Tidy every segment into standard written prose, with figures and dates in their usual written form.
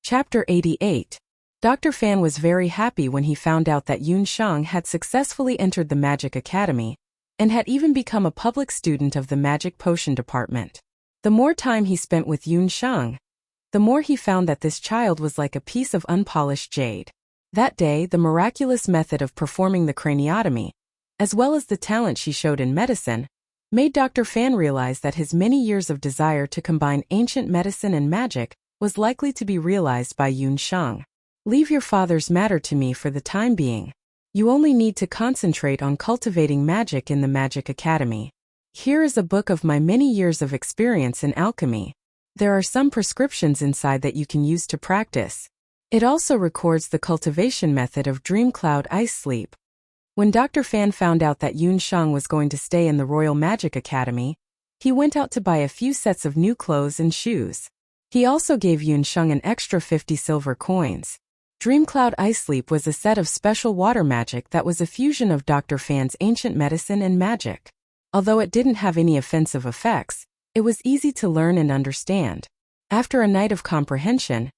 Chapter 88. Dr. Fan was very happy when he found out that Yun Sheng had successfully entered the Magic Academy and had even become a public student of the Magic Potion Department. The more time he spent with Yun Sheng, the more he found that this child was like a piece of unpolished jade. That day, the miraculous method of performing the craniotomy, as well as the talent she showed in medicine, made Dr. Fan realize that his many years of desire to combine ancient medicine and magic was likely to be realized by Yun Sheng. Leave your father's matter to me for the time being. You only need to concentrate on cultivating magic in the Magic Academy. Here is a book of my many years of experience in alchemy. There are some prescriptions inside that you can use to practice. It also records the cultivation method of Dream Cloud Ice Sleep. When Dr. Fan found out that Yun Sheng was going to stay in the Royal Magic Academy, he went out to buy a few sets of new clothes and shoes. He also gave Yun Sheng an extra 50 silver coins. Dream Cloud Ice Sleep was a set of special water magic that was a fusion of Dr. Fan's ancient medicine and magic. Although it didn't have any offensive effects, it was easy to learn and understand. After a night of comprehension,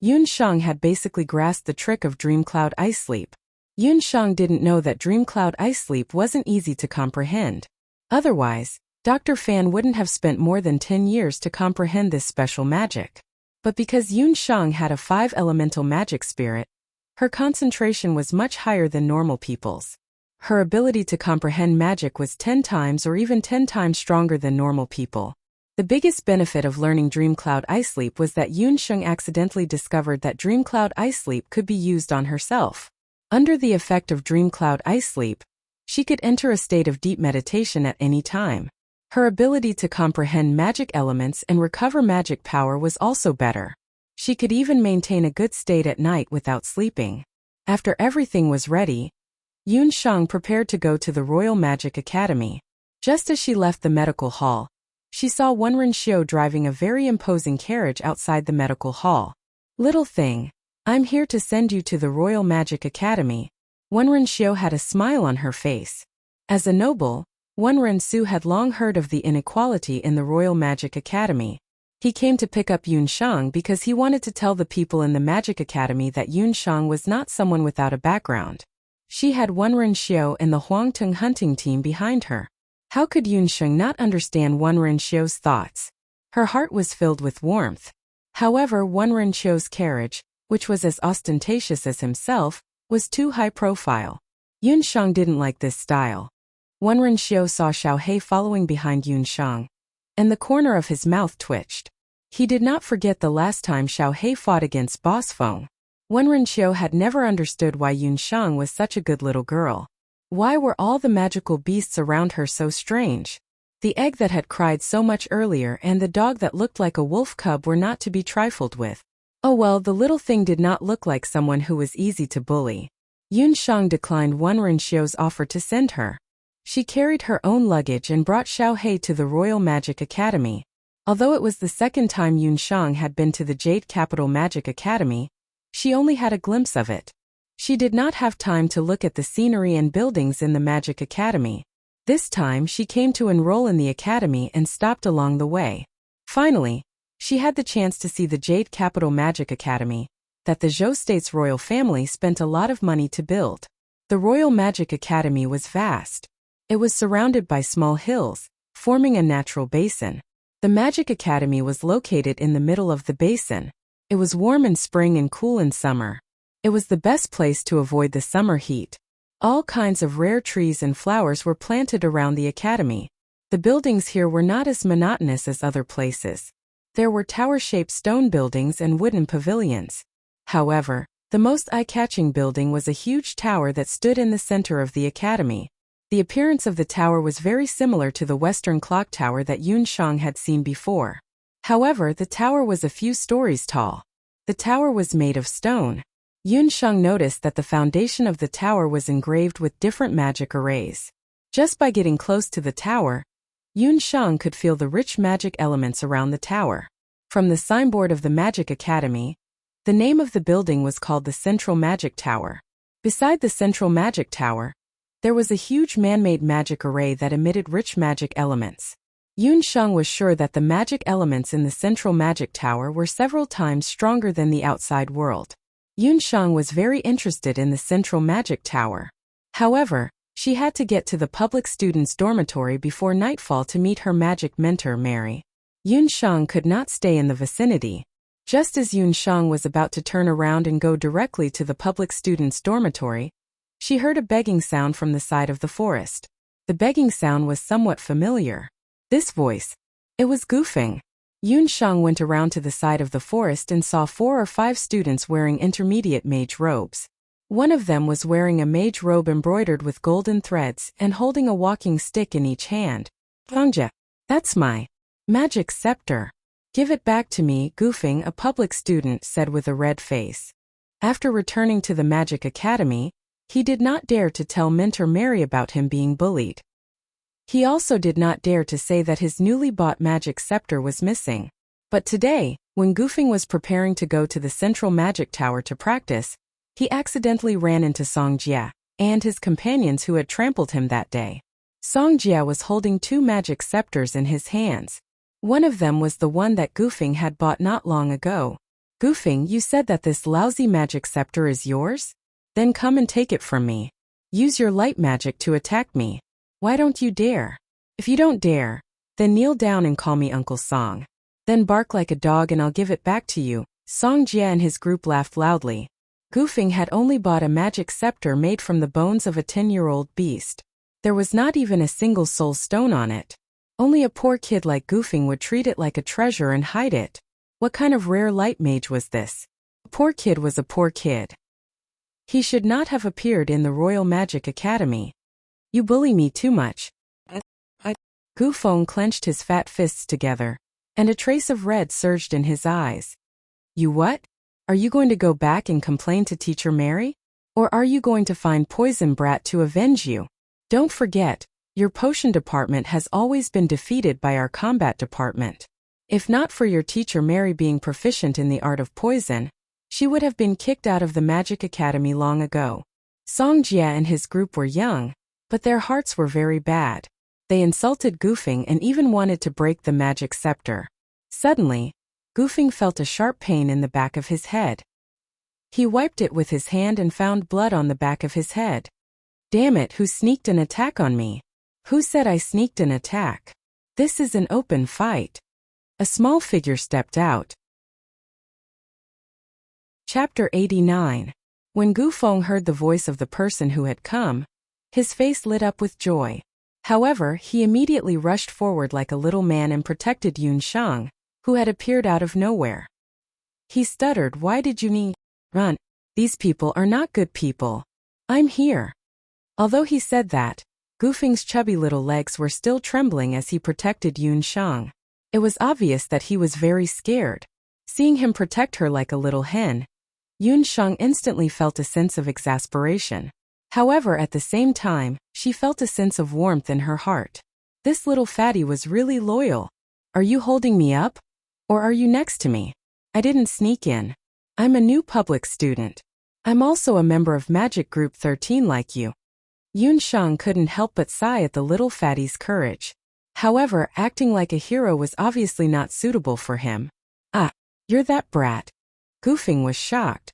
Yun Sheng had basically grasped the trick of Dream Cloud Ice Sleep. Yun Sheng didn't know that Dream Cloud Ice Sleep wasn't easy to comprehend. Otherwise, Dr. Fan wouldn't have spent more than 10 years to comprehend this special magic. But because Yun Sheng had a 5-elemental magic spirit, her concentration was much higher than normal people's. Her ability to comprehend magic was 10 times or even 10 times stronger than normal people. The biggest benefit of learning Dream Cloud Ice Sleep was that Yun Sheng accidentally discovered that Dream Cloud Ice Sleep could be used on herself. Under the effect of Dream Cloud Ice Sleep, she could enter a state of deep meditation at any time. Her ability to comprehend magic elements and recover magic power was also better. She could even maintain a good state at night without sleeping. After everything was ready, Yun Sheng prepared to go to the Royal Magic Academy. Just as she left the medical hall, she saw Wenren Xiu driving a very imposing carriage outside the medical hall. "Little thing, I'm here to send you to the Royal Magic Academy." Wenren Xiu had a smile on her face. As a noble, Wenren Xiu had long heard of the inequality in the Royal Magic Academy. He came to pick up Yun Sheng because he wanted to tell the people in the Magic Academy that Yun Sheng was not someone without a background. She had Wenren Xiu and the Huangtung hunting team behind her. How could Yun Sheng not understand Wenren Xiu's thoughts? Her heart was filled with warmth. However, Wenren Xiu's carriage, which was as ostentatious as himself, was too high profile. Yun Sheng didn't like this style. Wenren Xiu saw Xiao He following behind Yun Sheng, and the corner of his mouth twitched. He did not forget the last time Xiao He fought against Boss Feng. Wenren Xiu had never understood why Yun Sheng was such a good little girl. Why were all the magical beasts around her so strange? The egg that had cried so much earlier and the dog that looked like a wolf cub were not to be trifled with. Oh well, the little thing did not look like someone who was easy to bully. Yun Sheng declined Wenren Xiu's offer to send her. She carried her own luggage and brought Xiao He to the Royal Magic Academy. Although it was the second time Yun Sheng had been to the Jade Capital Magic Academy, she only had a glimpse of it. She did not have time to look at the scenery and buildings in the Magic Academy. This time she came to enroll in the academy and stopped along the way. Finally, she had the chance to see the Jade Capital Magic Academy, that the Zhou State's royal family spent a lot of money to build. The Royal Magic Academy was vast. It was surrounded by small hills, forming a natural basin. The Magic Academy was located in the middle of the basin. It was warm in spring and cool in summer. It was the best place to avoid the summer heat. All kinds of rare trees and flowers were planted around the academy. The buildings here were not as monotonous as other places. There were tower-shaped stone buildings and wooden pavilions. However, the most eye-catching building was a huge tower that stood in the center of the academy. The appearance of the tower was very similar to the Western Clock Tower that Yun Sheng had seen before. However, the tower was a few stories tall. The tower was made of stone. Yun Sheng noticed that the foundation of the tower was engraved with different magic arrays. Just by getting close to the tower, Yun Sheng could feel the rich magic elements around the tower. From the signboard of the Magic Academy, the name of the building was called the Central Magic Tower. Beside the Central Magic Tower, there was a huge man-made magic array that emitted rich magic elements. Yun Sheng was sure that the magic elements in the central magic tower were several times stronger than the outside world. Yun Sheng was very interested in the central magic tower. However, she had to get to the public students' dormitory before nightfall to meet her magic mentor Mary. Yun Sheng could not stay in the vicinity. Just as Yun Sheng was about to turn around and go directly to the public students' dormitory, she heard a begging sound from the side of the forest. The begging sound was somewhat familiar. This voice. It was Gufeng. Yun Sheng went around to the side of the forest and saw 4 or 5 students wearing intermediate mage robes. One of them was wearing a mage robe embroidered with golden threads and holding a walking stick in each hand. Gongja, that's my magic scepter. Give it back to me, Gufeng, a public student said with a red face. After returning to the Magic Academy, he did not dare to tell Mentor Mary about him being bullied. He also did not dare to say that his newly bought magic scepter was missing. But today, when Gufeng was preparing to go to the central magic tower to practice, he accidentally ran into Songjia and his companions who had trampled him that day. Songjia was holding 2 magic scepters in his hands. One of them was the one that Gufeng had bought not long ago. Gufeng, you said that this lousy magic scepter is yours? Then come and take it from me. Use your light magic to attack me. Why don't you dare? If you don't dare, then kneel down and call me Uncle Song. Then bark like a dog and I'll give it back to you. Songjia and his group laughed loudly. Gufeng had only bought a magic scepter made from the bones of a 10-year-old beast. There was not even a single soul stone on it. Only a poor kid like Gufeng would treat it like a treasure and hide it. What kind of rare light mage was this? A poor kid was a poor kid. He should not have appeared in the Royal Magic Academy. You bully me too much. Gufeng clenched his fat fists together, and a trace of red surged in his eyes. You what? Are you going to go back and complain to Teacher Mary? Or are you going to find Poison Brat to avenge you? Don't forget, your potion department has always been defeated by our combat department. If not for your Teacher Mary being proficient in the art of poison, she would have been kicked out of the Magic Academy long ago. Songjia and his group were young, but their hearts were very bad. They insulted Gufeng and even wanted to break the magic scepter. Suddenly, Gufeng felt a sharp pain in the back of his head. He wiped it with his hand and found blood on the back of his head. Damn it, who sneaked an attack on me? Who said I sneaked an attack? This is an open fight. A small figure stepped out. Chapter 89. When Gufeng heard the voice of the person who had come, his face lit up with joy. However, he immediately rushed forward like a little man and protected Yun Sheng, who had appeared out of nowhere. He stuttered, why did you need? Run. These people are not good people. I'm here. Although he said that, Gufeng's chubby little legs were still trembling as he protected Yun Sheng. It was obvious that he was very scared. Seeing him protect her like a little hen, Yun Sheng instantly felt a sense of exasperation. However, at the same time, she felt a sense of warmth in her heart. This little fatty was really loyal. Are you holding me up? Or are you next to me? I didn't sneak in. I'm a new public student. I'm also a member of Magic Group 13 like you. Yun Sheng couldn't help but sigh at the little fatty's courage. However, acting like a hero was obviously not suitable for him. Ah, you're that brat. Gufeng was shocked.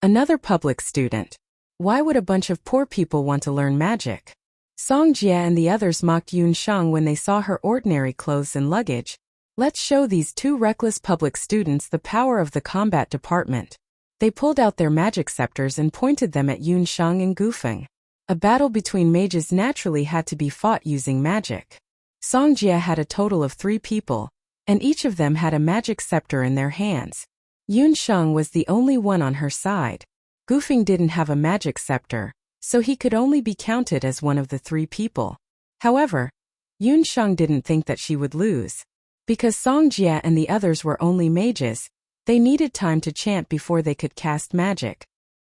Another public student. Why would a bunch of poor people want to learn magic? Songjia and the others mocked Yun Sheng when they saw her ordinary clothes and luggage. Let's show these 2 reckless public students the power of the combat department. They pulled out their magic scepters and pointed them at Yun Sheng and Gufeng. A battle between mages naturally had to be fought using magic. Songjia had a total of 3 people, and each of them had a magic scepter in their hands. Yun Sheng was the only one on her side. Gufeng didn't have a magic scepter, so he could only be counted as one of the 3 people. However, Yun Sheng didn't think that she would lose. Because Songjia and the others were only mages, they needed time to chant before they could cast magic.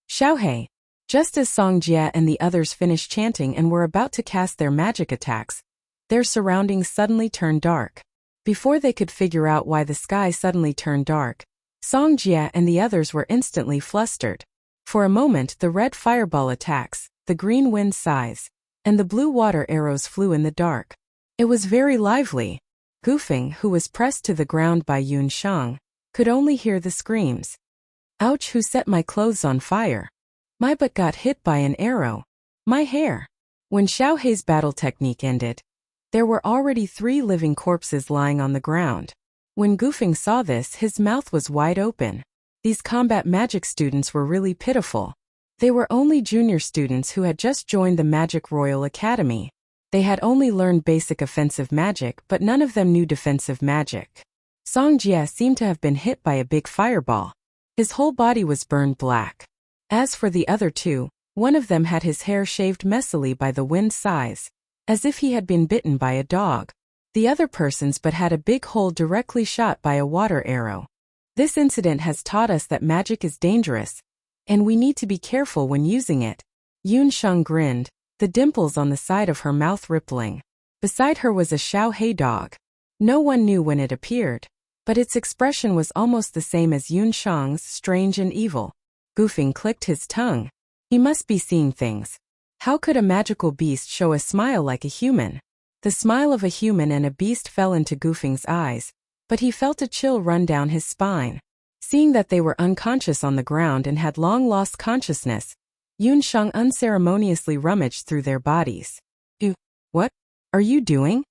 Xiaohei. Just as Songjia and the others finished chanting and were about to cast their magic attacks, their surroundings suddenly turned dark. Before they could figure out why the sky suddenly turned dark, Songjia and the others were instantly flustered. For a moment the red fireball attacks, the green wind sighs, and the blue water arrows flew in the dark. It was very lively. Gufing, who was pressed to the ground by Yun Shang, could only hear the screams. Ouch! Who set my clothes on fire? My butt got hit by an arrow. My hair. When Xiao Hei's battle technique ended, there were already 3 living corpses lying on the ground. When Gufing saw this, his mouth was wide open. These combat magic students were really pitiful. They were only junior students who had just joined the Magic Royal Academy. They had only learned basic offensive magic, but none of them knew defensive magic. Song Jie seemed to have been hit by a big fireball. His whole body was burned black. As for the other 2, one of them had his hair shaved messily by the wind's size, as if he had been bitten by a dog. The other person's but had a big hole directly shot by a water arrow. This incident has taught us that magic is dangerous, and we need to be careful when using it. Yun Shang grinned, the dimples on the side of her mouth rippling. Beside her was a Xiao Hei dog. No one knew when it appeared, but its expression was almost the same as Yun Shang's, strange and evil. Gufing clicked his tongue. He must be seeing things. How could a magical beast show a smile like a human? The smile of a human and a beast fell into Gufing's eyes, but he felt a chill run down his spine. Seeing that they were unconscious on the ground and had long lost consciousness, Yun Shang unceremoniously rummaged through their bodies. What are you doing?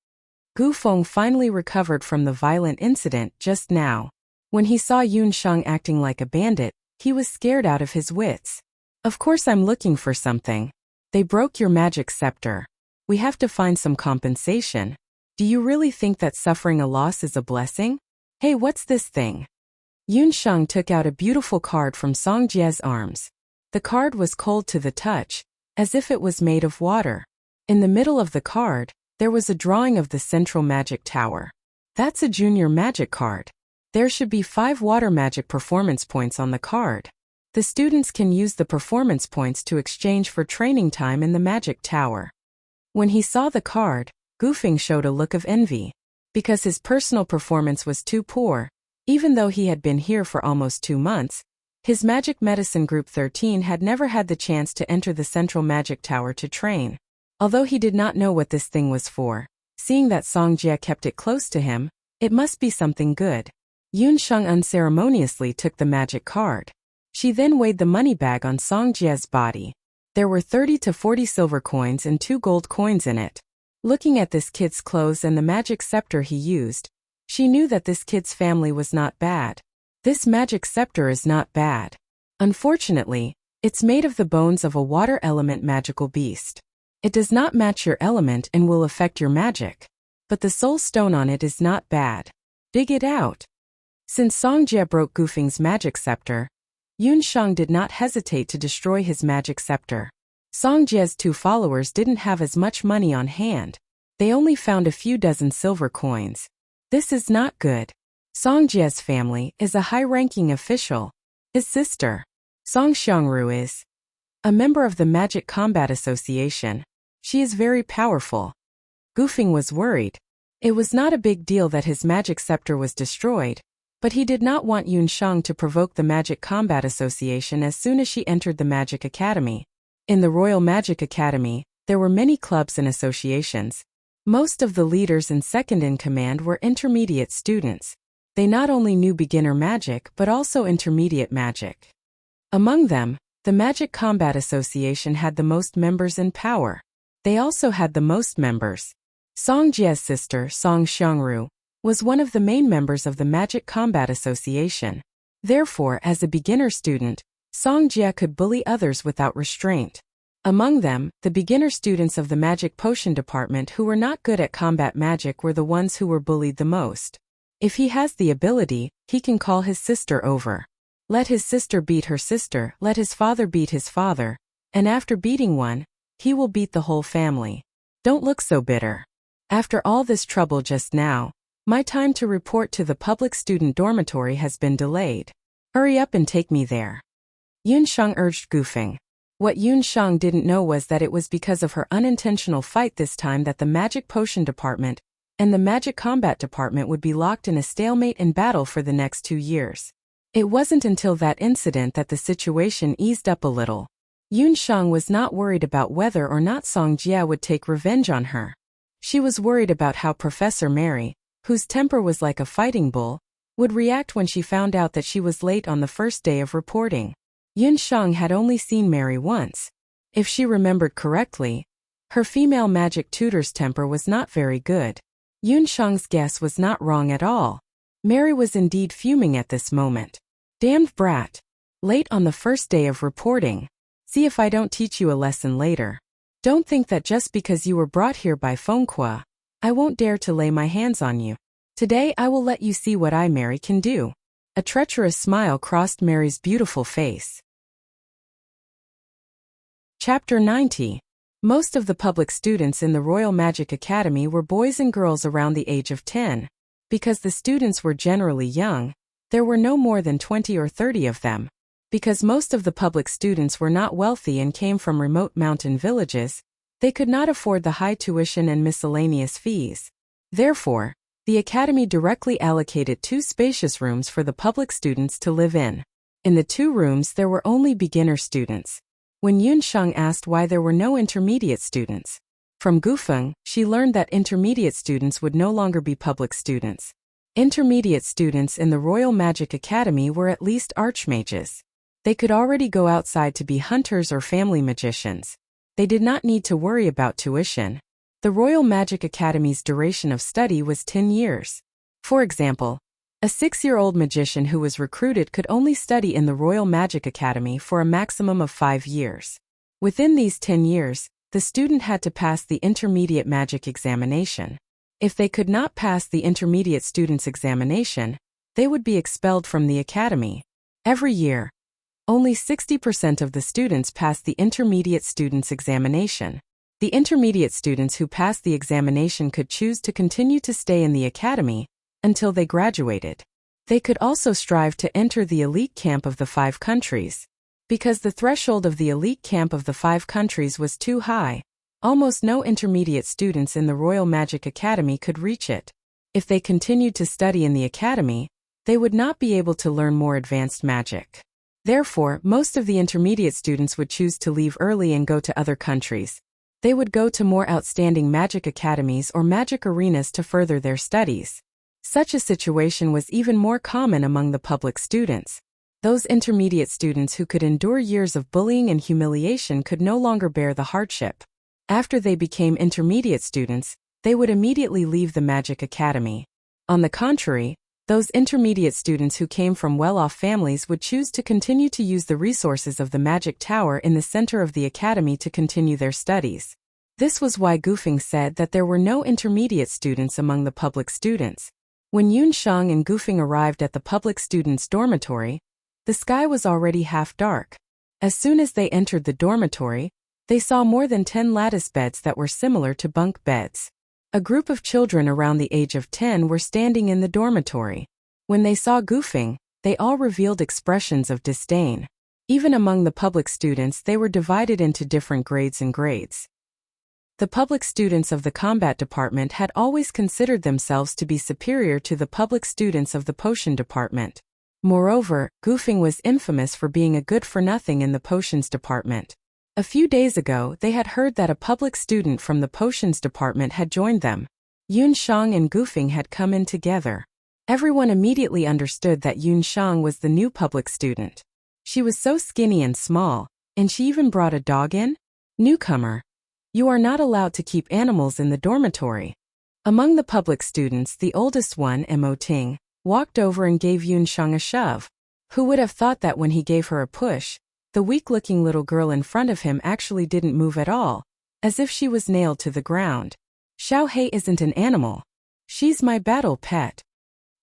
Gu Feng finally recovered from the violent incident just now. When he saw Yun Shang acting like a bandit, he was scared out of his wits. Of course I'm looking for something. They broke your magic scepter. We have to find some compensation. Do you really think that suffering a loss is a blessing? Hey, what's this thing? Yun Shang took out a beautiful card from Song Jie's arms. The card was cold to the touch, as if it was made of water. In the middle of the card, there was a drawing of the central magic tower. That's a junior magic card. There should be 5 water magic performance points on the card. The students can use the performance points to exchange for training time in the magic tower. When he saw the card, Gufing showed a look of envy. Because his personal performance was too poor, even though he had been here for almost 2 months, his Magic Medicine Group 13 had never had the chance to enter the central magic tower to train. Although he did not know what this thing was for, seeing that Song Jie kept it close to him, it must be something good. Yun Shang unceremoniously took the magic card. She then weighed the money bag on Song Jie's body. There were 30 to 40 silver coins and 2 gold coins in it. Looking at this kid's clothes and the magic scepter he used, she knew that this kid's family was not bad. This magic scepter is not bad. Unfortunately, it's made of the bones of a water element magical beast. It does not match your element and will affect your magic. But the soul stone on it is not bad. Dig it out. Since Song Jie broke Gufing's magic scepter, Yun Shang did not hesitate to destroy his magic scepter. Song Jie's 2 followers didn't have as much money on hand. They only found a few dozen silver coins. This is not good. Song Jie's family is a high-ranking official. His sister, Song Xiangru, is a member of the Magic Combat Association. She is very powerful. Gufing was worried. It was not a big deal that his magic scepter was destroyed, but he did not want Yun Shang to provoke the Magic Combat Association as soon as she entered the Magic Academy. In the Royal Magic Academy, there were many clubs and associations. Most of the leaders and second-in-command were intermediate students. They not only knew beginner magic but also intermediate magic. Among them, the Magic Combat Association had the most members in power. They also had the most members. Song Jie's sister, Song Xiangru, was one of the main members of the Magic Combat Association. Therefore, as a beginner student, Song Jie could bully others without restraint. Among them, the beginner students of the Magic Potion Department who were not good at combat magic were the ones who were bullied the most. If he has the ability, he can call his sister over. Let his sister beat her sister, let his father beat his father, and after beating one, he will beat the whole family. Don't look so bitter. After all this trouble just now, my time to report to the public student dormitory has been delayed. Hurry up and take me there. Yun Shang urged Gufing. What Yun Shang didn't know was that it was because of her unintentional fight this time that the Magic Potion Department and the Magic Combat Department would be locked in a stalemate and battle for the next 2 years. It wasn't until that incident that the situation eased up a little. Yun Shang was not worried about whether or not Song Jie would take revenge on her. She was worried about how Professor Mary, whose temper was like a fighting bull, would react when she found out that she was late on the first day of reporting. Yun Shang had only seen Mary once. If she remembered correctly, her female magic tutor's temper was not very good. Yun Shang's guess was not wrong at all. Mary was indeed fuming at this moment. Damned brat. Late on the first day of reporting. See if I don't teach you a lesson later. Don't think that just because you were brought here by Fengqua, I won't dare to lay my hands on you. Today I will let you see what I, Mary, can do. A treacherous smile crossed Mary's beautiful face. Chapter 90. Most of the public students in the Royal Magic Academy were boys and girls around the age of 10. Because the students were generally young, there were no more than 20 or 30 of them. Because most of the public students were not wealthy and came from remote mountain villages, they could not afford the high tuition and miscellaneous fees. Therefore, the academy directly allocated 2 spacious rooms for the public students to live in. In the 2 rooms there were only beginner students. When Yun Shang asked why there were no intermediate students, from Gufeng, she learned that intermediate students would no longer be public students. Intermediate students in the Royal Magic Academy were at least archmages. They could already go outside to be hunters or family magicians. They did not need to worry about tuition. The Royal Magic Academy's duration of study was 10 years. For example, a 6-year-old magician who was recruited could only study in the Royal Magic Academy for a maximum of 5 years. Within these 10 years, the student had to pass the intermediate magic examination. If they could not pass the intermediate student's examination, they would be expelled from the academy. Every year, only 60% of the students passed the intermediate student's examination. The intermediate students who passed the examination could choose to continue to stay in the academy until they graduated. They could also strive to enter the elite camp of the 5 countries. Because the threshold of the elite camp of the 5 countries was too high, almost no intermediate students in the Royal Magic Academy could reach it. If they continued to study in the academy, they would not be able to learn more advanced magic. Therefore, most of the intermediate students would choose to leave early and go to other countries. They would go to more outstanding magic academies or magic arenas to further their studies. Such a situation was even more common among the public students. Those intermediate students who could endure years of bullying and humiliation could no longer bear the hardship. After they became intermediate students, they would immediately leave the Magic Academy. On the contrary, those intermediate students who came from well-off families would choose to continue to use the resources of the Magic Tower in the center of the academy to continue their studies. This was why Gufeng said that there were no intermediate students among the public students. When Yun Shang and Gufeng arrived at the public students' dormitory, the sky was already half dark. As soon as they entered the dormitory, they saw more than 10 lattice beds that were similar to bunk beds. A group of children around the age of 10 were standing in the dormitory. When they saw Gufeng, they all revealed expressions of disdain. Even among the public students, they were divided into different grades and grades. The public students of the combat department had always considered themselves to be superior to the public students of the potion department. Moreover, Gufeng was infamous for being a good-for-nothing in the potions department. A few days ago, they had heard that a public student from the potions department had joined them. Yun Shang and Gufeng had come in together. Everyone immediately understood that Yun Shang was the new public student. She was so skinny and small, and she even brought a dog in? Newcomer. You are not allowed to keep animals in the dormitory. Among the public students, the oldest one, Mo Ting, walked over and gave Yun Shang a shove. Who would have thought that when he gave her a push, the weak-looking little girl in front of him actually didn't move at all, as if she was nailed to the ground. Xiao Hei isn't an animal. She's my battle pet.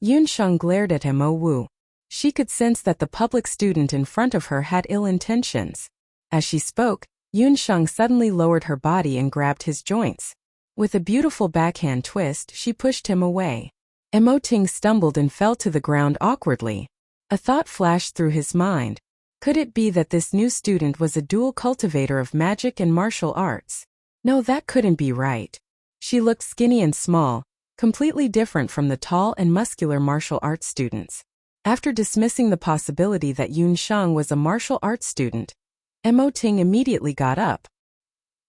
Yun Shang glared at Mo Wu. She could sense that the public student in front of her had ill intentions. As she spoke, Yun Shang suddenly lowered her body and grabbed his joints. With a beautiful backhand twist, she pushed him away. Mo Ting stumbled and fell to the ground awkwardly. A thought flashed through his mind. Could it be that this new student was a dual cultivator of magic and martial arts? No, that couldn't be right. She looked skinny and small, completely different from the tall and muscular martial arts students. After dismissing the possibility that Yun Shang was a martial arts student, Mo Ting immediately got up.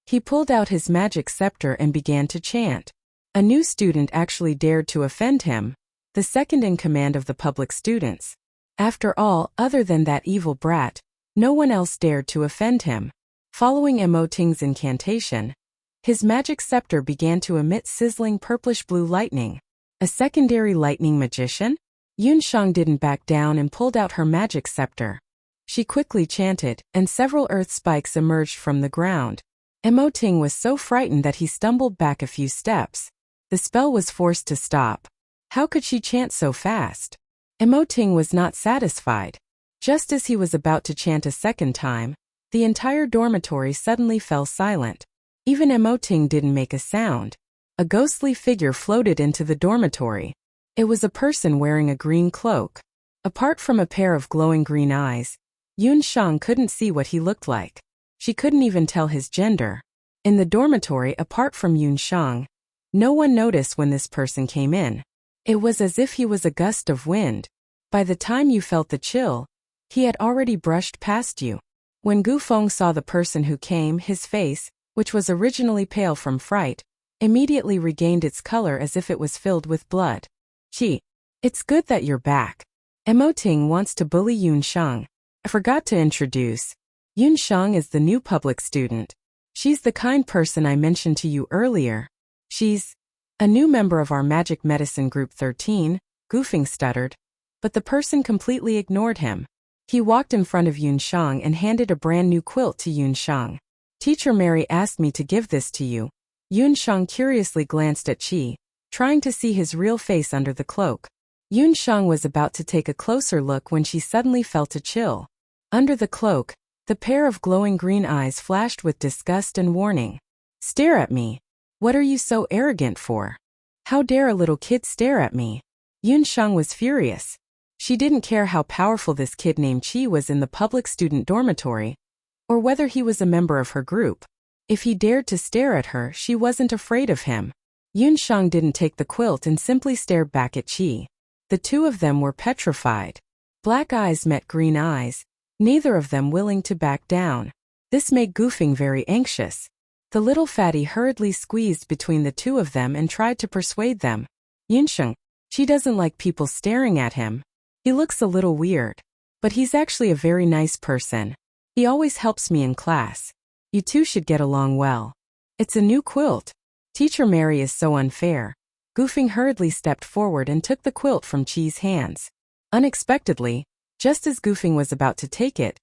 He pulled out his magic scepter and began to chant. A new student actually dared to offend him, the second in command of the public students. After all, other than that evil brat, no one else dared to offend him. Following Emoting's incantation, his magic scepter began to emit sizzling purplish-blue lightning. A secondary lightning magician? Yunshang didn't back down and pulled out her magic scepter. She quickly chanted, and several earth spikes emerged from the ground. Emoting was so frightened that he stumbled back a few steps. The spell was forced to stop. How could she chant so fast? Emoting was not satisfied. Just as he was about to chant a second time, the entire dormitory suddenly fell silent. Even Emoting didn't make a sound. A ghostly figure floated into the dormitory. It was a person wearing a green cloak. Apart from a pair of glowing green eyes, Yunshang couldn't see what he looked like. She couldn't even tell his gender. In the dormitory, apart from Yunshang, no one noticed when this person came in. It was as if he was a gust of wind. By the time you felt the chill, he had already brushed past you. When Gufeng saw the person who came, his face, which was originally pale from fright, immediately regained its color as if it was filled with blood. Gee, it's good that you're back. Emoting wants to bully Yunshang. I forgot to introduce. Yunshang is the new public student. She's the kind person I mentioned to you earlier. She's a new member of our Magic Medicine Group 13, Gufeng stuttered, but the person completely ignored him. He walked in front of Yunshang and handed a brand new quilt to Yunshang. Teacher Mary asked me to give this to you. Yunshang curiously glanced at Qi, trying to see his real face under the cloak. Yunshang was about to take a closer look when she suddenly felt a chill. Under the cloak, the pair of glowing green eyes flashed with disgust and warning. Stare at me. What are you so arrogant for? How dare a little kid stare at me? Yunshang was furious. She didn't care how powerful this kid named Qi was in the public student dormitory, or whether he was a member of her group. If he dared to stare at her, she wasn't afraid of him. Yunshang didn't take the quilt and simply stared back at Qi. The two of them were petrified. Black eyes met green eyes, neither of them willing to back down. This made Gufeng very anxious. The little fatty hurriedly squeezed between the two of them and tried to persuade them. Yunshang, she doesn't like people staring at him. He looks a little weird. But he's actually a very nice person. He always helps me in class. You two should get along well. It's a new quilt. Teacher Mary is so unfair. Gufeng hurriedly stepped forward and took the quilt from Qi's hands. Unexpectedly, just as Gufeng was about to take it,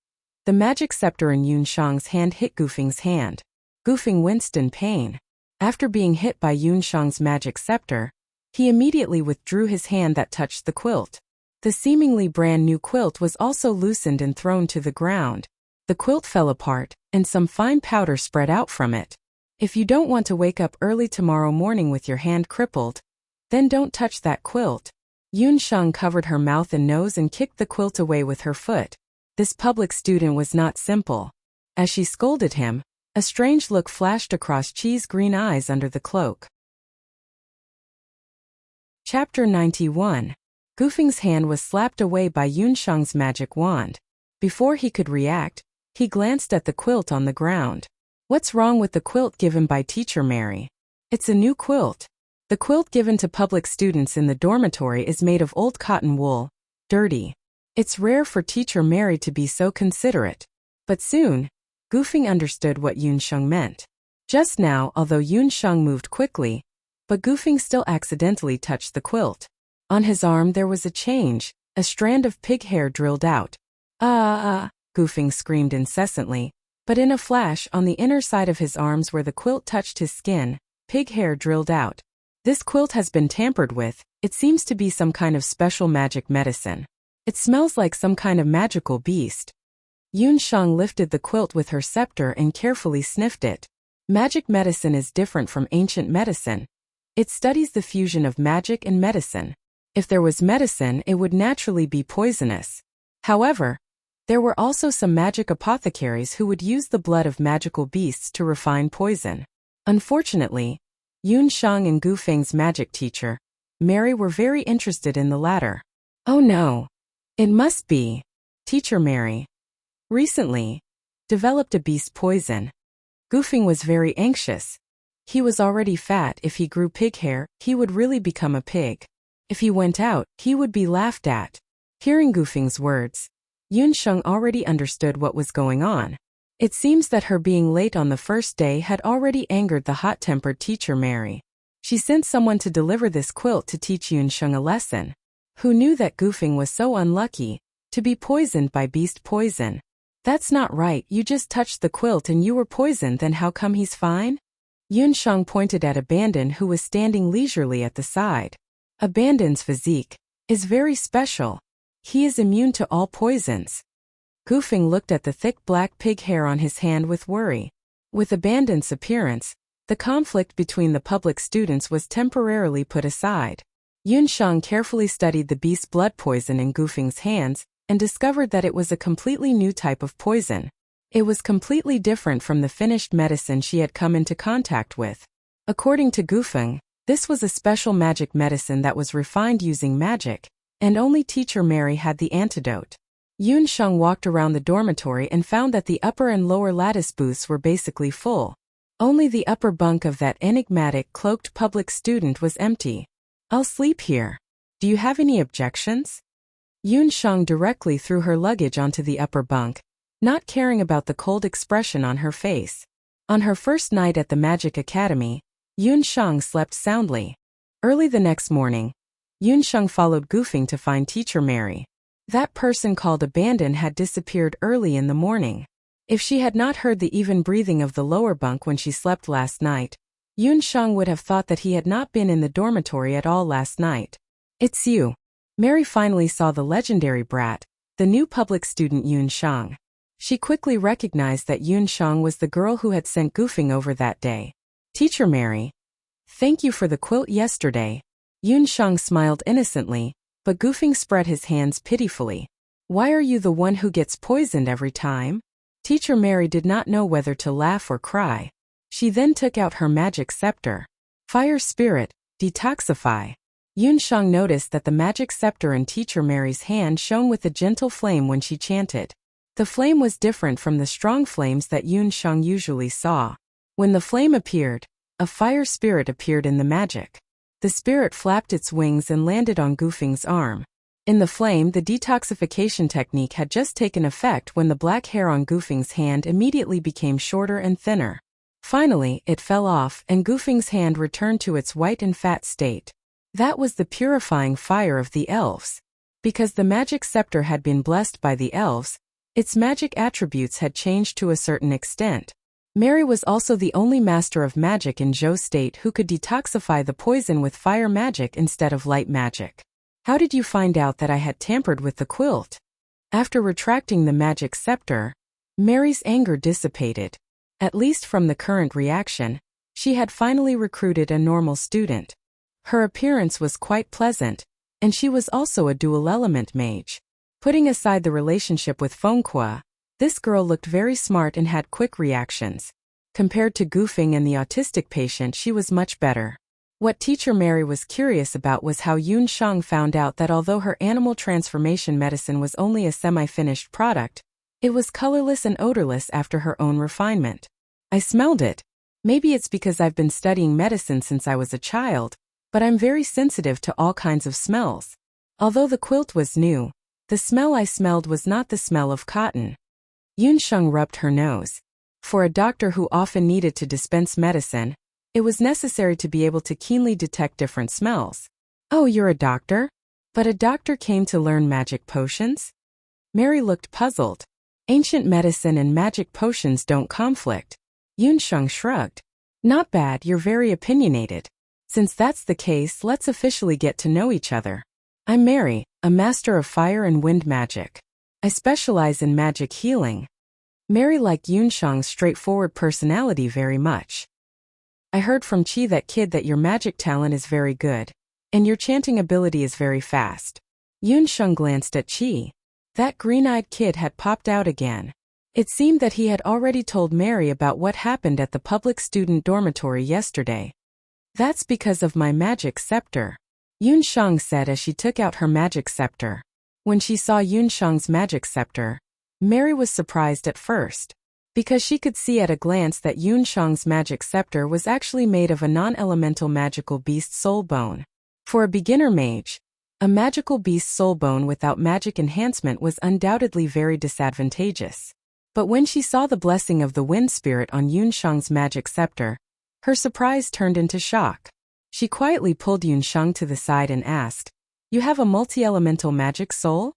the magic scepter in Yunshang's hand hit Gufeng's hand. Gufeng winced in pain. After being hit by Yunshang's magic scepter, he immediately withdrew his hand that touched the quilt. The seemingly brand new quilt was also loosened and thrown to the ground. The quilt fell apart, and some fine powder spread out from it. If you don't want to wake up early tomorrow morning with your hand crippled, then don't touch that quilt. Yunshang covered her mouth and nose and kicked the quilt away with her foot. This public student was not simple. As she scolded him, a strange look flashed across Qi's green eyes under the cloak. Chapter 91. Gufeng's hand was slapped away by Yunshang's magic wand. Before he could react, he glanced at the quilt on the ground. What's wrong with the quilt given by Teacher Mary? It's a new quilt. The quilt given to public students in the dormitory is made of old cotton wool, dirty. It's rare for Teacher Mary to be so considerate. But soon, Gufeng understood what Yunshang meant. Just now, although Yunshang moved quickly, but Gufeng still accidentally touched the quilt. On his arm there was a change, a strand of pig hair drilled out. Gufeng screamed incessantly, but in a flash on the inner side of his arms where the quilt touched his skin, pig hair drilled out. This quilt has been tampered with. It seems to be some kind of special magic medicine. It smells like some kind of magical beast. Yunshang lifted the quilt with her scepter and carefully sniffed it. Magic medicine is different from ancient medicine. It studies the fusion of magic and medicine. If there was medicine, it would naturally be poisonous. However, there were also some magic apothecaries who would use the blood of magical beasts to refine poison. Unfortunately, Yunshang and Gufeng's magic teacher, Mary, were very interested in the latter. Oh no! It must be Teacher Mary. Recently, developed a beast poison. Gufeng was very anxious. He was already fat. If he grew pig hair, he would really become a pig. If he went out, he would be laughed at. Hearing Gufing's words, Yunsheng already understood what was going on. It seems that her being late on the first day had already angered the hot-tempered teacher Mary. She sent someone to deliver this quilt to teach Yunsheng a lesson. Who knew that Gufing was so unlucky to be poisoned by beast poison? That's not right. You just touched the quilt and you were poisoned. Then how come he's fine? Yunsheng pointed at Abandon, who was standing leisurely at the side. Abandon's physique is very special. He is immune to all poisons. Gufing looked at the thick black pig hair on his hand with worry. With Abandon's appearance, the conflict between the public students was temporarily put aside. Yunsheng carefully studied the beast's blood poison in Gufing's hands and discovered that it was a completely new type of poison. It was completely different from the finished medicine she had come into contact with. According to Gufing, this was a special magic medicine that was refined using magic, and only teacher Mary had the antidote. Yunsheng walked around the dormitory and found that the upper and lower lattice booths were basically full. Only the upper bunk of that enigmatic cloaked public student was empty. I'll sleep here. Do you have any objections? Yunsheng directly threw her luggage onto the upper bunk, not caring about the cold expression on her face. On her first night at the Magic Academy, Yunsheng slept soundly. Early the next morning, Yunsheng followed Gufing to find teacher Mary. That person called Abandon had disappeared early in the morning. If she had not heard the even breathing of the lower bunk when she slept last night, Yunsheng would have thought that he had not been in the dormitory at all last night. It's you. Mary finally saw the legendary brat, the new public student Yunsheng. She quickly recognized that Yunsheng was the girl who had sent Gufing over that day. Teacher Mary. Thank you for the quilt yesterday. Yunsheng smiled innocently, but Gufing spread his hands pitifully. Why are you the one who gets poisoned every time? Teacher Mary did not know whether to laugh or cry. She then took out her magic scepter. Fire spirit, detoxify. Yunsheng noticed that the magic scepter in teacher Mary's hand shone with a gentle flame when she chanted. The flame was different from the strong flames that Yunsheng usually saw. When the flame appeared, a fire spirit appeared in the magic. The spirit flapped its wings and landed on Gufing's arm. In the flame, the detoxification technique had just taken effect when the black hair on Gufing's hand immediately became shorter and thinner. Finally, it fell off and Gufing's hand returned to its white and fat state. That was the purifying fire of the elves. Because the magic scepter had been blessed by the elves, its magic attributes had changed to a certain extent. Mary was also the only master of magic in Zhou State who could detoxify the poison with fire magic instead of light magic. How did you find out that I had tampered with the quilt? After retracting the magic scepter, Mary's anger dissipated. At least from the current reaction, she had finally recruited a normal student. Her appearance was quite pleasant, and she was also a dual-element mage. Putting aside the relationship with Fengqua, this girl looked very smart and had quick reactions. Compared to Gufing and the autistic patient, she was much better. What teacher Mary was curious about was how Yunsheng found out that although her animal transformation medicine was only a semi-finished product, it was colorless and odorless after her own refinement. I smelled it. Maybe it's because I've been studying medicine since I was a child, but I'm very sensitive to all kinds of smells. Although the quilt was new, the smell I smelled was not the smell of cotton. Yunsheng rubbed her nose. For a doctor who often needed to dispense medicine, it was necessary to be able to keenly detect different smells. Oh, you're a doctor? But a doctor came to learn magic potions? Mary looked puzzled. Ancient medicine and magic potions don't conflict. Yunsheng shrugged. Not bad, you're very opinionated. Since that's the case, let's officially get to know each other. I'm Mary, a master of fire and wind magic. I specialize in magic healing. Mary liked Yunsheng's straightforward personality very much. I heard from Qi that kid that your magic talent is very good, and your chanting ability is very fast. Yunsheng glanced at Qi. That green-eyed kid had popped out again. It seemed that he had already told Mary about what happened at the public student dormitory yesterday. That's because of my magic scepter, Yunsheng said as she took out her magic scepter. When she saw Yunsheng's magic scepter, Mary was surprised at first. because she could see at a glance that Yun Shang's magic scepter was actually made of a non-elemental magical beast soul bone. For a beginner mage, a magical beast soul bone without magic enhancement was undoubtedly very disadvantageous. But when she saw the blessing of the wind spirit on Yun Shang's magic scepter, her surprise turned into shock. She quietly pulled Yun Shang to the side and asked, "You have a multi-elemental magic soul?"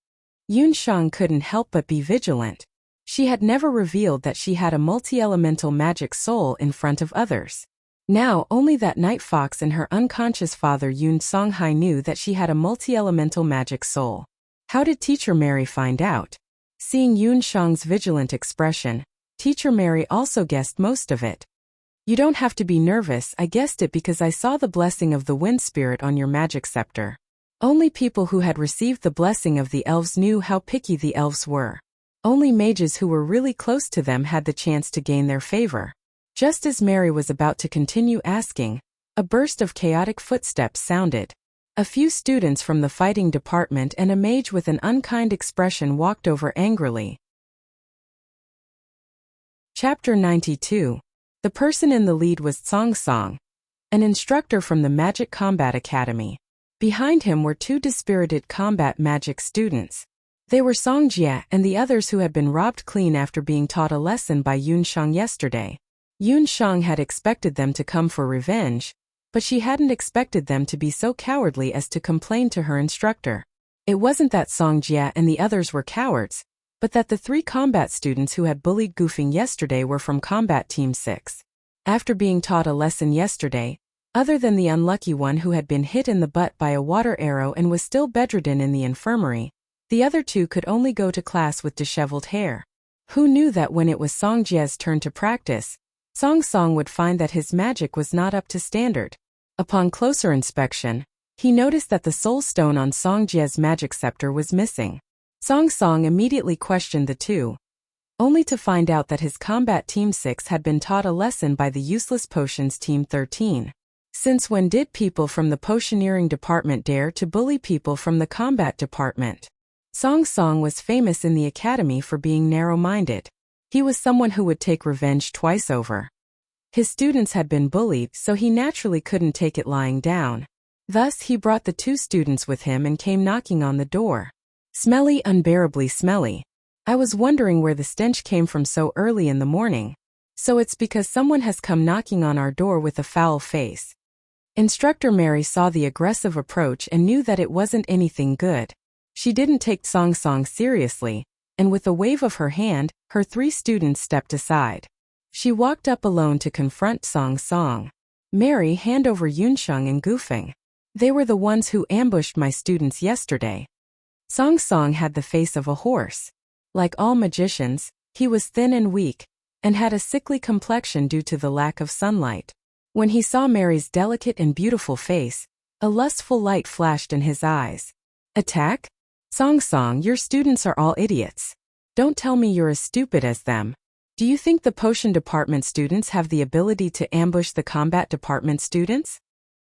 Yun Shang couldn't help but be vigilant. She had never revealed that she had a multi-elemental magic soul in front of others. Now only that night fox and her unconscious father Yun Songhai knew that she had a multi-elemental magic soul. How did Teacher Mary find out? Seeing Yun Shang's vigilant expression, Teacher Mary also guessed most of it. "You don't have to be nervous, I guessed it because I saw the blessing of the wind spirit on your magic scepter." Only people who had received the blessing of the elves knew how picky the elves were. Only mages who were really close to them had the chance to gain their favor. Just as Mary was about to continue asking, a burst of chaotic footsteps sounded. A few students from the fighting department and a mage with an unkind expression walked over angrily. Chapter 92. The person in the lead was Song Song, an instructor from the Magic Combat Academy. Behind him were two dispirited combat magic students. They were Song Jie and the others who had been robbed clean after being taught a lesson by Yun Shang yesterday. Yun Shang had expected them to come for revenge, but she hadn't expected them to be so cowardly as to complain to her instructor. It wasn't that Song Jie and the others were cowards, but that the three combat students who had bullied Goofing yesterday were from Combat Team 6. After being taught a lesson yesterday, other than the unlucky one who had been hit in the butt by a water arrow and was still bedridden in the infirmary, the other two could only go to class with disheveled hair. Who knew that when it was Song Jie's turn to practice, Song Song would find that his magic was not up to standard. Upon closer inspection, he noticed that the soul stone on Song Jie's magic scepter was missing. Song Song immediately questioned the two, only to find out that his Combat Team 6 had been taught a lesson by the Useless Potions Team 13. Since when did people from the potioneering department dare to bully people from the combat department? Song Song was famous in the academy for being narrow-minded. He was someone who would take revenge twice over. His students had been bullied, so he naturally couldn't take it lying down. Thus he brought the two students with him and came knocking on the door. "Smelly, unbearably smelly. I was wondering where the stench came from so early in the morning. So it's because someone has come knocking on our door with a foul face." Instructor Mary saw the aggressive approach and knew that it wasn't anything good. She didn't take Song Song seriously, and with a wave of her hand, her three students stepped aside. She walked up alone to confront Song Song. "Mary, hand over Yun Shang and Goofing. They were the ones who ambushed my students yesterday." Song Song had the face of a horse. Like all magicians, he was thin and weak, and had a sickly complexion due to the lack of sunlight. When he saw Mary's delicate and beautiful face, a lustful light flashed in his eyes. "Attack? Song Song, your students are all idiots. Don't tell me you're as stupid as them. Do you think the potion department students have the ability to ambush the combat department students?"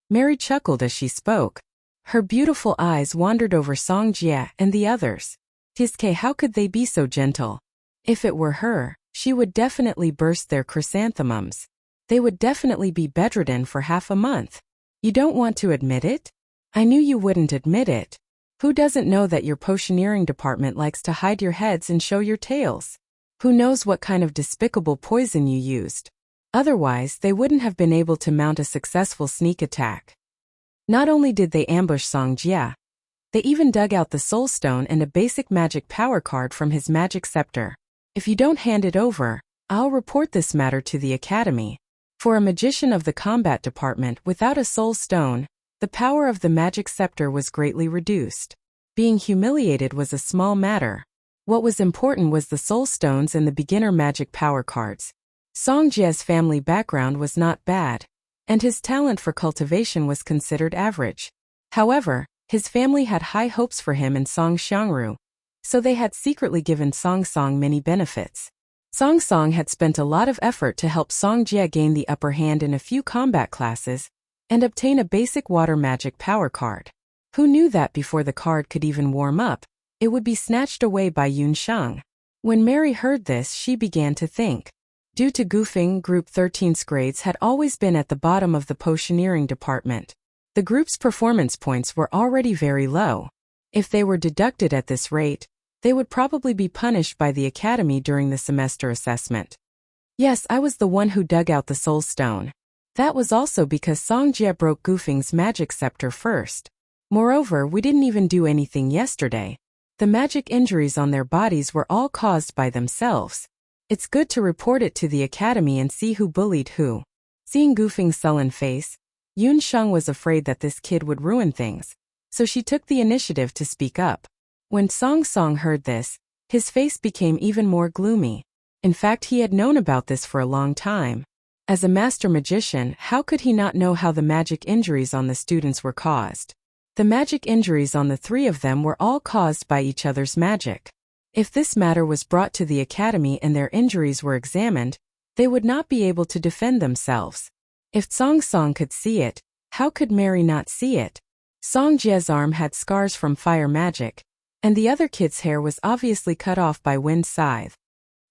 Mary chuckled as she spoke. Her beautiful eyes wandered over Song Jie and the others. Tiske, how could they be so gentle? If it were her, she would definitely burst their chrysanthemums. They would definitely be bedridden for half a month. You don't want to admit it? I knew you wouldn't admit it. Who doesn't know that your potioneering department likes to hide your heads and show your tails? Who knows what kind of despicable poison you used? Otherwise, they wouldn't have been able to mount a successful sneak attack. Not only did they ambush Song Jie, they even dug out the soul stone and a basic magic power card from his magic scepter. If you don't hand it over, I'll report this matter to the academy. For a magician of the combat department without a soul stone, the power of the magic scepter was greatly reduced. Being humiliated was a small matter. What was important was the soul stones and the beginner magic power cards. Song Jie's family background was not bad, and his talent for cultivation was considered average. However, his family had high hopes for him and Song Xiangru, so they had secretly given Song Song many benefits. Song Song had spent a lot of effort to help Song Jie gain the upper hand in a few combat classes and obtain a basic water magic power card. Who knew that before the card could even warm up, it would be snatched away by Yun Shang? When Mary heard this, she began to think. Due to goofing, Group 13's grades had always been at the bottom of the potioneering department. The group's performance points were already very low. If they were deducted at this rate, they would probably be punished by the academy during the semester assessment. Yes, I was the one who dug out the soul stone. That was also because Songjie broke Goofing's magic scepter first. Moreover, we didn't even do anything yesterday. The magic injuries on their bodies were all caused by themselves. It's good to report it to the academy and see who bullied who. Seeing Goofing's sullen face, Yun Sheng was afraid that this kid would ruin things, so she took the initiative to speak up. When Song Song heard this, his face became even more gloomy. In fact, he had known about this for a long time. As a master magician, how could he not know how the magic injuries on the students were caused? The magic injuries on the three of them were all caused by each other's magic. If this matter was brought to the academy and their injuries were examined, they would not be able to defend themselves. If Song Song could see it, how could Mary not see it? Song Jie's arm had scars from fire magic, and the other kid's hair was obviously cut off by wind scythe.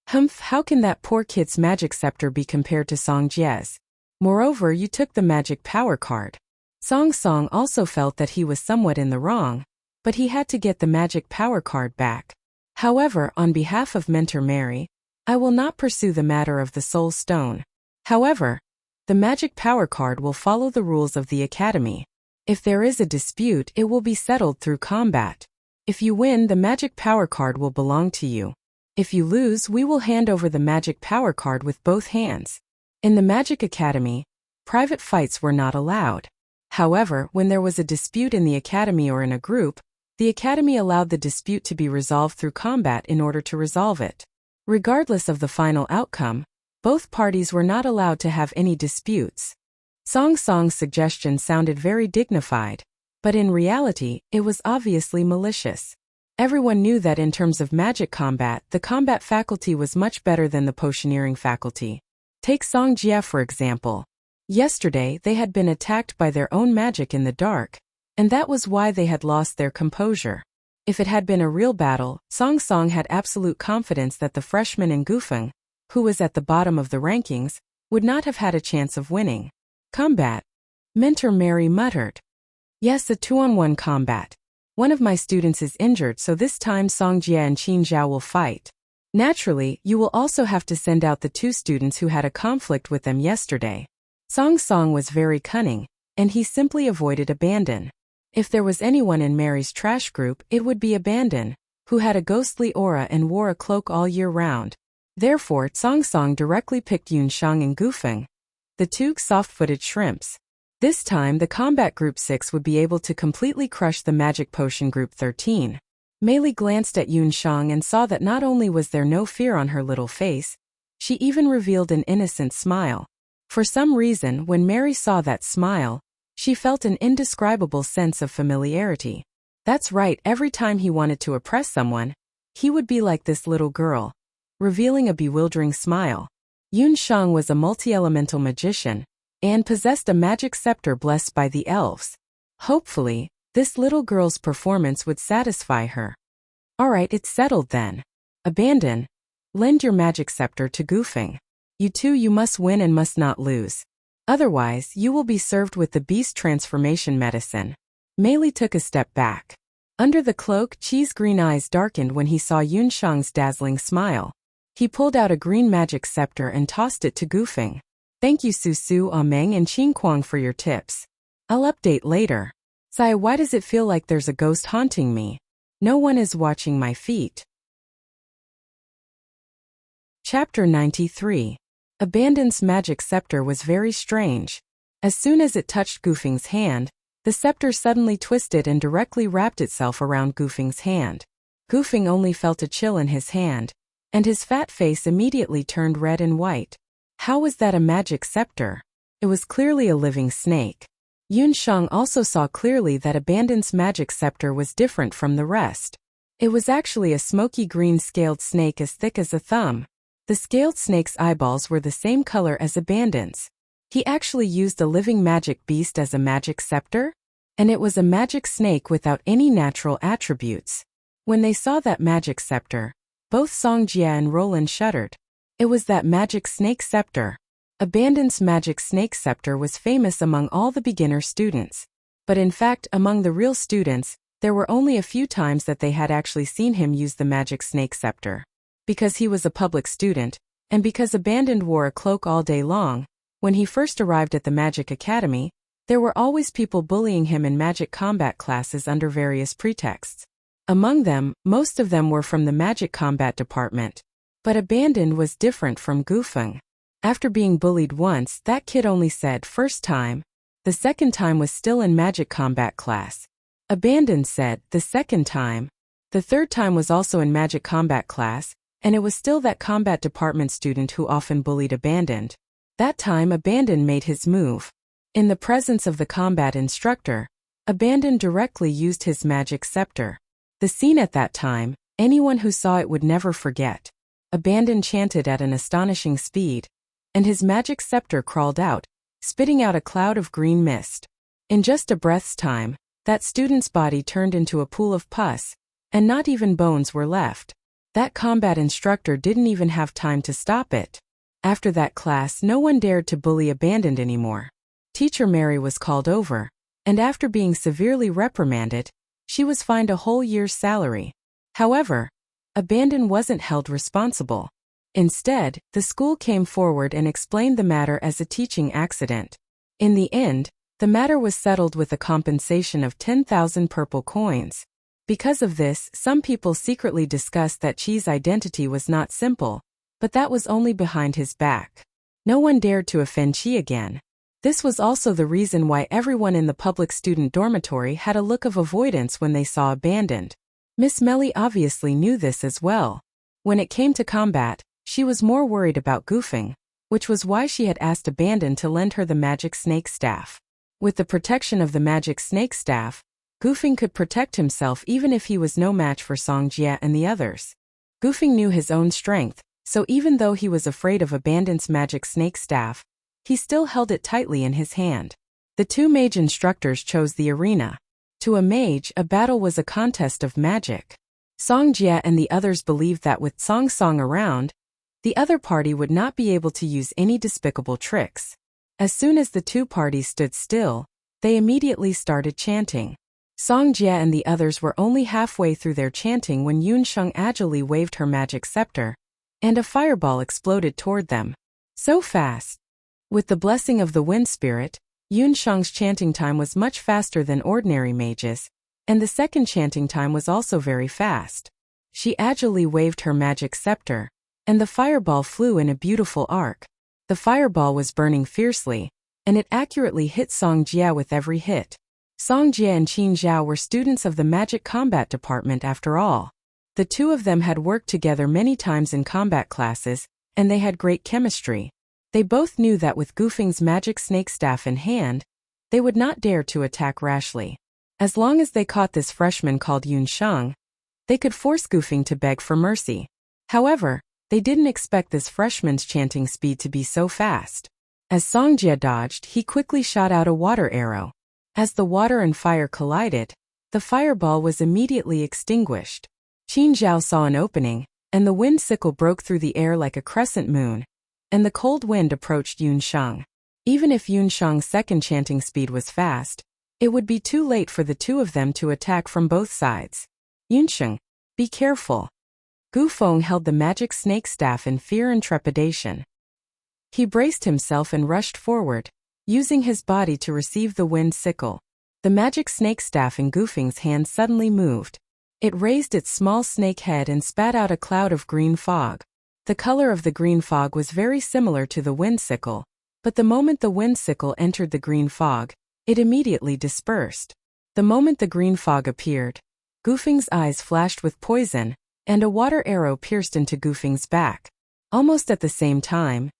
Humph, how can that poor kid's magic scepter be compared to Song Jie's? Moreover, you took the magic power card. Song Song also felt that he was somewhat in the wrong, but he had to get the magic power card back. However, on behalf of Mentor Mary, I will not pursue the matter of the soul stone. However, the magic power card will follow the rules of the academy. If there is a dispute, it will be settled through combat. If you win, the magic power card will belong to you. If you lose, we will hand over the magic power card with both hands. In the Magic Academy, private fights were not allowed. However, when there was a dispute in the academy or in a group, the academy allowed the dispute to be resolved through combat in order to resolve it. Regardless of the final outcome, both parties were not allowed to have any disputes. Song Song's suggestion sounded very dignified, but in reality, it was obviously malicious. Everyone knew that in terms of magic combat, the combat faculty was much better than the potioneering faculty. Take Song Jie for example. Yesterday, they had been attacked by their own magic in the dark, and that was why they had lost their composure. If it had been a real battle, Song Song had absolute confidence that the freshman in Gufeng, who was at the bottom of the rankings, would not have had a chance of winning. Combat. Mentor Mary muttered. Yes, a 2-on-1 combat. One of my students is injured, so this time Song Jie and Qin Zhao will fight. Naturally, you will also have to send out the two students who had a conflict with them yesterday. Song Song was very cunning, and he simply avoided Abandon. If there was anyone in Mary's trash group, it would be Abandon, who had a ghostly aura and wore a cloak all year round. Therefore, Song Song directly picked Yun Shang and Gufeng, the two soft-footed shrimps. This time, the combat group 6 would be able to completely crush the magic potion group 13. Mei Li glanced at Yun Shang and saw that not only was there no fear on her little face, she even revealed an innocent smile. For some reason, when Mary saw that smile, she felt an indescribable sense of familiarity. That's right, every time he wanted to oppress someone, he would be like this little girl, revealing a bewildering smile. Yun Shang was a multi-elemental magician, and possessed a magic scepter blessed by the elves. Hopefully, this little girl's performance would satisfy her. Alright, it's settled then. Abandon. Lend your magic scepter to Gufeng. You two, you must win and must not lose. Otherwise, you will be served with the beast transformation medicine. Mei Li took a step back. Under the cloak, Qi's green eyes darkened when he saw Yun Shang's dazzling smile. He pulled out a green magic scepter and tossed it to Gufeng. Thank you Su Su, Meng and Qin Kuang for your tips. I'll update later. Sai, why does it feel like there's a ghost haunting me? No one is watching my feet. Chapter 93. Abandon's magic scepter was very strange. As soon as it touched Gufeng's hand, the scepter suddenly twisted and directly wrapped itself around Gufeng's hand. Gufeng only felt a chill in his hand, and his fat face immediately turned red and white. How was that a magic scepter? It was clearly a living snake. Yun Shang also saw clearly that Abandon's magic scepter was different from the rest. It was actually a smoky green scaled snake as thick as a thumb. The scaled snake's eyeballs were the same color as Abandon's. He actually used a living magic beast as a magic scepter? And it was a magic snake without any natural attributes. When they saw that magic scepter, both Song Jie and Roland shuddered. It was that magic snake scepter. Abandon's magic snake scepter was famous among all the beginner students. But in fact, among the real students, there were only a few times that they had actually seen him use the magic snake scepter. Because he was a public student, and because Abandon wore a cloak all day long, when he first arrived at the Magic Academy, there were always people bullying him in magic combat classes under various pretexts. Among them, most of them were from the magic combat department. But Abandon was different from Gufeng. After being bullied once, that kid only said first time. The second time was still in magic combat class. Abandon said the second time. The third time was also in magic combat class, and it was still that combat department student who often bullied Abandon. That time Abandon made his move. In the presence of the combat instructor, Abandon directly used his magic scepter. The scene at that time, anyone who saw it would never forget. Abandon chanted at an astonishing speed, and his magic scepter crawled out, spitting out a cloud of green mist. In just a breath's time, that student's body turned into a pool of pus, and not even bones were left. That combat instructor didn't even have time to stop it. After that class, no one dared to bully Abandon anymore. Teacher Mary was called over, and after being severely reprimanded, she was fined a whole year's salary. However, Abandon wasn't held responsible. Instead, the school came forward and explained the matter as a teaching accident. In the end, the matter was settled with a compensation of 10,000 purple coins. Because of this, some people secretly discussed that Chi's identity was not simple, but that was only behind his back. No one dared to offend Chi again. This was also the reason why everyone in the public student dormitory had a look of avoidance when they saw Abandon. Miss Melly obviously knew this as well. When it came to combat, she was more worried about Gufeng, which was why she had asked Abandon to lend her the magic snake staff. With the protection of the magic snake staff, Gufeng could protect himself even if he was no match for Songjie and the others. Gufeng knew his own strength, so even though he was afraid of Abandon's magic snake staff, he still held it tightly in his hand. The two mage instructors chose the arena. To a mage, a battle was a contest of magic. Songjie and the others believed that with Song Song around, the other party would not be able to use any despicable tricks. As soon as the two parties stood still, they immediately started chanting. Songjie and the others were only halfway through their chanting when Yunsheng agilely waved her magic scepter, and a fireball exploded toward them. So fast. With the blessing of the wind spirit, Yunsheng's chanting time was much faster than ordinary mages, and the second chanting time was also very fast. She agilely waved her magic scepter, and the fireball flew in a beautiful arc. The fireball was burning fiercely, and it accurately hit Songjie with every hit. Songjie and Qin Zhao were students of the magic combat department after all. The two of them had worked together many times in combat classes, and they had great chemistry. They both knew that with Gufeng's magic snake staff in hand, they would not dare to attack rashly. As long as they caught this freshman called Yunsheng, they could force Gufeng to beg for mercy. However, they didn't expect this freshman's chanting speed to be so fast. As Songjie dodged, he quickly shot out a water arrow. As the water and fire collided, the fireball was immediately extinguished. Qin Zhao saw an opening, and the wind sickle broke through the air like a crescent moon, and the cold wind approached Yunsheng. Even if Yunsheng's second chanting speed was fast, it would be too late for the two of them to attack from both sides. Yunsheng, be careful. Gufeng held the magic snake staff in fear and trepidation. He braced himself and rushed forward, using his body to receive the wind sickle. The magic snake staff in Gufeng's hand suddenly moved. It raised its small snake head and spat out a cloud of green fog. The color of the green fog was very similar to the wind sickle, but the moment the wind sickle entered the green fog, it immediately dispersed. The moment the green fog appeared, Gufeng's eyes flashed with poison, and a water arrow pierced into Gufeng's back. Almost at the same time,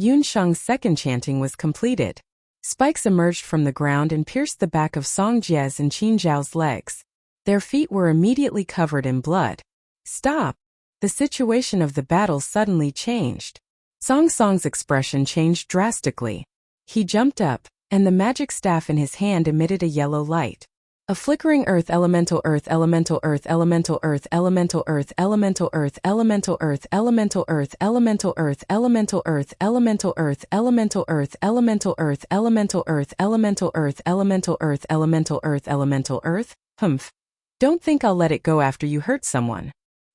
Yunsheng's second chanting was completed. Spikes emerged from the ground and pierced the back of Songjie's and Qin Zhao's legs. Their feet were immediately covered in blood. Stop! The situation of the battle suddenly changed. Song Song's expression changed drastically. He jumped up, and the magic staff in his hand emitted a yellow light. A flickering earth elemental earth elemental earth elemental earth elemental earth elemental earth elemental earth elemental earth elemental earth elemental earth elemental earth elemental earth elemental earth elemental earth elemental earth elemental earth elemental earth elemental earth. Humph. Don't think I'll let it go after you hurt someone.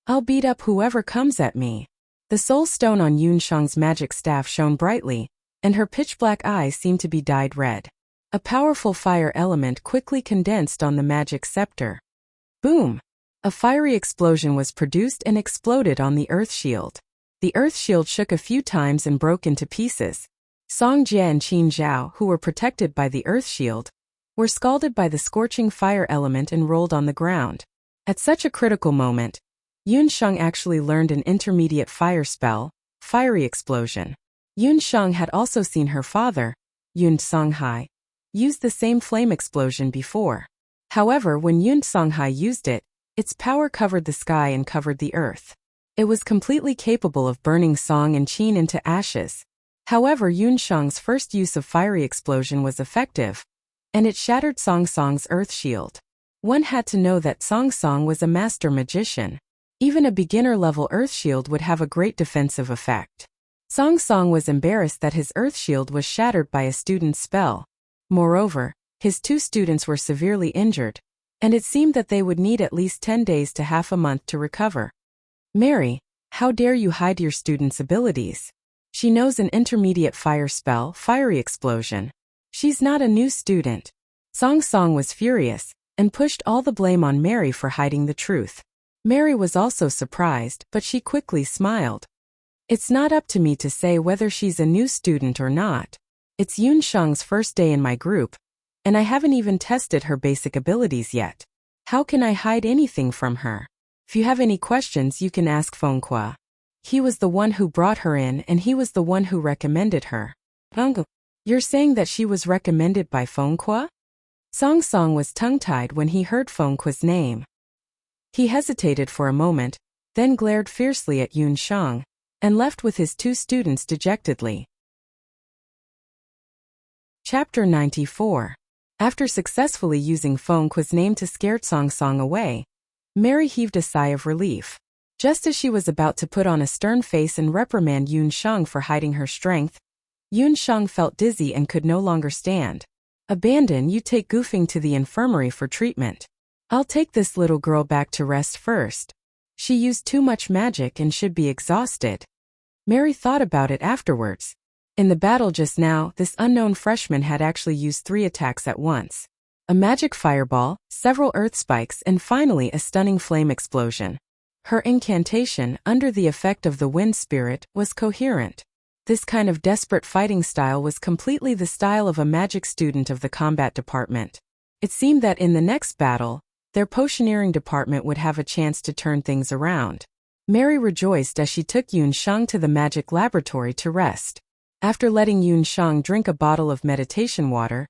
I'll beat up whoever comes at me. The soul stone on Yunshang's magic staff shone brightly, and her pitch-black eyes seemed to be dyed red. A powerful fire element quickly condensed on the magic scepter. Boom! A fiery explosion was produced and exploded on the earth shield. The earth shield shook a few times and broke into pieces. Song Jie and Qin Zhao, who were protected by the earth shield, were scalded by the scorching fire element and rolled on the ground. At such a critical moment, Yunshang actually learned an intermediate fire spell, Fiery Explosion. Yunshang had also seen her father, Yun Songhai, used the same flame explosion before. However, when Yun Songhai used it, its power covered the sky and covered the earth. It was completely capable of burning Song and Qin into ashes. However, Yunshang's first use of fiery explosion was effective, and it shattered Song Song's earth shield. One had to know that Song Song was a master magician. Even a beginner-level earth shield would have a great defensive effect. Song Song was embarrassed that his earth shield was shattered by a student's spell. Moreover, his 2 students were severely injured, and it seemed that they would need at least 10 days to half a month to recover. Mary, how dare you hide your student's abilities? She knows an intermediate fire spell, Fiery Explosion. She's not a new student. Song Song was furious, and pushed all the blame on Mary for hiding the truth. Mary was also surprised, but she quickly smiled. It's not up to me to say whether she's a new student or not. It's Yunshang's first day in my group, and I haven't even tested her basic abilities yet. How can I hide anything from her? If you have any questions, you can ask Fengqua. He was the one who brought her in, and he was the one who recommended her. You're saying that she was recommended by Fengqua? Song Song was tongue-tied when he heard Fengqua's name. He hesitated for a moment, then glared fiercely at Yunshang, and left with his 2 students dejectedly. Chapter 94. After successfully using Fengqua's name to scare Song Song away, Mary heaved a sigh of relief. Just as she was about to put on a stern face and reprimand Yunshang for hiding her strength, Yunshang felt dizzy and could no longer stand. Abandon, you take goofing to the infirmary for treatment. I'll take this little girl back to rest first. She used too much magic and should be exhausted. Mary thought about it afterwards. In the battle just now, this unknown freshman had actually used 3 attacks at once. A magic fireball, several earth spikes, and finally a stunning flame explosion. Her incantation, under the effect of the wind spirit, was coherent. This kind of desperate fighting style was completely the style of a magic student of the combat department. It seemed that in the next battle, their potioneering department would have a chance to turn things around. Mary rejoiced as she took Yunshang to the magic laboratory to rest. After letting Yunshang drink a bottle of meditation water,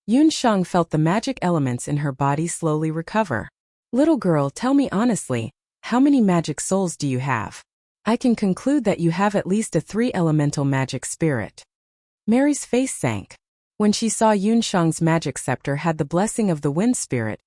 Yunshang felt the magic elements in her body slowly recover. Little girl, tell me honestly, how many magic souls do you have? I can conclude that you have at least a 3-elemental magic spirit. Mary's face sank. When she saw Yunshang's magic scepter had the blessing of the wind spirit,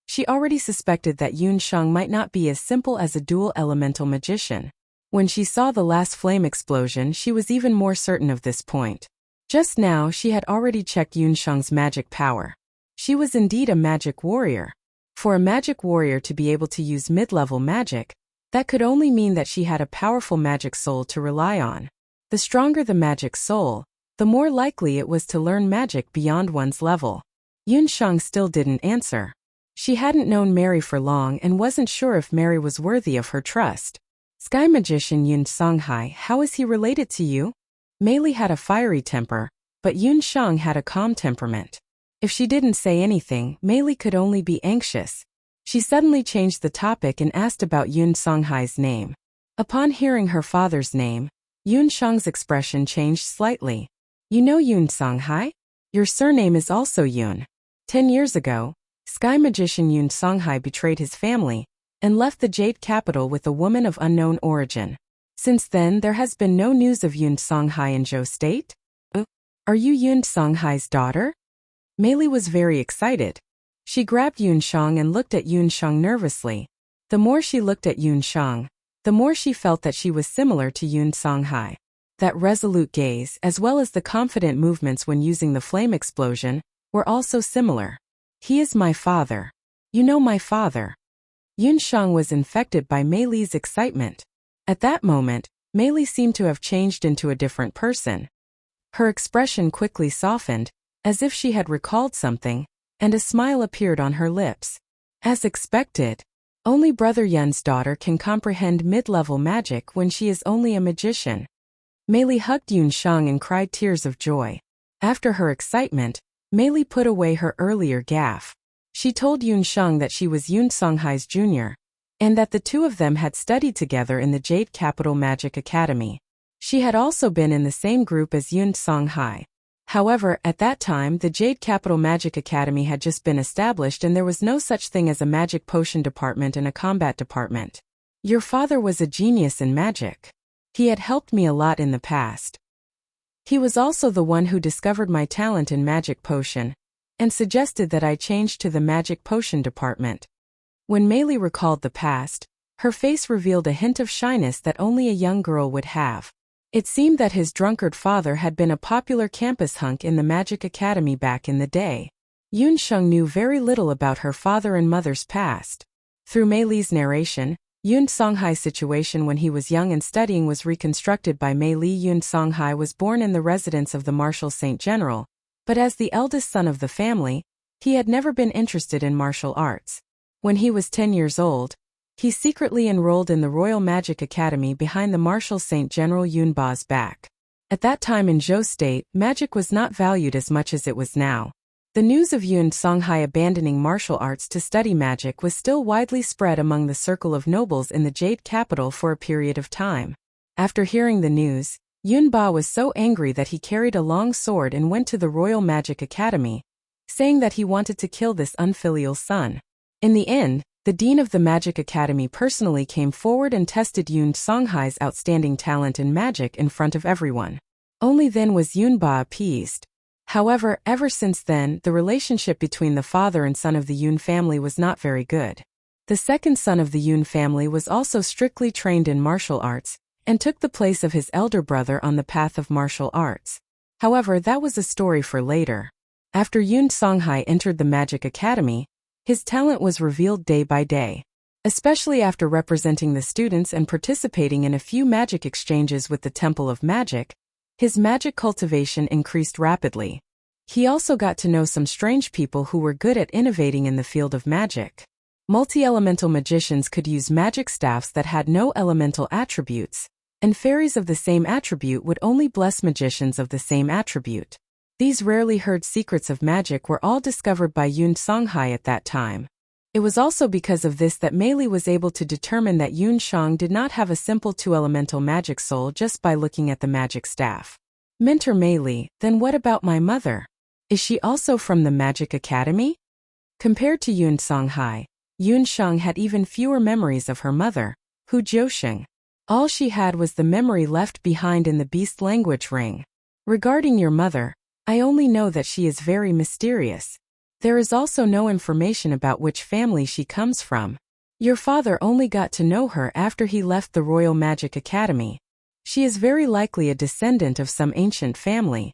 she already suspected that Yunshang might not be as simple as a dual-elemental magician. When she saw the last flame explosion, she was even more certain of this point. Just now, she had already checked Yunshang's magic power. She was indeed a magic warrior. For a magic warrior to be able to use mid-level magic, that could only mean that she had a powerful magic soul to rely on. The stronger the magic soul, the more likely it was to learn magic beyond one's level. Yunshang still didn't answer. She hadn't known Mary for long and wasn't sure if Mary was worthy of her trust. Sky magician Yun Songhai, how is he related to you? Mei Li had a fiery temper, but Yunshang had a calm temperament. If she didn't say anything, Mei Li could only be anxious. She suddenly changed the topic and asked about Yun Songhai's name. Upon hearing her father's name, Yunshang's expression changed slightly. You know Yun Songhai? Your surname is also Yun. 10 years ago, Sky magician Yun Songhai betrayed his family and left the Jade capital with a woman of unknown origin. Since then, there has been no news of Yun Songhai in Zhou State. Are you Yun Songhai's daughter? Mei Li was very excited. She grabbed Yun Shang and looked at Yun Shang nervously. The more she looked at Yun Shang, the more she felt that she was similar to Yun Songhai. That resolute gaze, as well as the confident movements when using the flame explosion, were also similar. He is my father. You know my father. Yun Shang was infected by Mei Li's excitement. At that moment, Mei Li seemed to have changed into a different person. Her expression quickly softened, as if she had recalled something, and a smile appeared on her lips. As expected, only Brother Yun's daughter can comprehend mid-level magic when she is only a magician. Mei Li hugged Yun Shang and cried tears of joy. After her excitement, Mei Li put away her earlier gaffe. She told Yun Shang that she was Yun Songhai's junior, and that the two of them had studied together in the Jade Capital Magic Academy. She had also been in the same group as Yun Songhai. However, at that time the Jade Capital Magic Academy had just been established and there was no such thing as a magic potion department and a combat department. Your father was a genius in magic. He had helped me a lot in the past. He was also the one who discovered my talent in magic potion, and suggested that I change to the magic potion department. When Mei Li recalled the past, her face revealed a hint of shyness that only a young girl would have. It seemed that his drunkard father had been a popular campus hunk in the Magic Academy back in the day. Yun Shang knew very little about her father and mother's past. Through Mei Li's narration, Yun Songhai's situation when he was young and studying was reconstructed by Mei Li. Yun Songhai was born in the residence of the Martial Saint General, but as the eldest son of the family, he had never been interested in martial arts. When he was 10 years old, he secretly enrolled in the Royal Magic Academy behind the Martial Saint General Yun Ba's back. At that time in Zhou State, magic was not valued as much as it was now. The news of Yun Songhai abandoning martial arts to study magic was still widely spread among the circle of nobles in the Jade Capital for a period of time. After hearing the news, Yun Ba was so angry that he carried a long sword and went to the Royal Magic Academy, saying that he wanted to kill this unfilial son. In the end, the Dean of the Magic Academy personally came forward and tested Yun Songhai's outstanding talent in magic in front of everyone. Only then was Yun Ba appeased. However, ever since then, the relationship between the father and son of the Yun family was not very good. The second son of the Yun family was also strictly trained in martial arts, and took the place of his elder brother on the path of martial arts. However, that was a story for later. After Yun Songhai entered the Magic Academy, his talent was revealed day by day. Especially after representing the students and participating in a few magic exchanges with the Temple of Magic, his magic cultivation increased rapidly. He also got to know some strange people who were good at innovating in the field of magic. Multi-elemental magicians could use magic staffs that had no elemental attributes, and fairies of the same attribute would only bless magicians of the same attribute. These rarely heard secrets of magic were all discovered by Yun Songhai at that time. It was also because of this that Mei Li was able to determine that Yun Shang did not have a simple two-elemental magic soul just by looking at the magic staff. Mentor Mei Li, then what about my mother? Is she also from the Magic Academy? Compared to Yun Songhai, Yun Shang had even fewer memories of her mother, Hu Jiusheng. All she had was the memory left behind in the beast language ring. Regarding your mother, I only know that she is very mysterious. There is also no information about which family she comes from. Your father only got to know her after he left the Royal Magic Academy. She is very likely a descendant of some ancient family.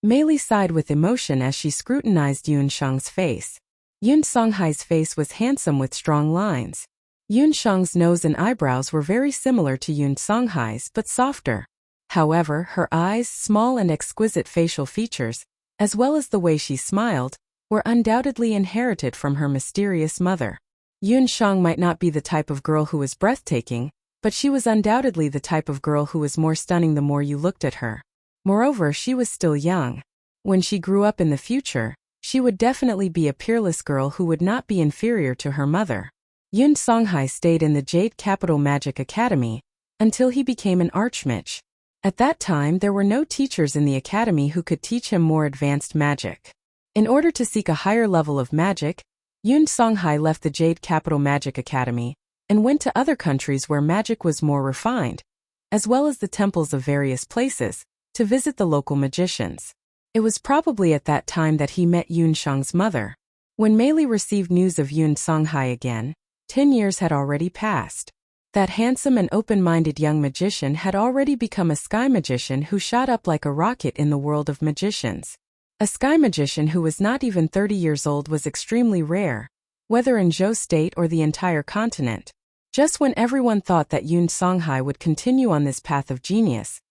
Mei Li sighed with emotion as she scrutinized Yun Shang's face. Yun Songhai's face was handsome with strong lines. Yun Shang's nose and eyebrows were very similar to Yun Songhai's but softer. However, her eyes, small and exquisite facial features, as well as the way she smiled, were undoubtedly inherited from her mysterious mother. Yun Shang might not be the type of girl who was breathtaking, but she was undoubtedly the type of girl who was more stunning the more you looked at her. Moreover, she was still young. When she grew up in the future, she would definitely be a peerless girl who would not be inferior to her mother. Yun Songhai stayed in the Jade Capital Magic Academy until he became an archmage. At that time there were no teachers in the academy who could teach him more advanced magic. In order to seek a higher level of magic, Yun Songhai left the Jade Capital Magic Academy and went to other countries where magic was more refined, as well as the temples of various places, to visit the local magicians. It was probably at that time that he met Yun Shang's mother. When Mei Li received news of Yun Songhai again, 10 years had already passed. That handsome and open-minded young magician had already become a sky magician who shot up like a rocket in the world of magicians. A sky magician who was not even 30 years old was extremely rare, whether in Zhou State or the entire continent. Just when everyone thought that Yun Songhai would continue on this path of genius,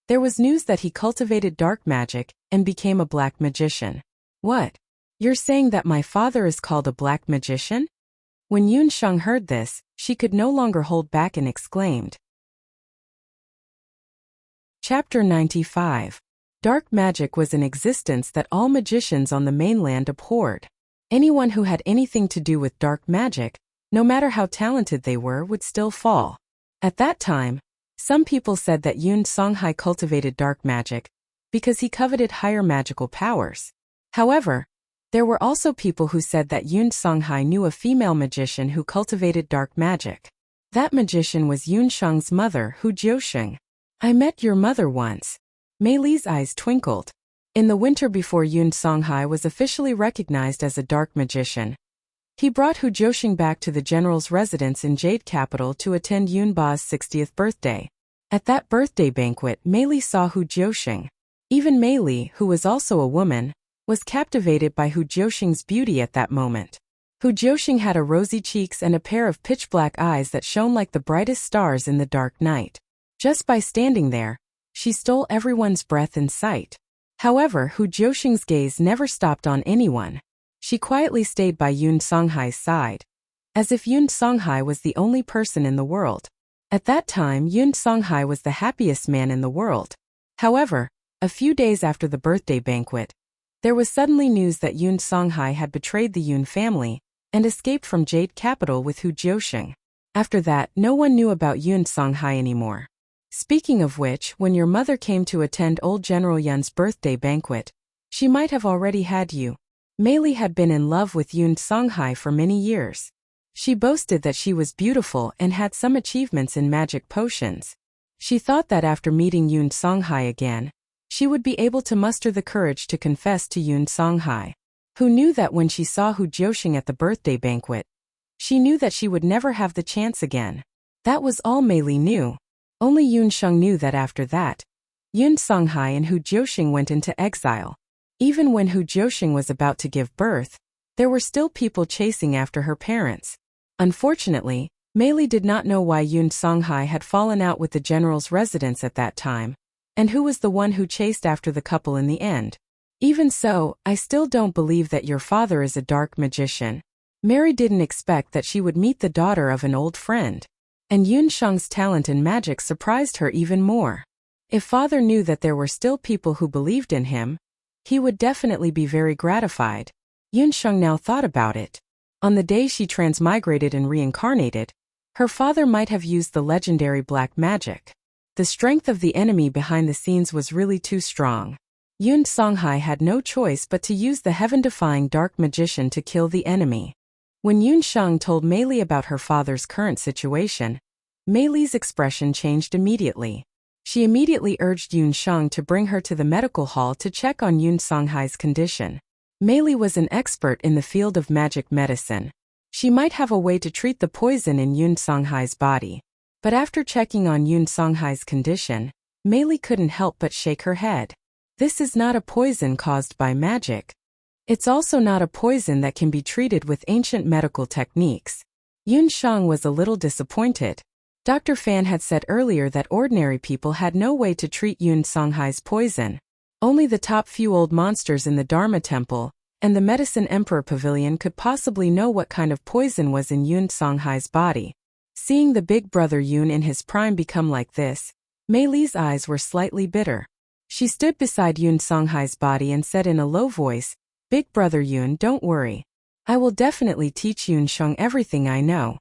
there was news that he cultivated dark magic and became a black magician. What? You're saying that my father is called a black magician? When Yun Sheng heard this, she could no longer hold back and exclaimed. Chapter 95. Dark magic was an existence that all magicians on the mainland abhorred. Anyone who had anything to do with dark magic, no matter how talented they were, would still fall. At that time, some people said that Yun Songhai cultivated dark magic because he coveted higher magical powers. However, there were also people who said that Yun Songhai knew a female magician who cultivated dark magic. That magician was Yun Sheng's mother, Hu Jiusheng. I met your mother once. Mei Li's eyes twinkled. In the winter before Yun Songhai was officially recognized as a dark magician, he brought Hu Jiusheng back to the general's residence in Jade Capital to attend Yun Ba's 60th birthday. At that birthday banquet, Mei Li saw Hu Jiusheng. Even Mei Li, who was also a woman, was captivated by Hu Jiusheng's beauty at that moment. Hu Jiusheng had a rosy cheeks and a pair of pitch-black eyes that shone like the brightest stars in the dark night. Just by standing there, she stole everyone's breath and sight. However, Hu Jiusheng's gaze never stopped on anyone. She quietly stayed by Yun Songhai's side, as if Yun Songhai was the only person in the world. At that time, Yun Songhai was the happiest man in the world. However, a few days after the birthday banquet, there was suddenly news that Yun Songhai had betrayed the Yun family and escaped from Jade Capital with Hu Jiusheng. After that, no one knew about Yun Songhai anymore. Speaking of which, when your mother came to attend old General Yun's birthday banquet, she might have already had you. Mei Li had been in love with Yun Songhai for many years. She boasted that she was beautiful and had some achievements in magic potions. She thought that after meeting Yun Songhai again, she would be able to muster the courage to confess to Yun Songhai. Who knew that when she saw Hu Jiusheng at the birthday banquet, she knew that she would never have the chance again. That was all Mei Li knew. Only Yun Sheng knew that after that, Yun Songhai and Hu Jiusheng went into exile. Even when Hu Jiusheng was about to give birth, there were still people chasing after her parents. Unfortunately, Mei Li did not know why Yun Songhai had fallen out with the general's residence at that time, and who was the one who chased after the couple in the end. Even so, I still don't believe that your father is a dark magician. Mary didn't expect that she would meet the daughter of an old friend. And Yun Sheng's talent in magic surprised her even more. If father knew that there were still people who believed in him, he would definitely be very gratified. Yun Sheng now thought about it. On the day she transmigrated and reincarnated, her father might have used the legendary black magic. The strength of the enemy behind the scenes was really too strong. Yun Songhai had no choice but to use the heaven-defying dark magician to kill the enemy. When Yun Sheng told Mei Li about her father's current situation, Mei Li's expression changed immediately. She immediately urged Yun Sheng to bring her to the medical hall to check on Yun Songhai's condition. Mei Li was an expert in the field of magic medicine. She might have a way to treat the poison in Yun Songhai's body. But after checking on Yun Songhai's condition, Mei Li couldn't help but shake her head. This is not a poison caused by magic. It's also not a poison that can be treated with ancient medical techniques. Yun Sheng was a little disappointed. Dr. Fan had said earlier that ordinary people had no way to treat Yun Songhai's poison. Only the top few old monsters in the Dharma Temple and the Medicine Emperor Pavilion could possibly know what kind of poison was in Yun Songhai's body. Seeing the big brother Yun in his prime become like this, Mei Li's eyes were slightly bitter. She stood beside Yun Songhai's body and said in a low voice, "Big brother Yun, don't worry. I will definitely teach Yun Sheng everything I know."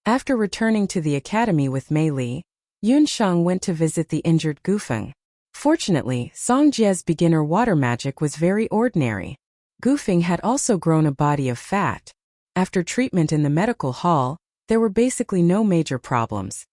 After returning to the academy with Mei Li, Yun Sheng went to visit the injured Gufeng. Fortunately, Song Jie's beginner water magic was very ordinary. Gufeng had also grown a body of fat. After treatment in the medical hall, there were basically no major problems.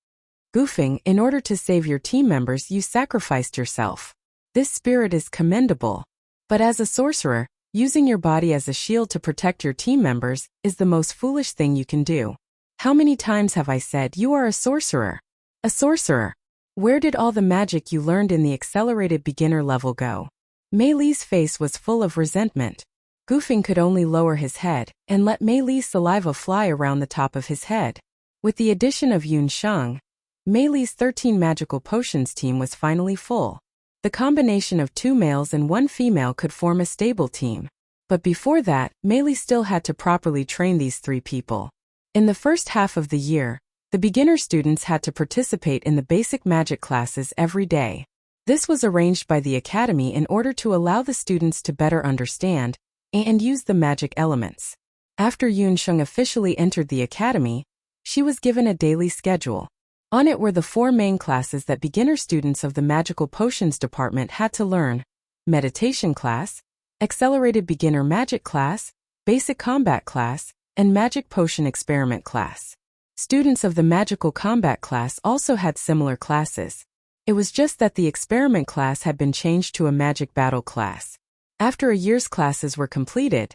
Gufeng, in order to save your team members, you sacrificed yourself. This spirit is commendable. But as a sorcerer, Using your body as a shield to protect your team members is the most foolish thing you can do. How many times have I said you are a sorcerer? A sorcerer. Where did all the magic you learned in the accelerated beginner level go? Mei Li's face was full of resentment. Gufing could only lower his head and let Mei Li's saliva fly around the top of his head. With the addition of Yun Sheng, Mei Li's 13 magical potions team was finally full. The combination of 2 males and 1 female could form a stable team. But before that, Mei Li still had to properly train these 3 people. In the first half of the year, the beginner students had to participate in the basic magic classes every day. This was arranged by the academy in order to allow the students to better understand and use the magic elements. After Yun Sheng officially entered the academy, she was given a daily schedule. On it were the 4 main classes that beginner students of the Magical Potions department had to learn: Meditation class, Accelerated Beginner Magic class, Basic Combat class, and Magic Potion Experiment class. Students of the Magical Combat class also had similar classes. It was just that the Experiment class had been changed to a Magic Battle class. After a year's classes were completed,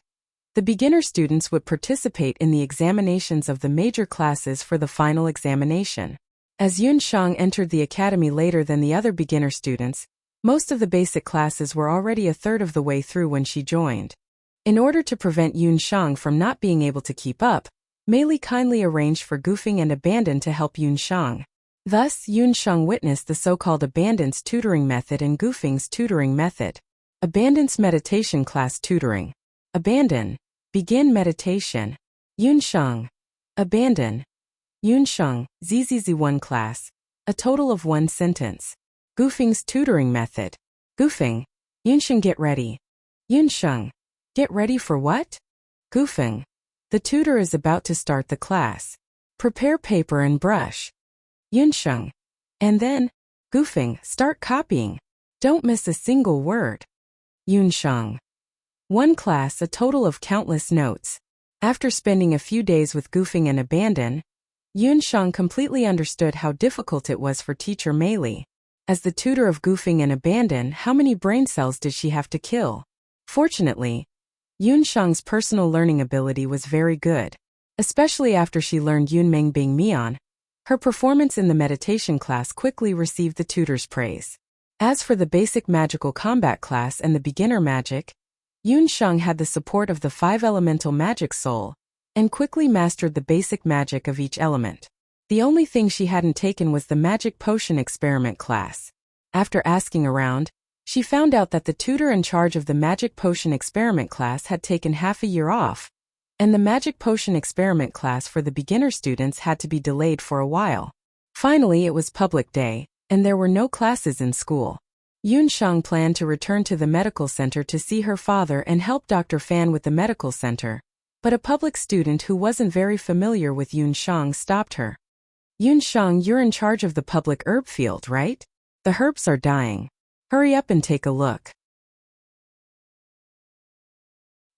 the beginner students would participate in the examinations of the major classes for the final examination. As Yun Sheng entered the academy later than the other beginner students, most of the basic classes were already a third of the way through when she joined. In order to prevent Yun Sheng from not being able to keep up, Mei Li kindly arranged for Gufing and Abandon to help Yun Sheng. Thus, Yun Sheng witnessed the so-called Abandon's tutoring method and Gufing's tutoring method. Abandon's meditation class tutoring. Abandon. Begin meditation. Yun Sheng. Abandon. Yun Sheng, ZZZ1 class. A total of 1 sentence. Gufing's tutoring method. Gufing. Yun Sheng, get ready. Yun Sheng. Get ready for what? Gufing. The tutor is about to start the class. Prepare paper and brush. Yun Sheng. And then, Gufing, start copying. Don't miss a single word. Yun Sheng. 1 class, a total of countless notes. After spending a few days with Gufing and Abandon, Yun Sheng completely understood how difficult it was for teacher Mei Li. As the tutor of Gufing and Abandon, how many brain cells did she have to kill? Fortunately, Yun Sheng's personal learning ability was very good. Especially after she learned Yunmeng Bing Mian, her performance in the meditation class quickly received the tutor's praise. As for the basic magical combat class and the beginner magic, Yun Sheng had the support of the 5 elemental magic soul, and quickly mastered the basic magic of each element. The only thing she hadn't taken was the Magic Potion Experiment class. After asking around, she found out that the tutor in charge of the Magic Potion Experiment class had taken half a year off, and the Magic Potion Experiment class for the beginner students had to be delayed for a while. Finally, it was public day, and there were no classes in school. Yun Sheng planned to return to the medical center to see her father and help Dr. Fan with the medical center, but a public student who wasn't very familiar with Yun Sheng stopped her. Yun Sheng, you're in charge of the public herb field, right? The herbs are dying. Hurry up and take a look.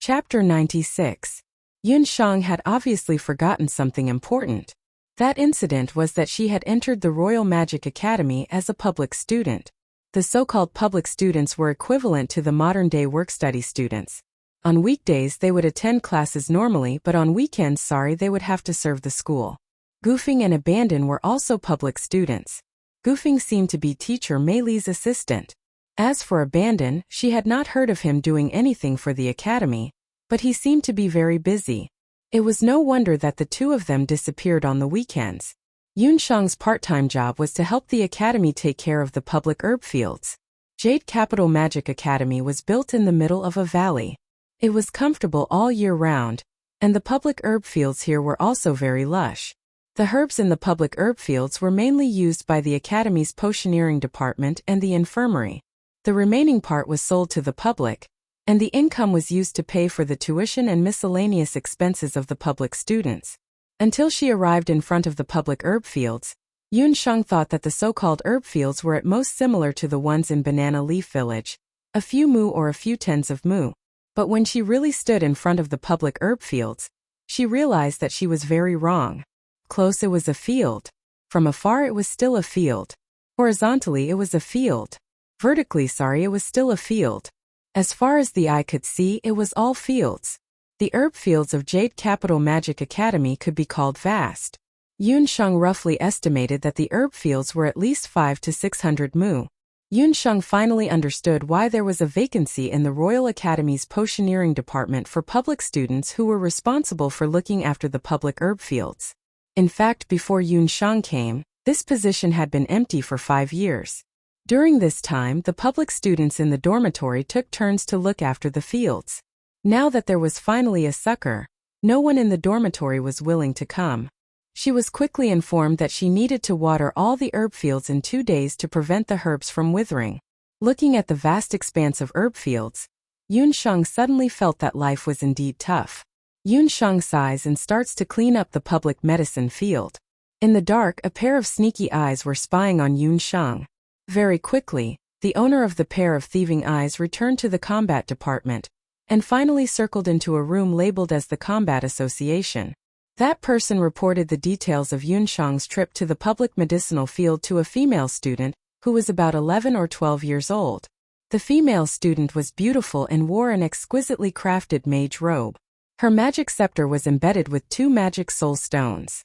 Chapter 96. Yun Sheng had obviously forgotten something important. That incident was that she had entered the Royal Magic Academy as a public student. The so-called public students were equivalent to the modern-day work-study students. On weekdays they would attend classes normally, but on weekends, they would have to serve the school. Gufing and Abandon were also public students. Gufing seemed to be teacher Mei Li's assistant. As for Abandon, she had not heard of him doing anything for the academy, but he seemed to be very busy. It was no wonder that the 2 of them disappeared on the weekends. Yun Sheng's part-time job was to help the academy take care of the public herb fields. Jade Capital Magic Academy was built in the middle of a valley. It was comfortable all year round, and the public herb fields here were also very lush. The herbs in the public herb fields were mainly used by the academy's potioneering department and the infirmary. The remaining part was sold to the public, and the income was used to pay for the tuition and miscellaneous expenses of the public students. Until she arrived in front of the public herb fields, Yun Sheng thought that the so-called herb fields were at most similar to the ones in Banana Leaf Village, a few mu or a few tens of mu. But when she really stood in front of the public herb fields, she realized that she was very wrong. Close, it was a field. From afar, it was still a field. Horizontally, it was a field. Vertically, it was still a field. As far as the eye could see, it was all fields. The herb fields of Jade Capital Magic Academy could be called vast. Yunsheng roughly estimated that the herb fields were at least 500 to 600 mu. Yunsheng finally understood why there was a vacancy in the Royal Academy's potioneering department for public students who were responsible for looking after the public herb fields. In fact, before Yunsheng came, this position had been empty for 5 years. During this time, the public students in the dormitory took turns to look after the fields. Now that there was finally a sucker, no one in the dormitory was willing to come. She was quickly informed that she needed to water all the herb fields in 2 days to prevent the herbs from withering. Looking at the vast expanse of herb fields, Yunsheng suddenly felt that life was indeed tough. Yunsheng sighs and starts to clean up the public medicine field. In the dark, a pair of sneaky eyes were spying on Yunsheng. Very quickly, the owner of the pair of thieving eyes returned to the combat department, and finally circled into a room labeled as the Combat Association. That person reported the details of Yunsheng's trip to the public medicinal field to a female student, who was about 11 or 12 years old. The female student was beautiful and wore an exquisitely crafted mage robe. Her magic scepter was embedded with 2 magic soul stones.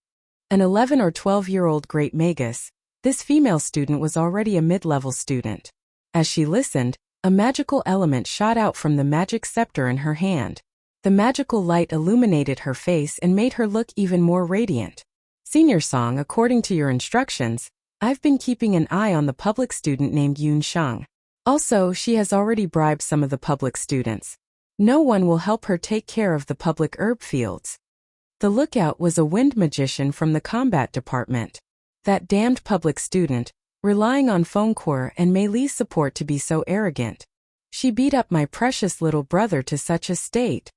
An 11 or 12-year-old great magus, this female student was already a mid-level student. As she listened, a magical element shot out from the magic scepter in her hand. The magical light illuminated her face and made her look even more radiant. Senior Song, according to your instructions, I've been keeping an eye on the public student named Yunsheng. Also, she has already bribed some of the public students. No one will help her take care of the public herb fields. The lookout was a wind magician from the combat department. That damned public student, relying on Fengque and Mei Li's support to be so arrogant. She beat up my precious little brother to such a state.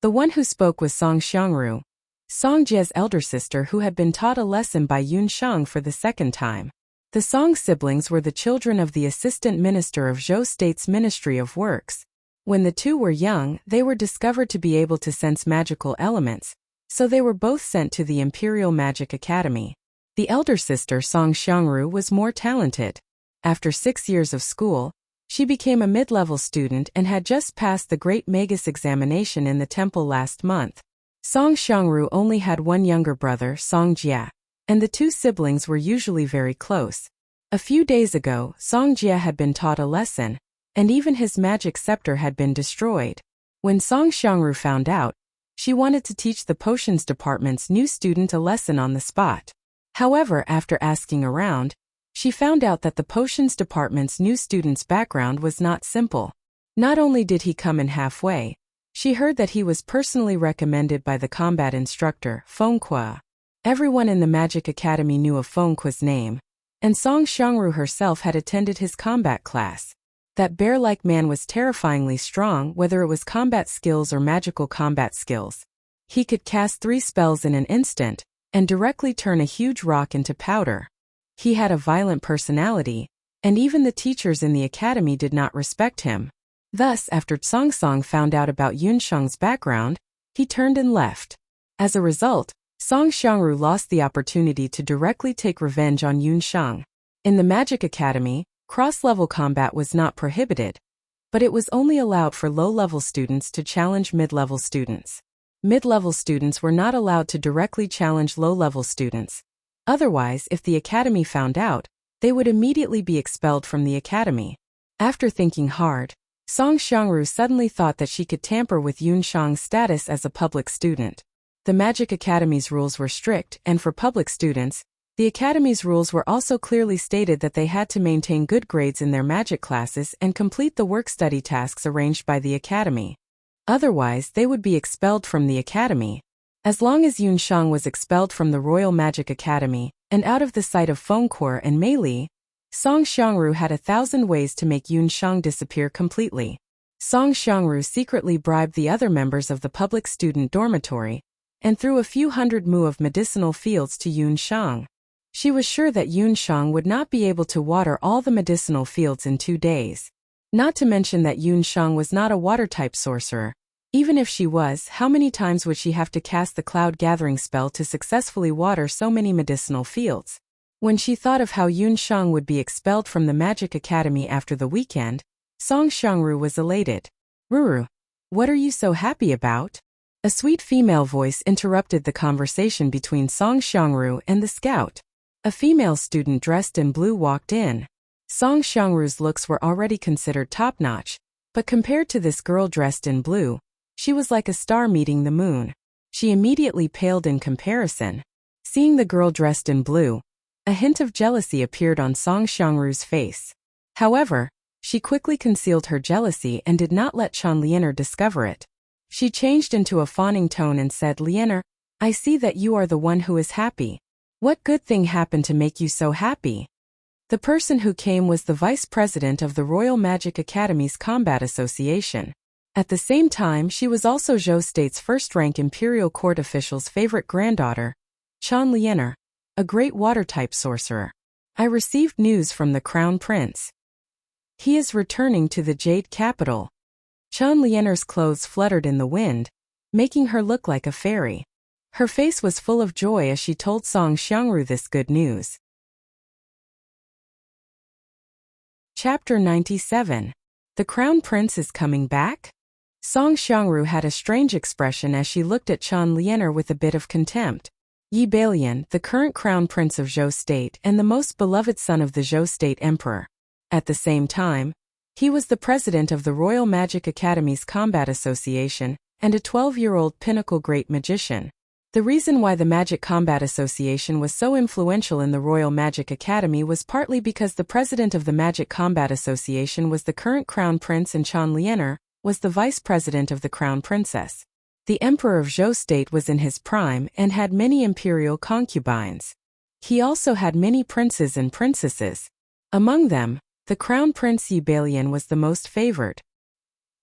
The one who spoke was Song Xiangru, Song Jie's elder sister, who had been taught a lesson by Yunsheng for the second time. The Song siblings were the children of the assistant minister of Zhou State's Ministry of Works. When the two were young, they were discovered to be able to sense magical elements, so they were both sent to the Imperial Magic Academy. The elder sister, Song Xiangru, was more talented. After 6 years of school, she became a mid-level student and had just passed the Great Magus examination in the temple last month. Song Xiangru only had one younger brother, Song Jie, and the two siblings were usually very close. A few days ago, Song Jie had been taught a lesson, and even his magic scepter had been destroyed. When Song Xiangru found out, she wanted to teach the potions department's new student a lesson on the spot. However, after asking around, she found out that the potions department's new student's background was not simple. Not only did he come in halfway, she heard that he was personally recommended by the combat instructor, Fengque. Everyone in the Magic Academy knew of Fengque's name, and Song Xiangru herself had attended his combat class. That bear-like man was terrifyingly strong, whether it was combat skills or magical combat skills. He could cast 3 spells in an instant, and directly turn a huge rock into powder. He had a violent personality, and even the teachers in the academy did not respect him. Thus, after Song found out about Yunsheng's background, he turned and left. As a result, Song Xiangru lost the opportunity to directly take revenge on Yunsheng. In the Magic Academy, cross-level combat was not prohibited, but it was only allowed for low-level students to challenge mid-level students. Mid-level students were not allowed to directly challenge low-level students. Otherwise, if the academy found out, they would immediately be expelled from the academy. After thinking hard, Song Xiangru suddenly thought that she could tamper with Yunsheng's status as a public student. The Magic Academy's rules were strict, and for public students, the academy's rules were also clearly stated that they had to maintain good grades in their magic classes and complete the work-study tasks arranged by the academy. Otherwise, they would be expelled from the academy. As long as Yunsheng was expelled from the Royal Magic Academy, and out of the sight of Fengque and Mei Li, Song Xiangru had 1,000 ways to make Yunsheng disappear completely. Song Xiangru secretly bribed the other members of the public student dormitory, and threw a few hundred mu of medicinal fields to Yunsheng. She was sure that Yunsheng would not be able to water all the medicinal fields in 2 days. Not to mention that Yunsheng was not a water-type sorcerer. Even if she was, how many times would she have to cast the cloud gathering spell to successfully water so many medicinal fields? When she thought of how Yunsheng would be expelled from the Magic Academy after the weekend, Song Xiangru was elated. Ruru, what are you so happy about? A sweet female voice interrupted the conversation between Song Xiangru and the scout. A female student dressed in blue walked in. Song Xiangru's looks were already considered top-notch, but compared to this girl dressed in blue, she was like a star meeting the moon. She immediately paled in comparison. Seeing the girl dressed in blue, a hint of jealousy appeared on Song Xiangru's face. However, she quickly concealed her jealousy and did not let Chan Lianer discover it. She changed into a fawning tone and said, Lianer, I see that you are the one who is happy. What good thing happened to make you so happy? The person who came was the vice president of the Royal Magic Academy's Combat Association. At the same time, she was also Zhou State's first-rank imperial court official's favorite granddaughter, Chan Lianer, a great water-type sorcerer. I received news from the Crown Prince. He is returning to the Jade Capital. Chan Lianer's clothes fluttered in the wind, making her look like a fairy. Her face was full of joy as she told Song Xiangru this good news. Chapter 97. The Crown Prince is coming back? Song Xiangru had a strange expression as she looked at Chan Lianer with a bit of contempt. Yi Balian, the current Crown Prince of Zhou State and the most beloved son of the Zhou State Emperor. At the same time, he was the president of the Royal Magic Academy's Combat Association and a 12-year-old pinnacle great magician. The reason why the Magic Combat Association was so influential in the Royal Magic Academy was partly because the president of the Magic Combat Association was the current Crown Prince and Chan Lianer was the vice president of the Crown Princess. The Emperor of Zhou State was in his prime and had many imperial concubines. He also had many princes and princesses. Among them, the Crown Prince Yi Balian was the most favored.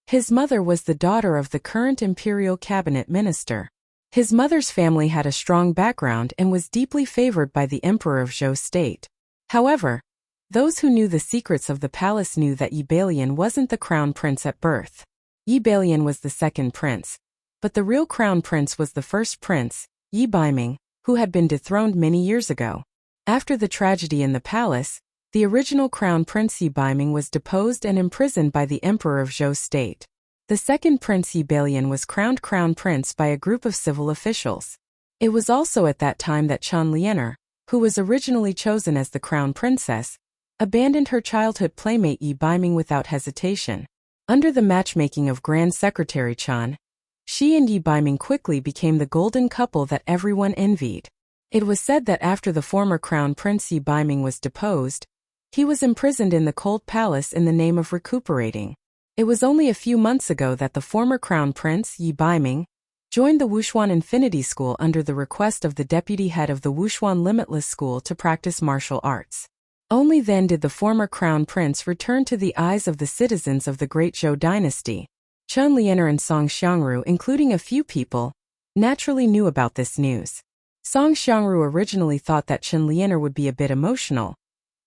His mother was the daughter of the current imperial cabinet minister. His mother's family had a strong background and was deeply favored by the Emperor of Zhou State. However, those who knew the secrets of the palace knew that Yi Balian wasn't the Crown Prince at birth. Yi Balian was the second prince, but the real Crown Prince was the first prince, Yi Baiming, who had been dethroned many years ago. After the tragedy in the palace, the original Crown Prince Yi Baiming was deposed and imprisoned by the Emperor of Zhou State. The second Prince Yi Balian was crowned Crown Prince by a group of civil officials. It was also at that time that Chan Lianer, who was originally chosen as the Crown Princess, abandoned her childhood playmate Yi Baiming without hesitation. Under the matchmaking of Grand Secretary Chan, she and Yi Baiming quickly became the golden couple that everyone envied. It was said that after the former Crown Prince Yi Baiming was deposed, he was imprisoned in the cold palace in the name of recuperating. It was only a few months ago that the former Crown Prince, Yi Baiming, joined the Wuxuan Infinity School under the request of the deputy head of the Wuxuan Limitless School to practice martial arts. Only then did the former Crown Prince return to the eyes of the citizens of the Great Zhou dynasty. Chan Lianer and Song Xiangru, including a few people, naturally knew about this news. Song Xiangru originally thought that Chan Lianer would be a bit emotional,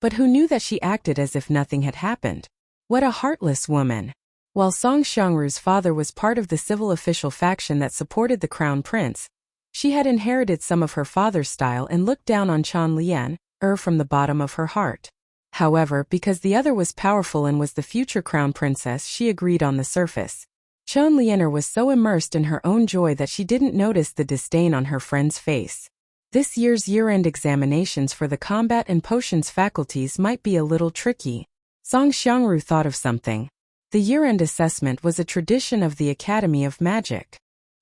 but who knew that she acted as if nothing had happened? What a heartless woman! While Song Xiangru's father was part of the civil official faction that supported the Crown Prince, she had inherited some of her father's style and looked down on Chan Lianer from the bottom of her heart. However, because the other was powerful and was the future Crown Princess, she agreed on the surface. Chan Lianer was so immersed in her own joy that she didn't notice the disdain on her friend's face. This year's year-end examinations for the combat and potions faculties might be a little tricky. Song Xiangru thought of something. The year-end assessment was a tradition of the Academy of Magic.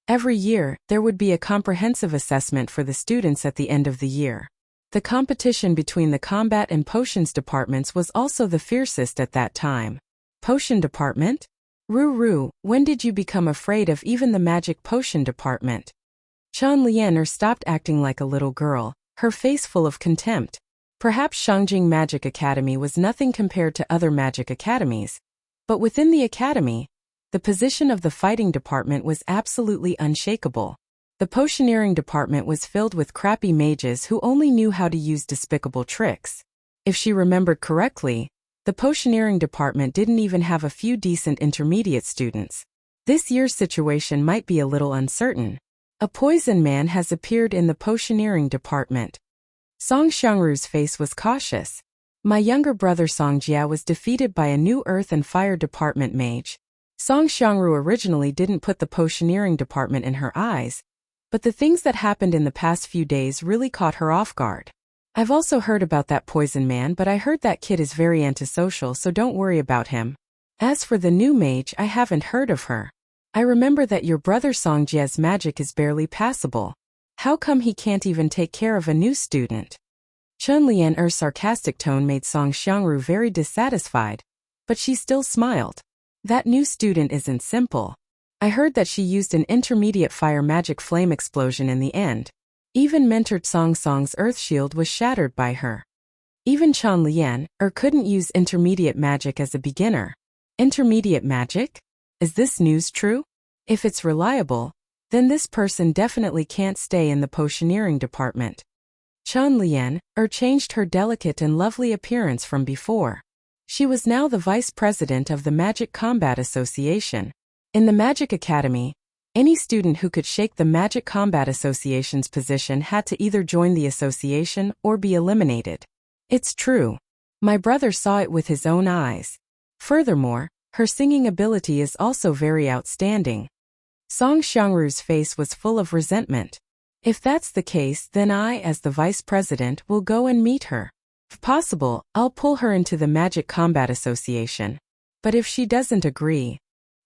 Every year, there would be a comprehensive assessment for the students at the end of the year. The competition between the combat and potions departments was also the fiercest at that time. Potion department? Ruru, when did you become afraid of even the magic potion department? Chan Lianer stopped acting like a little girl, her face full of contempt. Perhaps Shangjing Magic Academy was nothing compared to other magic academies, but within the academy, the position of the fighting department was absolutely unshakable. The potioneering department was filled with crappy mages who only knew how to use despicable tricks. If she remembered correctly, the potioneering department didn't even have a few decent intermediate students. This year's situation might be a little uncertain. A poison man has appeared in the potioneering department. Song Xiangru's face was cautious. My younger brother Songjia was defeated by a new Earth and Fire Department mage. Song Xiangru originally didn't put the potioneering department in her eyes, but the things that happened in the past few days really caught her off guard. I've also heard about that poison man, but I heard that kid is very antisocial, so don't worry about him. As for the new mage, I haven't heard of her. I remember that your brother Songjia's magic is barely passable. How come he can't even take care of a new student? Chun Lian's sarcastic tone made Song Xiangru very dissatisfied, but she still smiled. That new student isn't simple. I heard that she used an intermediate fire magic flame explosion in the end. Even mentored Song's earth shield was shattered by her. Even Chun Lian couldn't use intermediate magic as a beginner. Intermediate magic? Is this news true? If it's reliable, then this person definitely can't stay in the potioneering department. Chun Lian changed her delicate and lovely appearance from before. She was now the vice president of the Magic Combat Association. In the Magic Academy, any student who could shake the Magic Combat Association's position had to either join the association or be eliminated. It's true. My brother saw it with his own eyes. Furthermore, her singing ability is also very outstanding. Song Xiangru's face was full of resentment. If that's the case, then I, as the vice president, will go and meet her. If possible, I'll pull her into the Magic Combat Association. But if she doesn't agree...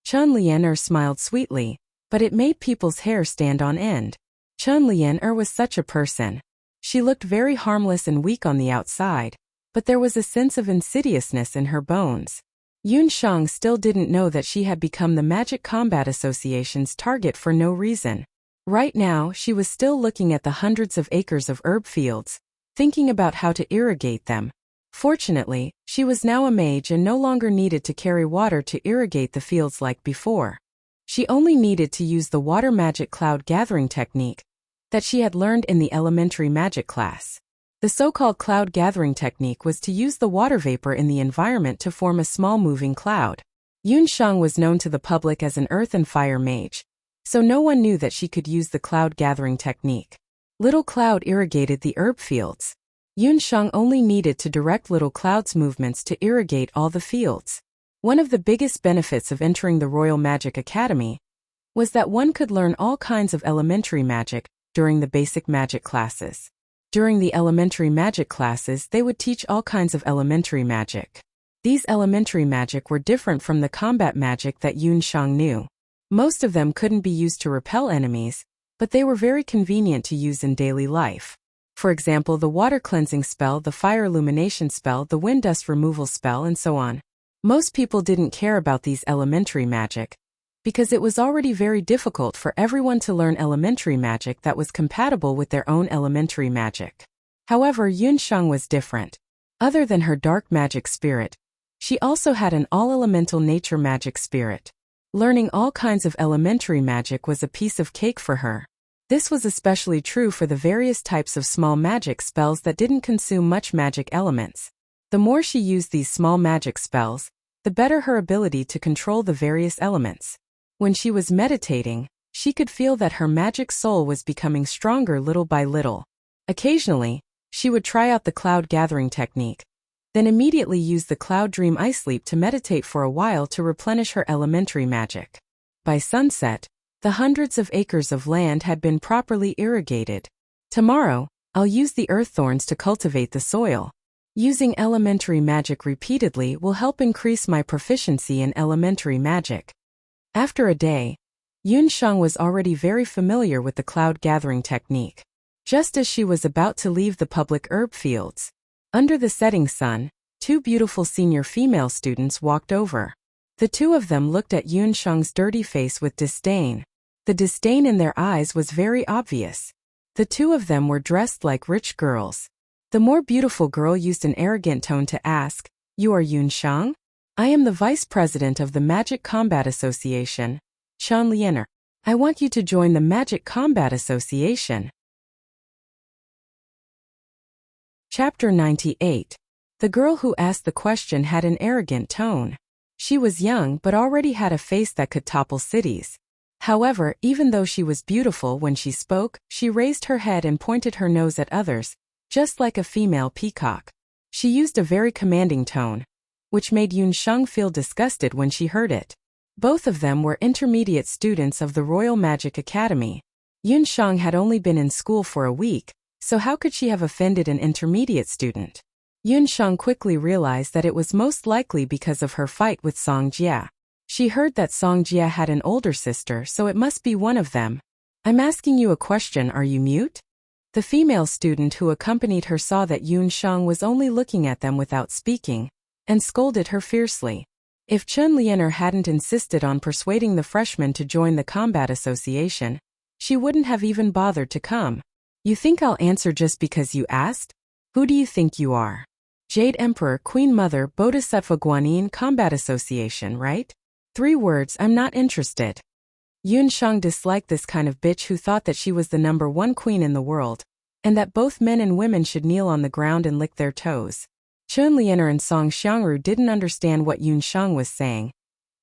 Chun Lian smiled sweetly, but it made people's hair stand on end. Chun Lian was such a person. She looked very harmless and weak on the outside, but there was a sense of insidiousness in her bones. Yun Shang still didn't know that she had become the Magic Combat Association's target for no reason. Right now, she was still looking at the hundreds of acres of herb fields, thinking about how to irrigate them. Fortunately, she was now a mage and no longer needed to carry water to irrigate the fields like before. She only needed to use the water magic cloud gathering technique that she had learned in the elementary magic class. The so-called cloud gathering technique was to use the water vapor in the environment to form a small moving cloud. Yun Shang was known to the public as an earth and fire mage, so no one knew that she could use the cloud gathering technique. Little Cloud irrigated the herb fields. Yun Shang only needed to direct Little Cloud's movements to irrigate all the fields. One of the biggest benefits of entering the Royal Magic Academy was that one could learn all kinds of elementary magic during the basic magic classes. During the elementary magic classes, they would teach all kinds of elementary magic. These elementary magic were different from the combat magic that Yun Shang knew. Most of them couldn't be used to repel enemies, but they were very convenient to use in daily life. For example, the water cleansing spell, the fire illumination spell, the wind dust removal spell, and so on. Most people didn't care about these elementary magic, because it was already very difficult for everyone to learn elementary magic that was compatible with their own elementary magic. However, Yun Shang was different. Other than her dark magic spirit, she also had an all-elemental nature magic spirit. Learning all kinds of elementary magic was a piece of cake for her. This was especially true for the various types of small magic spells that didn't consume much magic elements. The more she used these small magic spells, the better her ability to control the various elements. When she was meditating, she could feel that her magic soul was becoming stronger little by little. Occasionally, she would try out the cloud gathering technique, then immediately use the cloud dream ice sleep to meditate for a while to replenish her elementary magic. By sunset, the hundreds of acres of land had been properly irrigated. Tomorrow, I'll use the earth thorns to cultivate the soil. Using elementary magic repeatedly will help increase my proficiency in elementary magic. After a day, Yun Shang was already very familiar with the cloud gathering technique. Just as she was about to leave the public herb fields, under the setting sun, two beautiful senior female students walked over. The two of them looked at Yun Shang's dirty face with disdain. The disdain in their eyes was very obvious. The two of them were dressed like rich girls. The more beautiful girl used an arrogant tone to ask, "You are Yun Shang? I am the vice president of the Magic Combat Association, Chun Lian. I want you to join the Magic Combat Association." Chapter 98. The girl who asked the question had an arrogant tone. She was young but already had a face that could topple cities. However, even though she was beautiful when she spoke, she raised her head and pointed her nose at others, just like a female peacock. She used a very commanding tone, which made Yun Sheng feel disgusted when she heard it. Both of them were intermediate students of the Royal Magic Academy. Yun Sheng had only been in school for a week, so how could she have offended an intermediate student? Yun Sheng quickly realized that it was most likely because of her fight with Song Jia. She heard that Song Jia had an older sister, so it must be one of them. I'm asking you a question, are you mute? The female student who accompanied her saw that Yun Sheng was only looking at them without speaking, and scolded her fiercely. If Chun Lianer hadn't insisted on persuading the freshman to join the combat association, she wouldn't have even bothered to come. You think I'll answer just because you asked? Who do you think you are? Jade Emperor Queen Mother Bodhisattva Guanyin Combat Association, right? 3 words, I'm not interested. Yun Sheng disliked this kind of bitch who thought that she was the #1 queen in the world, and that both men and women should kneel on the ground and lick their toes. Chun Lianer and Song Xiangru didn't understand what Yun Sheng was saying,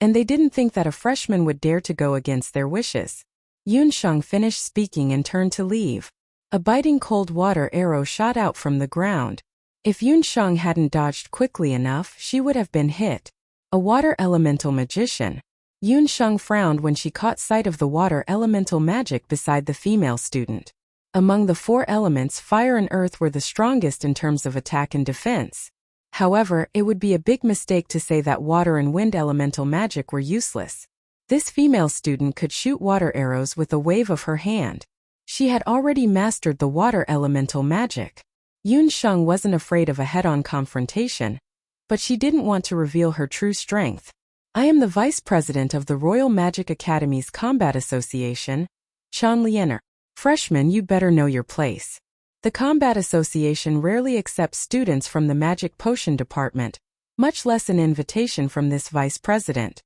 and they didn't think that a freshman would dare to go against their wishes. Yun Sheng finished speaking and turned to leave. A biting cold water arrow shot out from the ground. If Yun Sheng hadn't dodged quickly enough, she would have been hit. A water elemental magician. Yun Sheng frowned when she caught sight of the water elemental magic beside the female student. Among the 4 elements, fire and earth were the strongest in terms of attack and defense. However, it would be a big mistake to say that water and wind elemental magic were useless. This female student could shoot water arrows with a wave of her hand. She had already mastered the water elemental magic. Yun Sheng wasn't afraid of a head-on confrontation, but she didn't want to reveal her true strength. I am the vice president of the Royal Magic Academy's Combat Association, Chun Lianer. Freshman, you'd better know your place. The Combat Association rarely accepts students from the Magic Potion Department, much less an invitation from this vice president.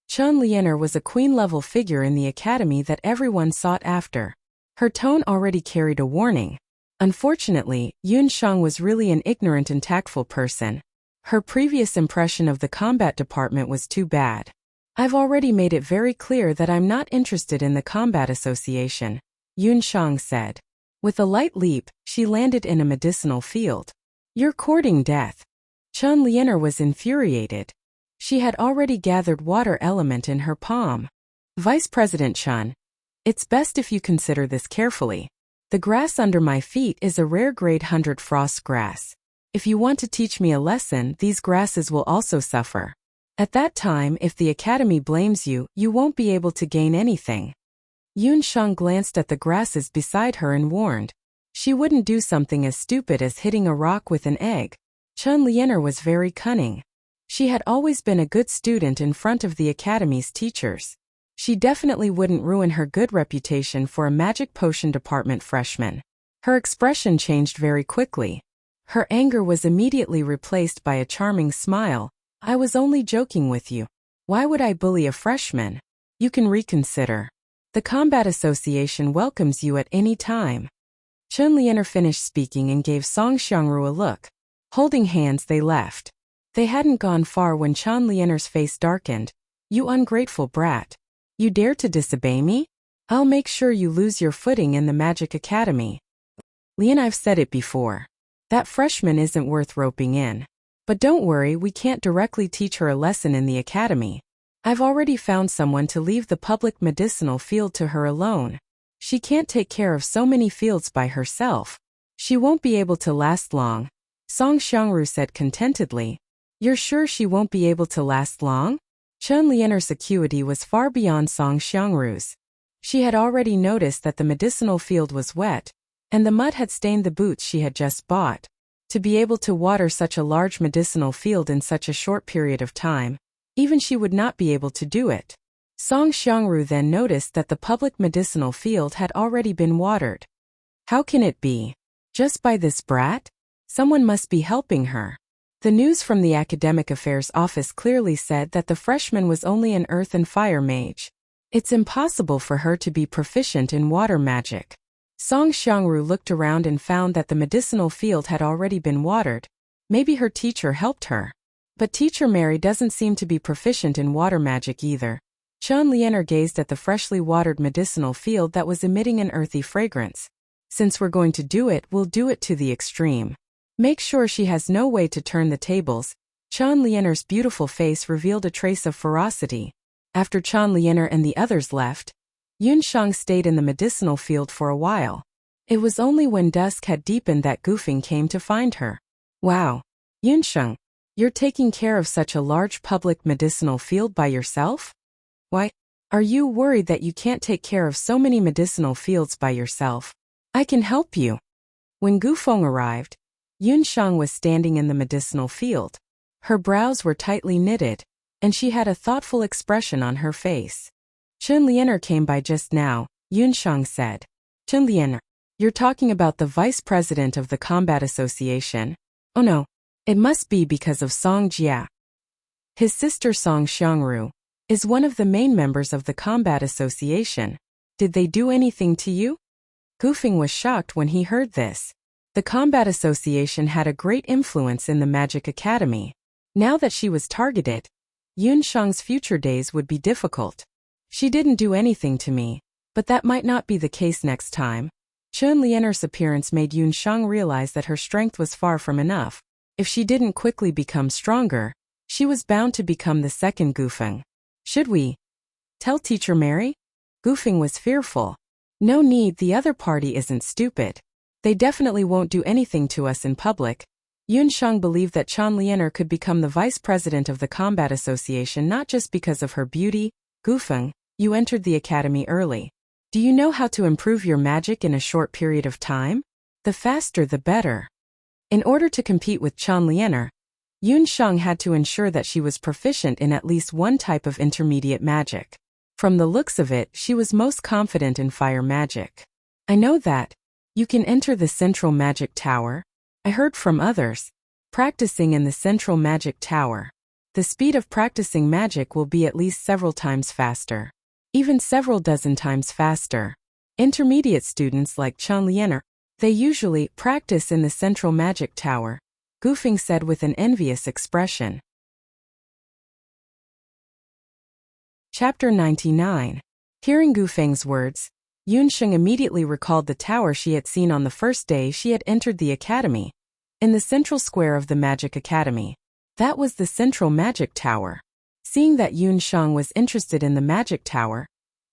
Chun Lianer was a queen-level figure in the academy that everyone sought after. Her tone already carried a warning. Unfortunately, Yun Sheng was really an ignorant and tactful person. Her previous impression of the combat department was too bad. I've already made it very clear that I'm not interested in the Combat Association, Yun Sheng said. With a light leap, she landed in a medicinal field. You're courting death. Chun Lianer was infuriated. She had already gathered water element in her palm. Vice President Chun, it's best if you consider this carefully. The grass under my feet is a rare grade 100 frost grass. If you want to teach me a lesson, these grasses will also suffer. At that time, if the academy blames you, you won't be able to gain anything. Yun Sheng glanced at the grasses beside her and warned. She wouldn't do something as stupid as hitting a rock with an egg. Chun Lianer was very cunning. She had always been a good student in front of the academy's teachers. She definitely wouldn't ruin her good reputation for a Magic Potion Department freshman. Her expression changed very quickly. Her anger was immediately replaced by a charming smile. I was only joking with you. Why would I bully a freshman? You can reconsider. The Combat Association welcomes you at any time. Chun Lianer finished speaking and gave Song Xiangru a look. Holding hands, they left. They hadn't gone far when Chun Lianer's face darkened. You ungrateful brat. You dare to disobey me? I'll make sure you lose your footing in the Magic Academy. Lian, I've said it before. That freshman isn't worth roping in. But don't worry, we can't directly teach her a lesson in the academy. I've already found someone to leave the public medicinal field to her alone. She can't take care of so many fields by herself. She won't be able to last long, Song Xiangru said contentedly. You're sure she won't be able to last long? Chun Lianer's acuity was far beyond Song Xiangru's. She had already noticed that the medicinal field was wet, and the mud had stained the boots she had just bought. To be able to water such a large medicinal field in such a short period of time, even she would not be able to do it. Song Xiangru then noticed that the public medicinal field had already been watered. How can it be? Just by this brat? Someone must be helping her. The news from the Academic Affairs Office clearly said that the freshman was only an earth and fire mage. It's impossible for her to be proficient in water magic. Song Xiangru looked around and found that the medicinal field had already been watered. Maybe her teacher helped her. But Teacher Mary doesn't seem to be proficient in water magic either. Chun Lianer gazed at the freshly watered medicinal field that was emitting an earthy fragrance. Since we're going to do it, we'll do it to the extreme. Make sure she has no way to turn the tables. Chan Lien'er's beautiful face revealed a trace of ferocity. After Chan Lien'er and the others left, Yun Shang stayed in the medicinal field for a while. It was only when dusk had deepened that Gufeng came to find her. Wow, Yun Shang, you're taking care of such a large public medicinal field by yourself? Why, are you worried that you can't take care of so many medicinal fields by yourself? I can help you. When Gufeng arrived, Yun Shang was standing in the medicinal field. Her brows were tightly knitted, and she had a thoughtful expression on her face. Chen Lien'er came by just now, Yun Shang said. Chen Lien'er, you're talking about the vice president of the Combat Association? Oh no, it must be because of Song Jia. His sister Song Xiangru is one of the main members of the Combat Association. Did they do anything to you? Gufeng was shocked when he heard this. The Combat Association had a great influence in the Magic Academy. Now that she was targeted, Yun Shang's future days would be difficult. She didn't do anything to me, but that might not be the case next time. Chen Lien'er's appearance made Yun Shang realize that her strength was far from enough. If she didn't quickly become stronger, she was bound to become the second Gufeng. Should we tell Teacher Mary? Gufeng was fearful. No need, the other party isn't stupid. They definitely won't do anything to us in public. Yun Shang believed that Chan Lien'er could become the vice president of the Combat Association not just because of her beauty. Gufeng, you entered the academy early. Do you know how to improve your magic in a short period of time? The faster the better. In order to compete with Chan Lien'er, Yun Shang had to ensure that she was proficient in at least one type of intermediate magic. From the looks of it, she was most confident in fire magic. I know that. You can enter the Central Magic Tower. I heard from others. Practicing in the Central Magic Tower. The speed of practicing magic will be at least several times faster. Even several dozen times faster. Intermediate students like Chan Lien'er, they usually practice in the Central Magic Tower, Gufeng said with an envious expression. Chapter 99. Hearing Gufeng's words, Yun Shang immediately recalled the tower she had seen on the first day she had entered the academy. In the central square of the Magic Academy. That was the Central Magic Tower. Seeing that Yun Shang was interested in the Magic Tower,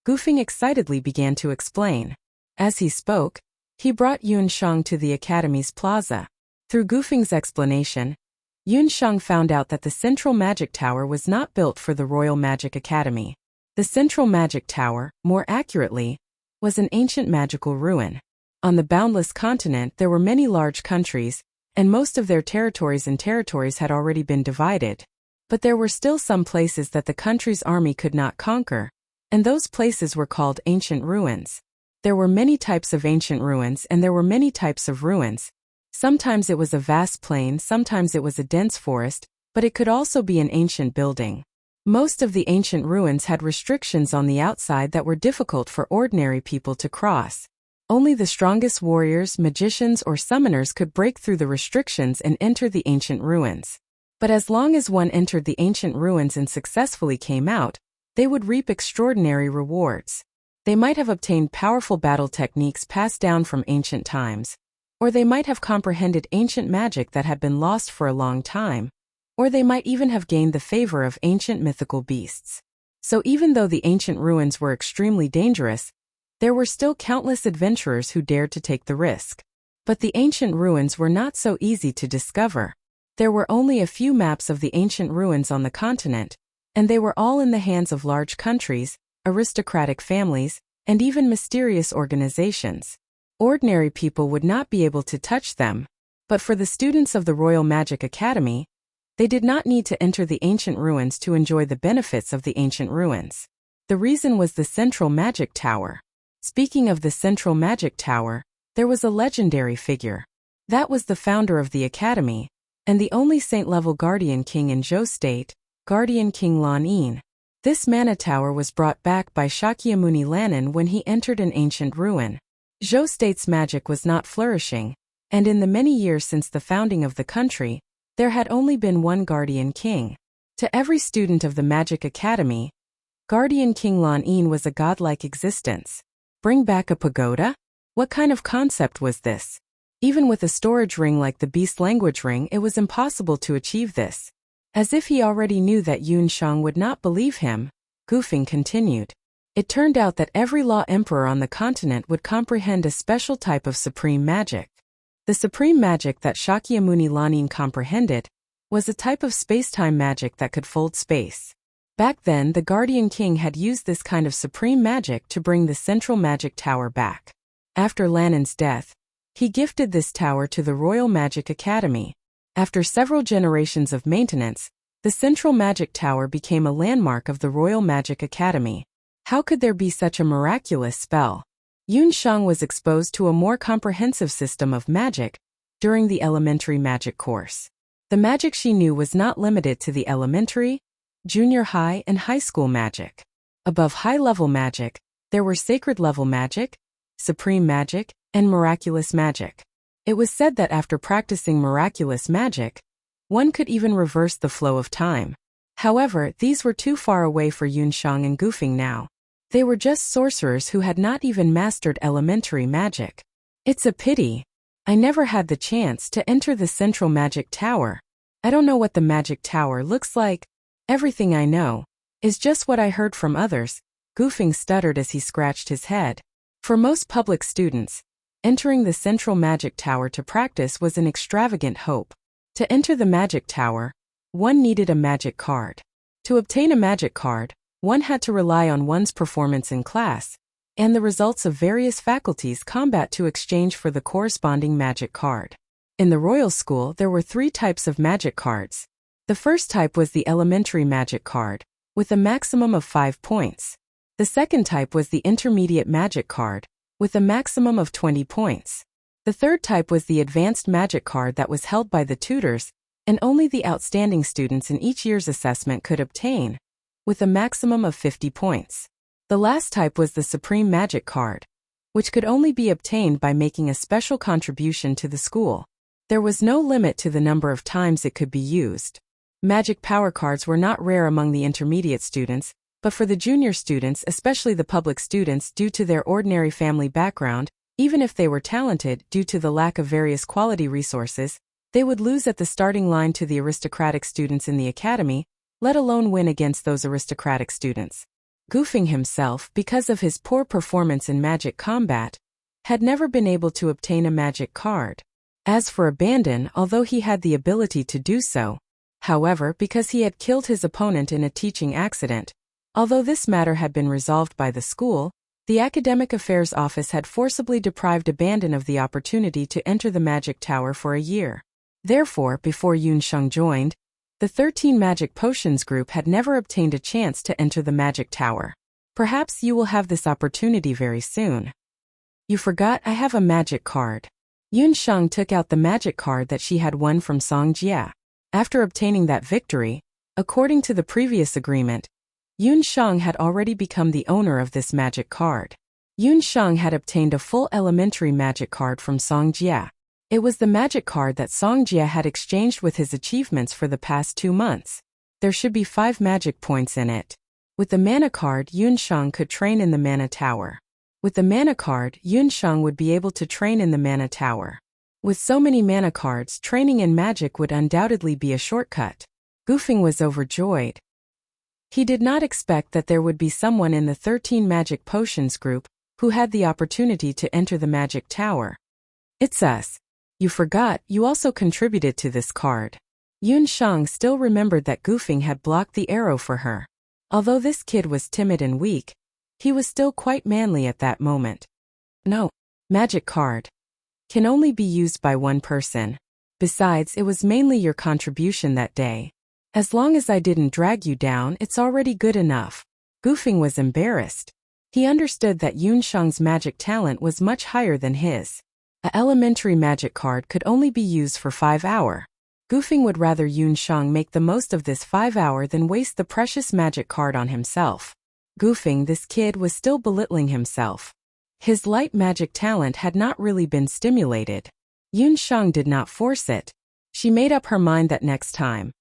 Gufeng excitedly began to explain. As he spoke, he brought Yun Shang to the Academy's plaza. Through Gufeng's explanation, Yun Shang found out that the Central Magic Tower was not built for the Royal Magic Academy. The Central Magic Tower, more accurately, was an ancient magical ruin. On the boundless continent there were many large countries, and most of their territories had already been divided. But there were still some places that the country's army could not conquer, and those places were called ancient ruins. There were many types of ancient ruins and there were many types of ruins. Sometimes it was a vast plain, sometimes it was a dense forest, but it could also be an ancient building. Most of the ancient ruins had restrictions on the outside that were difficult for ordinary people to cross. Only the strongest warriors, magicians, or summoners could break through the restrictions and enter the ancient ruins. But as long as one entered the ancient ruins and successfully came out, they would reap extraordinary rewards. They might have obtained powerful battle techniques passed down from ancient times, or they might have comprehended ancient magic that had been lost for a long time, or they might even have gained the favor of ancient mythical beasts. So even though the ancient ruins were extremely dangerous, there were still countless adventurers who dared to take the risk. But the ancient ruins were not so easy to discover. There were only a few maps of the ancient ruins on the continent, and they were all in the hands of large countries, aristocratic families, and even mysterious organizations. Ordinary people would not be able to touch them, but for the students of the Royal Magic Academy, they did not need to enter the ancient ruins to enjoy the benefits of the ancient ruins. The reason was the Central Magic Tower. Speaking of the Central Magic Tower, there was a legendary figure. That was the founder of the Academy, and the only saint-level Guardian King in Zhou State, Guardian King Lan Yin. This mana tower was brought back by Shakyamuni Lannan when he entered an ancient ruin. Zhou State's magic was not flourishing, and in the many years since the founding of the country, there had only been one Guardian King. To every student of the Magic Academy, Guardian King Lan Yin was a godlike existence. Bring back a pagoda? What kind of concept was this? Even with a storage ring like the beast language ring, it was impossible to achieve this. As if he already knew that Yun Shang would not believe him, Gufing continued. It turned out that every law emperor on the continent would comprehend a special type of supreme magic. The supreme magic that Shakyamuni Lanin comprehended was a type of space-time magic that could fold space. Back then, the Guardian King had used this kind of supreme magic to bring the central magic tower back. After Lanin's death, he gifted this tower to the Royal Magic Academy. After several generations of maintenance, the central magic tower became a landmark of the Royal Magic Academy. How could there be such a miraculous spell? Yun Shang was exposed to a more comprehensive system of magic during the elementary magic course. The magic she knew was not limited to the elementary, junior high, and high school magic. Above high-level magic, there were sacred-level magic, supreme magic, and miraculous magic. It was said that after practicing miraculous magic, one could even reverse the flow of time. However, these were too far away for Yun Shang and Gufing now. They were just sorcerers who had not even mastered elementary magic. It's a pity. I never had the chance to enter the central magic tower. I don't know what the magic tower looks like. Everything I know is just what I heard from others, Gufing stuttered as he scratched his head. For most public students, entering the central magic tower to practice was an extravagant hope. To enter the magic tower, one needed a magic card. To obtain a magic card, one had to rely on one's performance in class and the results of various faculties' combat to exchange for the corresponding magic card. In the royal school, there were 3 types of magic cards. The first type was the elementary magic card, with a maximum of 5 points. The second type was the intermediate magic card, with a maximum of 20 points. The third type was the advanced magic card that was held by the tutors, and only the outstanding students in each year's assessment could obtain, with a maximum of 50 points. The last type was the supreme magic card, which could only be obtained by making a special contribution to the school. There was no limit to the number of times it could be used. Magic power cards were not rare among the intermediate students, but for the junior students, especially the public students, due to their ordinary family background, even if they were talented due to the lack of various quality resources, they would lose at the starting line to the aristocratic students in the academy, let alone win against those aristocratic students. Gufing himself, because of his poor performance in magic combat, had never been able to obtain a magic card. As for Abandon, although he had the ability to do so, however, because he had killed his opponent in a teaching accident, although this matter had been resolved by the school, the Academic Affairs Office had forcibly deprived Abandon of the opportunity to enter the magic tower for a year. Therefore, before Yun Shang joined, the 13 Magic Potions group had never obtained a chance to enter the magic tower. Perhaps you will have this opportunity very soon. You forgot I have a magic card. Yun Shang took out the magic card that she had won from Song Jia. After obtaining that victory, according to the previous agreement, Yun Shang had already become the owner of this magic card. Yun Shang had obtained a full elementary magic card from Song Jia. It was the magic card that Song Jia had exchanged with his achievements for the past 2 months. There should be 5 magic points in it. With the mana card, Yun Shang could train in the mana tower. With the mana card, Yun Shang would be able to train in the mana tower. With so many mana cards, training in magic would undoubtedly be a shortcut. Gufing was overjoyed. He did not expect that there would be someone in the 13 Magic Potions group who had the opportunity to enter the magic tower. It's us. You forgot, you also contributed to this card. Yun Shang still remembered that Gufing had blocked the arrow for her. Although this kid was timid and weak, he was still quite manly at that moment. No, magic card can only be used by one person. Besides, it was mainly your contribution that day. As long as I didn't drag you down, it's already good enough. Gufing was embarrassed. He understood that Yun Shang's magic talent was much higher than his. An elementary magic card could only be used for 5 hours. Gufing would rather Yun Shang make the most of this 5 hours than waste the precious magic card on himself. Gufing, this kid, was still belittling himself. His light magic talent had not really been stimulated. Yun Shang did not force it. She made up her mind that next time,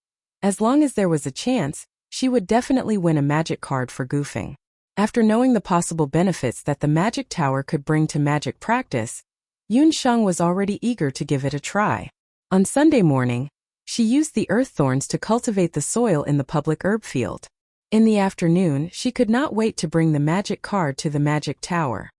as long as there was a chance, she would definitely win a magic card for Gufing. After knowing the possible benefits that the magic tower could bring to magic practice, Yun Shang was already eager to give it a try. On Sunday morning, she used the earth thorns to cultivate the soil in the public herb field. In the afternoon, she could not wait to bring the magic card to the magic tower.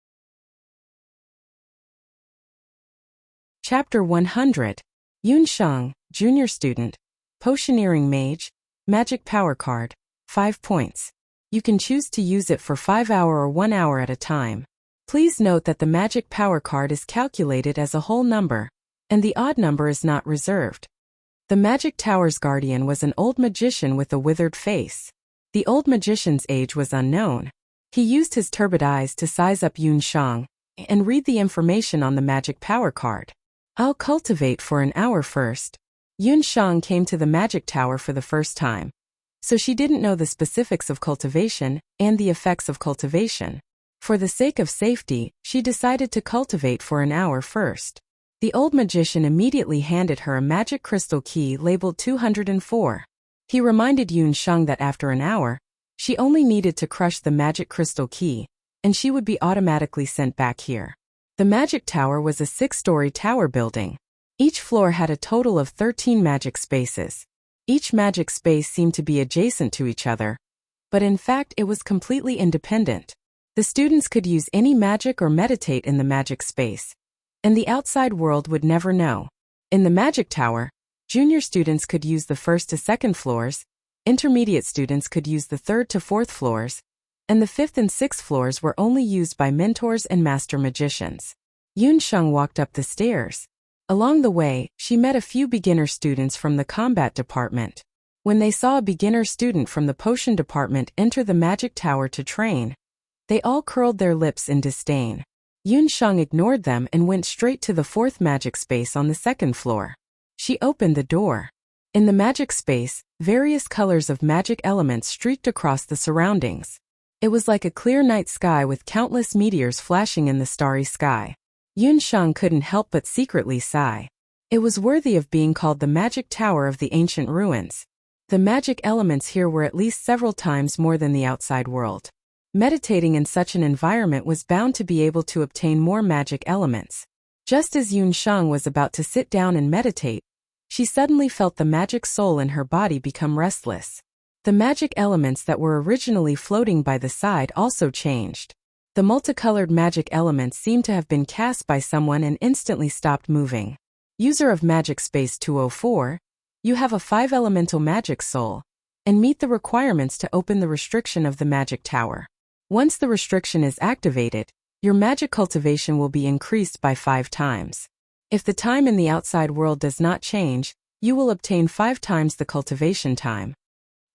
Chapter 100. Yun Shang, Junior Student, Potioneering Mage, Magic Power Card, 5 points. You can choose to use it for 5 hours or 1 hour at a time. Please note that the Magic Power Card is calculated as a whole number, and the odd number is not reserved. The Magic Tower's guardian was an old magician with a withered face. The old magician's age was unknown. He used his turbid eyes to size up Yun Shang and read the information on the Magic Power Card. I'll cultivate for an hour first. Yun Shang came to the Magic Tower for the first time, so she didn't know the specifics of cultivation and the effects of cultivation. For the sake of safety, she decided to cultivate for an hour first. The old magician immediately handed her a magic crystal key labeled 204. He reminded Yun Shang that after an hour, she only needed to crush the magic crystal key, and she would be automatically sent back here. The Magic Tower was a 6-story tower building. Each floor had a total of 13 magic spaces. Each magic space seemed to be adjacent to each other, but in fact it was completely independent. The students could use any magic or meditate in the magic space, and the outside world would never know. In the Magic Tower, junior students could use the 1st to 2nd floors, intermediate students could use the 3rd to 4th floors, and the 5th and 6th floors were only used by mentors and master magicians. Yun Shang walked up the stairs. Along the way, she met a few beginner students from the combat department. When they saw a beginner student from the potion department enter the Magic Tower to train, they all curled their lips in disdain. Yun Shang ignored them and went straight to the 4th magic space on the 2nd floor. She opened the door. In the magic space, various colors of magic elements streaked across the surroundings. It was like a clear night sky with countless meteors flashing in the starry sky. Yun Shang couldn't help but secretly sigh. It was worthy of being called the Magic Tower of the ancient ruins. The magic elements here were at least several times more than the outside world. Meditating in such an environment was bound to be able to obtain more magic elements. Just as Yun Shang was about to sit down and meditate, she suddenly felt the magic soul in her body become restless. The magic elements that were originally floating by the side also changed. The multicolored magic elements seemed to have been cast by someone and instantly stopped moving. User of Magic Space 204, you have a 5-elemental magic soul, and meet the requirements to open the restriction of the Magic Tower. Once the restriction is activated, your magic cultivation will be increased by 5 times. If the time in the outside world does not change, you will obtain 5 times the cultivation time.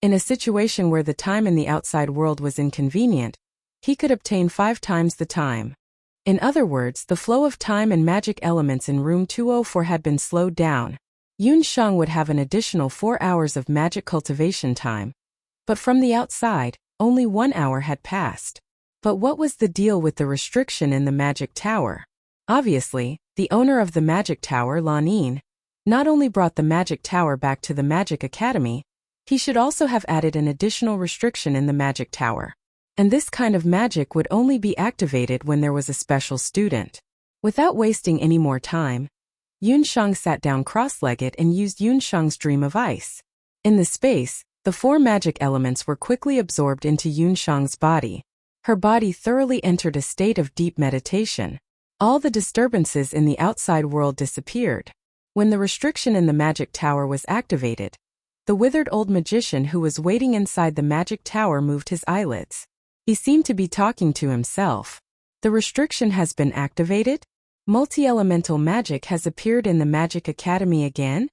In a situation where the time in the outside world was inconvenient, he could obtain 5 times the time. In other words, the flow of time and magic elements in room 204 had been slowed down. Yun Shang would have an additional 4 hours of magic cultivation time. But from the outside, only 1 hour had passed. But what was the deal with the restriction in the Magic Tower? Obviously, the owner of the Magic Tower, Lan Yin, not only brought the Magic Tower back to the Magic Academy, he should also have added an additional restriction in the Magic Tower. And this kind of magic would only be activated when there was a special student. Without wasting any more time, Yun Shang sat down cross-legged and used Yun Shang's Dream of Ice. In the space, the 4 magic elements were quickly absorbed into Yun Shang's body. Her body thoroughly entered a state of deep meditation. All the disturbances in the outside world disappeared. When the restriction in the Magic Tower was activated, the withered old magician who was waiting inside the Magic Tower moved his eyelids. He seemed to be talking to himself. The restriction has been activated? Multi-elemental magic has appeared in the Magic Academy again?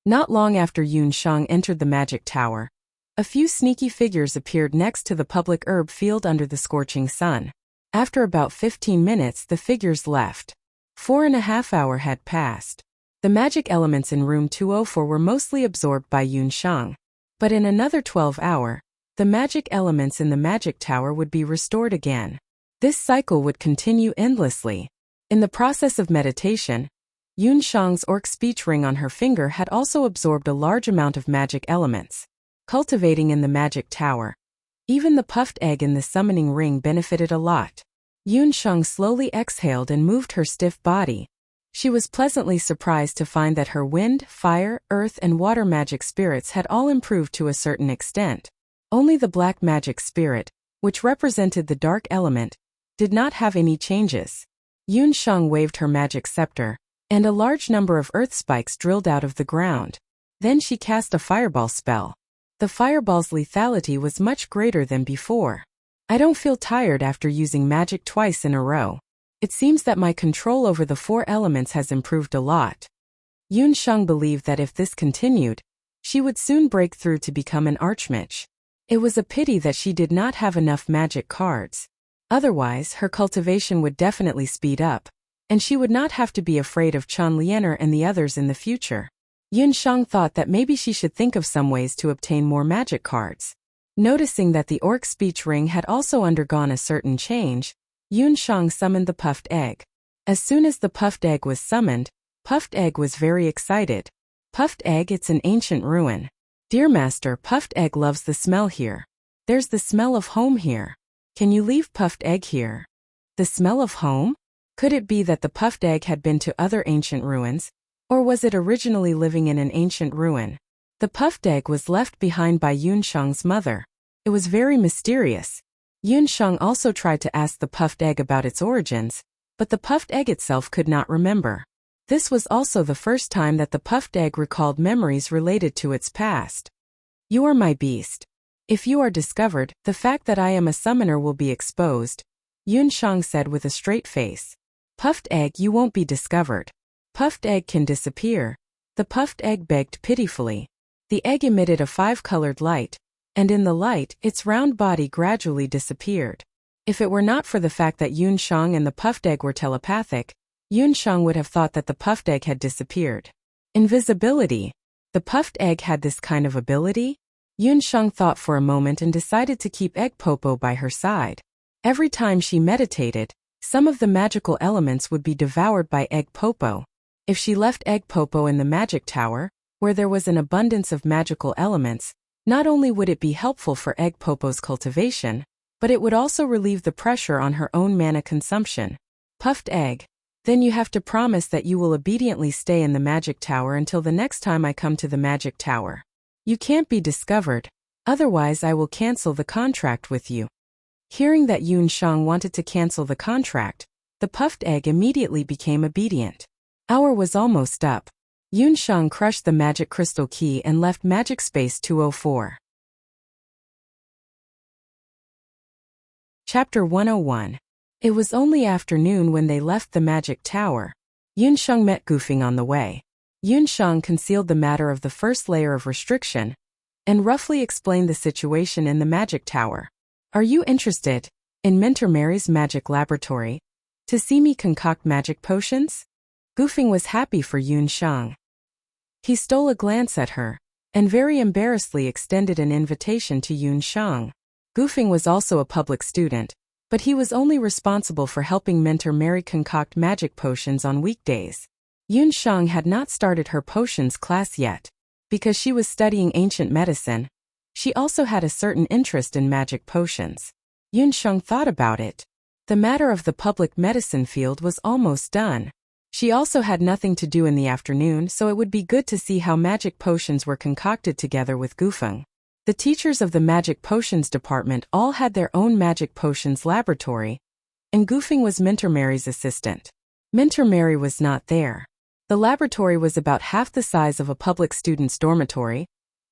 Not long after Yun Shang entered the Magic Tower, a few sneaky figures appeared next to the public herb field under the scorching sun. After about 15 minutes, the figures left. 4.5 hours had passed. The magic elements in room 204 were mostly absorbed by Yun Shang. But in another 12 hours, the magic elements in the Magic Tower would be restored again. This cycle would continue endlessly. In the process of meditation, Yun Shang's orc speech ring on her finger had also absorbed a large amount of magic elements. Cultivating in the Magic Tower, even the puffed egg in the summoning ring benefited a lot. Yun Shang slowly exhaled and moved her stiff body, She was pleasantly surprised to find that her wind, fire, earth, and water magic spirits had all improved to a certain extent. Only the black magic spirit, which represented the dark element, did not have any changes. Yun Sheng waved her magic scepter, and a large number of earth spikes drilled out of the ground. Then she cast a fireball spell. The fireball's lethality was much greater than before. I don't feel tired after using magic twice in a row. It seems that my control over the 4 elements has improved a lot. Yun Sheng believed that if this continued, she would soon break through to become an archmage. It was a pity that she did not have enough magic cards. Otherwise, her cultivation would definitely speed up, and she would not have to be afraid of Chen Lianer and the others in the future. Yun Sheng thought that maybe she should think of some ways to obtain more magic cards. Noticing that the orc speech ring had also undergone a certain change, Yun Sheng summoned the puffed egg. As soon as the puffed egg was summoned, Puffed Egg was very excited. Puffed Egg, it's an ancient ruin. Dear Master, Puffed Egg loves the smell here. There's the smell of home here. Can you leave Puffed Egg here? The smell of home? Could it be that the Puffed Egg had been to other ancient ruins? Or was it originally living in an ancient ruin? The Puffed Egg was left behind by Yun Sheng's mother. It was very mysterious. Yun Sheng also tried to ask the Puffed Egg about its origins, but the Puffed Egg itself could not remember. This was also the first time that the Puffed Egg recalled memories related to its past. You are my beast. If you are discovered, the fact that I am a summoner will be exposed, Yun Sheng said with a straight face. Puffed Egg, you won't be discovered. Puffed Egg can disappear. The Puffed Egg begged pitifully. The egg emitted a 5-colored light, and in the light, its round body gradually disappeared. If it were not for the fact that Yun Sheng and the Puffed Egg were telepathic, Yun Sheng would have thought that the Puffed Egg had disappeared. Invisibility. The Puffed Egg had this kind of ability? Yun Sheng thought for a moment and decided to keep Egg Popo by her side. Every time she meditated, some of the magical elements would be devoured by Egg Popo. If she left Egg Popo in the magic tower, where there was an abundance of magical elements, not only would it be helpful for Egg Popo's cultivation, but it would also relieve the pressure on her own mana consumption. Puffed Egg. Then you have to promise that you will obediently stay in the magic tower until the next time I come to the magic tower. You can't be discovered, otherwise I will cancel the contract with you. Hearing that Yun Sheng wanted to cancel the contract, the Puffed Egg immediately became obedient. Hour was almost up. Yun Sheng crushed the magic crystal key and left Magic Space 204. Chapter 101. It was only afternoon when they left the magic tower. Yun Sheng met Gufing on the way. Yun Sheng concealed the matter of the first layer of restriction, and roughly explained the situation in the magic tower. Are you interested in Mentor Mary's magic laboratory to see me concoct magic potions? Gufing was happy for Yun Sheng. He stole a glance at her, and very embarrassedly extended an invitation to Yun Sheng. Gufing was also a public student, but he was only responsible for helping Mentor Mary concoct magic potions on weekdays. Yun Sheng had not started her potions class yet. Because she was studying ancient medicine, she also had a certain interest in magic potions. Yun Sheng thought about it. The matter of the public medicine field was almost done. She also had nothing to do in the afternoon, so it would be good to see how magic potions were concocted together with Gufeng. The teachers of the magic potions department all had their own magic potions laboratory, and Gufeng was Mentor Mary's assistant. Mentor Mary was not there. The laboratory was about half the size of a public student's dormitory,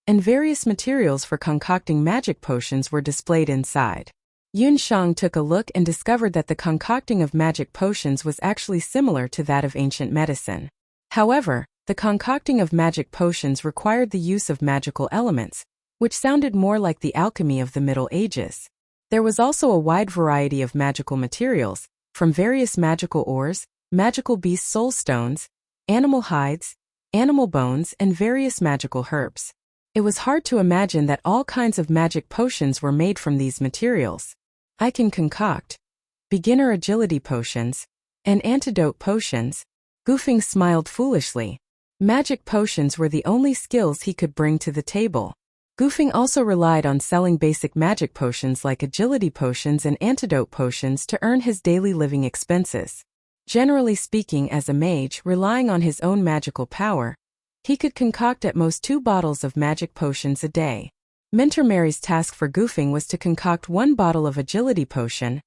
and various materials for concocting magic potions were displayed inside. Yun Sheng took a look and discovered that the concocting of magic potions was actually similar to that of ancient medicine. However, the concocting of magic potions required the use of magical elements, which sounded more like the alchemy of the Middle Ages. There was also a wide variety of magical materials, from various magical ores, magical beast soul stones, animal hides, animal bones, and various magical herbs. It was hard to imagine that all kinds of magic potions were made from these materials. I can concoct beginner agility potions and antidote potions. Gufeng smiled foolishly. Magic potions were the only skills he could bring to the table. Gufeng also relied on selling basic magic potions like agility potions and antidote potions to earn his daily living expenses. Generally speaking, as a mage relying on his own magical power, he could concoct at most 2 bottles of magic potions a day. Mentor Mary's task for Goofing was to concoct 1 bottle of agility potion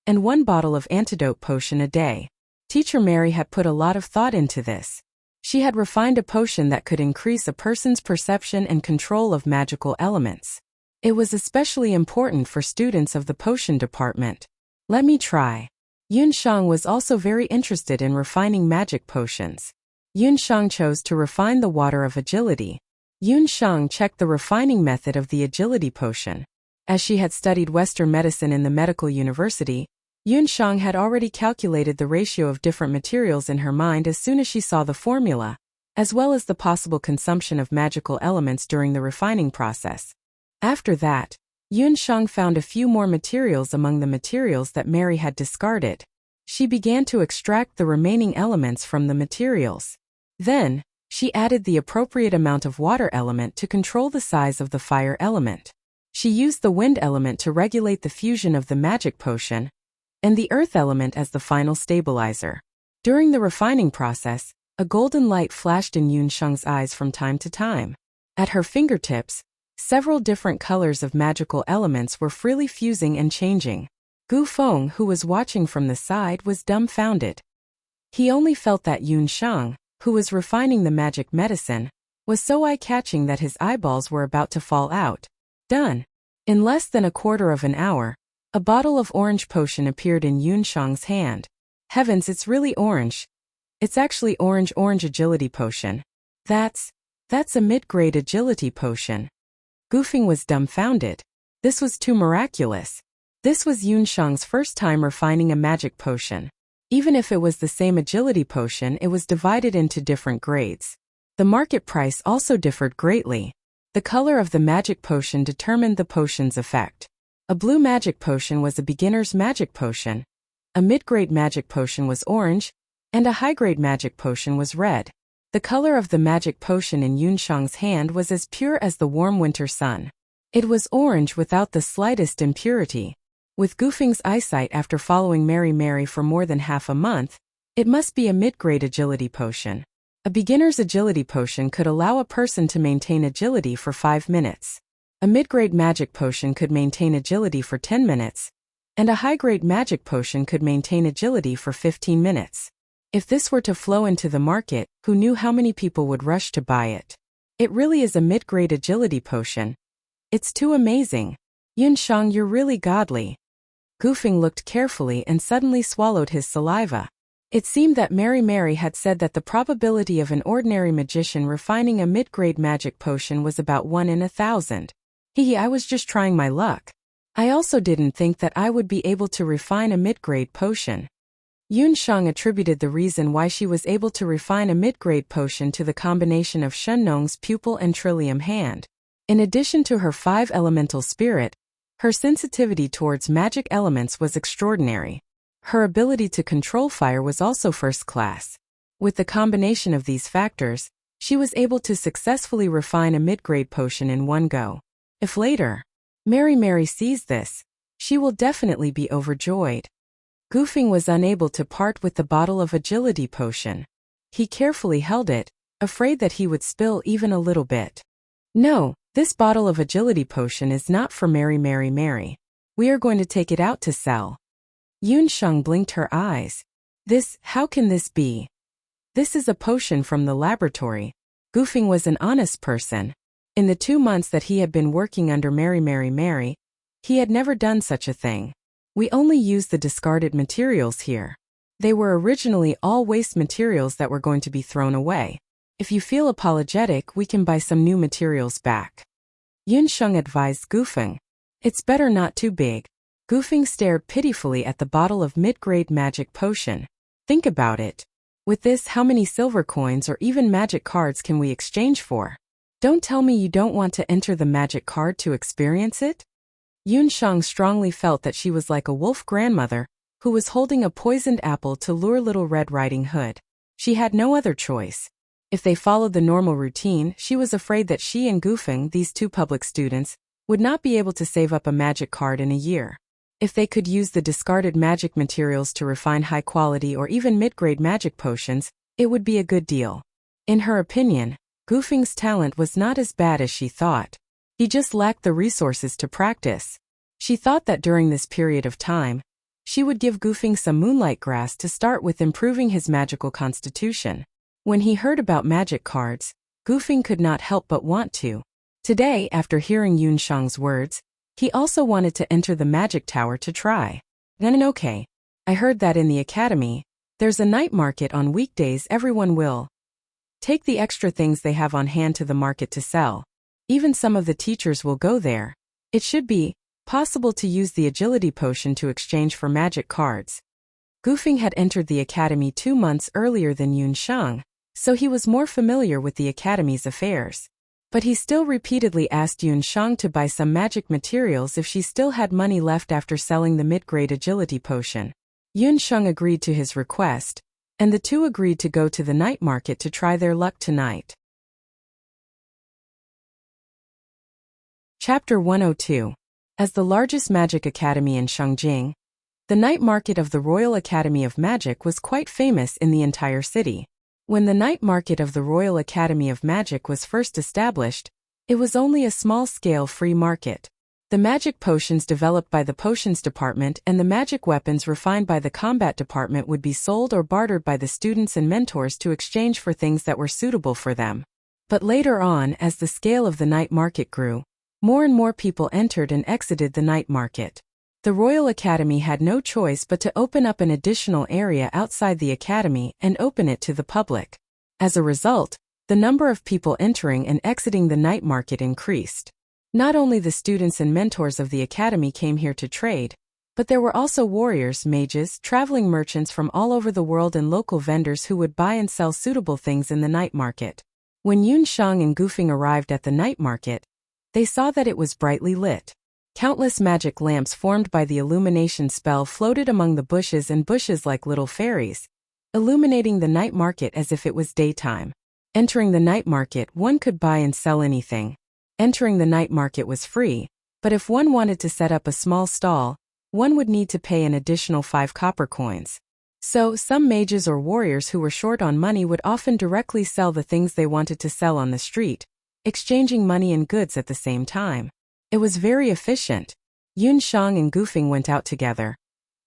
and 1 bottle of antidote potion a day. Teacher Mary had put a lot of thought into this. She had refined a potion that could increase a person's perception and control of magical elements. It was especially important for students of the potion department. Let me try. Yun Shang was also very interested in refining magic potions. Yun Shang chose to refine the water of agility. Yun Shang checked the refining method of the agility potion. As she had studied Western medicine in the medical university, Yun Shang had already calculated the ratio of different materials in her mind as soon as she saw the formula, as well as the possible consumption of magical elements during the refining process. After that, Yun Shang found a few more materials among the materials that Mary had discarded. She began to extract the remaining elements from the materials. Then, she added the appropriate amount of water element to control the size of the fire element. She used the wind element to regulate the fusion of the magic potion, and the earth element as the final stabilizer. During the refining process, a golden light flashed in Yun Shang's eyes from time to time. At her fingertips, several different colors of magical elements were freely fusing and changing. Gu Feng, who was watching from the side, was dumbfounded. He only felt that Yun Shang, who was refining the magic medicine, was so eye-catching that his eyeballs were about to fall out. Done. In less than a quarter of an hour, a bottle of orange potion appeared in Yun Shang's hand. Heavens, it's really orange. It's actually orange agility potion. That's a mid-grade agility potion. Goofing was dumbfounded. This was too miraculous. This was Yun Shang's first time refining a magic potion. Even if it was the same agility potion, it was divided into different grades. The market price also differed greatly. The color of the magic potion determined the potion's effect. A blue magic potion was a beginner's magic potion, a mid-grade magic potion was orange, and a high-grade magic potion was red. The color of the magic potion in Yun Shang's hand was as pure as the warm winter sun. It was orange without the slightest impurity. With Goofing's eyesight after following Mary for more than half a month, it must be a mid-grade agility potion. A beginner's agility potion could allow a person to maintain agility for 5 minutes. A mid-grade magic potion could maintain agility for 10 minutes, and a high-grade magic potion could maintain agility for 15 minutes. If this were to flow into the market, who knew how many people would rush to buy it? It really is a mid-grade agility potion. It's too amazing. Yun Shang, you're really godly. Goofing looked carefully and suddenly swallowed his saliva. It seemed that Mary had said that the probability of an ordinary magician refining a mid-grade magic potion was about 1 in 1,000. I was just trying my luck. I also didn't think that I would be able to refine a mid-grade potion. Yun Shang attributed the reason why she was able to refine a mid-grade potion to the combination of Shen Nong's pupil and trillium hand. In addition to her 5 elemental spirit, her sensitivity towards magic elements was extraordinary. Her ability to control fire was also first class. With the combination of these factors, she was able to successfully refine a mid-grade potion in one go. If later, Mary sees this, she will definitely be overjoyed. Goofing was unable to part with the bottle of agility potion. He carefully held it, afraid that he would spill even a little bit. No, this bottle of agility potion is not for Mary. We are going to take it out to sell. Yun Shang blinked her eyes. How can this be? This is a potion from the laboratory. Goofing was an honest person. In the 2 months that he had been working under Mary, he had never done such a thing. We only used the discarded materials here. They were originally all waste materials that were going to be thrown away. If you feel apologetic, we can buy some new materials back. Yun Shang advised Goofing. It's better not too big. Goofing stared pitifully at the bottle of mid-grade magic potion. Think about it. With this, how many silver coins or even magic cards can we exchange for? Don't tell me you don't want to enter the magic card to experience it? Yun Shang strongly felt that she was like a wolf grandmother who was holding a poisoned apple to lure Little Red Riding Hood. She had no other choice. If they followed the normal routine, she was afraid that she and Goofing, these 2 public students, would not be able to save up a magic card in a year. If they could use the discarded magic materials to refine high-quality or even mid-grade magic potions, it would be a good deal. In her opinion, Gufing's talent was not as bad as she thought. He just lacked the resources to practice. She thought that during this period of time, she would give Gufing some moonlight grass to start with improving his magical constitution. When he heard about magic cards, Gufing could not help but want to. Today, after hearing Yun Shang's words, he also wanted to enter the magic tower to try. Okay. I heard that in the academy, there's a night market on weekdays. Everyone will take the extra things they have on hand to the market to sell. Even some of the teachers will go there. It should be possible to use the agility potion to exchange for magic cards. Gufing had entered the academy 2 months earlier than Yun Shang, so he was more familiar with the academy's affairs. But he still repeatedly asked Yun Shang to buy some magic materials if she still had money left after selling the mid-grade agility potion. Yun Shang agreed to his request, and the two agreed to go to the night market to try their luck tonight. Chapter 102. As the largest magic academy in Shangjing, the night market of the Royal Academy of Magic was quite famous in the entire city. When the night market of the Royal Academy of Magic was first established, it was only a small-scale free market. The magic potions developed by the Potions Department and the magic weapons refined by the Combat Department would be sold or bartered by the students and mentors to exchange for things that were suitable for them. But later on, as the scale of the night market grew, more and more people entered and exited the night market. The Royal Academy had no choice but to open up an additional area outside the academy and open it to the public. As a result, the number of people entering and exiting the night market increased. Not only the students and mentors of the academy came here to trade, but there were also warriors, mages, traveling merchants from all over the world and local vendors who would buy and sell suitable things in the night market. When Yun Shang and Gufing arrived at the night market, they saw that it was brightly lit. Countless magic lamps formed by the illumination spell floated among the bushes and bushes like little fairies, illuminating the night market as if it was daytime. Entering the night market, one could buy and sell anything. Entering the night market was free, but if one wanted to set up a small stall, one would need to pay an additional 5 copper coins. So, some mages or warriors who were short on money would often directly sell the things they wanted to sell on the street, exchanging money and goods at the same time. It was very efficient. Yun Shang and Gufing went out together.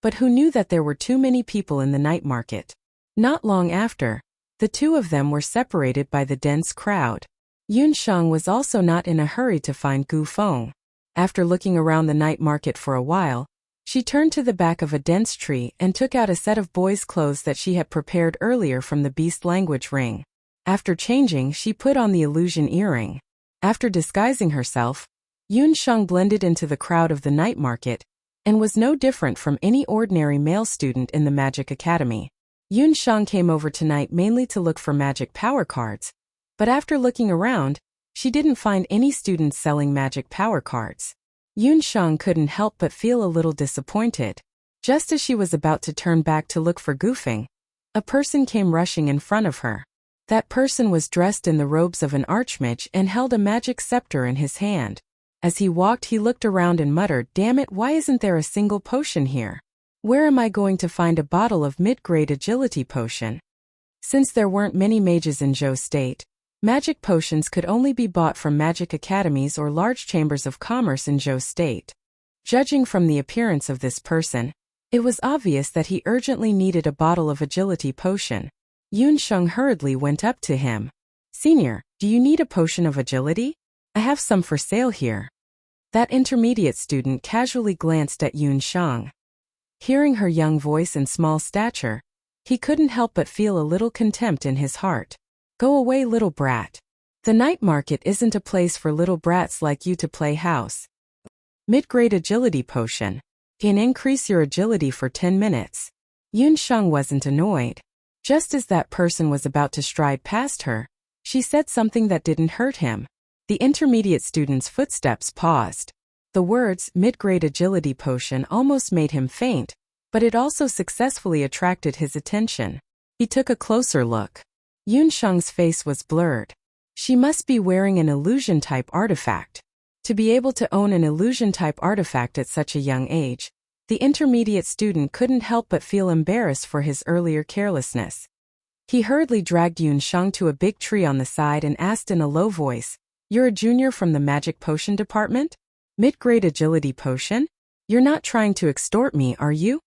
But who knew that there were too many people in the night market? Not long after, the two of them were separated by the dense crowd. Yun Shang was also not in a hurry to find Gu Feng. After looking around the night market for a while, she turned to the back of a dense tree and took out a set of boys' clothes that she had prepared earlier from the beast language ring. After changing, she put on the illusion earring. After disguising herself, Yun Shang blended into the crowd of the night market and was no different from any ordinary male student in the Magic Academy. Yun Shang came over tonight mainly to look for magic power cards, but after looking around, she didn't find any students selling magic power cards. Yun Shang couldn't help but feel a little disappointed. Just as she was about to turn back to look for Gufing, a person came rushing in front of her. That person was dressed in the robes of an archmage and held a magic scepter in his hand. As he walked, he looked around and muttered, "Damn it, why isn't there a single potion here? Where am I going to find a bottle of mid-grade agility potion?" Since there weren't many mages in Zhou State, magic potions could only be bought from magic academies or large chambers of commerce in Zhou State. Judging from the appearance of this person, it was obvious that he urgently needed a bottle of agility potion. Yun Shang hurriedly went up to him. "Senior, do you need a potion of agility? I have some for sale here." That intermediate student casually glanced at Yun Shang. Hearing her young voice and small stature, he couldn't help but feel a little contempt in his heart. "Go away, little brat. The night market isn't a place for little brats like you to play house. Mid-grade agility potion can increase your agility for 10 minutes. Yun Shang wasn't annoyed. Just as that person was about to stride past her, she said something that didn't hurt him. The intermediate student's footsteps paused. The words, mid-grade agility potion, almost made him faint, but it also successfully attracted his attention. He took a closer look. Yun Shang's face was blurred. She must be wearing an illusion-type artifact. To be able to own an illusion-type artifact at such a young age, The intermediate student couldn't help but feel embarrassed for his earlier carelessness. He hurriedly dragged Yun Shang to a big tree on the side and asked in a low voice, "You're a junior from the magic potion department? Mid-grade agility potion? You're not trying to extort me, are you?"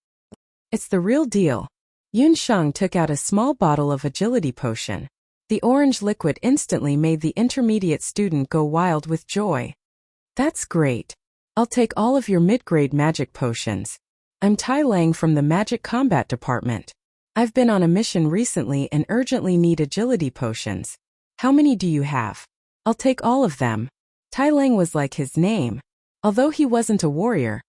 "It's the real deal." Yun Shang took out a small bottle of agility potion. The orange liquid instantly made the intermediate student go wild with joy. "That's great. I'll take all of your mid-grade magic potions. I'm Tai Lang from the magic combat department. I've been on a mission recently and urgently need agility potions. How many do you have? I'll take all of them." Tai Lang was like his name. Although he wasn't a warrior,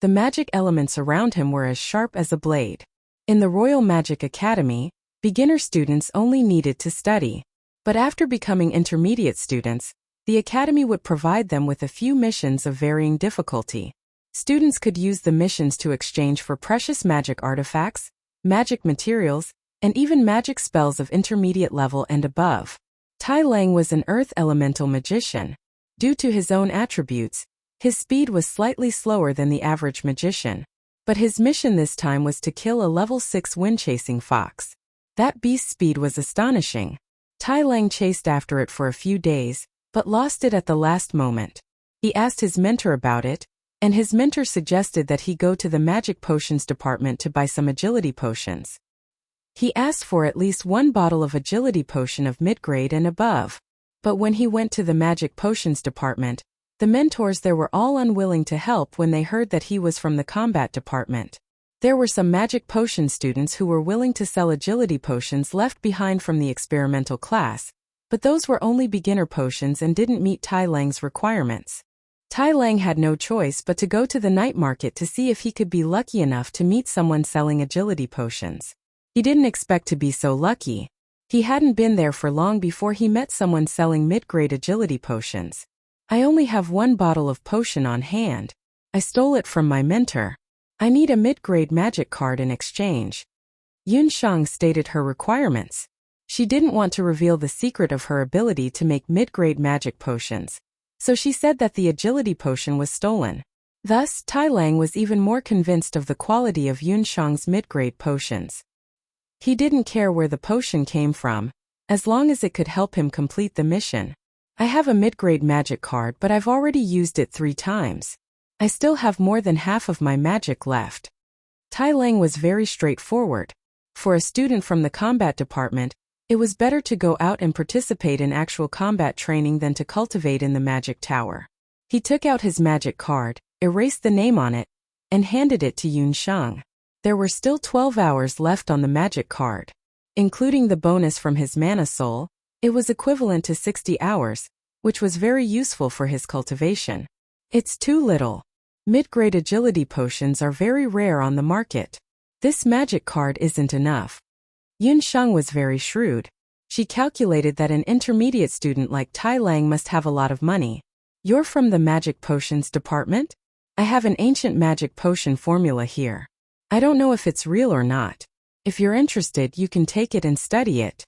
the magic elements around him were as sharp as a blade. In the Royal Magic Academy, beginner students only needed to study. But after becoming intermediate students, the academy would provide them with a few missions of varying difficulty. Students could use the missions to exchange for precious magic artifacts, magic materials, and even magic spells of intermediate level and above. Tai Lang was an earth elemental magician. Due to his own attributes, his speed was slightly slower than the average magician. But his mission this time was to kill a level 6 wind-chasing fox. That beast's speed was astonishing. Tai Lang chased after it for a few days, but lost it at the last moment. He asked his mentor about it, and his mentor suggested that he go to the magic potions department to buy some agility potions. He asked for at least one bottle of agility potion of mid-grade and above. But when he went to the magic potions department, the mentors there were all unwilling to help when they heard that he was from the combat department. There were some magic potion students who were willing to sell agility potions left behind from the experimental class, but those were only beginner potions and didn't meet Tai Lang's requirements. Tai Lang had no choice but to go to the night market to see if he could be lucky enough to meet someone selling agility potions. He didn't expect to be so lucky. He hadn't been there for long before he met someone selling mid-grade agility potions. "I only have one bottle of potion on hand. I stole it from my mentor. I need a mid-grade magic card in exchange." Yun Shang stated her requirements. She didn't want to reveal the secret of her ability to make mid-grade magic potions, so she said that the agility potion was stolen. Thus, Tai Lang was even more convinced of the quality of Yun Shang's mid-grade potions. He didn't care where the potion came from, as long as it could help him complete the mission. "I have a mid-grade magic card, but I've already used it 3 times. I still have more than half of my magic left." Tai Lang was very straightforward. For a student from the combat department, it was better to go out and participate in actual combat training than to cultivate in the magic tower. He took out his magic card, erased the name on it, and handed it to Yun Shang. There were still 12 hours left on the magic card. Including the bonus from his mana soul, it was equivalent to 60 hours, which was very useful for his cultivation. "It's too little. Mid-grade agility potions are very rare on the market. This magic card isn't enough." Yun Shang was very shrewd. She calculated that an intermediate student like Tai Lang must have a lot of money. "You're from the magic potions department? I have an ancient magic potion formula here. I don't know if it's real or not. If you're interested, you can take it and study it."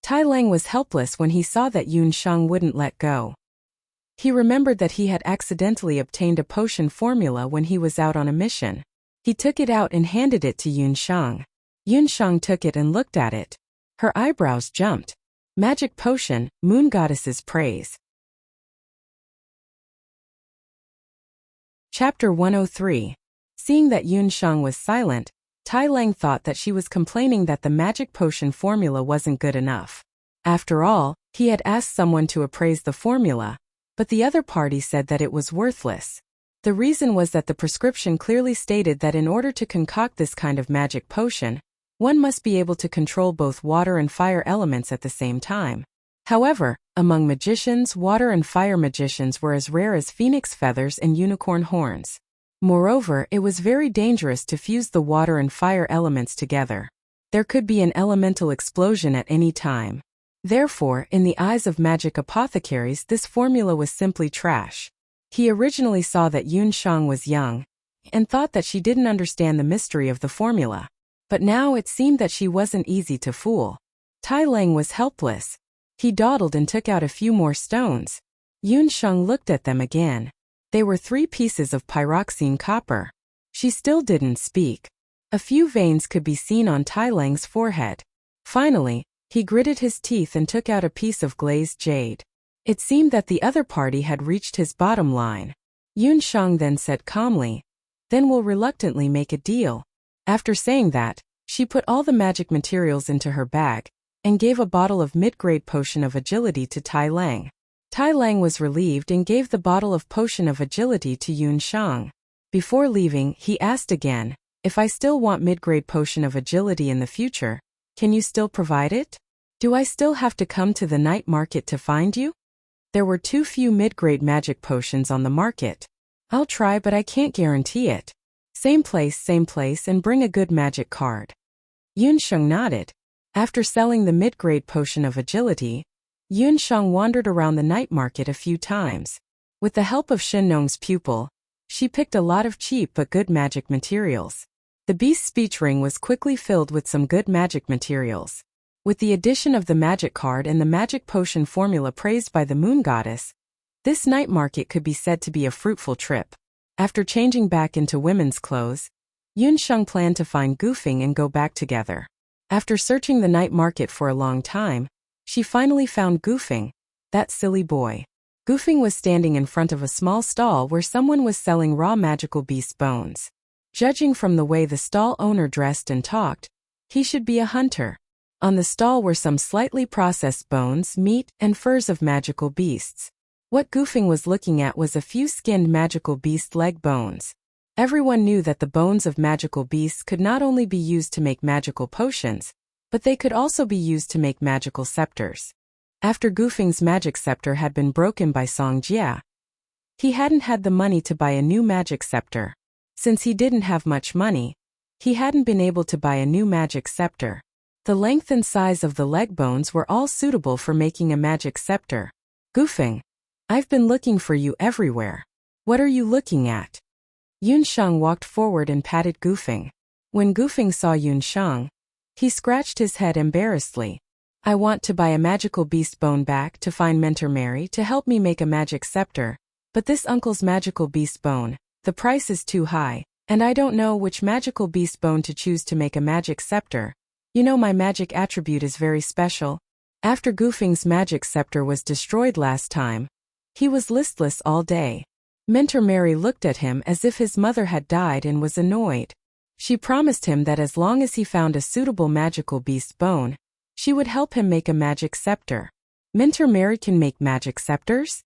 Tai Lang was helpless when he saw that Yun Shang wouldn't let go. He remembered that he had accidentally obtained a potion formula when he was out on a mission. He took it out and handed it to Yun Shang. Yun Shang took it and looked at it. Her eyebrows jumped. "Magic potion, Moon Goddess's praise." Chapter 103. Seeing that Yun Shang was silent, Tai Lang thought that she was complaining that the magic potion formula wasn't good enough. After all, he had asked someone to appraise the formula, but the other party said that it was worthless. The reason was that the prescription clearly stated that in order to concoct this kind of magic potion, one must be able to control both water and fire elements at the same time. However, among magicians, water and fire magicians were as rare as phoenix feathers and unicorn horns. Moreover, it was very dangerous to fuse the water and fire elements together. There could be an elemental explosion at any time. Therefore, in the eyes of magic apothecaries, this formula was simply trash. He originally saw that Yun Shang was young, and thought that she didn't understand the mystery of the formula. But now it seemed that she wasn't easy to fool. Tai Lang was helpless. He dawdled and took out a few more stones. Yun Shang looked at them again. They were 3 pieces of pyroxene copper. She still didn't speak. A few veins could be seen on Tai Lang's forehead. Finally, he gritted his teeth and took out a piece of glazed jade. It seemed that the other party had reached his bottom line. Yun Shang then said calmly, "Then we'll reluctantly make a deal." After saying that, she put all the magic materials into her bag and gave a bottle of mid-grade potion of agility to Tai Lang. Tai Lang was relieved and gave the bottle of potion of agility to Yun Shang. Before leaving, he asked again, "If I still want mid-grade potion of agility in the future, can you still provide it? Do I still have to come to the night market to find you?" There were too few mid-grade magic potions on the market. "I'll try, but I can't guarantee it. Same place, and bring a good magic card." Yun Shang nodded. After selling the mid-grade potion of agility, Yun Shang wandered around the night market a few times. With the help of Shen Nong's pupil, she picked a lot of cheap but good magic materials. The beast's speech ring was quickly filled with some good magic materials. With the addition of the magic card and the magic potion formula praised by the moon goddess, this night market could be said to be a fruitful trip. After changing back into women's clothes, Yun Shang planned to find Gufing and go back together. After searching the night market for a long time, she finally found Gufing, that silly boy. Gufing was standing in front of a small stall where someone was selling raw magical beast bones. Judging from the way the stall owner dressed and talked, he should be a hunter. On the stall were some slightly processed bones, meat, and furs of magical beasts. What Gufing was looking at was a few skinned magical beast leg bones. Everyone knew that the bones of magical beasts could not only be used to make magical potions, but they could also be used to make magical scepters. After Gufing's magic scepter had been broken by Song Jia, he hadn't had the money to buy a new magic scepter. Since he didn't have much money, he hadn't been able to buy a new magic scepter. The length and size of the leg bones were all suitable for making a magic scepter. "Gufing, I've been looking for you everywhere. What are you looking at?" Yun Shang walked forward and patted Gufing. When Gufing saw Yun Shang, he scratched his head embarrassedly. "I want to buy a magical beast bone back to find Mentor Mary to help me make a magic scepter, but this uncle's magical beast bone, the price is too high, and I don't know which magical beast bone to choose to make a magic scepter. You know my magic attribute is very special." After Gufing's magic scepter was destroyed last time, he was listless all day. Mentor Mary looked at him as if his mother had died and was annoyed. She promised him that as long as he found a suitable magical beast bone, she would help him make a magic scepter. Mentor Mary can make magic scepters?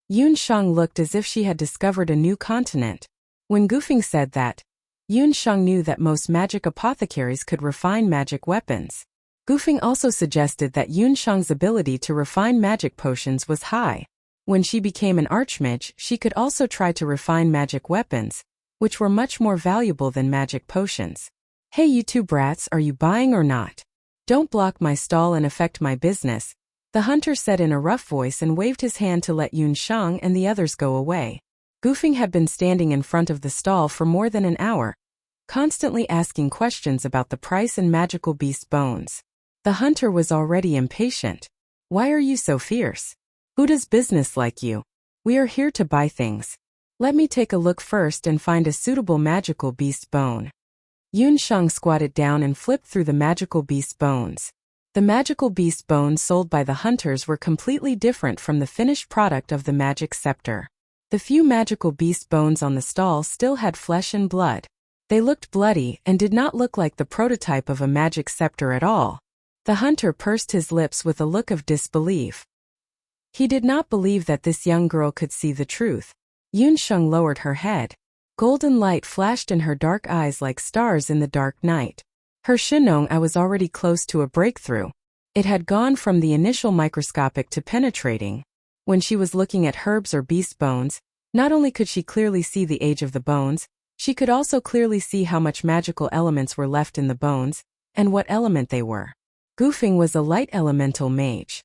Yun Shang looked as if she had discovered a new continent. When Gufing said that, Yun Shang knew that most magic apothecaries could refine magic weapons. Gufing also suggested that Yun Shang's ability to refine magic potions was high. When she became an archmage, she could also try to refine magic weapons, which were much more valuable than magic potions. "Hey you two brats, are you buying or not? Don't block my stall and affect my business," the hunter said in a rough voice and waved his hand to let Yun Shang and the others go away. Gufing had been standing in front of the stall for more than an hour, constantly asking questions about the price and magical beast bones. The hunter was already impatient. "Why are you so fierce? Who does business like you? We are here to buy things. Let me take a look first and find a suitable magical beast bone." Yun Shang squatted down and flipped through the magical beast bones. The magical beast bones sold by the hunters were completely different from the finished product of the magic scepter. The few magical beast bones on the stall still had flesh and blood. They looked bloody and did not look like the prototype of a magic scepter at all. The hunter pursed his lips with a look of disbelief. He did not believe that this young girl could see the truth. Yun Shang lowered her head. Golden light flashed in her dark eyes like stars in the dark night. Her Shinong eye was already close to a breakthrough. It had gone from the initial microscopic to penetrating. When she was looking at herbs or beast bones, not only could she clearly see the age of the bones, she could also clearly see how much magical elements were left in the bones, and what element they were. Gufing was a light elemental mage.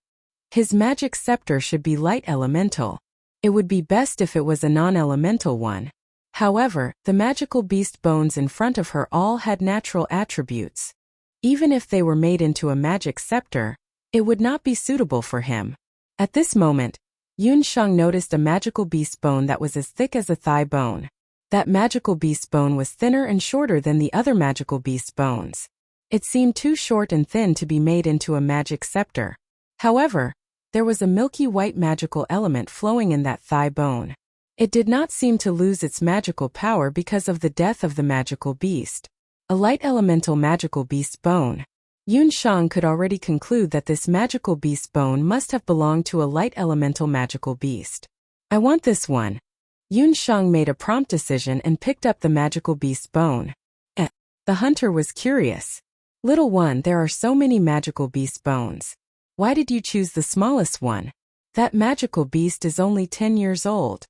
His magic scepter should be light elemental. It would be best if it was a non-elemental one. However, the magical beast bones in front of her all had natural attributes. Even if they were made into a magic scepter, it would not be suitable for him. At this moment, Yun Shang noticed a magical beast bone that was as thick as a thigh bone. That magical beast's bone was thinner and shorter than the other magical beast's bones. It seemed too short and thin to be made into a magic scepter. However, there was a milky white magical element flowing in that thigh bone. It did not seem to lose its magical power because of the death of the magical beast. A light elemental magical beast's bone. Yun Shang could already conclude that this magical beast's bone must have belonged to a light elemental magical beast. I want this one. Yun Shang made a prompt decision and picked up the magical beast's bone. The hunter was curious. Little one, there are so many magical beast bones. Why did you choose the smallest one? That magical beast is only 10 years old.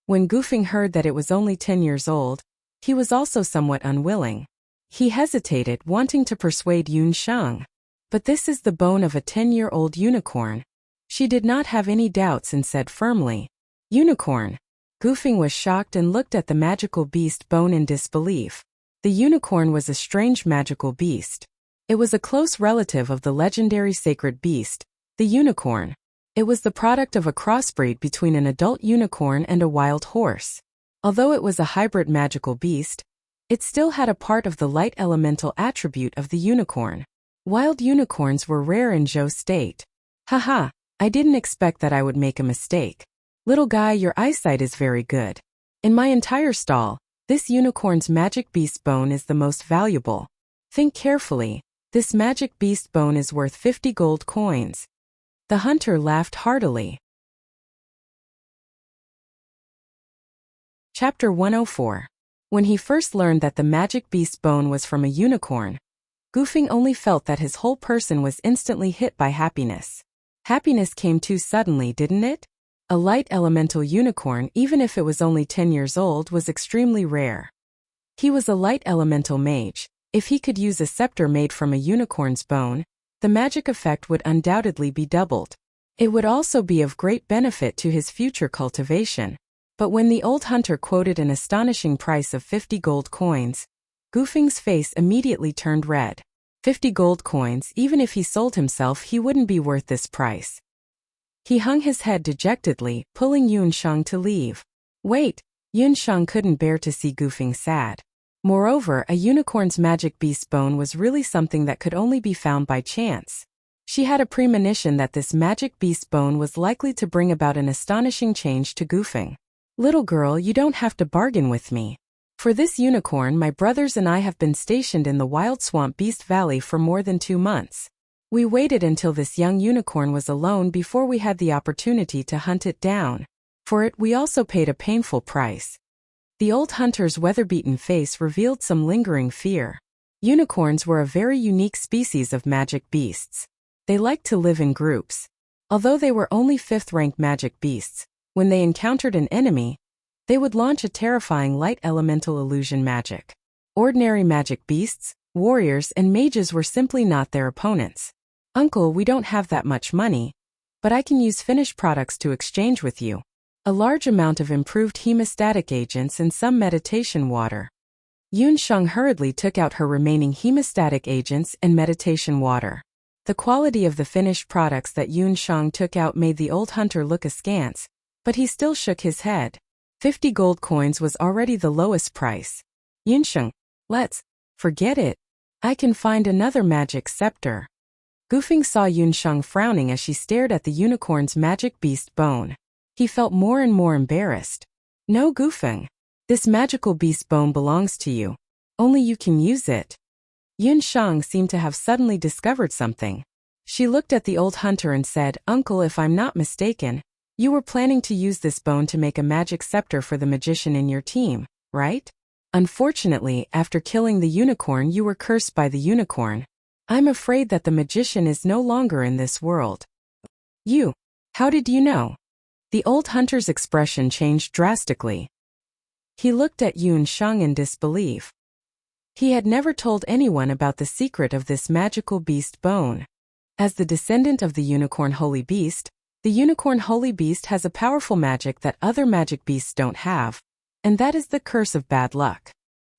When Gufeng heard that it was only 10 years old, he was also somewhat unwilling. He hesitated, wanting to persuade Yun Shang. But this is the bone of a 10-year-old unicorn. She did not have any doubts and said firmly, "Unicorn." Gufeng was shocked and looked at the magical beast bone in disbelief. The unicorn was a strange magical beast. It was a close relative of the legendary sacred beast, the unicorn. It was the product of a crossbreed between an adult unicorn and a wild horse. Although it was a hybrid magical beast, it still had a part of the light elemental attribute of the unicorn. Wild unicorns were rare in Zhou state. Haha, I didn't expect that I would make a mistake. Little guy, your eyesight is very good. In my entire stall, this unicorn's magic beast bone is the most valuable. Think carefully, this magic beast bone is worth 50 gold coins. The hunter laughed heartily. Chapter 104. When he first learned that the magic beast bone was from a unicorn, Gufeng only felt that his whole person was instantly hit by happiness. Happiness came too suddenly, didn't it? A light elemental unicorn, even if it was only 10 years old, was extremely rare. He was a light elemental mage. If he could use a scepter made from a unicorn's bone, the magic effect would undoubtedly be doubled. It would also be of great benefit to his future cultivation. But when the old hunter quoted an astonishing price of 50 gold coins, Gufeng's face immediately turned red. 50 gold coins, even if he sold himself, he wouldn't be worth this price. He hung his head dejectedly, pulling Yun Shang to leave. Wait, Yun Shang couldn't bear to see Gufeng sad. Moreover, a unicorn's magic beast bone was really something that could only be found by chance. She had a premonition that this magic beast bone was likely to bring about an astonishing change to Gufeng. Little girl, you don't have to bargain with me. For this unicorn, my brothers and I have been stationed in the Wild Swamp Beast Valley for more than 2 months. We waited until this young unicorn was alone before we had the opportunity to hunt it down. For it, we also paid a painful price. The old hunter's weather-beaten face revealed some lingering fear. Unicorns were a very unique species of magic beasts. They liked to live in groups. Although they were only 5th-ranked magic beasts, when they encountered an enemy, they would launch a terrifying light elemental illusion magic. Ordinary magic beasts, warriors, and mages were simply not their opponents. Uncle, we don't have that much money, but I can use finished products to exchange with you. A large amount of improved hemostatic agents and some meditation water. Yun Shang hurriedly took out her remaining hemostatic agents and meditation water. The quality of the finished products that Yun Shang took out made the old hunter look askance, but he still shook his head. 50 gold coins was already the lowest price. Yun Shang, let's forget it. I can find another magic scepter. Gufeng saw Yun Shang frowning as she stared at the unicorn's magic beast bone. He felt more and more embarrassed. No, Gufeng. This magical beast bone belongs to you. Only you can use it. Yun Shang seemed to have suddenly discovered something. She looked at the old hunter and said, Uncle, if I'm not mistaken, you were planning to use this bone to make a magic scepter for the magician in your team, right? Unfortunately, after killing the unicorn, you were cursed by the unicorn. I'm afraid that the magician is no longer in this world. You? How did you know? The old hunter's expression changed drastically. He looked at Yun Shang in disbelief. He had never told anyone about the secret of this magical beast bone. As the descendant of the unicorn holy beast, the unicorn holy beast has a powerful magic that other magic beasts don't have, and that is the curse of bad luck.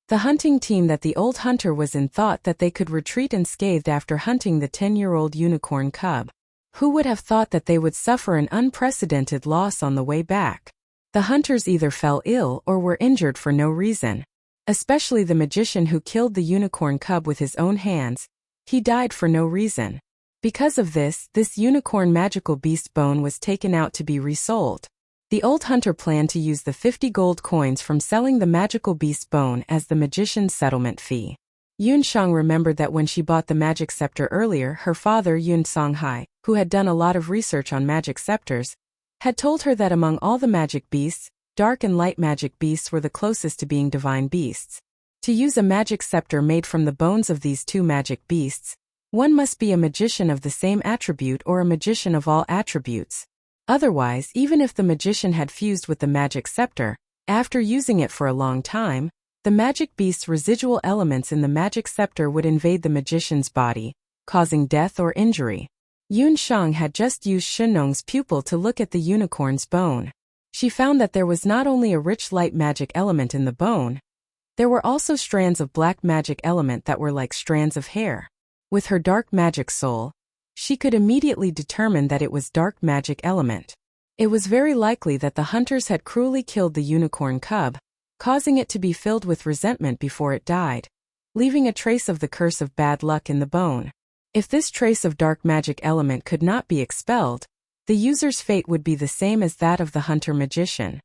The hunting team that the old hunter was in thought that they could retreat unscathed after hunting the 10-year-old unicorn cub. Who would have thought that they would suffer an unprecedented loss on the way back? The hunters either fell ill or were injured for no reason. Especially the magician who killed the unicorn cub with his own hands. He died for no reason. Because of this unicorn magical beast bone was taken out to be resold. The old hunter planned to use the 50 gold coins from selling the magical beast bone as the magician's settlement fee. Yun Shang remembered that when she bought the magic scepter earlier, her father Yun Songhai, who had done a lot of research on magic scepters, had told her that among all the magic beasts, dark and light magic beasts were the closest to being divine beasts. To use a magic scepter made from the bones of these two magic beasts, one must be a magician of the same attribute or a magician of all attributes. Otherwise, even if the magician had fused with the magic scepter, after using it for a long time, the magic beast's residual elements in the magic scepter would invade the magician's body, causing death or injury. Yun Shang had just used Shenong's pupil to look at the unicorn's bone. She found that there was not only a rich light magic element in the bone, there were also strands of black magic element that were like strands of hair. With her dark magic soul, she could immediately determine that it was dark magic element. It was very likely that the hunters had cruelly killed the unicorn cub, causing it to be filled with resentment before it died, leaving a trace of the curse of bad luck in the bone. If this trace of dark magic element could not be expelled, the user's fate would be the same as that of the hunter magician.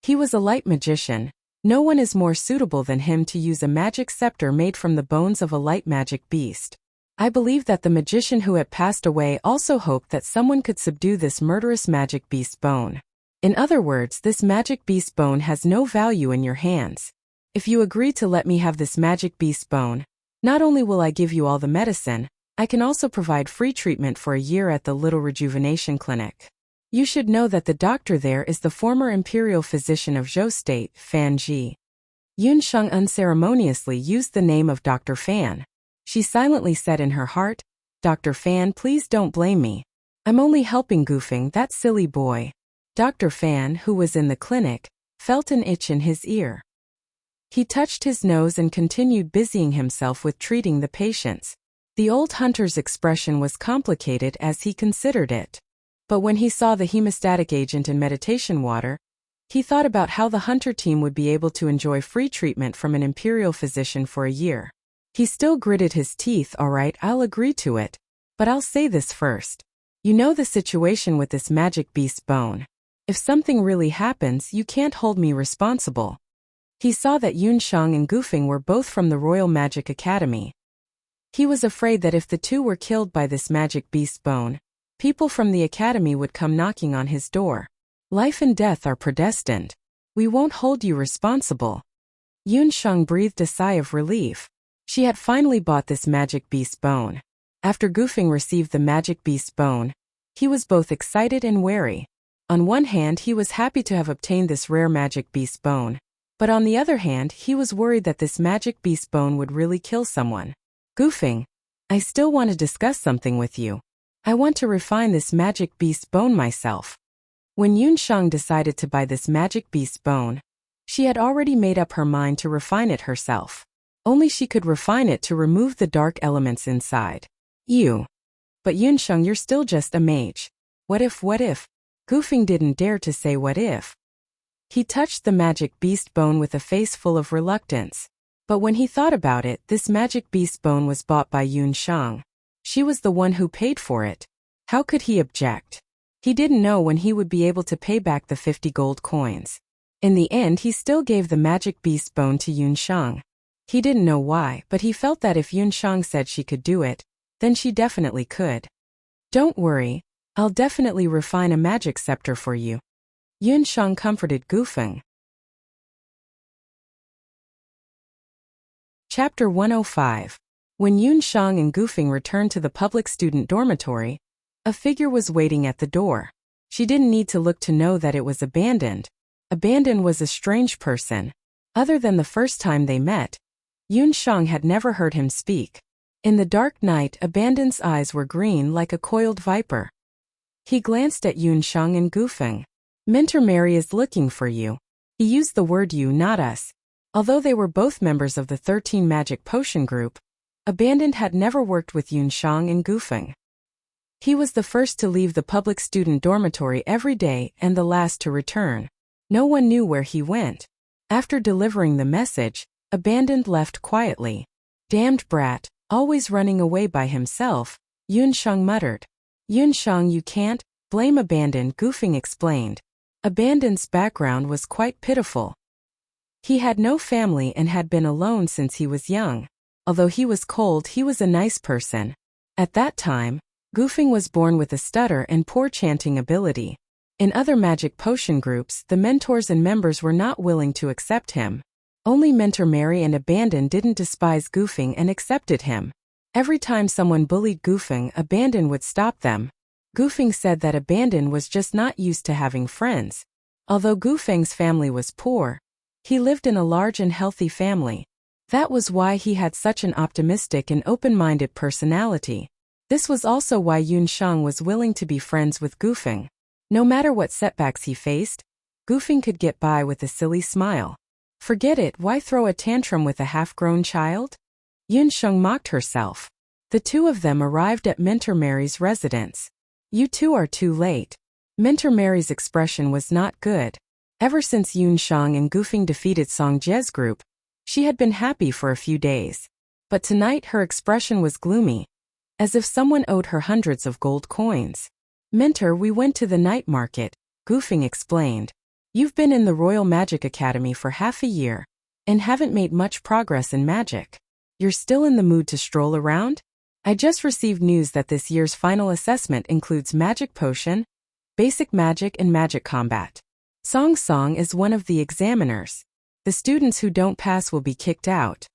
He was a light magician. No one is more suitable than him to use a magic scepter made from the bones of a light magic beast. I believe that the magician who had passed away also hoped that someone could subdue this murderous magic beast bone. In other words, this magic beast bone has no value in your hands. If you agree to let me have this magic beast bone, not only will I give you all the medicine, I can also provide free treatment for a year at the Little Rejuvenation Clinic. You should know that the doctor there is the former imperial physician of Zhou State, Fan Ji. Yun Sheng unceremoniously used the name of Dr. Fan. She silently said in her heart, "Dr. Fan, please don't blame me. I'm only helping Goofing, that silly boy." Dr. Fan, who was in the clinic, felt an itch in his ear. He touched his nose and continued busying himself with treating the patients. The old hunter's expression was complicated as he considered it. But when he saw the hemostatic agent in meditation water, he thought about how the hunter team would be able to enjoy free treatment from an imperial physician for a year. He still gritted his teeth. "All right, I'll agree to it. But I'll say this first. You know the situation with this magic beast bone. If something really happens, you can't hold me responsible." He saw that Yun Shang and Goofing were both from the Royal Magic Academy. He was afraid that if the two were killed by this magic beast bone, people from the academy would come knocking on his door. "Life and death are predestined. We won't hold you responsible." Yun Shang breathed a sigh of relief. She had finally bought this magic beast bone. After Goofing received the magic beast bone, he was both excited and wary. On one hand, he was happy to have obtained this rare magic beast bone, but on the other hand, he was worried that this magic beast bone would really kill someone. "Goofing, I still want to discuss something with you. I want to refine this magic beast bone myself." When Yun Shang decided to buy this magic beast bone, she had already made up her mind to refine it herself. Only she could refine it to remove the dark elements inside. But Yun Shang, you're still just a mage. What if? Goofing didn't dare to say what if. He touched the magic beast bone with a face full of reluctance. But when he thought about it, this magic beast bone was bought by Yun Shang. She was the one who paid for it. How could he object? He didn't know when he would be able to pay back the 50 gold coins. In the end, he still gave the magic beast bone to Yun Shang. He didn't know why, but he felt that if Yun Shang said she could do it, then she definitely could. "Don't worry, I'll definitely refine a magic scepter for you." Yun Shang comforted Goofing. Chapter 105. When Yun Shang and Goofing returned to the public student dormitory, a figure was waiting at the door. She didn't need to look to know that it was Abandoned. Abandoned was a strange person. Other than the first time they met, Yun Shang had never heard him speak. In the dark night, Abandoned's eyes were green like a coiled viper. He glanced at Yun Shang and Goofing. "Mentor Mary is looking for you." He used the word you, not us. Although they were both members of the 13 Magic Potion Group, Abandoned had never worked with Yun Shang and Goofing. He was the first to leave the public student dormitory every day and the last to return. No one knew where he went. After delivering the message, Abandoned left quietly. Damned brat, always running away by himself, Yunsheng muttered. Yunsheng, you can't blame Abandoned, Goofing explained. Abandoned's background was quite pitiful. He had no family and had been alone since he was young. Although he was cold, he was a nice person. At that time, Goofing was born with a stutter and poor chanting ability. In other magic potion groups, the mentors and members were not willing to accept him. Only Mentor Mary and Abandon didn't despise Goofing and accepted him. Every time someone bullied Goofing, Abandon would stop them. Goofing said that Abandon was just not used to having friends. Although Goofing's family was poor, he lived in a large and healthy family. That was why he had such an optimistic and open-minded personality. This was also why Yunsheng was willing to be friends with Goofing. No matter what setbacks he faced, Goofing could get by with a silly smile. Forget it, why throw a tantrum with a half-grown child? Yunsheng mocked herself. The two of them arrived at Mentor Mary's residence. You two are too late. Mentor Mary's expression was not good. Ever since Yunsheng and Goofing defeated Song Jie's group, she had been happy for a few days. But tonight her expression was gloomy, as if someone owed her hundreds of gold coins. Mentor, we went to the night market, Goofing explained. You've been in the Royal Magic Academy for half a year, and haven't made much progress in magic. You're still in the mood to stroll around? I just received news that this year's final assessment includes Magic Potion, Basic Magic and Magic Combat. Song Song is one of the examiners. The students who don't pass will be kicked out.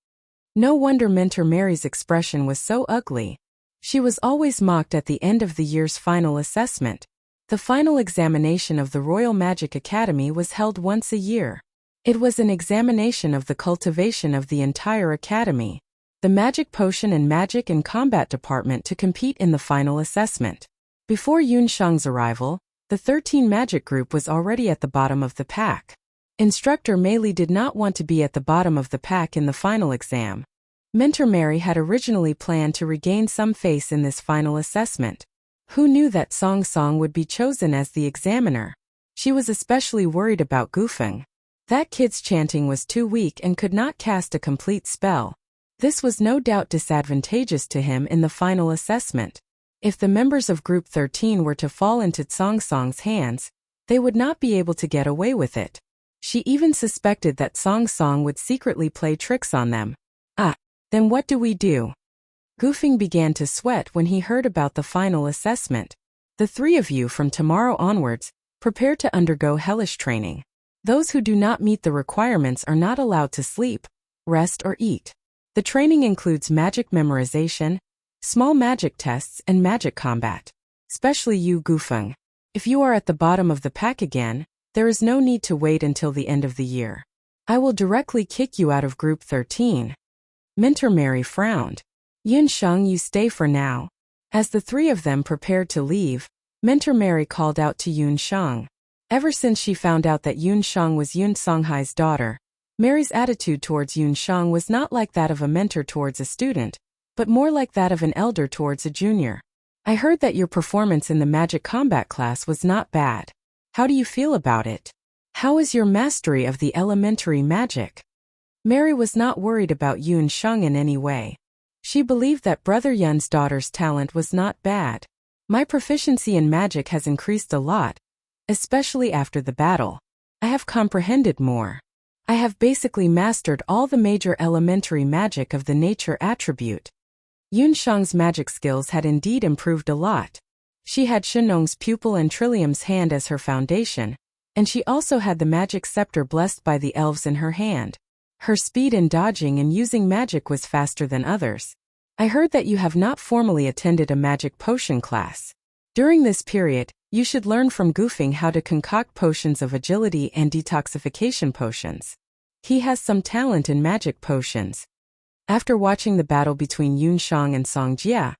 No wonder Mentor Mary's expression was so ugly. She was always mocked at the end of the year's final assessment. The final examination of the Royal Magic Academy was held once a year. It was an examination of the cultivation of the entire academy, the Magic Potion and Magic and Combat Department to compete in the final assessment. Before Yunsheng's arrival, the 13 Magic Group was already at the bottom of the pack. Instructor Meili did not want to be at the bottom of the pack in the final exam. Mentor Mary had originally planned to regain some face in this final assessment. Who knew that Song Song would be chosen as the examiner? She was especially worried about Goofing. That kid's chanting was too weak and could not cast a complete spell. This was no doubt disadvantageous to him in the final assessment. If the members of Group 13 were to fall into Song Song's hands, they would not be able to get away with it. She even suspected that Song Song would secretly play tricks on them. Then what do we do? Goofing began to sweat when he heard about the final assessment. The three of you from tomorrow onwards, prepare to undergo hellish training. Those who do not meet the requirements are not allowed to sleep, rest or eat. The training includes magic memorization, small magic tests and magic combat. Especially you, Goofing. If you are at the bottom of the pack again, there is no need to wait until the end of the year. I will directly kick you out of Group 13. Mentor Mary frowned. Yunsheng, you stay for now. As the three of them prepared to leave, Mentor Mary called out to Yunsheng. Ever since she found out that Yunsheng was Yun Songhai's daughter, Mary's attitude towards Yunsheng was not like that of a mentor towards a student, but more like that of an elder towards a junior. I heard that your performance in the magic combat class was not bad. How do you feel about it? How is your mastery of the elementary magic? Mary was not worried about Yunsheng in any way. She believed that Brother Yun's daughter's talent was not bad. My proficiency in magic has increased a lot, especially after the battle. I have comprehended more. I have basically mastered all the major elementary magic of the nature attribute. Yunsheng's magic skills had indeed improved a lot. She had Shenong's pupil and Trillium's hand as her foundation, and she also had the magic scepter blessed by the elves in her hand. Her speed in dodging and using magic was faster than others. I heard that you have not formally attended a magic potion class. During this period, you should learn from Goofing how to concoct potions of agility and detoxification potions. He has some talent in magic potions. After watching the battle between Yunsheng and Song Jie,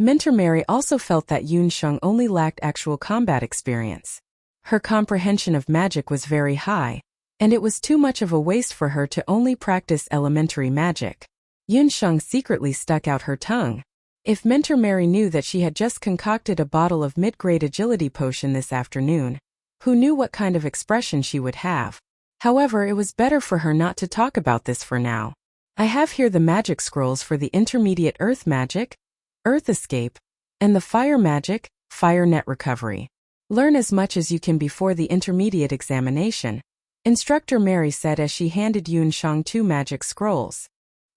Mentor Mary also felt that Yunsheng only lacked actual combat experience. Her comprehension of magic was very high, and it was too much of a waste for her to only practice elementary magic. Yunsheng secretly stuck out her tongue. If Mentor Mary knew that she had just concocted a bottle of mid-grade agility potion this afternoon, Who knew what kind of expression she would have? However, it was better for her not to talk about this for now. I have here the magic scrolls for the intermediate earth magic, earth escape, and the fire magic, fire net recovery. Learn as much as you can before the intermediate examination, Instructor Mary said as she handed Yun Shang 2 magic scrolls.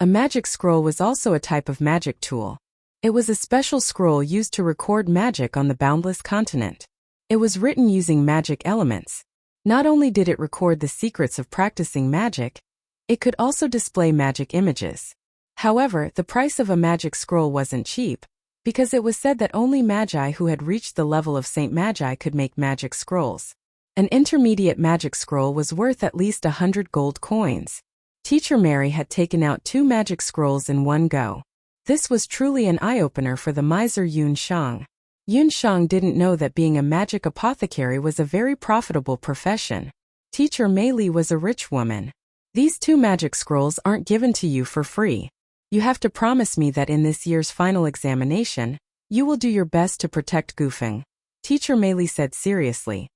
A magic scroll was also a type of magic tool. It was a special scroll used to record magic on the boundless continent. It was written using magic elements. Not only did it record the secrets of practicing magic, it could also display magic images. However, the price of a magic scroll wasn't cheap, because it was said that only magi who had reached the level of Saint Magi could make magic scrolls. An intermediate magic scroll was worth at least 100 gold coins. Teacher Mary had taken out 2 magic scrolls in one go. This was truly an eye-opener for the miser Yun Shang. Yun Shang didn't know that being a magic apothecary was a very profitable profession. Teacher Mei Li was a rich woman. These 2 magic scrolls aren't given to you for free. You have to promise me that in this year's final examination, you will do your best to protect Gufeng. Teacher Mei Li said seriously.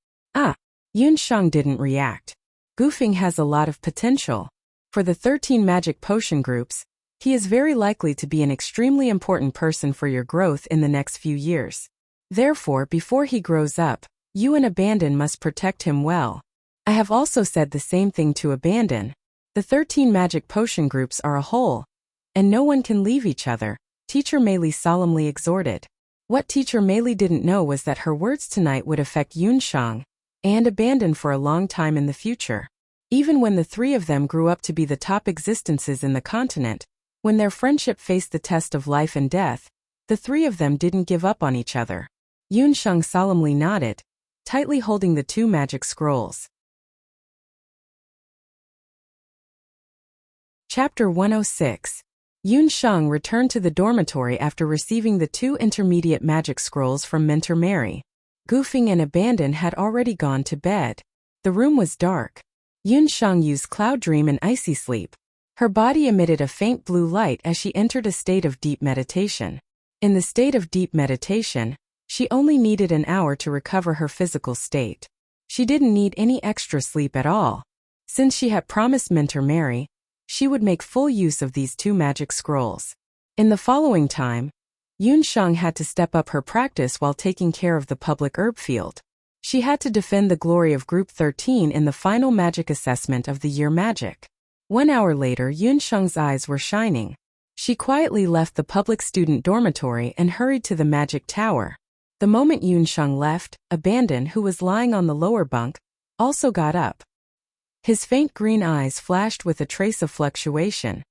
Yun Shang didn't react. Gufeng has a lot of potential. For the 13 magic potion groups, he is very likely to be an extremely important person for your growth in the next few years. Therefore, before he grows up, you and Abandon must protect him well. I have also said the same thing to Abandon. The 13 magic potion groups are a whole, and no one can leave each other, Teacher Mei Li solemnly exhorted. What Teacher Mei Li didn't know was that her words tonight would affect Yun Shang and Abandon for a long time in the future. Even when the 3 of them grew up to be the top existences in the continent, when their friendship faced the test of life and death, the 3 of them didn't give up on each other. Yun Shang solemnly nodded, tightly holding the 2 magic scrolls. Chapter 106. Yun Shang returned to the dormitory after receiving the 2 intermediate magic scrolls from Mentor Mary. Gufeng and Abandon had already gone to bed. The room was dark. Yun Shang used Cloud Dream and Icy Sleep. Her body emitted a faint blue light as she entered a state of deep meditation. In the state of deep meditation, she only needed an hour to recover her physical state. She didn't need any extra sleep at all. Since she had promised Mentor Mary, she would make full use of these 2 magic scrolls. In the following time, Yun Shang had to step up her practice while taking care of the public herb field. She had to defend the glory of Group 13 in the final magic assessment of the year magic. 1 hour later, Yun Shang's eyes were shining. She quietly left the public student dormitory and hurried to the magic tower. The moment Yun Shang left, Abandon, who was lying on the lower bunk, also got up. His faint green eyes flashed with a trace of fluctuation.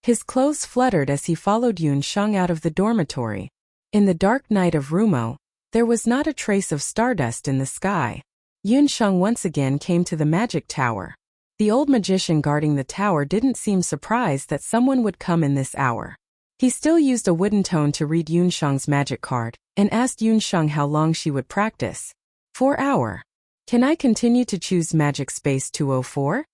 His clothes fluttered as he followed Yun Shang out of the dormitory. In the dark night of Rumo, there was not a trace of stardust in the sky. Yun Shang once again came to the magic tower. The old magician guarding the tower didn't seem surprised that someone would come in this hour. He still used a wooden tone to read Yun Shang's magic card, and asked Yun Shang how long she would practice. 4 hours. Can I continue to choose Magic Space 204?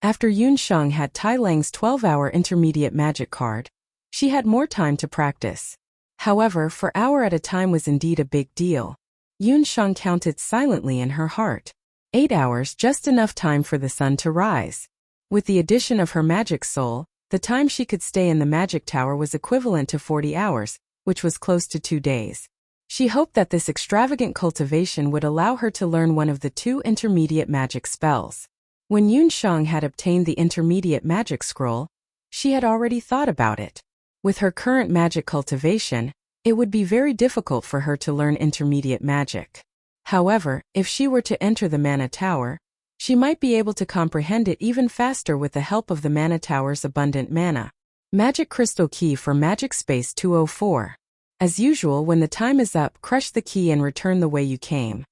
After Yun Shang had Tai Lang's 12-hour intermediate magic card, she had more time to practice. However, 4 hours at a time was indeed a big deal. Yun Shang counted silently in her heart. 8 hours, just enough time for the sun to rise. With the addition of her magic soul, the time she could stay in the magic tower was equivalent to 40 hours, which was close to 2 days. She hoped that this extravagant cultivation would allow her to learn one of the 2 intermediate magic spells. When Yun Shang had obtained the intermediate magic scroll, she had already thought about it. With her current magic cultivation, it would be very difficult for her to learn intermediate magic. However, if she were to enter the Mana Tower, she might be able to comprehend it even faster with the help of the Mana Tower's abundant mana. Magic Crystal Key for Magic Space 204. As usual, when the time is up, crush the key and return the way you came.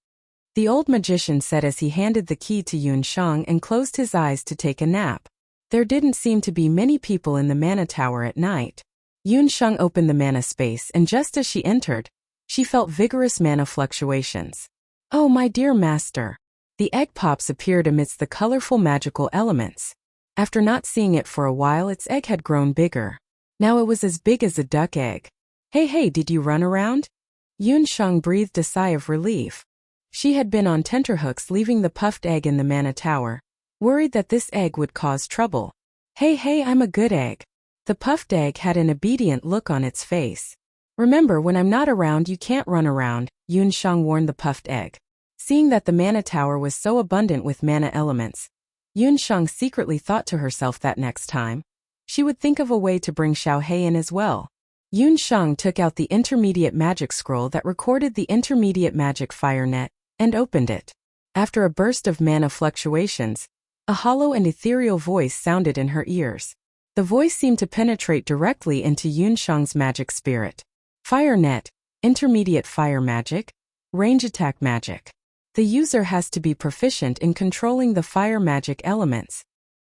The old magician said as he handed the key to Yun Shang and closed his eyes to take a nap. There didn't seem to be many people in the Mana Tower at night. Yun Shang opened the mana space, and just as she entered, she felt vigorous mana fluctuations. Oh, my dear master! The egg pops appeared amidst the colorful magical elements. After not seeing it for a while, its egg had grown bigger. Now it was as big as a duck egg. Hey, did you run around? Yun Shang breathed a sigh of relief. She had been on tenterhooks leaving the puffed egg in the mana tower, worried that this egg would cause trouble. Hey, I'm a good egg. The puffed egg had an obedient look on its face. Remember, when I'm not around you can't run around, Yun Shang warned the puffed egg. Seeing that the mana tower was so abundant with mana elements, Yun Shang secretly thought to herself that next time, she would think of a way to bring Xiao He in as well. Yun Shang took out the intermediate magic scroll that recorded the intermediate magic fire net, and opened it. After a burst of mana fluctuations, a hollow and ethereal voice sounded in her ears. The voice seemed to penetrate directly into Yun Shang's magic spirit. Fire net, intermediate fire magic, range attack magic. The user has to be proficient in controlling the fire magic elements.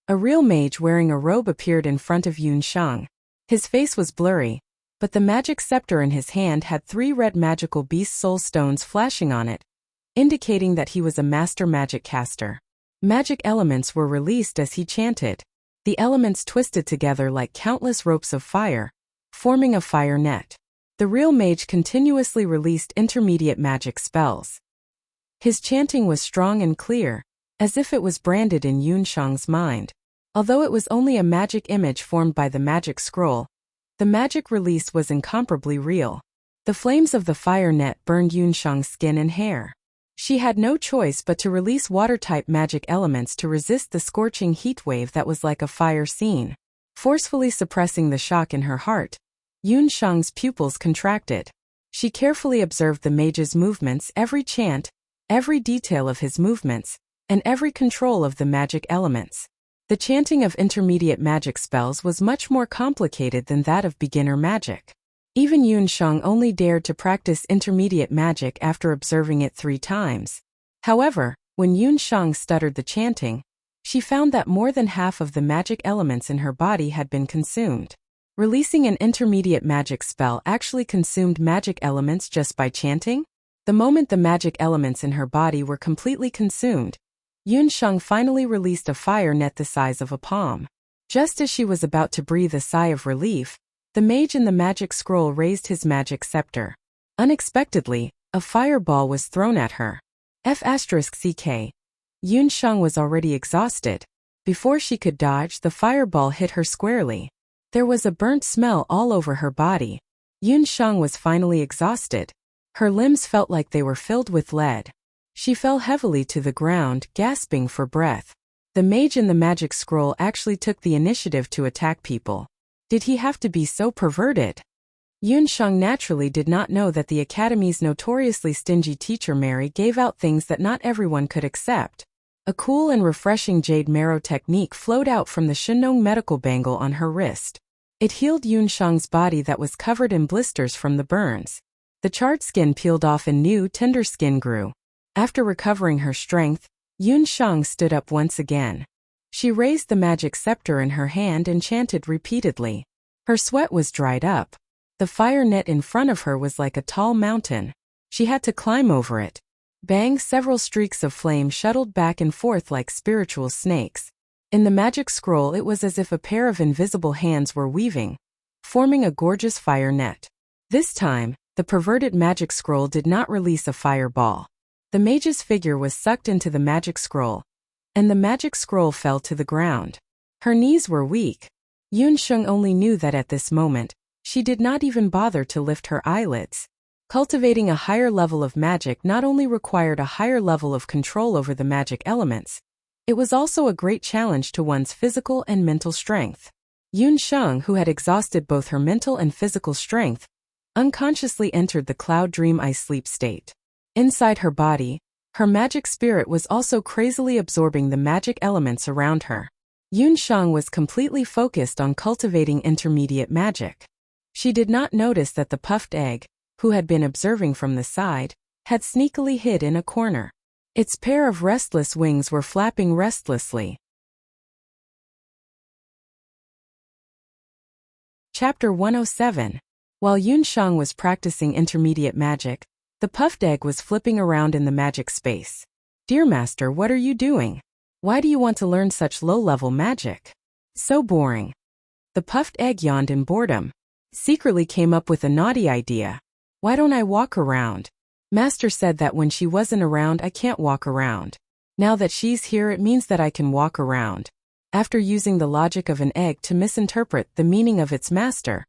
A real mage wearing a robe appeared in front of Yun Shang. His face was blurry, but the magic scepter in his hand had 3 red magical beast soul stones flashing on it, indicating that he was a master magic caster. Magic elements were released as he chanted. The elements twisted together like countless ropes of fire, forming a fire net. The real mage continuously released intermediate magic spells. His chanting was strong and clear, as if it was branded in Yun Shang's mind. Although it was only a magic image formed by the magic scroll, the magic release was incomparably real. The flames of the fire net burned Yun Shang's skin and hair. She had no choice but to release water-type magic elements to resist the scorching heat wave that was like a fire scene. Forcefully suppressing the shock in her heart, Yun Shang's pupils contracted. She carefully observed the mage's movements, every chant, every detail of his movements, and every control of the magic elements. The chanting of intermediate magic spells was much more complicated than that of beginner magic. Even Yun Shang only dared to practice intermediate magic after observing it 3 times. However, when Yun Shang stuttered the chanting, she found that more than half of the magic elements in her body had been consumed. Releasing an intermediate magic spell actually consumed magic elements just by chanting? The moment the magic elements in her body were completely consumed, Yun Shang finally released a fire net the size of a palm. Just as she was about to breathe a sigh of relief, the mage in the magic scroll raised his magic scepter. Unexpectedly, a fireball was thrown at her. F***ck. Yun Shang was already exhausted. Before she could dodge, the fireball hit her squarely. There was a burnt smell all over her body. Yun Shang was finally exhausted. Her limbs felt like they were filled with lead. She fell heavily to the ground, gasping for breath. The mage in the magic scroll actually took the initiative to attack people. Did he have to be so perverted? Yun Shang naturally did not know that the academy's notoriously stingy teacher Mary gave out things that not everyone could accept. A cool and refreshing jade marrow technique flowed out from the Shinong medical bangle on her wrist. It healed Yun Shang's body that was covered in blisters from the burns. The charred skin peeled off and new, tender skin grew. After recovering her strength, Yun Shang stood up once again. She raised the magic scepter in her hand and chanted repeatedly. Her sweat was dried up. The fire net in front of her was like a tall mountain. She had to climb over it. Bang! Several streaks of flame shuttled back and forth like spiritual snakes. In the magic scroll it was as if a pair of invisible hands were weaving, forming a gorgeous fire net. This time, the perverted magic scroll did not release a fireball. The mage's figure was sucked into the magic scroll, and the magic scroll fell to the ground. Her knees were weak. Yun Shang only knew that at this moment, she did not even bother to lift her eyelids. Cultivating a higher level of magic not only required a higher level of control over the magic elements, it was also a great challenge to one's physical and mental strength. Yun Shang, who had exhausted both her mental and physical strength, unconsciously entered the cloud dream eye sleep state. Inside her body, her magic spirit was also crazily absorbing the magic elements around her. Yun Shang was completely focused on cultivating intermediate magic. She did not notice that the puffed egg, who had been observing from the side, had sneakily hid in a corner. Its pair of restless wings were flapping restlessly. Chapter 107. While Yun Shang was practicing intermediate magic, the puffed egg was flipping around in the magic space. "Dear Master, what are you doing? Why do you want to learn such low-level magic? So boring." The puffed egg yawned in boredom. Secretly came up with a naughty idea. "Why don't I walk around? Master said that when she wasn't around I can't walk around. Now that she's here it means that I can walk around. After using the logic of an egg to misinterpret the meaning of its master,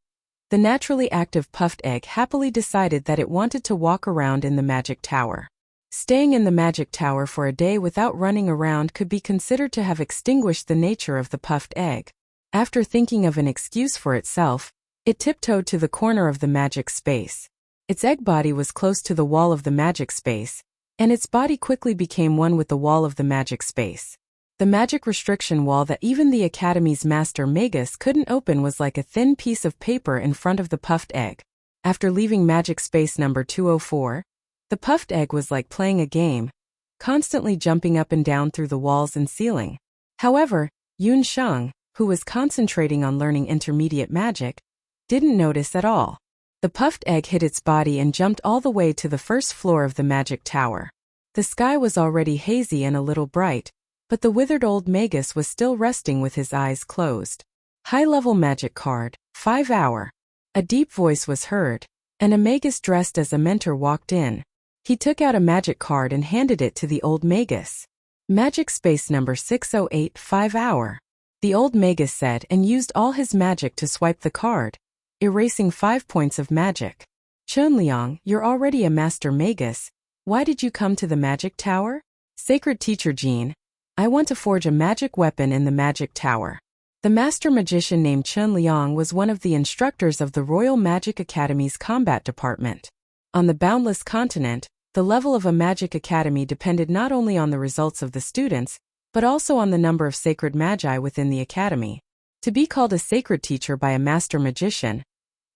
the naturally active puffed egg happily decided that it wanted to walk around in the magic tower. Staying in the magic tower for a day without running around could be considered to have extinguished the nature of the puffed egg. After thinking of an excuse for itself, it tiptoed to the corner of the magic space. Its egg body was close to the wall of the magic space, and its body quickly became one with the wall of the magic space. The magic restriction wall that even the Academy's master Magus couldn't open was like a thin piece of paper in front of the puffed egg. After leaving magic space number 204, the puffed egg was like playing a game, constantly jumping up and down through the walls and ceiling. However, Yun Sheng, who was concentrating on learning intermediate magic, didn't notice at all. The puffed egg hit its body and jumped all the way to the first floor of the magic tower. The sky was already hazy and a little bright, but the withered old Magus was still resting with his eyes closed. High-level magic card, 5 hour. A deep voice was heard, and a Magus dressed as a mentor walked in. He took out a magic card and handed it to the old Magus. Magic space number 608, 5 hour. The old Magus said and used all his magic to swipe the card, erasing 5 points of magic. Chunliang, you're already a master Magus. Why did you come to the magic tower? Sacred teacher Jean, I want to forge a magic weapon in the magic tower. The master magician named Chunliang was one of the instructors of the Royal Magic Academy's combat department. On the Boundless Continent, the level of a magic academy depended not only on the results of the students, but also on the number of sacred magi within the academy. To be called a sacred teacher by a master magician,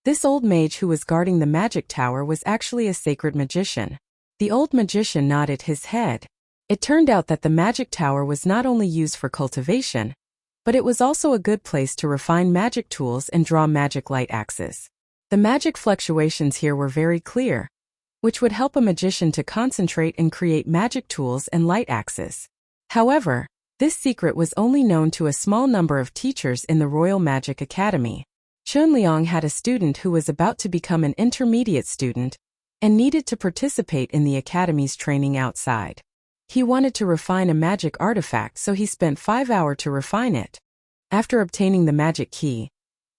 this old mage who was guarding the magic tower was actually a sacred magician. The old magician nodded his head. It turned out that the magic tower was not only used for cultivation, but it was also a good place to refine magic tools and draw magic light axes. The magic fluctuations here were very clear, which would help a magician to concentrate and create magic tools and light axes. However, this secret was only known to a small number of teachers in the Royal Magic Academy. Chunliang had a student who was about to become an intermediate student and needed to participate in the academy's training outside. He wanted to refine a magic artifact, so he spent 5 hours to refine it. After obtaining the magic key,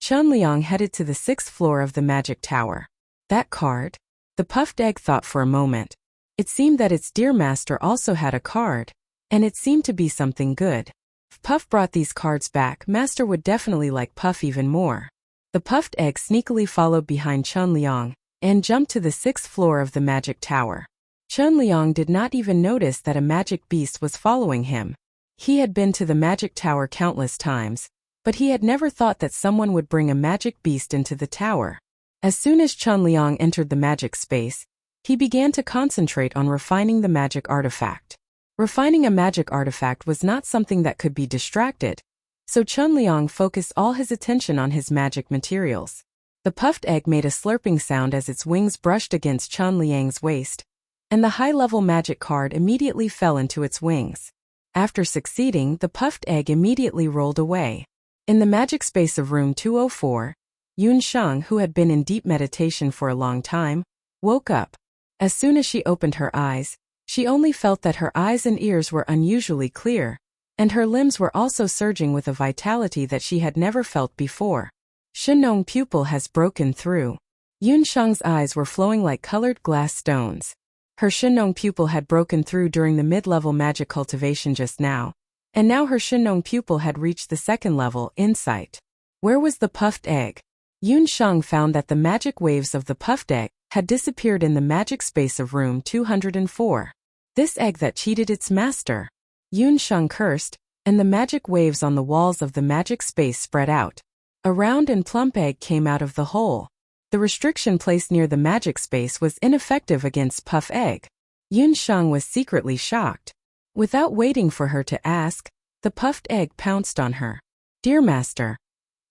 Chunliang headed to the 6th floor of the magic tower. That card? The puffed egg thought for a moment. It seemed that its dear master also had a card, and it seemed to be something good. If Puff brought these cards back, master would definitely like Puff even more. The puffed egg sneakily followed behind Chunliang and jumped to the 6th floor of the magic tower. Chunliang did not even notice that a magic beast was following him. He had been to the magic tower countless times, but he had never thought that someone would bring a magic beast into the tower. As soon as Chunliang entered the magic space, he began to concentrate on refining the magic artifact. Refining a magic artifact was not something that could be distracted, so Chunliang focused all his attention on his magic materials. The puffed egg made a slurping sound as its wings brushed against Chunliang's waist, and the high-level magic card immediately fell into its wings. After succeeding, the puffed egg immediately rolled away. In the magic space of room 204, Yun Sheng, who had been in deep meditation for a long time, woke up. As soon as she opened her eyes, she only felt that her eyes and ears were unusually clear, and her limbs were also surging with a vitality that she had never felt before. Shenong pupil has broken through. Yun Sheng's eyes were flowing like colored glass stones. Her Shenong pupil had broken through during the mid-level magic cultivation just now, and now her Shenong pupil had reached the 2nd level, insight. Where was the puffed egg? Yun Sheng found that the magic waves of the puffed egg had disappeared in the magic space of room 204. This egg that cheated its master. Yun Sheng cursed, and the magic waves on the walls of the magic space spread out. A round and plump egg came out of the hole. The restriction placed near the magic space was ineffective against Puff Egg. Yun Sheng was secretly shocked. Without waiting for her to ask, the puffed egg pounced on her. Dear master,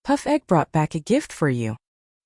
Puff Egg brought back a gift for you.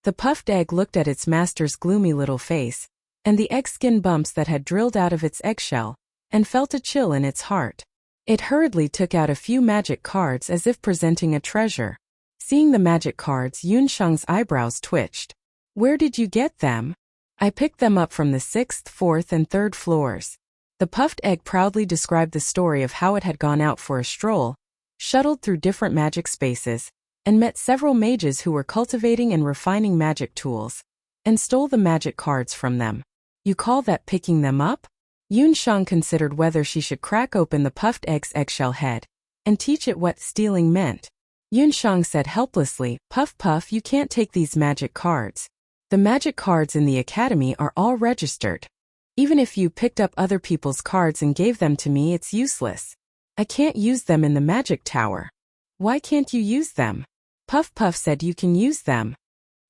The puffed egg looked at its master's gloomy little face, and the egg skin bumps that had drilled out of its eggshell, and felt a chill in its heart. It hurriedly took out a few magic cards as if presenting a treasure. Seeing the magic cards, Yun Sheng's eyebrows twitched. Where did you get them? I picked them up from the 6th, 4th, and 3rd floors. The puffed egg proudly described the story of how it had gone out for a stroll, shuttled through different magic spaces, and met several mages who were cultivating and refining magic tools, and stole the magic cards from them. You call that picking them up? Yun Shang considered whether she should crack open the puffed egg's eggshell head and teach it what stealing meant. Yun Shang said helplessly, "Puff Puff, you can't take these magic cards. The magic cards in the academy are all registered. Even if you picked up other people's cards and gave them to me, it's useless. I can't use them in the magic tower." "Why can't you use them?" Puff Puff said, "You can use them."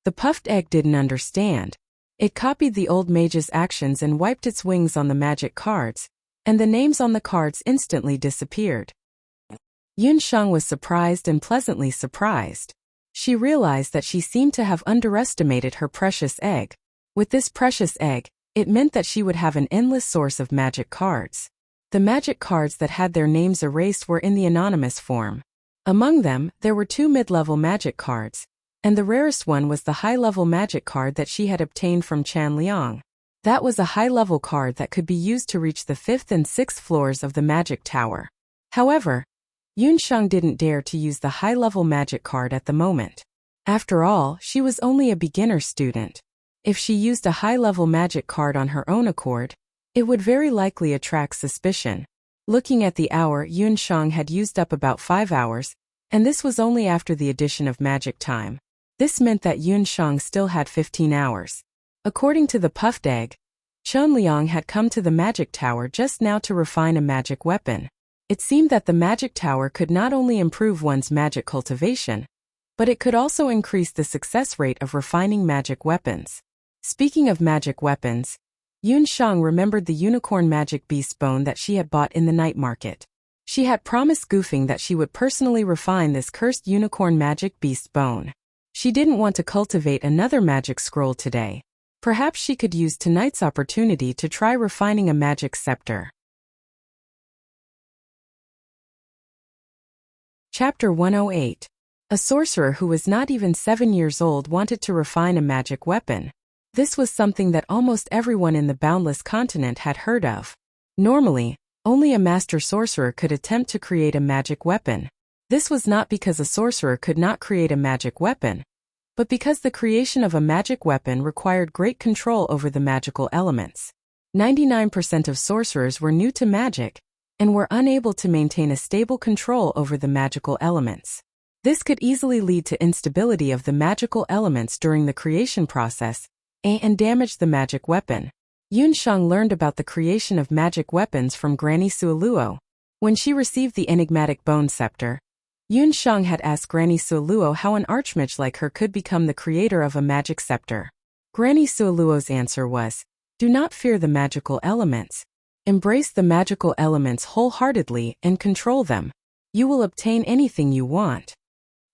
The puffed egg didn't understand. It copied the old mage's actions and wiped its wings on the magic cards, and the names on the cards instantly disappeared. Yun Shang was surprised and pleasantly surprised. She realized that she seemed to have underestimated her precious egg. With this precious egg, it meant that she would have an endless source of magic cards. The magic cards that had their names erased were in the anonymous form. Among them, there were 2 mid-level magic cards, and the rarest one was the high-level magic card that she had obtained from Chan Liang. That was a high-level card that could be used to reach the 5th and 6th floors of the magic tower. However, Yun Shang didn't dare to use the high-level magic card at the moment. After all, she was only a beginner student. If she used a high-level magic card on her own accord, it would very likely attract suspicion. Looking at the hour, Yun Shang had used up about 5 hours, and this was only after the addition of magic time. This meant that Yun Shang still had 15 hours. According to the puffed egg, Chen Liang had come to the magic tower just now to refine a magic weapon. It seemed that the magic tower could not only improve one's magic cultivation, but it could also increase the success rate of refining magic weapons. Speaking of magic weapons, Yun Shang remembered the unicorn magic beast bone that she had bought in the night market. She had promised Goofing that she would personally refine this cursed unicorn magic beast bone. She didn't want to cultivate another magic scroll today. Perhaps she could use tonight's opportunity to try refining a magic scepter. Chapter 108. A sorcerer who was not even 7 years old wanted to refine a magic weapon. This was something that almost everyone in the Boundless Continent had heard of. Normally, only a master sorcerer could attempt to create a magic weapon. This was not because a sorcerer could not create a magic weapon, but because the creation of a magic weapon required great control over the magical elements. 99% of sorcerers were new to magic and were unable to maintain a stable control over the magical elements. This could easily lead to instability of the magical elements during the creation process and damage the magic weapon. Yun Shang learned about the creation of magic weapons from Granny Suoluo. When she received the enigmatic bone scepter, Yun Shang had asked Granny Suoluo how an archmage like her could become the creator of a magic scepter. Granny Suoluo's answer was, "Do not fear the magical elements. Embrace the magical elements wholeheartedly and control them. You will obtain anything you want."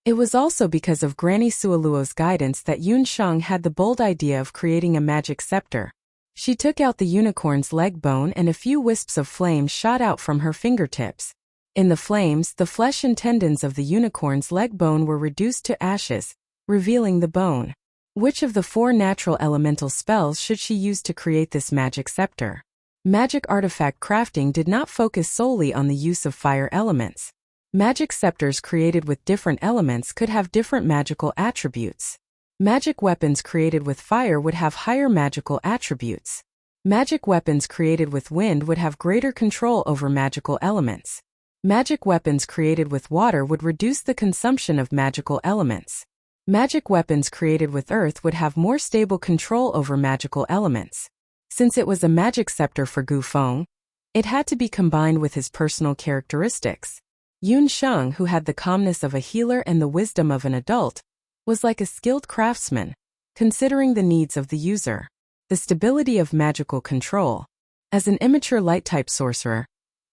It was also because of Granny Suoluo's guidance that Yun Shang had the bold idea of creating a magic scepter. She took out the unicorn's leg bone and a few wisps of flame shot out from her fingertips. In the flames, the flesh and tendons of the unicorn's leg bone were reduced to ashes, revealing the bone. Which of the 4 natural elemental spells should she use to create this magic scepter? Magic artifact crafting did not focus solely on the use of fire elements. Magic scepters created with different elements could have different magical attributes. Magic weapons created with fire would have higher magical attributes. Magic weapons created with wind would have greater control over magical elements. Magic weapons created with water would reduce the consumption of magical elements. Magic weapons created with earth would have more stable control over magical elements. Since it was a magic scepter for Gu Feng, it had to be combined with his personal characteristics. Yun Shang, who had the calmness of a healer and the wisdom of an adult, was like a skilled craftsman, considering the needs of the user. The stability of magical control. As an immature light-type sorcerer,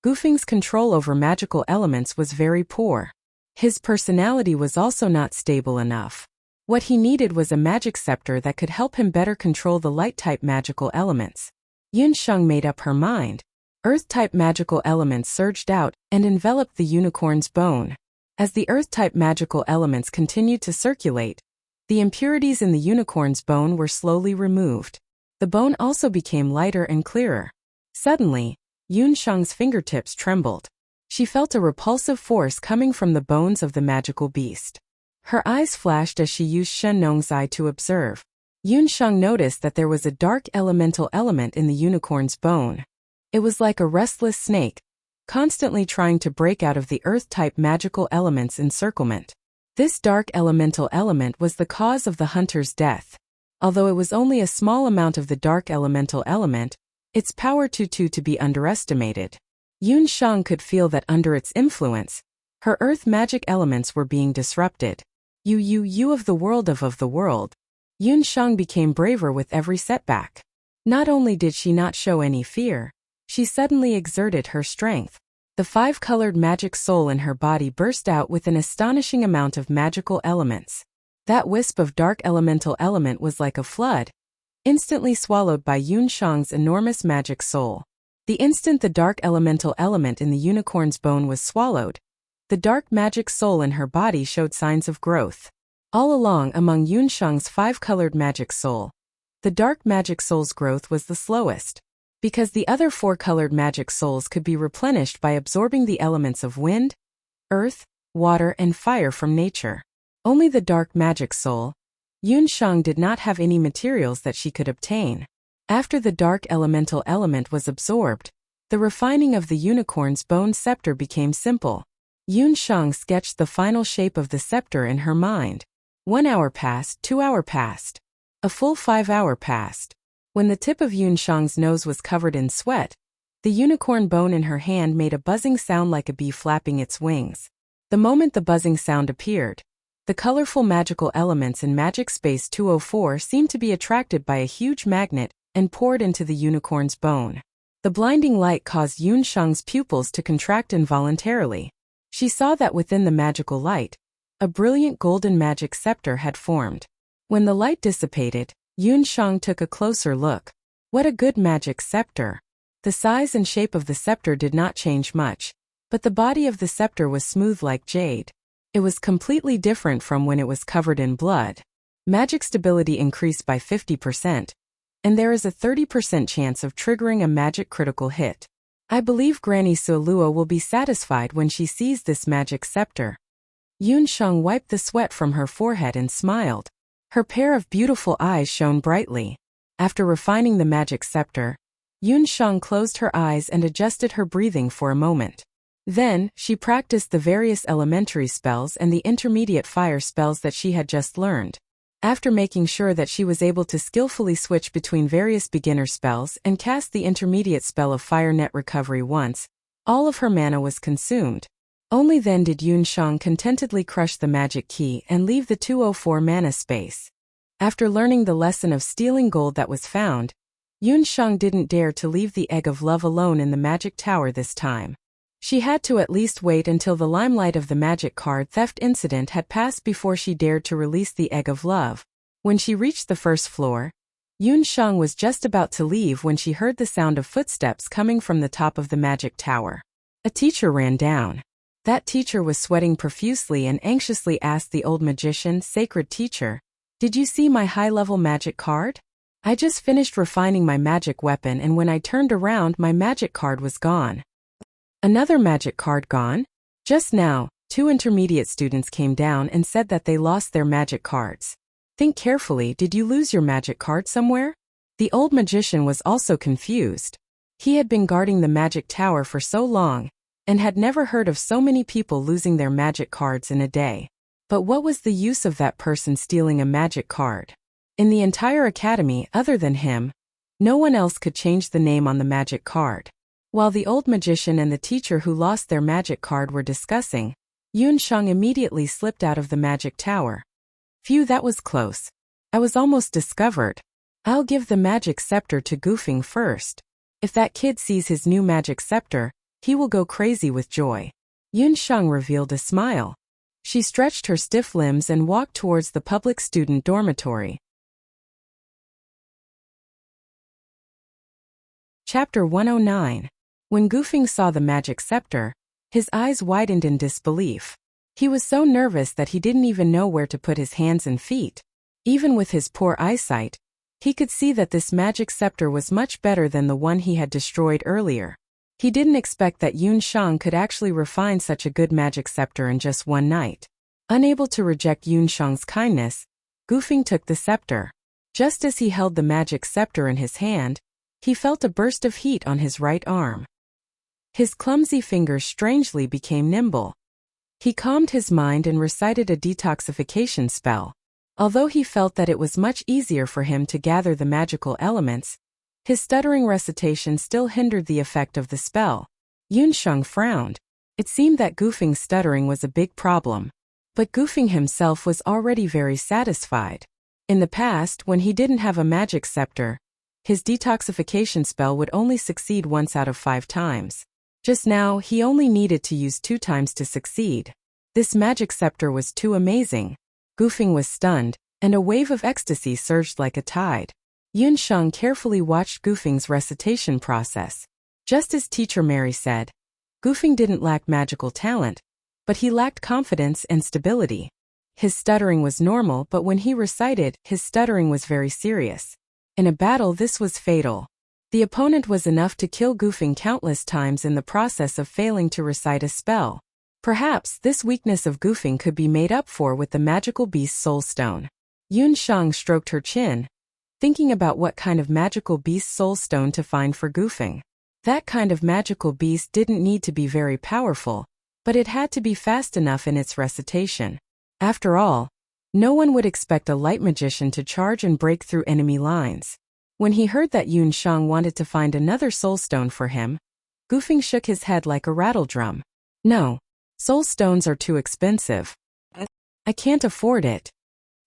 Gu Feng's control over magical elements was very poor. His personality was also not stable enough. What he needed was a magic scepter that could help him better control the light-type magical elements. Yun Shang made up her mind. Earth-type magical elements surged out and enveloped the unicorn's bone. As the Earth-type magical elements continued to circulate, the impurities in the unicorn's bone were slowly removed. The bone also became lighter and clearer. Suddenly, Yunshang's fingertips trembled. She felt a repulsive force coming from the bones of the magical beast. Her eyes flashed as she used Shenong's eye to observe. Yunshang noticed that there was a dark elemental element in the unicorn's bone. It was like a restless snake, constantly trying to break out of the earth-type magical element's encirclement. This dark elemental element was the cause of the hunter's death. Although it was only a small amount of the dark elemental element, its power too to be underestimated. Yunshang could feel that under its influence, her earth magic elements were being disrupted. You of the world. Yunshang became braver with every setback. Not only did she not show any fear, she suddenly exerted her strength. The five-colored magic soul in her body burst out with an astonishing amount of magical elements. That wisp of dark elemental element was like a flood, instantly swallowed by Yunshang's enormous magic soul. The instant the dark elemental element in the unicorn's bone was swallowed, the dark magic soul in her body showed signs of growth. All along among Yunshang's five-colored magic soul, the dark magic soul's growth was the slowest, because the other four-colored magic souls could be replenished by absorbing the elements of wind, earth, water, and fire from nature. Only the dark magic soul, Yunshang, did not have any materials that she could obtain. After the dark elemental element was absorbed, the refining of the unicorn's bone scepter became simple. Yunshang sketched the final shape of the scepter in her mind. 1 hour passed, 2 hours passed. A full 5 hours passed. When the tip of Yunshang's nose was covered in sweat, the unicorn bone in her hand made a buzzing sound like a bee flapping its wings. The moment the buzzing sound appeared, the colorful magical elements in Magic Space 204 seemed to be attracted by a huge magnet and poured into the unicorn's bone. The blinding light caused Yunshang's pupils to contract involuntarily. She saw that within the magical light, a brilliant golden magic scepter had formed. When the light dissipated, Yunshang took a closer look. What a good magic scepter! The size and shape of the scepter did not change much, but the body of the scepter was smooth like jade. It was completely different from when it was covered in blood. Magic stability increased by 50%, and there is a 30% chance of triggering a magic critical hit. I believe Granny Sulua will be satisfied when she sees this magic scepter. Yunshang wiped the sweat from her forehead and smiled. Her pair of beautiful eyes shone brightly. After refining the magic scepter, Yunshang closed her eyes and adjusted her breathing for a moment. Then, she practiced the various elementary spells and the intermediate fire spells that she had just learned. After making sure that she was able to skillfully switch between various beginner spells and cast the intermediate spell of Fire Net Recovery once, all of her mana was consumed. Only then did Yunshang contentedly crush the magic key and leave the 204 mana space. After learning the lesson of stealing gold that was found, Yunshang didn't dare to leave the Egg of Love alone in the magic tower this time. She had to at least wait until the limelight of the magic card theft incident had passed before she dared to release the Egg of Love. When she reached the first floor, Yunshang was just about to leave when she heard the sound of footsteps coming from the top of the magic tower. A teacher ran down. That teacher was sweating profusely and anxiously asked the old magician, "Sacred teacher, did you see my high-level magic card? I just finished refining my magic weapon and when I turned around my magic card was gone." "Another magic card gone?" Just now, 2 intermediate students came down and said that they lost their magic cards. "Think carefully, did you lose your magic card somewhere?" The old magician was also confused. He had been guarding the magic tower for so long, and had never heard of so many people losing their magic cards in a day. But what was the use of that person stealing a magic card? In the entire academy, other than him, no one else could change the name on the magic card. While the old magician and the teacher who lost their magic card were discussing, Yunshang immediately slipped out of the magic tower. "Phew, that was close. I was almost discovered. I'll give the magic scepter to Goofing first. If that kid sees his new magic scepter, he will go crazy with joy." Yunshang revealed a smile. She stretched her stiff limbs and walked towards the public student dormitory. Chapter 109. When Goofing saw the magic scepter, his eyes widened in disbelief. He was so nervous that he didn't even know where to put his hands and feet. Even with his poor eyesight, He could see that this magic scepter was much better than the one he had destroyed earlier. He didn't expect that Yun Shang could actually refine such a good magic scepter in just one night. Unable to reject Yun Shang's kindness, Gufeng took the scepter. Just as he held the magic scepter in his hand, he felt a burst of heat on his right arm. His clumsy fingers strangely became nimble. He calmed his mind and recited a detoxification spell. Although he felt that it was much easier for him to gather the magical elements, his stuttering recitation still hindered the effect of the spell. Yun Shang frowned. It seemed that Gufeng's stuttering was a big problem. But Gufeng himself was already very satisfied. In the past, when he didn't have a magic scepter, his detoxification spell would only succeed once out of 5 times. Just now, he only needed to use 2 times to succeed. This magic scepter was too amazing. Gufeng was stunned, and a wave of ecstasy surged like a tide. Yun Shang carefully watched Gufeng's recitation process. Just as Teacher Mary said, Gufeng didn't lack magical talent, but he lacked confidence and stability. His stuttering was normal, but when he recited, his stuttering was very serious. In a battle, this was fatal. The opponent was enough to kill Gufeng countless times in the process of failing to recite a spell. Perhaps this weakness of Gufeng could be made up for with the magical beast Soul Stone. Yun Shang stroked her chin, thinking about what kind of magical beast Soul Stone to find for Gufeng. That kind of magical beast didn't need to be very powerful, but it had to be fast enough in its recitation. After all, no one would expect a light magician to charge and break through enemy lines. When he heard that Yun Shang wanted to find another soul stone for him, Gufeng shook his head like a rattledrum. No, soul stones are too expensive. I can't afford it.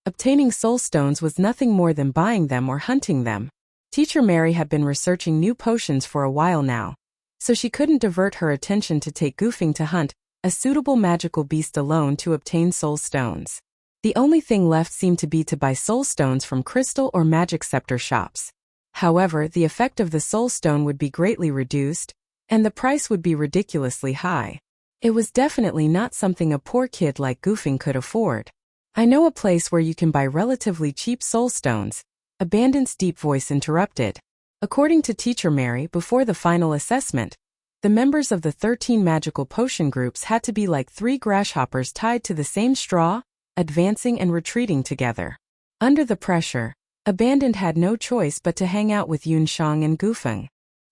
Obtaining soul stones was nothing more than buying them or hunting them. Teacher Mary had been researching new potions for a while now, so she couldn't divert her attention to take Gufeng to hunt a suitable magical beast alone to obtain soul stones. The only thing left seemed to be to buy soul stones from crystal or magic scepter shops. However, the effect of the soul stone would be greatly reduced, and the price would be ridiculously high. It was definitely not something a poor kid like Gufeng could afford. I know a place where you can buy relatively cheap soul stones, Abandon's deep voice interrupted. According to Teacher Mary, before the final assessment, the members of the 13 magical potion groups had to be like 3 grasshoppers tied to the same straw, advancing and retreating together. Under the pressure, Abandoned had no choice but to hang out with Yun Shang and Gufeng.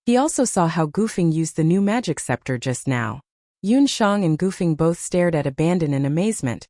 He also saw how Gufeng used the new magic scepter just now. Yun Shang and Gufeng both stared at Abandon in amazement,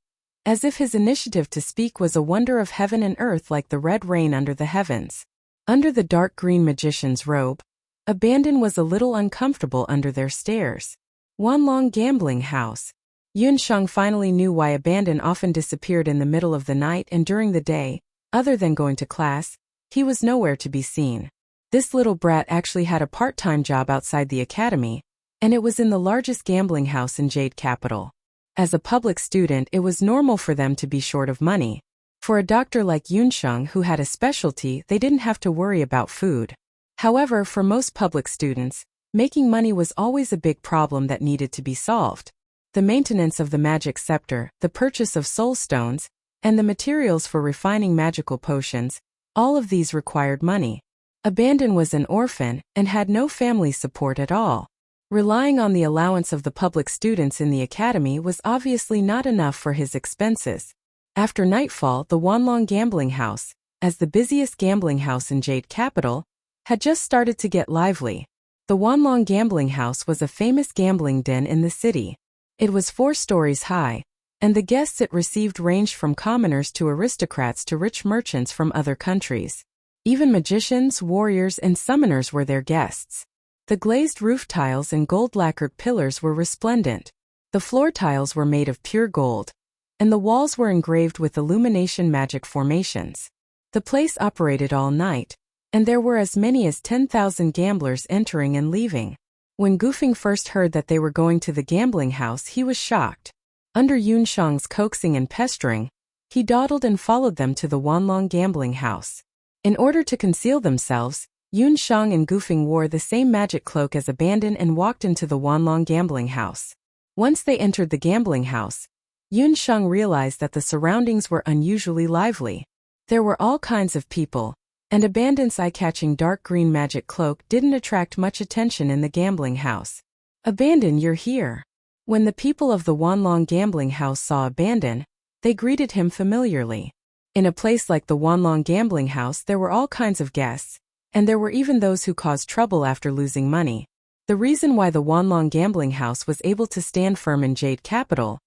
as if his initiative to speak was a wonder of heaven and earth like the red rain under the heavens. Under the dark green magician's robe, Abandon was a little uncomfortable under their stares. One long gambling house. Yun Shang finally knew why Abandon often disappeared in the middle of the night and during the day. Other than going to class, he was nowhere to be seen. This little brat actually had a part-time job outside the academy, and it was in the largest gambling house in Jade Capital. As a public student, it was normal for them to be short of money. For a doctor like Yun Shang who had a specialty, they didn't have to worry about food. However, for most public students, making money was always a big problem that needed to be solved. The maintenance of the magic scepter, the purchase of soul stones, and the materials for refining magical potions, all of these required money. Abandon was an orphan and had no family support at all. Relying on the allowance of the public students in the academy was obviously not enough for his expenses. After nightfall, the Wanlong gambling house, as the busiest gambling house in Jade Capital, had just started to get lively. The Wanlong gambling house was a famous gambling den in the city. It was 4 stories high, and the guests it received ranged from commoners to aristocrats to rich merchants from other countries. Even magicians, warriors, and summoners were their guests. The glazed roof tiles and gold-lacquered pillars were resplendent. The floor tiles were made of pure gold, and the walls were engraved with illumination magic formations. The place operated all night, and there were as many as 10,000 gamblers entering and leaving. When Gufeng first heard that they were going to the gambling house, he was shocked. Under Yun Shang's coaxing and pestering, he dawdled and followed them to the Wanlong gambling house. In order to conceal themselves, Yun Shang and Gufeng wore the same magic cloak as Abandon and walked into the Wanlong gambling house. Once they entered the gambling house, Yun Shang realized that the surroundings were unusually lively. There were all kinds of people, and Abandon's eye-catching dark green magic cloak didn't attract much attention in the gambling house. "Abandon, you're here." When the people of the Wanlong gambling house saw Abandon, they greeted him familiarly. In a place like the Wanlong gambling house there were all kinds of guests, and there were even those who caused trouble after losing money. The reason why the Wanlong gambling house was able to stand firm in Jade Capital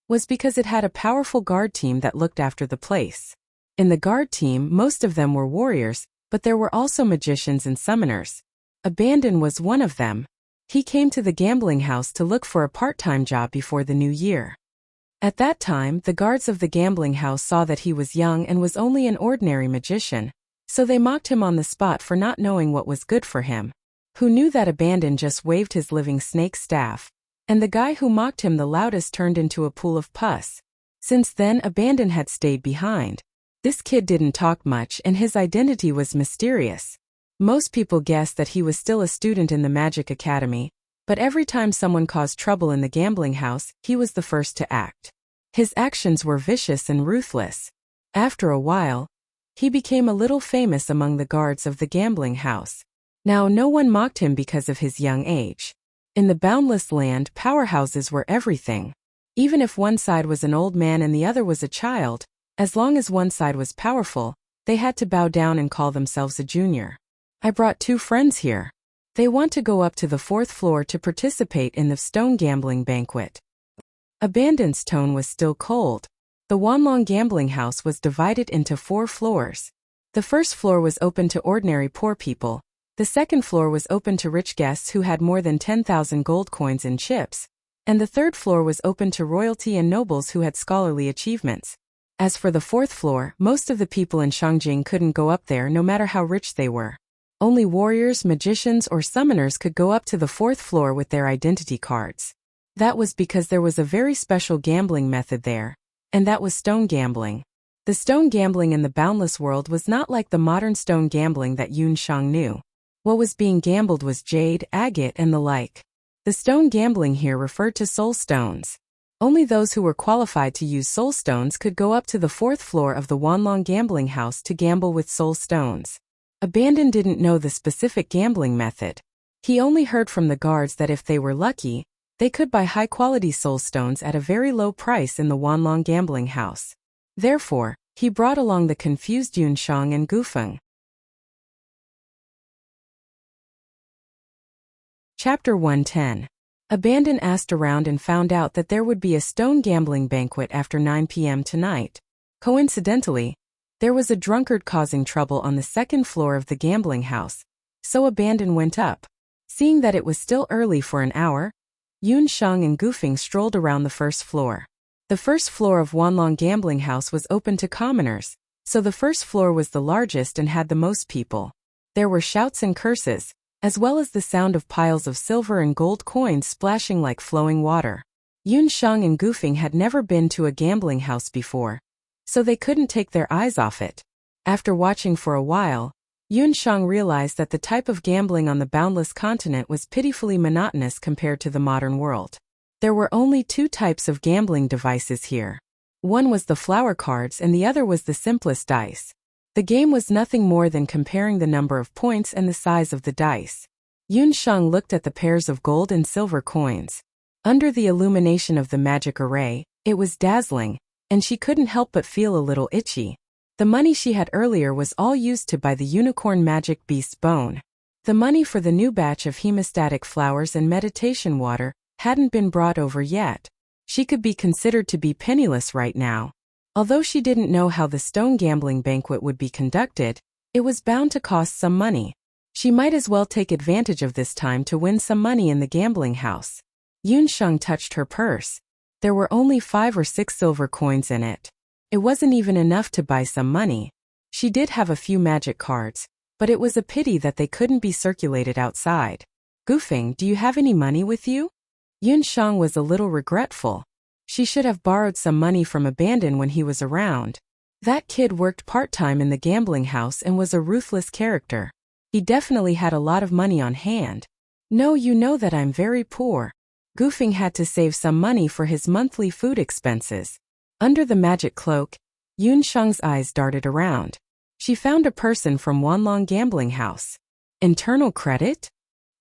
was because it had a powerful guard team that looked after the place. In the guard team, most of them were warriors, but there were also magicians and summoners. Abandon was one of them. He came to the gambling house to look for a part-time job before the new year. At that time, the guards of the gambling house saw that he was young and was only an ordinary magician, so they mocked him on the spot for not knowing what was good for him. Who knew that Abandon just waved his living snake staff, and the guy who mocked him the loudest turned into a pool of pus. Since then, Abandon had stayed behind. This kid didn't talk much and his identity was mysterious. Most people guessed that he was still a student in the Magic Academy, but every time someone caused trouble in the gambling house, he was the first to act. His actions were vicious and ruthless. After a while, he became a little famous among the guards of the gambling house. Now no one mocked him because of his young age. In the boundless land, powerhouses were everything. Even if one side was an old man and the other was a child, as long as one side was powerful, they had to bow down and call themselves a junior. "I brought 2 friends here. They want to go up to the 4th floor to participate in the stone gambling banquet." Abandon's tone was still cold. The Wanlong gambling house was divided into 4 floors. The first floor was open to ordinary poor people. The second floor was open to rich guests who had more than 10,000 gold coins and chips. And the third floor was open to royalty and nobles who had scholarly achievements. As for the 4th floor, most of the people in Shangjing couldn't go up there no matter how rich they were. Only warriors, magicians, or summoners could go up to the 4th floor with their identity cards. That was because there was a very special gambling method there, and that was stone gambling. The stone gambling in the boundless world was not like the modern stone gambling that Yun Shang knew. What was being gambled was jade, agate, and the like. The stone gambling here referred to soul stones. Only those who were qualified to use soul stones could go up to the 4th floor of the Wanlong gambling house to gamble with soul stones. Abandon didn't know the specific gambling method. He only heard from the guards that if they were lucky, they could buy high-quality soul stones at a very low price in the Wanlong gambling house. Therefore, he brought along the confused Yun Shang and Gufeng. Chapter 110. Abandon asked around and found out that there would be a stone gambling banquet after 9 p.m. tonight. Coincidentally, there was a drunkard causing trouble on the 2nd floor of the gambling house, so Abandon went up. Seeing that it was still early for an hour, Yun Shang and Gufeng strolled around the 1st floor. The 1st floor of Wanlong gambling house was open to commoners, so the 1st floor was the largest and had the most people. There were shouts and curses, as well as the sound of piles of silver and gold coins splashing like flowing water. Yun Shang and Gufeng had never been to a gambling house before, so they couldn't take their eyes off it. After watching for a while, Yun Shang realized that the type of gambling on the boundless continent was pitifully monotonous compared to the modern world. There were only 2 types of gambling devices here. One was the flower cards and the other was the simplest dice. The game was nothing more than comparing the number of points and the size of the dice. Yun Shang looked at the pairs of gold and silver coins. Under the illumination of the magic array, it was dazzling, and she couldn't help but feel a little itchy. The money she had earlier was all used to buy the unicorn magic beast's bone. The money for the new batch of hemostatic flowers and meditation water hadn't been brought over yet. She could be considered to be penniless right now. Although she didn't know how the stone gambling banquet would be conducted, it was bound to cost some money. She might as well take advantage of this time to win some money in the gambling house. Yun Shang touched her purse. There were only 5 or 6 silver coins in it. It wasn't even enough to buy some money. She did have a few magic cards, but it was a pity that they couldn't be circulated outside. "Gufeng, do you have any money with you?" Yun Shang was a little regretful. She should have borrowed some money from Abandon when he was around. That kid worked part-time in the gambling house and was a ruthless character. He definitely had a lot of money on hand. "No, you know that I'm very poor." Gufeng had to save some money for his monthly food expenses. Under the magic cloak, Yun Shang's eyes darted around. She found a person from Wanlong Gambling House. Internal credit?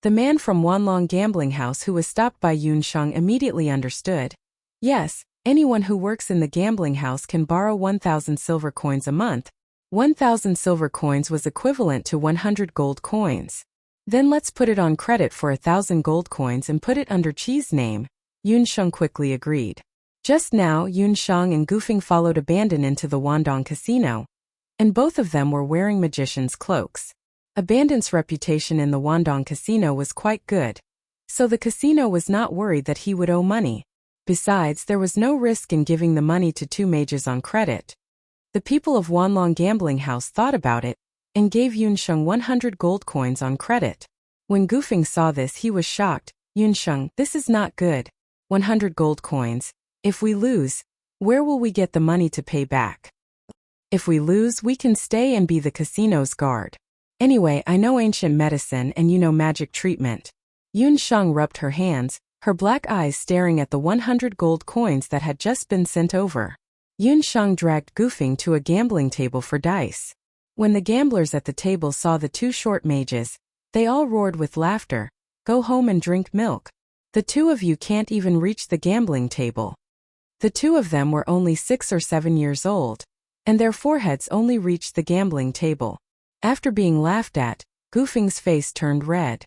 The man from Wanlong Gambling House who was stopped by Yun Shang immediately understood. Yes, anyone who works in the gambling house can borrow 1,000 silver coins a month. 1,000 silver coins was equivalent to 100 gold coins. Then let's put it on credit for 1,000 gold coins and put it under Chi's name. Yun Shang quickly agreed. Just now, Yun Shang and Gufing followed Abandon into the Wandong Casino, and both of them were wearing magician's cloaks. Abandon's reputation in the Wandong Casino was quite good, so the casino was not worried that he would owe money. Besides, there was no risk in giving the money to two mages on credit. The people of Wanlong Gambling House thought about it and gave Yun Shang 100 gold coins on credit. When Gufing saw this, he was shocked. Yun Shang, this is not good. 100 gold coins. If we lose, where will we get the money to pay back? If we lose, we can stay and be the casino's guard. Anyway, I know ancient medicine and you know magic treatment. Yun Shang rubbed her hands, her black eyes staring at the 100 gold coins that had just been sent over. Yun Shang dragged Gufing to a gambling table for dice. When the gamblers at the table saw the two short mages, they all roared with laughter. Go home and drink milk. The two of you can't even reach the gambling table. The two of them were only 6 or 7 years old, and their foreheads only reached the gambling table. After being laughed at, Gufing's face turned red.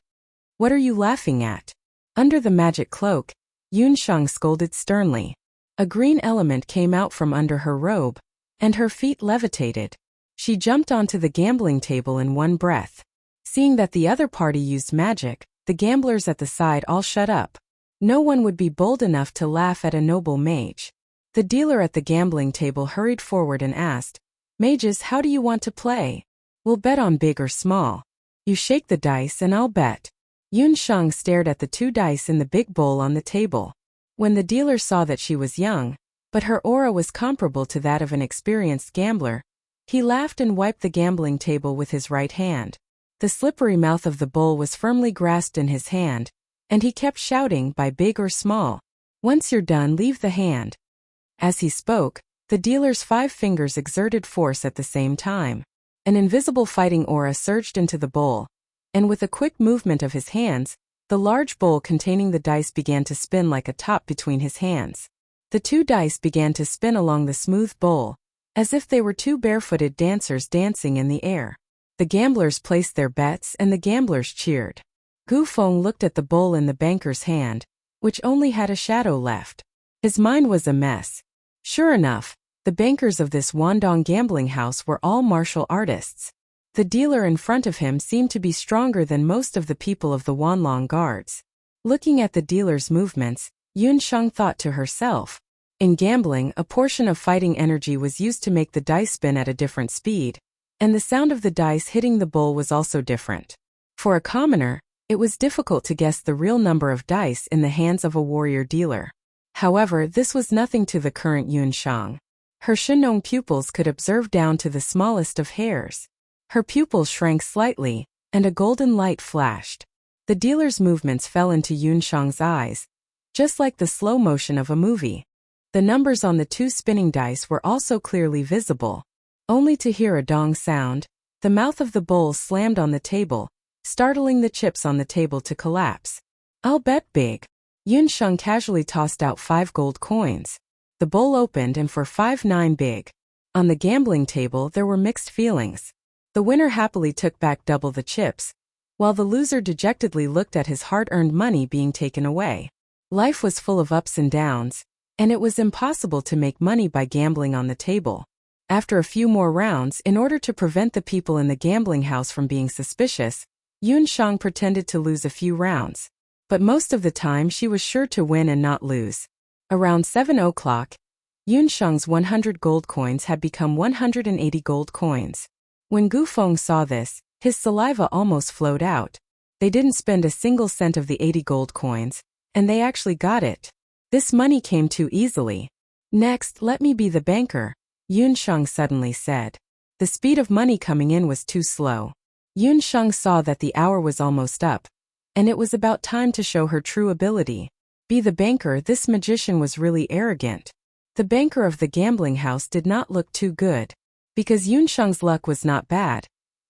What are you laughing at? Under the magic cloak, Yun Shang scolded sternly. A green element came out from under her robe, and her feet levitated. She jumped onto the gambling table in one breath. Seeing that the other party used magic, the gamblers at the side all shut up. No one would be bold enough to laugh at a noble mage. The dealer at the gambling table hurried forward and asked, Mages, how do you want to play? We'll bet on big or small. You shake the dice and I'll bet. Yun Shang stared at the two dice in the big bowl on the table. When the dealer saw that she was young, but her aura was comparable to that of an experienced gambler, he laughed and wiped the gambling table with his right hand. The slippery mouth of the bowl was firmly grasped in his hand, and he kept shouting, by big or small. Once you're done, leave the hand. As he spoke, the dealer's 5 fingers exerted force at the same time. An invisible fighting aura surged into the bowl, and with a quick movement of his hands, the large bowl containing the dice began to spin like a top between his hands. The two dice began to spin along the smooth bowl, as if they were two barefooted dancers dancing in the air. The gamblers placed their bets and the gamblers cheered. Gu Feng looked at the bowl in the banker's hand, which only had a shadow left. His mind was a mess. Sure enough, the bankers of this Wandong gambling house were all martial artists. The dealer in front of him seemed to be stronger than most of the people of the Wanlong guards. Looking at the dealer's movements, Yun Shang thought to herself. In gambling, a portion of fighting energy was used to make the dice spin at a different speed, and the sound of the dice hitting the bowl was also different. For a commoner, it was difficult to guess the real number of dice in the hands of a warrior dealer. However, this was nothing to the current Yun Shang. Her Shenong pupils could observe down to the smallest of hairs. Her pupils shrank slightly, and a golden light flashed. The dealer's movements fell into Yun Shang's eyes, just like the slow motion of a movie. The numbers on the two spinning dice were also clearly visible. Only to hear a dong sound, the mouth of the bowl slammed on the table, startling the chips on the table to collapse. I'll bet big. Yun Shang casually tossed out 5 gold coins. The bowl opened and for 5-9 big. On the gambling table there were mixed feelings. The winner happily took back double the chips, while the loser dejectedly looked at his hard-earned money being taken away. Life was full of ups and downs, and it was impossible to make money by gambling on the table. After a few more rounds, in order to prevent the people in the gambling house from being suspicious, Yun Shang pretended to lose a few rounds. But most of the time she was sure to win and not lose. Around 7 o'clock, Yun Shang's 100 gold coins had become 180 gold coins. When Gu Feng saw this, his saliva almost flowed out. They didn't spend a single cent of the 80 gold coins, and they actually got it. This money came too easily. Next, let me be the banker, Yun Shang suddenly said. The speed of money coming in was too slow. Yun Shang saw that the hour was almost up, and it was about time to show her true ability. Be the banker. This magician was really arrogant. The banker of the gambling house did not look too good. Because Yunsheng's luck was not bad.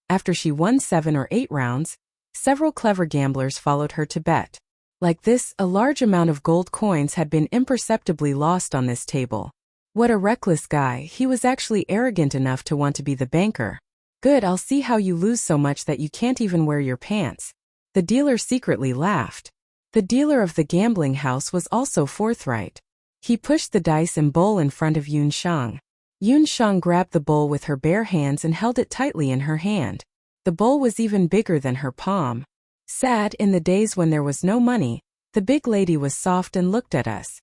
After she won 7 or 8 rounds, several clever gamblers followed her to bet. Like this, a large amount of gold coins had been imperceptibly lost on this table. What a reckless guy, he was actually arrogant enough to want to be the banker. Good, I'll see how you lose so much that you can't even wear your pants. The dealer secretly laughed. The dealer of the gambling house was also forthright. He pushed the dice and bowl in front of Yunsheng. Yunsheng grabbed the bowl with her bare hands and held it tightly in her hand. The bowl was even bigger than her palm. Sad, in the days when there was no money, the big lady was soft and looked at us.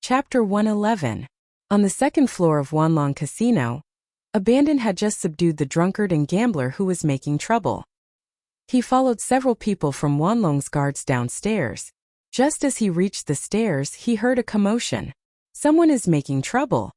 Chapter 111. On the second floor of Wanlong Casino, Abandon had just subdued the drunkard and gambler who was making trouble. He followed several people from Wanlong's guards downstairs. Just as he reached the stairs, he heard a commotion. Someone is making trouble.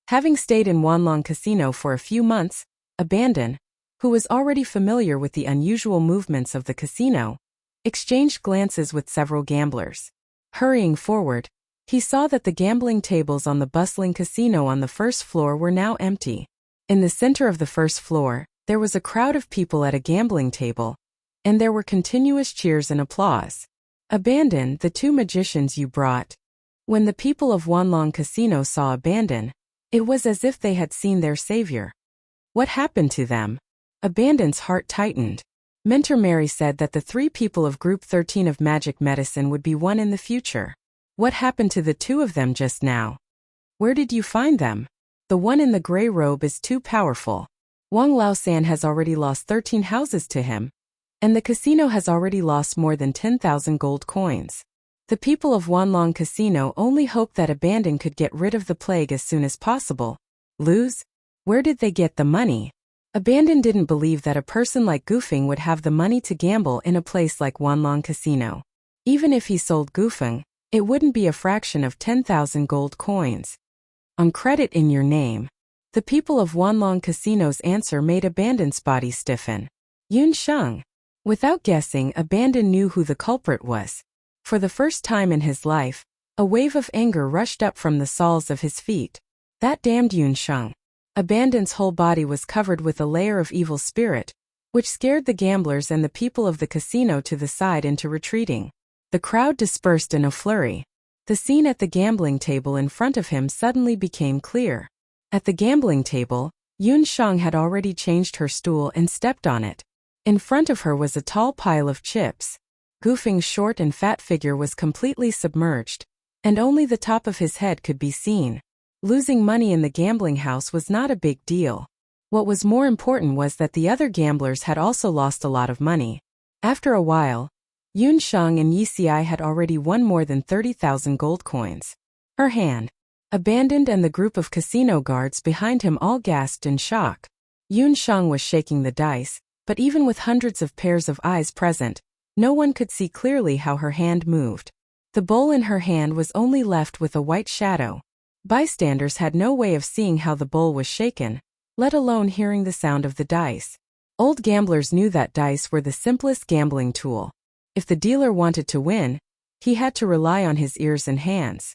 Having stayed in Wanlong Casino for a few months, Abandon, who was already familiar with the unusual movements of the casino, exchanged glances with several gamblers. Hurrying forward, he saw that the gambling tables on the bustling casino on the first floor were now empty. In the center of the first floor, there was a crowd of people at a gambling table, and there were continuous cheers and applause. Abandon, the 2 magicians you brought. When the people of Wanlong Casino saw Abandon, it was as if they had seen their savior. What happened to them? Abandon's heart tightened. Mentor Mary said that the 3 people of Group 13 of Magic Medicine would be one in the future. What happened to the 2 of them just now? Where did you find them? The one in the gray robe is too powerful. Wang Laosan has already lost 13 houses to him, and the casino has already lost more than 10,000 gold coins. The people of Wanlong Casino only hoped that Abandon could get rid of the plague as soon as possible. Lose? Where did they get the money? Abandon didn't believe that a person like Gufeng would have the money to gamble in a place like Wanlong Casino. Even if he sold Gufeng, it wouldn't be a fraction of 10,000 gold coins. On credit in your name. The people of Wanlong Casino's answer made Abandon's body stiffen. Yunsheng. Without guessing, Abandon knew who the culprit was. For the first time in his life, a wave of anger rushed up from the soles of his feet. That damned Yunsheng. Abandon's whole body was covered with a layer of evil spirit, which scared the gamblers and the people of the casino to the side into retreating. The crowd dispersed in a flurry. The scene at the gambling table in front of him suddenly became clear. At the gambling table, Yunsheng had already changed her stool and stepped on it. In front of her was a tall pile of chips. Gufeng's short and fat figure was completely submerged, and only the top of his head could be seen. Losing money in the gambling house was not a big deal. What was more important was that the other gamblers had also lost a lot of money. After a while, Yunsheng and Wuxia had already won more than 30,000 gold coins. Her hand. Abandoned, and the group of casino guards behind him all gasped in shock. Yunsheng was shaking the dice, but even with hundreds of pairs of eyes present, no one could see clearly how her hand moved. The bowl in her hand was only left with a white shadow. Bystanders had no way of seeing how the bowl was shaken, let alone hearing the sound of the dice. Old gamblers knew that dice were the simplest gambling tool. If the dealer wanted to win, he had to rely on his ears and hands.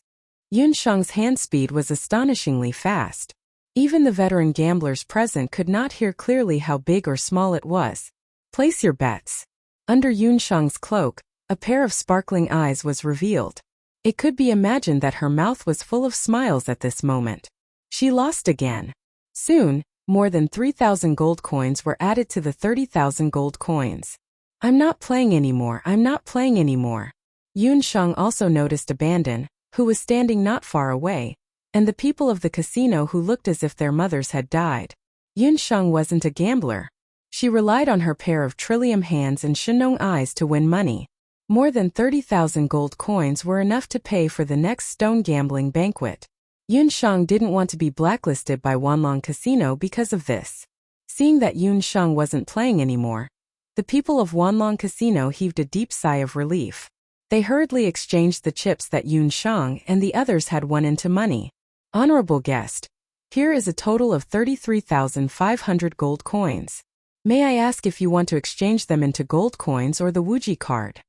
Yunsheng's hand speed was astonishingly fast. Even the veteran gamblers present could not hear clearly how big or small it was. Place your bets. Under Yunsheng's cloak, a pair of sparkling eyes was revealed. It could be imagined that her mouth was full of smiles at this moment. She lost again. Soon, more than 3,000 gold coins were added to the 30,000 gold coins. I'm not playing anymore, I'm not playing anymore. Yunsheng also noticed Abandon, who was standing not far away, and the people of the casino who looked as if their mothers had died. Yunsheng wasn't a gambler. She relied on her pair of trillium hands and Shenong eyes to win money. More than 30,000 gold coins were enough to pay for the next stone gambling banquet. Yunsheng didn't want to be blacklisted by Wanlong Casino because of this. Seeing that Yunsheng wasn't playing anymore, the people of Wanlong Casino heaved a deep sigh of relief. They hurriedly exchanged the chips that Yunsheng and the others had won into money. Honorable guest, here is a total of 33,500 gold coins. May I ask if you want to exchange them into gold coins or the Wuji card?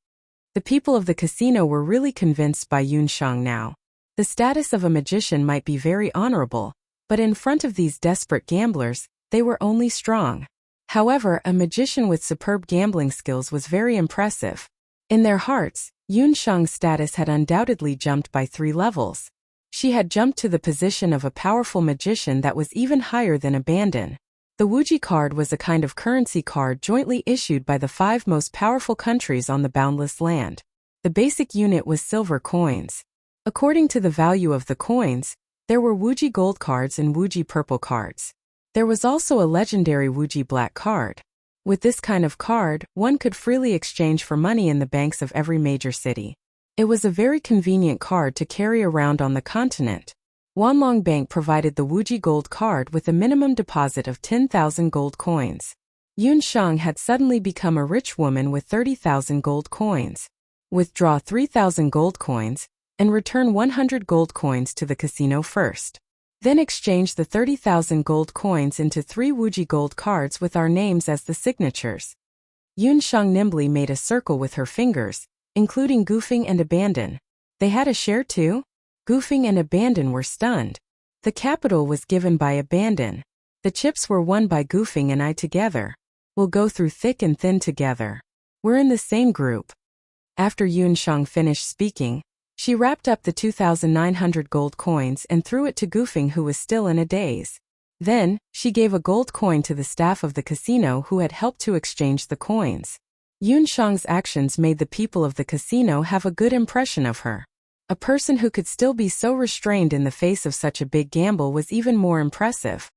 The people of the casino were really convinced by Yunsheng now. The status of a magician might be very honorable, but in front of these desperate gamblers, they were only strong. However, a magician with superb gambling skills was very impressive. In their hearts, Yun Shang's status had undoubtedly jumped by 3 levels. She had jumped to the position of a powerful magician that was even higher than abandon. The Wuji card was a kind of currency card jointly issued by the 5 most powerful countries on the boundless land. The basic unit was silver coins. According to the value of the coins, there were Wuji gold cards and Wuji purple cards. There was also a legendary Wuji black card. With this kind of card, one could freely exchange for money in the banks of every major city. It was a very convenient card to carry around on the continent. Wanlong Bank provided the Wuji gold card with a minimum deposit of 10,000 gold coins. Yun Shang had suddenly become a rich woman with 30,000 gold coins. Withdraw 3,000 gold coins, and return 100 gold coins to the casino first. Then exchange the 30,000 gold coins into 3 Wuji gold cards with our names as the signatures. Yun Shang nimbly made a circle with her fingers, including Goofing and Abandon. They had a share too? Goofing and Abandon were stunned. The capital was given by Abandon. The chips were won by Goofing and I together. We'll go through thick and thin together. We're in the same group. After Yun Shang finished speaking, she wrapped up the 2,900 gold coins and threw it to Goofing, who was still in a daze. Then, she gave a gold coin to the staff of the casino who had helped to exchange the coins. Yun Shang's actions made the people of the casino have a good impression of her. A person who could still be so restrained in the face of such a big gamble was even more impressive.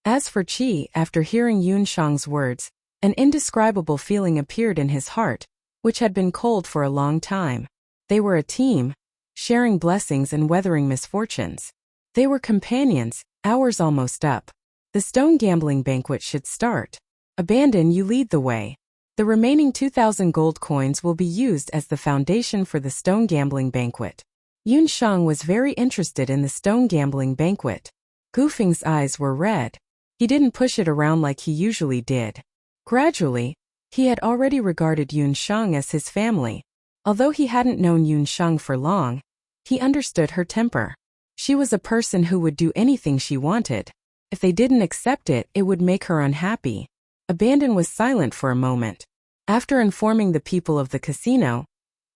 As for Qi, after hearing Yun Shang's words, an indescribable feeling appeared in his heart, which had been cold for a long time. They were a team, sharing blessings and weathering misfortunes. They were companions. Hours almost up. The stone gambling banquet should start. Abandon, you lead the way. The remaining 2,000 gold coins will be used as the foundation for the stone gambling banquet. Yun Shang was very interested in the stone gambling banquet. Goofing's eyes were red. He didn't push it around like he usually did. Gradually, he had already regarded Yun Shang as his family. Although he hadn't known Yun Shang for long, he understood her temper. She was a person who would do anything she wanted. If they didn't accept it, it would make her unhappy. Abandon was silent for a moment. After informing the people of the casino,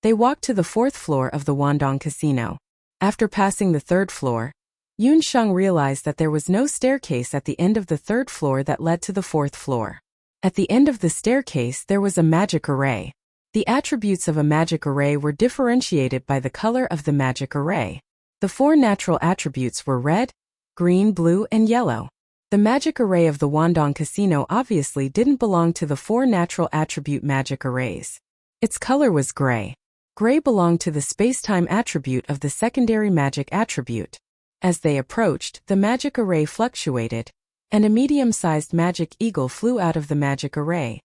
they walked to the 4th floor of the Wandong Casino. After passing the 3rd floor, Yun Shang realized that there was no staircase at the end of the 3rd floor that led to the 4th floor. At the end of the staircase there was a magic array. The attributes of a magic array were differentiated by the color of the magic array. The 4 natural attributes were red, green, blue, and yellow. The magic array of the Wandong Casino obviously didn't belong to the 4 natural attribute magic arrays. Its color was gray. Gray belonged to the space-time attribute of the secondary magic attribute. As they approached, the magic array fluctuated, and a medium-sized magic eagle flew out of the magic array.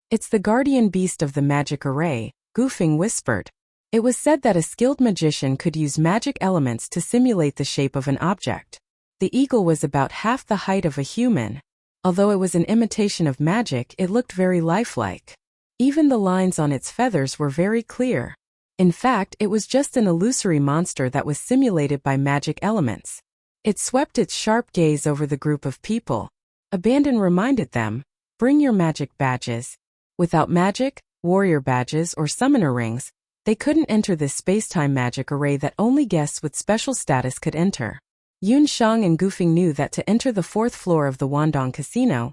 It's the guardian beast of the magic array, Goofing whispered. It was said that a skilled magician could use magic elements to simulate the shape of an object. The eagle was about half the height of a human. Although it was an imitation of magic, it looked very lifelike. Even the lines on its feathers were very clear. In fact, it was just an illusory monster that was simulated by magic elements. It swept its sharp gaze over the group of people. Abandon reminded them, bring your magic badges. Without magic, warrior badges, or summoner rings, they couldn't enter this space-time magic array that only guests with special status could enter. Yun Shang and Goofing knew that to enter the 4th floor of the Wandong Casino,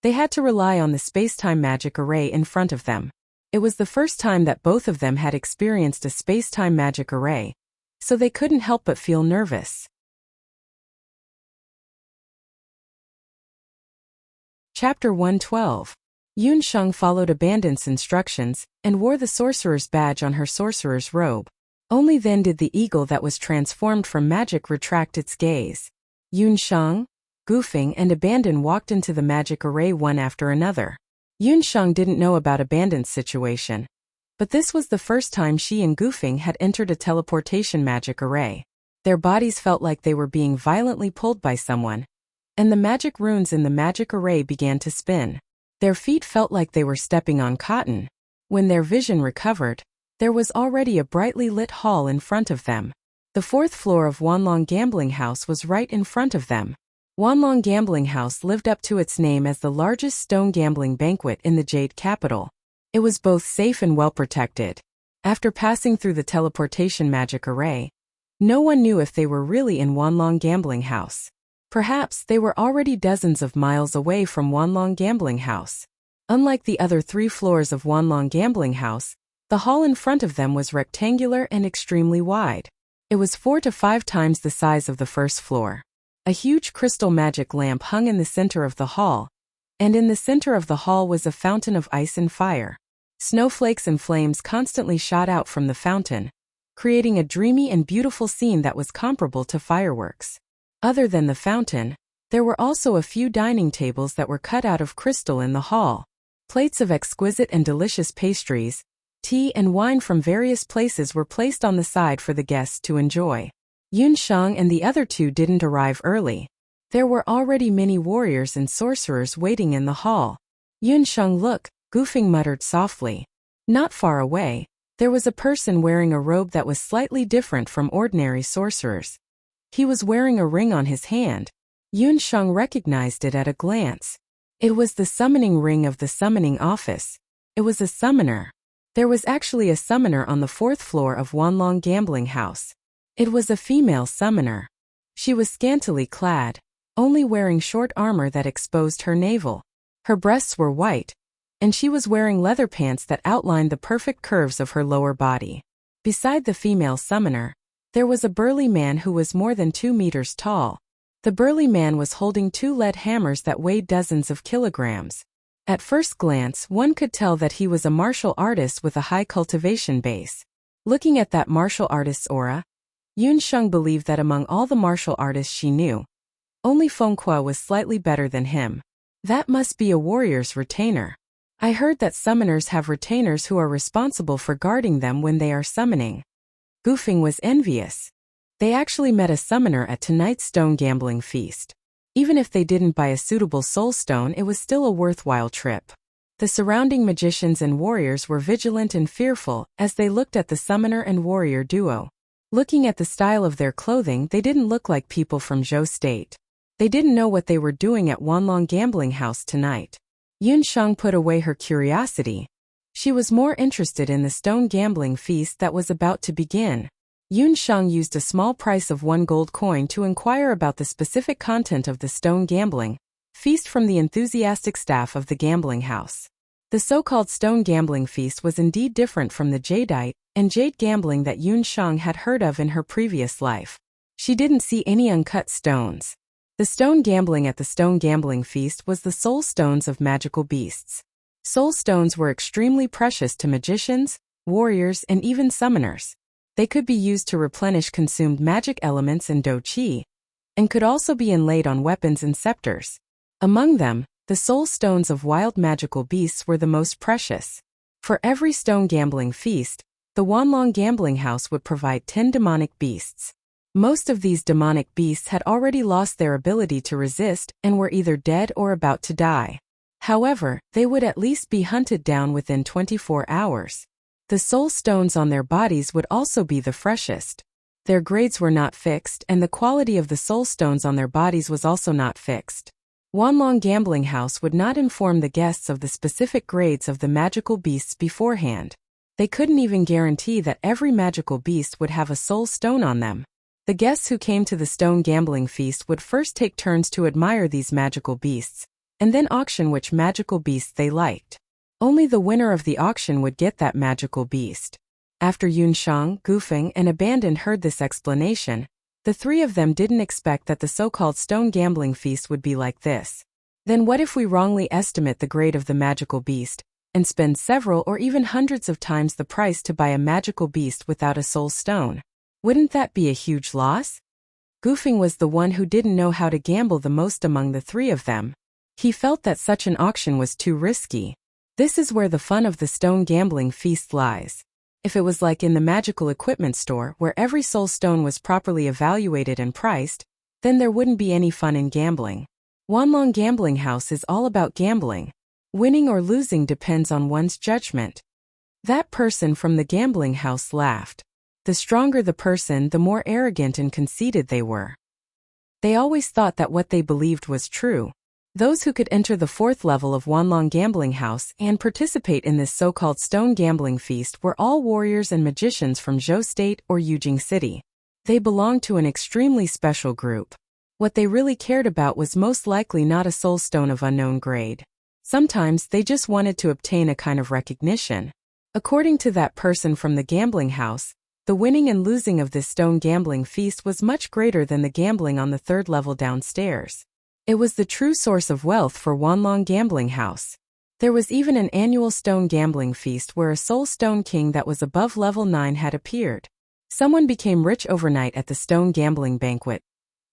they had to rely on the space-time magic array in front of them. It was the first time that both of them had experienced a space-time magic array, so they couldn't help but feel nervous. Chapter 112. Yun Shang followed Abandon's instructions and wore the sorcerer's badge on her sorcerer's robe. Only then did the eagle that was transformed from magic retract its gaze. Yun Shang, Goofing, and Abandon walked into the magic array one after another. Yun Shang didn't know about Abandon's situation, but this was the first time she and Goofing had entered a teleportation magic array. Their bodies felt like they were being violently pulled by someone, and the magic runes in the magic array began to spin. Their feet felt like they were stepping on cotton. When their vision recovered, there was already a brightly lit hall in front of them. The fourth floor of Wanlong Gambling House was right in front of them. Wanlong Gambling House lived up to its name as the largest stone gambling banquet in the Jade capital. It was both safe and well protected. After passing through the teleportation magic array, no one knew if they were really in Wanlong Gambling House. Perhaps they were already dozens of miles away from Wanlong Gambling House. Unlike the other 3 floors of Wanlong Gambling House, the hall in front of them was rectangular and extremely wide. It was 4 to 5 times the size of the first floor. A huge crystal magic lamp hung in the center of the hall, and in the center of the hall was a fountain of ice and fire. Snowflakes and flames constantly shot out from the fountain, creating a dreamy and beautiful scene that was comparable to fireworks. Other than the fountain, there were also a few dining tables that were cut out of crystal in the hall. Plates of exquisite and delicious pastries, tea and wine from various places were placed on the side for the guests to enjoy. Yun Shang and the other 2 didn't arrive early. There were already many warriors and sorcerers waiting in the hall. Yun Shang, look, Gufeng muttered softly. Not far away, there was a person wearing a robe that was slightly different from ordinary sorcerers. He was wearing a ring on his hand. Yun Shang recognized it at a glance. It was the summoning ring of the summoning office. It was a summoner. There was actually a summoner on the 4th floor of Wanlong Gambling House. It was a female summoner. She was scantily clad, only wearing short armor that exposed her navel. Her breasts were white, and she was wearing leather pants that outlined the perfect curves of her lower body. Beside the female summoner, there was a burly man who was more than 2 meters tall. The burly man was holding 2 lead hammers that weighed dozens of kilograms. At first glance, one could tell that he was a martial artist with a high cultivation base. Looking at that martial artist's aura, Yun Shang believed that among all the martial artists she knew, only Feng Kuo was slightly better than him. That must be a warrior's retainer. I heard that summoners have retainers who are responsible for guarding them when they are summoning. Gufeng was envious. They actually met a summoner at tonight's stone gambling feast. Even if they didn't buy a suitable soul stone, it was still a worthwhile trip. The surrounding magicians and warriors were vigilant and fearful as they looked at the summoner and warrior duo. Looking at the style of their clothing, they didn't look like people from Zhou State. They didn't know what they were doing at Wanlong Gambling House tonight. Yun Shang put away her curiosity. She was more interested in the stone gambling feast that was about to begin. Yun Shang used a small price of 1 gold coin to inquire about the specific content of the stone gambling feast from the enthusiastic staff of the gambling house. The so-called stone gambling feast was indeed different from the jadeite and jade gambling that Yun Shang had heard of in her previous life. She didn't see any uncut stones. The stone gambling at the stone gambling feast was the soul stones of magical beasts. Soul stones were extremely precious to magicians, warriors, and even summoners. They could be used to replenish consumed magic elements and do qi, and could also be inlaid on weapons and scepters. Among them, the soul stones of wild magical beasts were the most precious. For every stone gambling feast, the Wanlong Gambling House would provide 10 demonic beasts. Most of these demonic beasts had already lost their ability to resist and were either dead or about to die. However, they would at least be hunted down within 24 hours. The soul stones on their bodies would also be the freshest. Their grades were not fixed, and the quality of the soul stones on their bodies was also not fixed. Wanlong Gambling House would not inform the guests of the specific grades of the magical beasts beforehand. They couldn't even guarantee that every magical beast would have a soul stone on them. The guests who came to the stone gambling feast would first take turns to admire these magical beasts, and then auction which magical beasts they liked. Only the winner of the auction would get that magical beast. After Yun Shang, Gufeng, and Abandon heard this explanation, the 3 of them didn't expect that the so-called stone gambling feast would be like this. Then what if we wrongly estimate the grade of the magical beast, and spend several or even hundreds of times the price to buy a magical beast without a soul stone? Wouldn't that be a huge loss? Gufeng was the one who didn't know how to gamble the most among the 3 of them. He felt that such an auction was too risky. This is where the fun of the stone gambling feast lies. If it was like in the magical equipment store where every soul stone was properly evaluated and priced, then there wouldn't be any fun in gambling. Wanlong Gambling House is all about gambling. Winning or losing depends on one's judgment. That person from the gambling house laughed. The stronger the person, the more arrogant and conceited they were. They always thought that what they believed was true. Those who could enter the 4th level of Wanlong Gambling House and participate in this so-called stone gambling feast were all warriors and magicians from Zhou State or Yujing City. They belonged to an extremely special group. What they really cared about was most likely not a soul stone of unknown grade. Sometimes they just wanted to obtain a kind of recognition. According to that person from the gambling house, the winning and losing of this stone gambling feast was much greater than the gambling on the 3rd level downstairs. It was the true source of wealth for Wanlong Gambling House. There was even an annual stone gambling feast where a soul stone king that was above level 9 had appeared. Someone became rich overnight at the stone gambling banquet,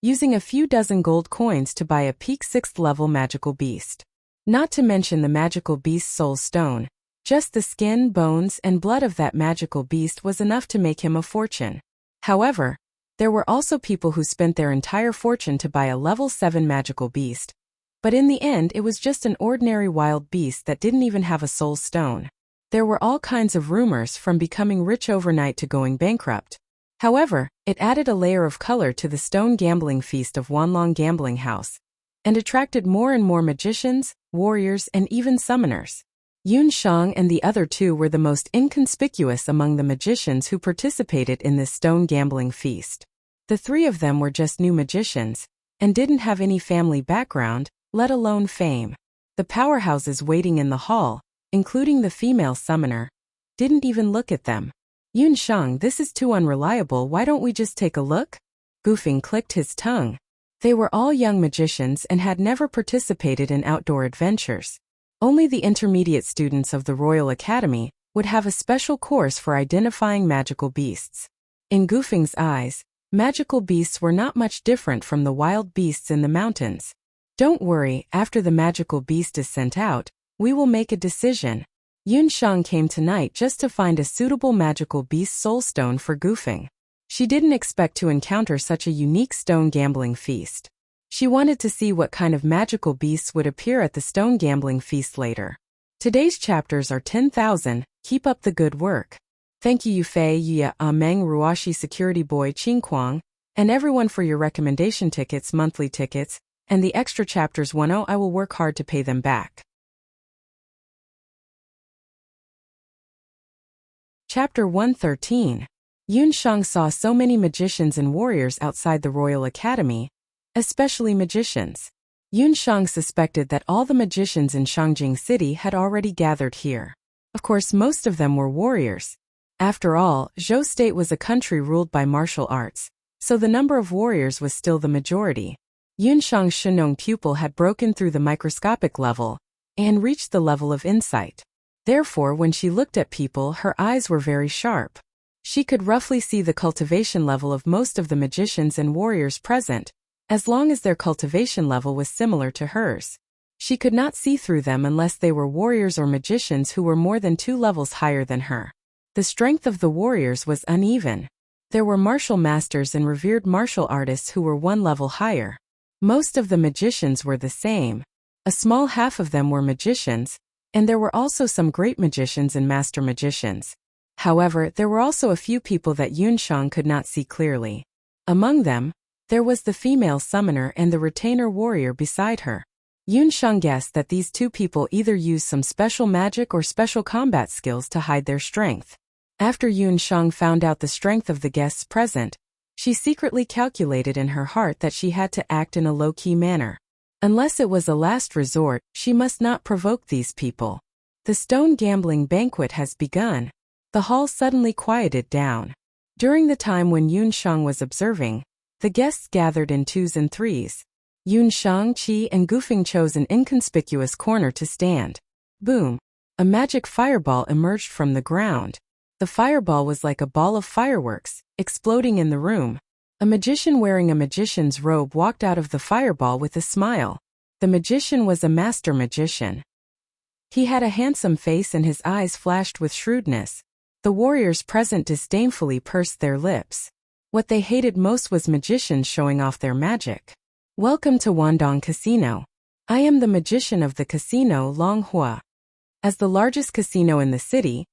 using a few dozen gold coins to buy a peak 6th level magical beast. Not to mention the magical beast's soul stone, just the skin, bones, and blood of that magical beast was enough to make him a fortune. However, there were also people who spent their entire fortune to buy a level 7 magical beast. But in the end it was just an ordinary wild beast that didn't even have a soul stone. There were all kinds of rumors from becoming rich overnight to going bankrupt. However, it added a layer of color to the stone gambling feast of Wanlong Gambling House, and attracted more and more magicians, warriors, and even summoners. Yun Shang and the other two were the most inconspicuous among the magicians who participated in this stone gambling feast. The 3 of them were just new magicians, and didn't have any family background, let alone fame. The powerhouses waiting in the hall, including the female summoner, didn't even look at them. Yun Shang, this is too unreliable, why don't we just take a look? Gufing clicked his tongue. They were all young magicians and had never participated in outdoor adventures. Only the intermediate students of the Royal Academy would have a special course for identifying magical beasts. In Gufing's eyes, magical beasts were not much different from the wild beasts in the mountains. Don't worry, after the magical beast is sent out, we will make a decision. Yun Shang came tonight just to find a suitable magical beast soul stone for Gufing. She didn't expect to encounter such a unique stone gambling feast. She wanted to see what kind of magical beasts would appear at the stone gambling feast later. Today's chapters are 10,000, keep up the good work. Thank you Yufei, Yuya, Meng, Ruashi, Security Boy, Qingquang, and everyone for your recommendation tickets, monthly tickets, and the extra chapters 10. I will work hard to pay them back. Chapter 113. Yun Shang saw so many magicians and warriors outside the Royal Academy, especially magicians. Yun Shang suspected that all the magicians in Shangjing City had already gathered here. Of course, most of them were warriors. After all, Zhou State was a country ruled by martial arts, so the number of warriors was still the majority. Yun Shang's Shenong pupil had broken through the microscopic level and reached the level of insight. Therefore, when she looked at people, her eyes were very sharp. She could roughly see the cultivation level of most of the magicians and warriors present, as long as their cultivation level was similar to hers. She could not see through them unless they were warriors or magicians who were more than 2 levels higher than her. The strength of the warriors was uneven. There were martial masters and revered martial artists who were 1 level higher. Most of the magicians were the same. A small half of them were magicians, and there were also some great magicians and master magicians. However, there were also a few people that Yun Shang could not see clearly. Among them, there was the female summoner and the retainer warrior beside her. Yun Shang guessed that these 2 people either used some special magic or special combat skills to hide their strength. After Yun Shang found out the strength of the guests present, she secretly calculated in her heart that she had to act in a low-key manner. Unless it was a last resort, she must not provoke these people. The stone gambling banquet has begun. The hall suddenly quieted down. During the time when Yun Shang was observing, the guests gathered in 2s and 3s. Yun Shang, Qi, and Gufing chose an inconspicuous corner to stand. Boom! A magic fireball emerged from the ground. The fireball was like a ball of fireworks, exploding in the room. A magician wearing a magician's robe walked out of the fireball with a smile. The magician was a master magician. He had a handsome face and his eyes flashed with shrewdness. The warriors present disdainfully pursed their lips. What they hated most was magicians showing off their magic. Welcome to Wandong Casino. I am the magician of the casino Longhua. As the largest casino in the city,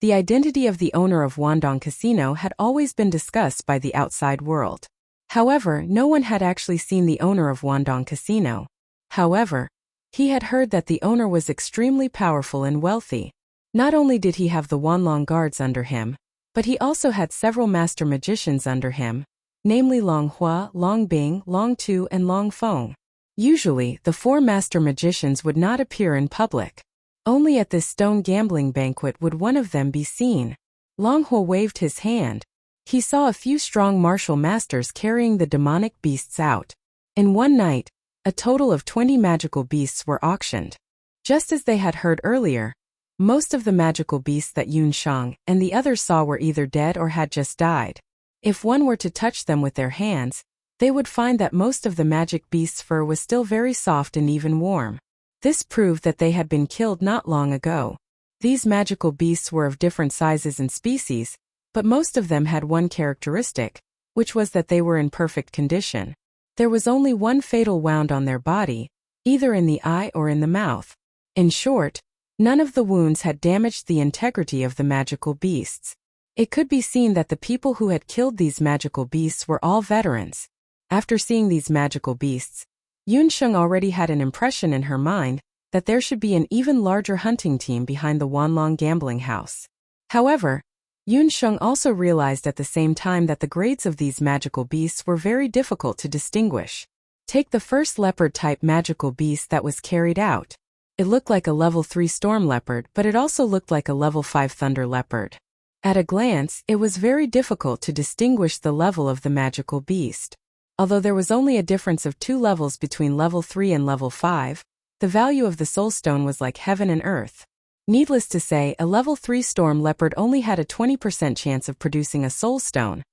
The identity of the owner of Wandong Casino had always been discussed by the outside world. However, no one had actually seen the owner of Wandong Casino. However, he had heard that the owner was extremely powerful and wealthy. Not only did he have the Wanlong guards under him, but he also had several master magicians under him, namely Long Hua, Long Bing, Long Tu, and Long Feng. Usually, the 4 master magicians would not appear in public. Only at this stone gambling banquet would one of them be seen. Long Hua waved his hand. He saw a few strong martial masters carrying the demonic beasts out. In one night, a total of 20 magical beasts were auctioned. Just as they had heard earlier, most of the magical beasts that Yun Shang and the others saw were either dead or had just died. If one were to touch them with their hands, they would find that most of the magic beast's fur was still very soft and even warm. This proved that they had been killed not long ago. These magical beasts were of different sizes and species, but most of them had one characteristic, which was that they were in perfect condition. There was only one fatal wound on their body, either in the eye or in the mouth. In short, none of the wounds had damaged the integrity of the magical beasts. It could be seen that the people who had killed these magical beasts were all veterans. After seeing these magical beasts, Yun Sheng already had an impression in her mind that there should be an even larger hunting team behind the Wanlong gambling house. However, Yun Sheng also realized at the same time that the grades of these magical beasts were very difficult to distinguish. Take the first leopard-type magical beast that was carried out. It looked like a level 3 storm leopard, but it also looked like a level 5 thunder leopard. At a glance, it was very difficult to distinguish the level of the magical beast. Although there was only a difference of 2 levels between level 3 and level 5, the value of the soul stone was like heaven and earth. Needless to say, a level 3 storm leopard only had a 20% chance of producing a soul stone,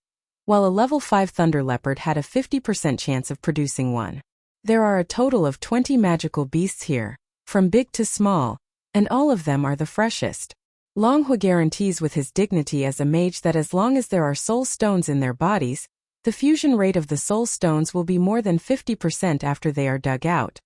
while a level 5 thunder leopard had a 50% chance of producing one. There are a total of 20 magical beasts here, from big to small, and all of them are the freshest. Long Hua guarantees with his dignity as a mage that as long as there are soul stones in their bodies, the fusion rate of the soul stones will be more than 50% after they are dug out.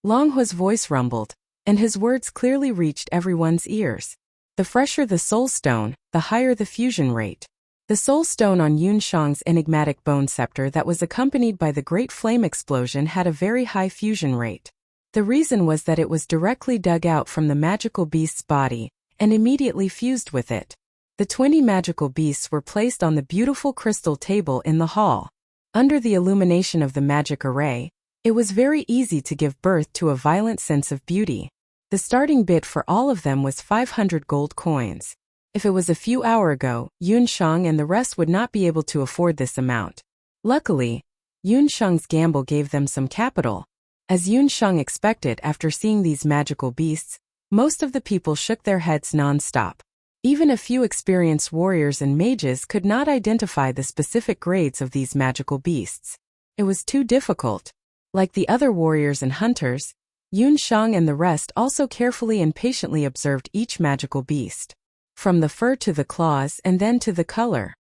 Long Hua's voice rumbled, and his words clearly reached everyone's ears. The fresher the soul stone, the higher the fusion rate. The soul stone on Yun Shang's enigmatic bone scepter that was accompanied by the great flame explosion had a very high fusion rate. The reason was that it was directly dug out from the magical beast's body and immediately fused with it. The 20 magical beasts were placed on the beautiful crystal table in the hall. Under the illumination of the magic array, it was very easy to give birth to a violent sense of beauty. The starting bid for all of them was 500 gold coins. If it was a few hours ago, Yun Shang and the rest would not be able to afford this amount. Luckily, Yun Shang's gamble gave them some capital. As Yun Shang expected after seeing these magical beasts, most of the people shook their heads non-stop. Even a few experienced warriors and mages could not identify the specific grades of these magical beasts. It was too difficult. Like the other warriors and hunters, Yun Shang and the rest also carefully and patiently observed each magical beast. From the fur to the claws and then to the color.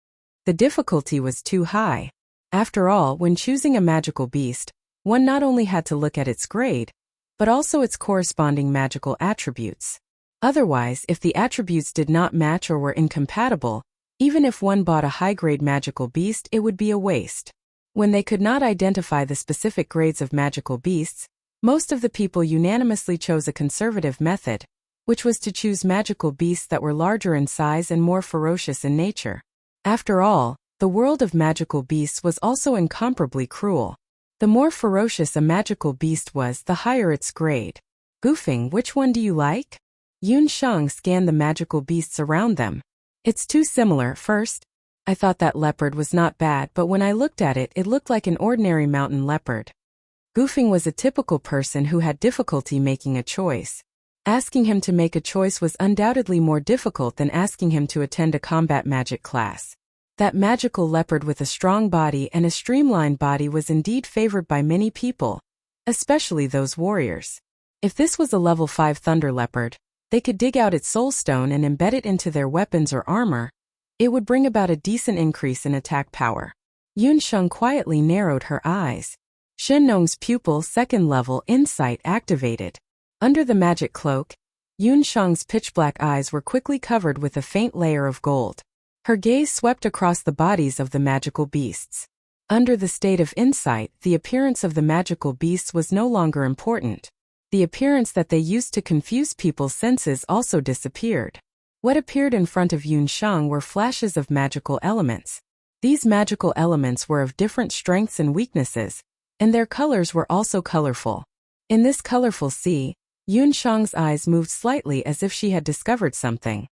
The difficulty was too high. After all, when choosing a magical beast, one not only had to look at its grade, but also its corresponding magical attributes. Otherwise, if the attributes did not match or were incompatible, even if one bought a high-grade magical beast, it would be a waste. When they could not identify the specific grades of magical beasts, most of the people unanimously chose a conservative method, which was to choose magical beasts that were larger in size and more ferocious in nature. After all, the world of magical beasts was also incomparably cruel. The more ferocious a magical beast was, the higher its grade. Goofing, which one do you like? Yun Shang scanned the magical beasts around them. It's too similar. First, I thought that leopard was not bad, but when I looked at it, it looked like an ordinary mountain leopard. Goofing was a typical person who had difficulty making a choice. Asking him to make a choice was undoubtedly more difficult than asking him to attend a combat magic class. That magical leopard with a strong body and a streamlined body was indeed favored by many people, especially those warriors. If this was a level 5 thunder leopard, they could dig out its soul stone and embed it into their weapons or armor. It would bring about a decent increase in attack power. Yun Sheng quietly narrowed her eyes. Shen Nong's pupil second level insight activated. Under the magic cloak, Yun Shang's pitch-black eyes were quickly covered with a faint layer of gold. Her gaze swept across the bodies of the magical beasts. Under the state of insight, the appearance of the magical beasts was no longer important. The appearance that they used to confuse people's senses also disappeared. What appeared in front of Yun Shang were flashes of magical elements. These magical elements were of different strengths and weaknesses, and their colors were also colorful. In this colorful sea, Yun Shang's eyes moved slightly as if she had discovered something.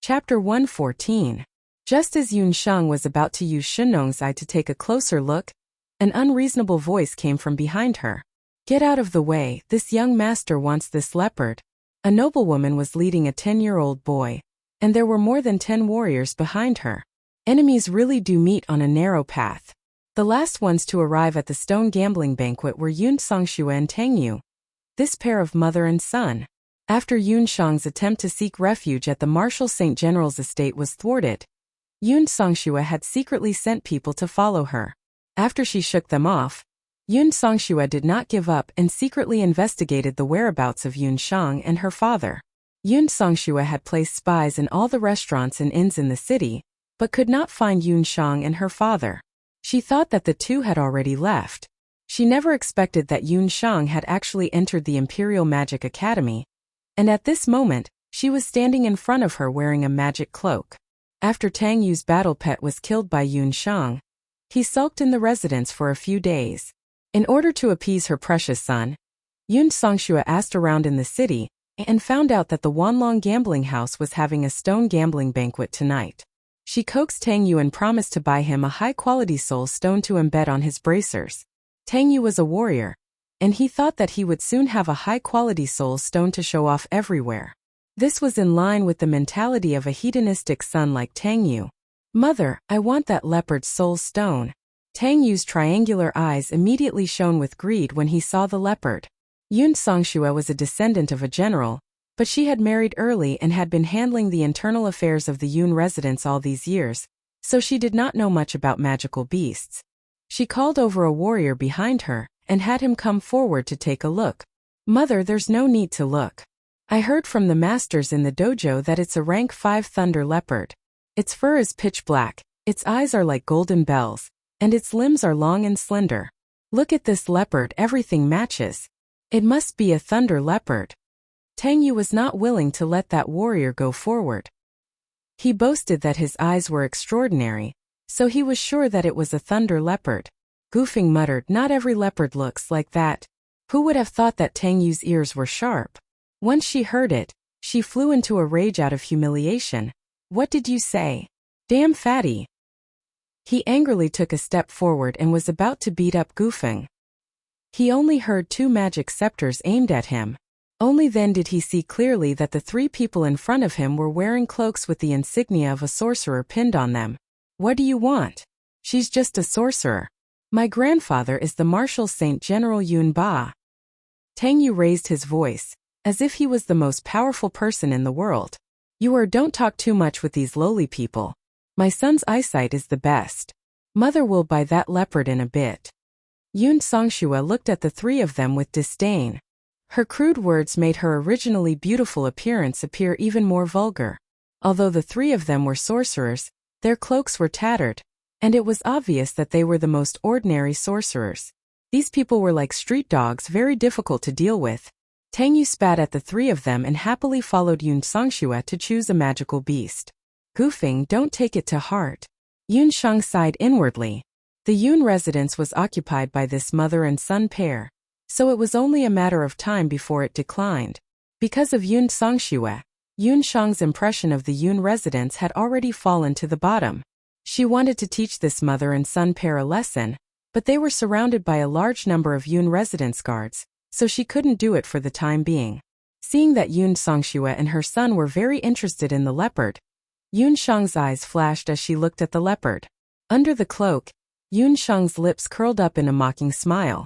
Chapter 114. Just as Yun Shang was about to use Shenong's eye to take a closer look, an unreasonable voice came from behind her. "Get out of the way, this young master wants this leopard." A noblewoman was leading a 10-year-old boy, and there were more than 10 warriors behind her. Enemies really do meet on a narrow path. The last ones to arrive at the stone gambling banquet were Yun Songxue and Tang Yu. This pair of mother and son. After Yun Shang's attempt to seek refuge at the Marshal St. General's estate was thwarted, Yun Songxue had secretly sent people to follow her. After she shook them off, Yun Songxue did not give up and secretly investigated the whereabouts of Yun Shang and her father. Yun Songxue had placed spies in all the restaurants and inns in the city, but could not find Yun Shang and her father. She thought that the two had already left. She never expected that Yun Shang had actually entered the Imperial Magic Academy, and at this moment, she was standing in front of her wearing a magic cloak. After Tang Yu's battle pet was killed by Yun Shang, he sulked in the residence for a few days. In order to appease her precious son, Yun Songxue asked around in the city and found out that the Wanlong gambling house was having a stone gambling banquet tonight. She coaxed Tang Yu and promised to buy him a high-quality soul stone to embed on his bracers. Tang Yu was a warrior, and he thought that he would soon have a high-quality soul stone to show off everywhere. This was in line with the mentality of a hedonistic son like Tang Yu. "Mother, I want that leopard's soul stone." Tang Yu's triangular eyes immediately shone with greed when he saw the leopard. Yun Songxue was a descendant of a general, but she had married early and had been handling the internal affairs of the Yun residence all these years, so she did not know much about magical beasts. She called over a warrior behind her and had him come forward to take a look. "Mother, there's no need to look. I heard from the masters in the dojo that it's a rank 5 thunder leopard. Its fur is pitch black, its eyes are like golden bells, and its limbs are long and slender. Look at this leopard, everything matches. It must be a thunder leopard." Tang Yu was not willing to let that warrior go forward. He boasted that his eyes were extraordinary, so he was sure that it was a thunder leopard. Goofing muttered, "Not every leopard looks like that." Who would have thought that Tang Yu's ears were sharp? Once she heard it, she flew into a rage out of humiliation. "What did you say? Damn fatty." He angrily took a step forward and was about to beat up Goofing. He only heard 2 magic scepters aimed at him. Only then did he see clearly that the 3 people in front of him were wearing cloaks with the insignia of a sorcerer pinned on them. "What do you want?" "She's just a sorcerer. My grandfather is the Marshal St. General Yun Ba." Tang Yu raised his voice, as if he was the most powerful person in the world. Don't talk too much with these lowly people. My son's eyesight is the best. Mother will buy that leopard in a bit." Yun Songxue looked at the 3 of them with disdain. Her crude words made her originally beautiful appearance appear even more vulgar. Although the 3 of them were sorcerers, their cloaks were tattered, and it was obvious that they were the most ordinary sorcerers. These people were like street dogs, very difficult to deal with. Tang Yu spat at the 3 of them and happily followed Yun Songxue to choose a magical beast. "Goofing, don't take it to heart." Yun Shang sighed inwardly. The Yun residence was occupied by this mother and son pair, so it was only a matter of time before it declined. Because of Yun Songxue, Yun Shang's impression of the Yun residence had already fallen to the bottom. She wanted to teach this mother and son pair a lesson, but they were surrounded by a large number of Yun residence guards, so she couldn't do it for the time being. Seeing that Yun Songxue and her son were very interested in the leopard, Yun Shang's eyes flashed as she looked at the leopard. Under the cloak, Yun Shang's lips curled up in a mocking smile.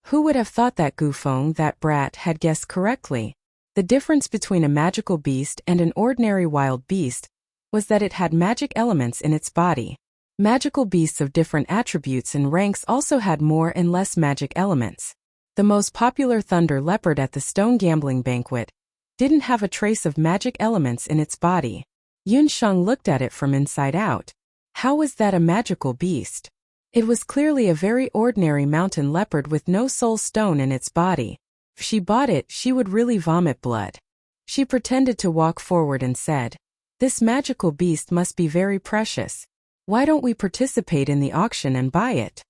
Who would have thought that Gufeng, that brat, had guessed correctly? The difference between a magical beast and an ordinary wild beast was that it had magic elements in its body. Magical beasts of different attributes and ranks also had more and less magic elements. The most popular thunder leopard at the stone gambling banquet didn't have a trace of magic elements in its body. Yun Sheng looked at it from inside out. How was that a magical beast? It was clearly a very ordinary mountain leopard with no soul stone in its body. If she bought it, she would really vomit blood. She pretended to walk forward and said, "This magical beast must be very precious. Why don't we participate in the auction and buy it?"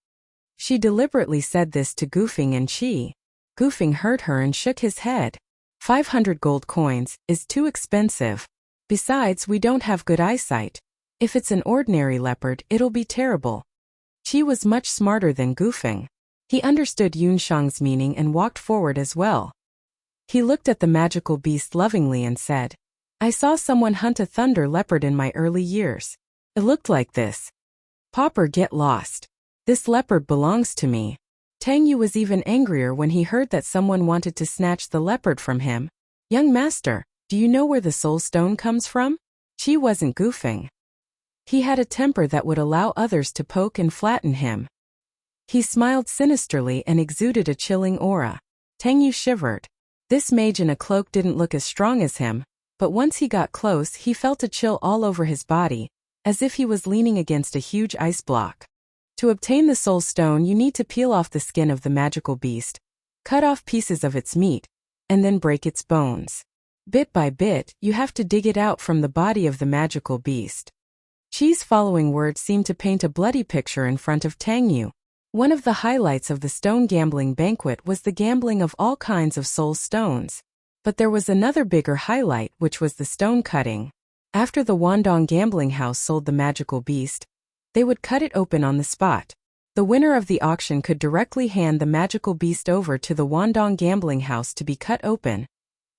She deliberately said this to Gufing and Qi. Gufing heard her and shook his head. 500 gold coins is too expensive. Besides, we don't have good eyesight. If it's an ordinary leopard, it'll be terrible. Qi was much smarter than Gufing. He understood Yun Sheng's meaning and walked forward as well. He looked at the magical beast lovingly and said, "I saw someone hunt a thunder leopard in my early years. It looked like this. Pauper, get lost. This leopard belongs to me." Tang Yu was even angrier when he heard that someone wanted to snatch the leopard from him. "Young master, do you know where the soul stone comes from?" Qi wasn't goofing. He had a temper that would allow others to poke and flatten him. He smiled sinisterly and exuded a chilling aura. Tang Yu shivered. This mage in a cloak didn't look as strong as him, but once he got close he felt a chill all over his body, as if he was leaning against a huge ice block. To obtain the soul stone you need to peel off the skin of the magical beast, cut off pieces of its meat, and then break its bones. Bit by bit, you have to dig it out from the body of the magical beast. Qi's following words seemed to paint a bloody picture in front of Tang Yu. One of the highlights of the stone gambling banquet was the gambling of all kinds of soul stones. But there was another bigger highlight, which was the stone cutting. After the Wandong gambling house sold the magical beast, they would cut it open on the spot. The winner of the auction could directly hand the magical beast over to the Wandong gambling house to be cut open,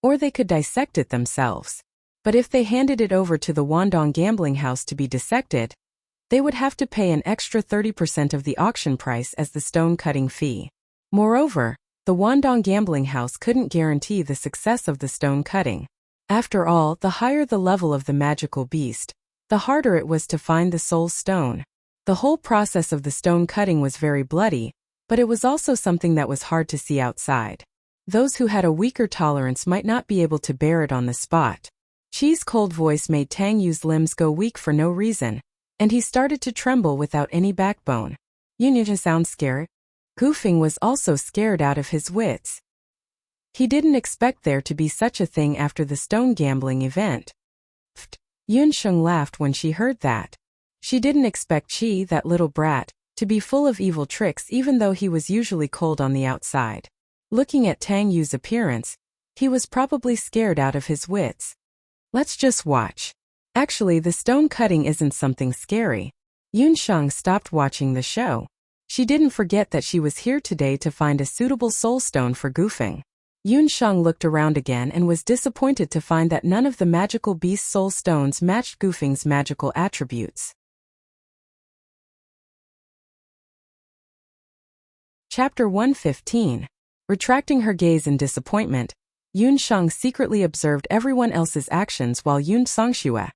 or they could dissect it themselves. But if they handed it over to the Wandong gambling house to be dissected, they would have to pay an extra 30% of the auction price as the stone cutting fee. Moreover, the Wandong gambling house couldn't guarantee the success of the stone cutting. After all, the higher the level of the magical beast, the harder it was to find the soul stone. The whole process of the stone cutting was very bloody, but it was also something that was hard to see outside. Those who had a weaker tolerance might not be able to bear it on the spot. Qi's cold voice made Tang Yu's limbs go weak for no reason, and he started to tremble without any backbone. "You sound scared?" Gufing was also scared out of his wits. He didn't expect there to be such a thing after the stone gambling event. Yun Sheng laughed when she heard that. She didn't expect Qi, that little brat, to be full of evil tricks even though he was usually cold on the outside. Looking at Tang Yu's appearance, he was probably scared out of his wits. "Let's just watch." Actually, the stone cutting isn't something scary. Yun Sheng stopped watching the show. She didn't forget that she was here today to find a suitable soul stone for Gufing. Yun Sheng looked around again and was disappointed to find that none of the magical beast soul stones matched Gufing's magical attributes. Chapter 115. Retracting her gaze in disappointment, Yun Sheng secretly observed everyone else's actions while Yun Songxue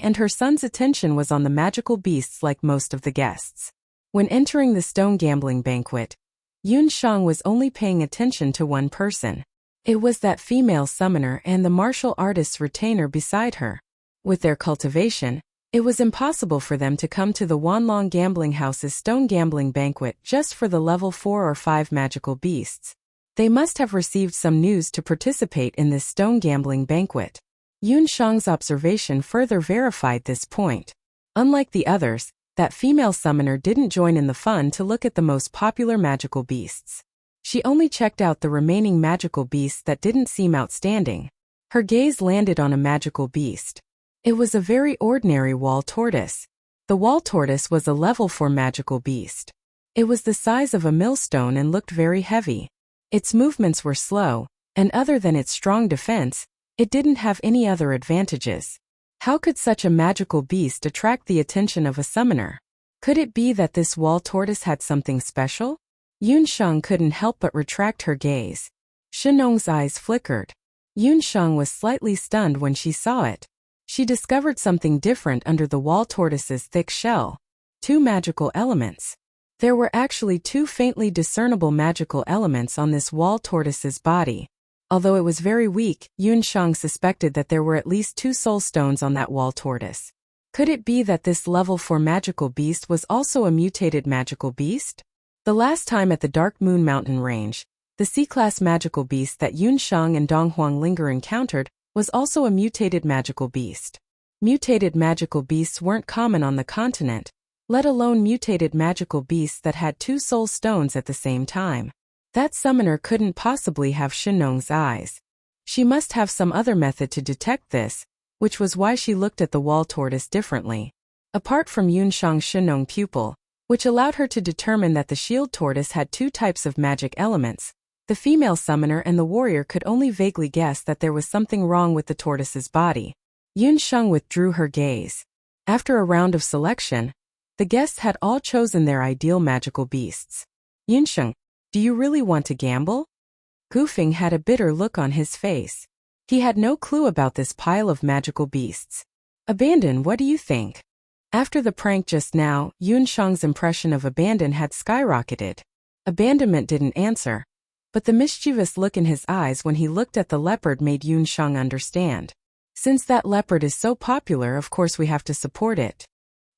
and her son's attention was on the magical beasts like most of the guests. When entering the stone gambling banquet, Yun Sheng was only paying attention to one person. It was that female summoner and the martial artist's retainer beside her. With their cultivation, it was impossible for them to come to the Wanlong gambling house's stone gambling banquet just for the level 4 or 5 magical beasts. They must have received some news to participate in this stone gambling banquet. Yun Sheng's observation further verified this point. Unlike the others, that female summoner didn't join in the fun to look at the most popular magical beasts. She only checked out the remaining magical beasts that didn't seem outstanding. Her gaze landed on a magical beast. It was a very ordinary wall tortoise. The wall tortoise was a level 4 magical beast. It was the size of a millstone and looked very heavy. Its movements were slow, and other than its strong defense, it didn't have any other advantages. How could such a magical beast attract the attention of a summoner? Could it be that this wall tortoise had something special? Yun Sheng couldn't help but retract her gaze. Shenong's eyes flickered. Yun Sheng was slightly stunned when she saw it. She discovered something different under the wall tortoise's thick shell. 2 magical elements. There were actually two faintly discernible magical elements on this wall tortoise's body. Although it was very weak, Yun Shang suspected that there were at least 2 soul stones on that wall tortoise. Could it be that this level 4 magical beast was also a mutated magical beast? The last time at the Dark Moon Mountain Range, the C-class magical beast that Yun Shang and Dong Huanglinger encountered was also a mutated magical beast. Mutated magical beasts weren't common on the continent, let alone mutated magical beasts that had 2 soul stones at the same time. That summoner couldn't possibly have Shenong's eyes. She must have some other method to detect this, which was why she looked at the wall tortoise differently. Apart from Yun Shang's Shenong pupil, which allowed her to determine that the shield tortoise had 2 types of magic elements, the female summoner and the warrior could only vaguely guess that there was something wrong with the tortoise's body. Yun Shang withdrew her gaze. After a round of selection, the guests had all chosen their ideal magical beasts. Yun Shang, do you really want to gamble? Gu Feng had a bitter look on his face. He had no clue about this pile of magical beasts. Abandon, what do you think? After the prank just now, Yun Shang's impression of abandon had skyrocketed. Abandonment didn't answer, but the mischievous look in his eyes when he looked at the leopard made Yun Shang understand. Since that leopard is so popular, of course we have to support it.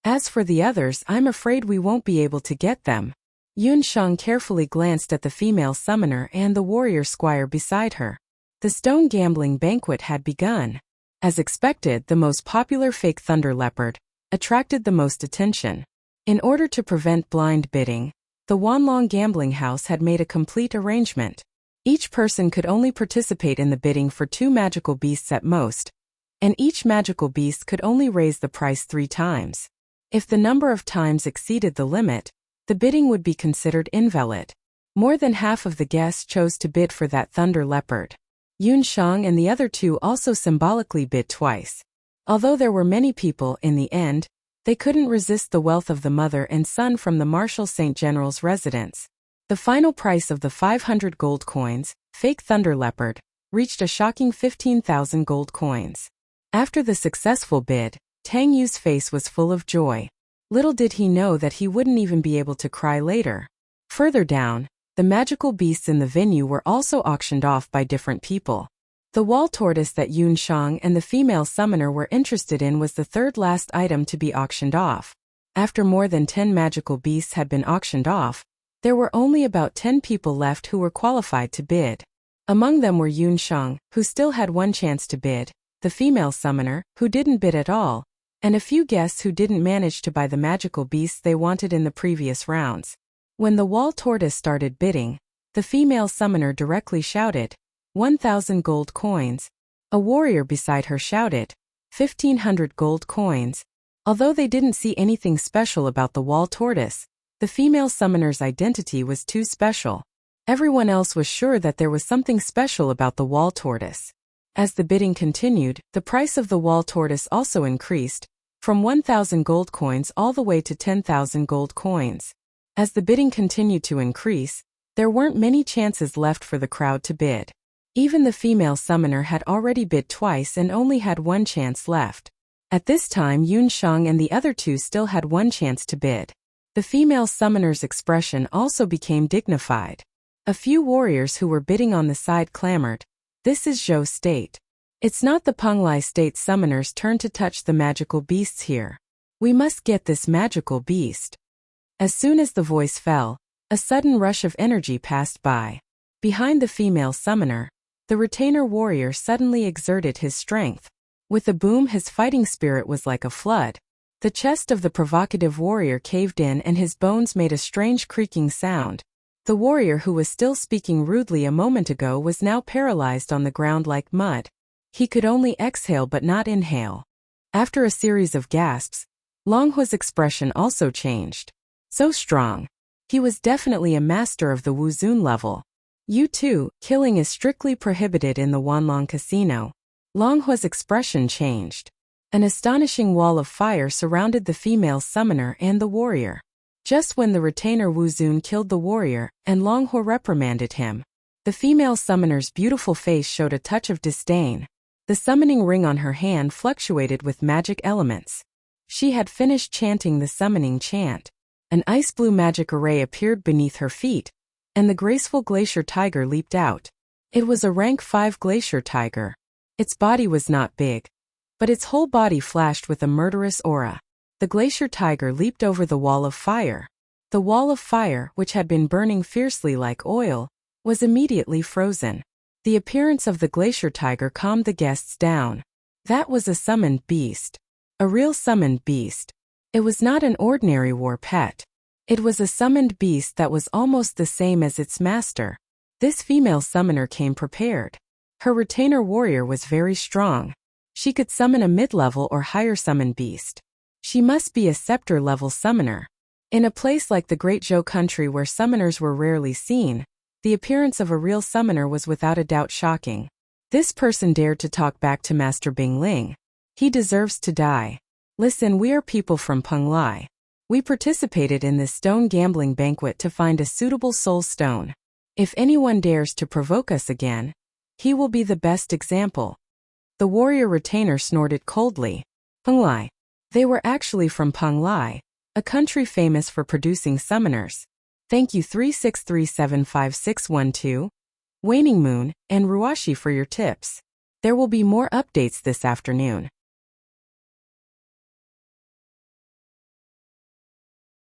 As for the others, I'm afraid we won't be able to get them. Yun Shang carefully glanced at the female summoner and the warrior squire beside her. The stone gambling banquet had begun. As expected, the most popular fake thunder leopard attracted the most attention. In order to prevent blind bidding, the Wanlong gambling house had made a complete arrangement. Each person could only participate in the bidding for 2 magical beasts at most, and each magical beast could only raise the price 3 times. If the number of times exceeded the limit, the bidding would be considered invalid. More than half of the guests chose to bid for that thunder leopard. Yun Shang and the other 2 also symbolically bid twice. Although there were many people, in the end, they couldn't resist the wealth of the mother and son from the Marshal St. General's residence. The final price of the 500 gold coins, fake thunder leopard, reached a shocking 15,000 gold coins. After the successful bid, Tang Yu's face was full of joy. Little did he know that he wouldn't even be able to cry later. Further down, the magical beasts in the venue were also auctioned off by different people. The wall tortoise that Yun Shang and the female summoner were interested in was the third last item to be auctioned off. After more than 10 magical beasts had been auctioned off, there were only about 10 people left who were qualified to bid. Among them were Yun Shang, who still had 1 chance to bid, the female summoner, who didn't bid at all, and a few guests who didn't manage to buy the magical beasts they wanted in the previous rounds. When the wall tortoise started bidding, the female summoner directly shouted, 1,000 gold coins. A warrior beside her shouted, 1,500 gold coins. Although they didn't see anything special about the wall tortoise, the female summoner's identity was too special. Everyone else was sure that there was something special about the wall tortoise. As the bidding continued, the price of the wall tortoise also increased, from 1,000 gold coins all the way to 10,000 gold coins. As the bidding continued to increase, there weren't many chances left for the crowd to bid. Even the female summoner had already bid twice and only had 1 chance left. At this time, Yun Shang and the other 2 still had 1 chance to bid. The female summoner's expression also became dignified. A few warriors who were bidding on the side clamored, "This is Zhou State. It's not the Penglai State summoner's turn to touch the magical beasts here. We must get this magical beast." As soon as the voice fell, a sudden rush of energy passed by. Behind the female summoner, the retainer warrior suddenly exerted his strength. With a boom, his fighting spirit was like a flood. The chest of the provocative warrior caved in and his bones made a strange creaking sound. The warrior who was still speaking rudely a moment ago was now paralyzed on the ground like mud. He could only exhale but not inhale. After a series of gasps, Longhua's expression also changed. So strong. He was definitely a master of the Wuzun level. You too, killing is strictly prohibited in the Wanlong casino. Longhua's expression changed. An astonishing wall of fire surrounded the female summoner and the warrior. Just when the retainer Wuzun killed the warrior, and Longhua reprimanded him, the female summoner's beautiful face showed a touch of disdain. The summoning ring on her hand fluctuated with magic elements. She had finished chanting the summoning chant. An ice-blue magic array appeared beneath her feet, and the graceful glacier tiger leaped out. It was a rank 5 glacier tiger. Its body was not big, but its whole body flashed with a murderous aura. The glacier tiger leaped over the wall of fire. The wall of fire, which had been burning fiercely like oil, was immediately frozen. The appearance of the glacier tiger calmed the guests down. That was a summoned beast. A real summoned beast. It was not an ordinary war pet. It was a summoned beast that was almost the same as its master. This female summoner came prepared. Her retainer warrior was very strong. She could summon a mid-level or higher summon beast. She must be a scepter-level summoner. In a place like the Great Zhou country where summoners were rarely seen, the appearance of a real summoner was without a doubt shocking. This person dared to talk back to Master Bingling. He deserves to die. Listen, we are people from Penglai. We participated in this stone gambling banquet to find a suitable soul stone. If anyone dares to provoke us again, he will be the best example. The warrior retainer snorted coldly. Penglai. They were actually from Penglai, a country famous for producing summoners. Thank you 36375612, Waning Moon, and Ruashi for your tips. There will be more updates this afternoon.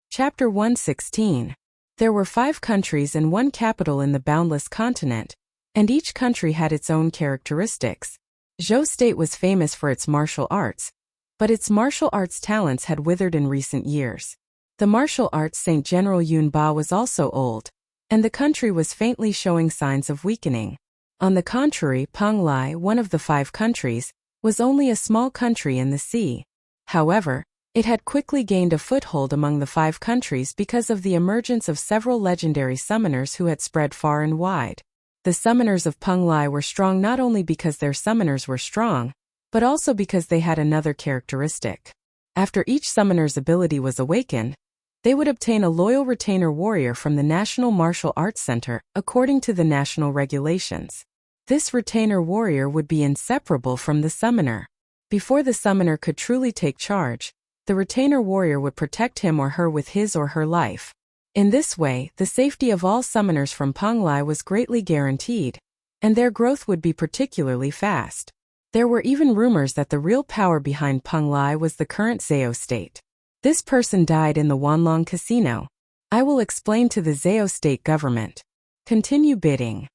Chapter 116. There were 5 countries and 1 capital in the boundless continent, and each country had its own characteristics. Zhou State was famous for its martial arts, but its martial arts talents had withered in recent years. The martial arts Saint General Yun Ba was also old, and the country was faintly showing signs of weakening. On the contrary, Penglai, one of the 5 countries, was only a small country in the sea. However, it had quickly gained a foothold among the 5 countries because of the emergence of several legendary summoners who had spread far and wide. The summoners of Penglai were strong not only because their summoners were strong, but also because they had another characteristic. After each summoner's ability was awakened, they would obtain a loyal retainer warrior from the National Martial Arts Center, according to the national regulations. This retainer warrior would be inseparable from the summoner. Before the summoner could truly take charge, the retainer warrior would protect him or her with his or her life. In this way, the safety of all summoners from Penglai was greatly guaranteed, and their growth would be particularly fast. There were even rumors that the real power behind Penglai was the current Zhou State. This person died in the Wanlong Casino. I will explain to the Zhou State government. Continue bidding.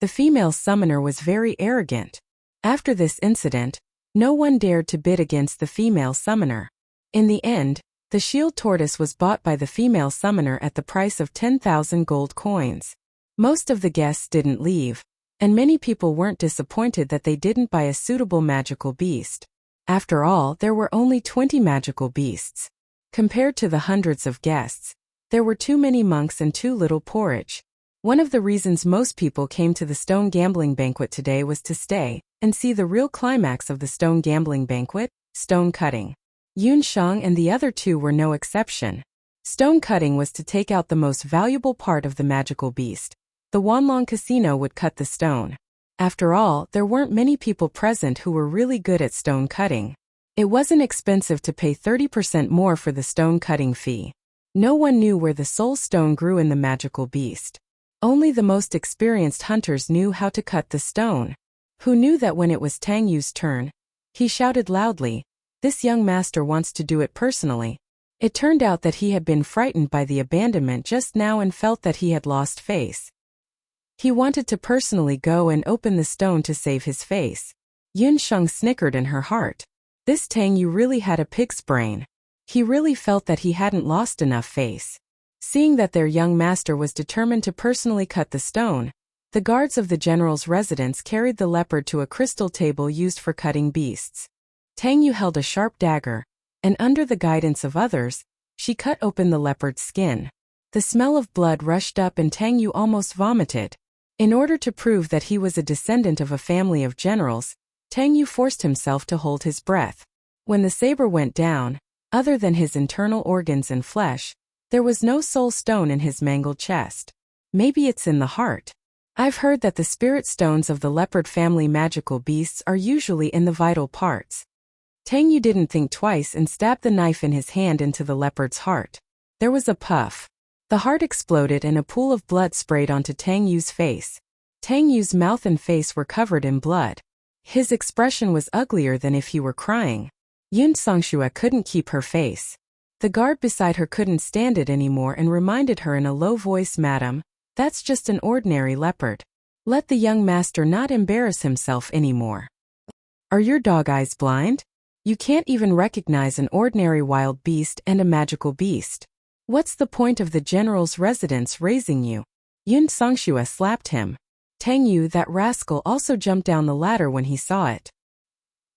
The female summoner was very arrogant. After this incident, no one dared to bid against the female summoner. In the end, the shield tortoise was bought by the female summoner at the price of 10,000 gold coins. Most of the guests didn't leave, and many people weren't disappointed that they didn't buy a suitable magical beast. After all, there were only 20 magical beasts. Compared to the hundreds of guests, there were too many monks and too little porridge. One of the reasons most people came to the stone gambling banquet today was to stay and see the real climax of the stone gambling banquet, stone cutting. Yun Shang and the other 2 were no exception. Stone cutting was to take out the most valuable part of the magical beast. The Wanlong Casino would cut the stone. After all, there weren't many people present who were really good at stone cutting. It wasn't expensive to pay 30% more for the stone cutting fee. No one knew where the soul stone grew in the magical beast. Only the most experienced hunters knew how to cut the stone. Who knew that when it was Tang Yu's turn? He shouted loudly, "This young master wants to do it personally." It turned out that he had been frightened by the abandonment just now and felt that he had lost face. He wanted to personally go and open the stone to save his face. Yun Sheng snickered in her heart. This Tang Yu really had a pig's brain. He really felt that he hadn't lost enough face. Seeing that their young master was determined to personally cut the stone, the guards of the general's residence carried the leopard to a crystal table used for cutting beasts. Tang Yu held a sharp dagger, and under the guidance of others, she cut open the leopard's skin. The smell of blood rushed up and Tang Yu almost vomited. In order to prove that he was a descendant of a family of generals, Tang Yu forced himself to hold his breath. When the saber went down, other than his internal organs and flesh, there was no soul stone in his mangled chest. Maybe it's in the heart. I've heard that the spirit stones of the leopard family magical beasts are usually in the vital parts. Tang Yu didn't think twice and stabbed the knife in his hand into the leopard's heart. There was a puff. The heart exploded and a pool of blood sprayed onto Tang Yu's face. Tang Yu's mouth and face were covered in blood. His expression was uglier than if he were crying. Yun Songshua couldn't keep her face. The guard beside her couldn't stand it anymore and reminded her in a low voice, "Madam, that's just an ordinary leopard. Let the young master not embarrass himself anymore. Are your dog eyes blind? You can't even recognize an ordinary wild beast and a magical beast. What's the point of the general's residence raising you?" Yun Songshua slapped him. Tang Yu, that rascal, also jumped down the ladder when he saw it.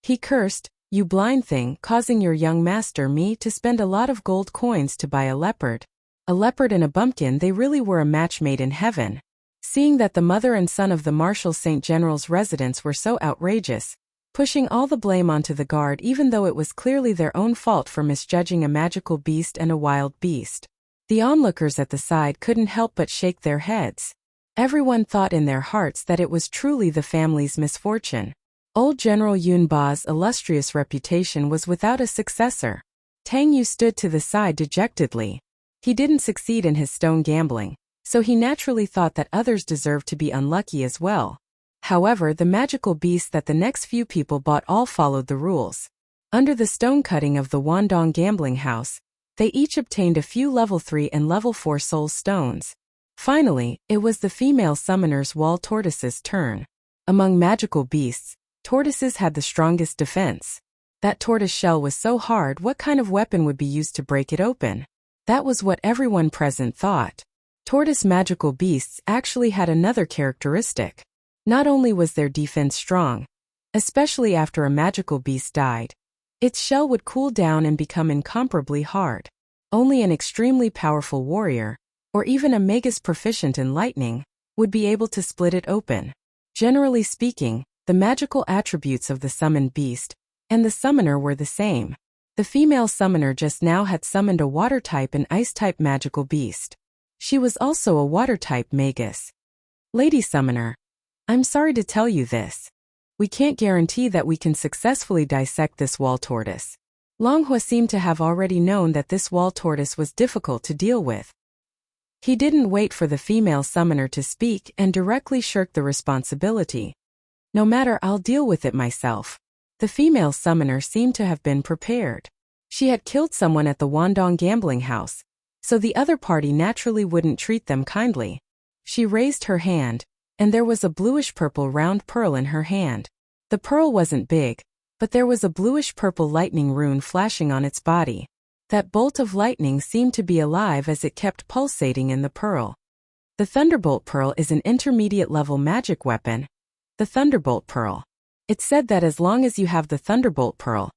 He cursed, "You blind thing, causing your young master me to spend a lot of gold coins to buy a leopard." A leopard and a bumpkin, they really were a match made in heaven. Seeing that the mother and son of the Marshal St. General's residence were so outrageous, pushing all the blame onto the guard even though it was clearly their own fault for misjudging a magical beast and a wild beast. The onlookers at the side couldn't help but shake their heads. Everyone thought in their hearts that it was truly the family's misfortune. Old General Yun Ba's illustrious reputation was without a successor. Tang Yu stood to the side dejectedly. He didn't succeed in his stone gambling, so he naturally thought that others deserved to be unlucky as well. However, the magical beast that the next few people bought all followed the rules. Under the stone cutting of the Wandong gambling house, they each obtained a few level 3 and level 4 soul stones. Finally, it was the female summoner's wall tortoise's turn. Among magical beasts, tortoises had the strongest defense. That tortoise shell was so hard, what kind of weapon would be used to break it open? That was what everyone present thought. Tortoise magical beasts actually had another characteristic. Not only was their defense strong, especially after a magical beast died, its shell would cool down and become incomparably hard. Only an extremely powerful warrior, or even a magus proficient in lightning, would be able to split it open. Generally speaking, the magical attributes of the summoned beast and the summoner were the same. The female summoner just now had summoned a water-type and ice-type magical beast. She was also a water-type magus. "Lady Summoner, I'm sorry to tell you this. We can't guarantee that we can successfully dissect this wall tortoise." Longhua seemed to have already known that this wall tortoise was difficult to deal with. He didn't wait for the female summoner to speak and directly shirked the responsibility. "No matter, I'll deal with it myself." The female summoner seemed to have been prepared. She had killed someone at the Wandong gambling house, so the other party naturally wouldn't treat them kindly. She raised her hand, and there was a bluish-purple round pearl in her hand. The pearl wasn't big, but there was a bluish-purple lightning rune flashing on its body. That bolt of lightning seemed to be alive as it kept pulsating in the pearl. The Thunderbolt Pearl is an intermediate-level magic weapon. The Thunderbolt Pearl. It's said that as long as you have the Thunderbolt Pearl,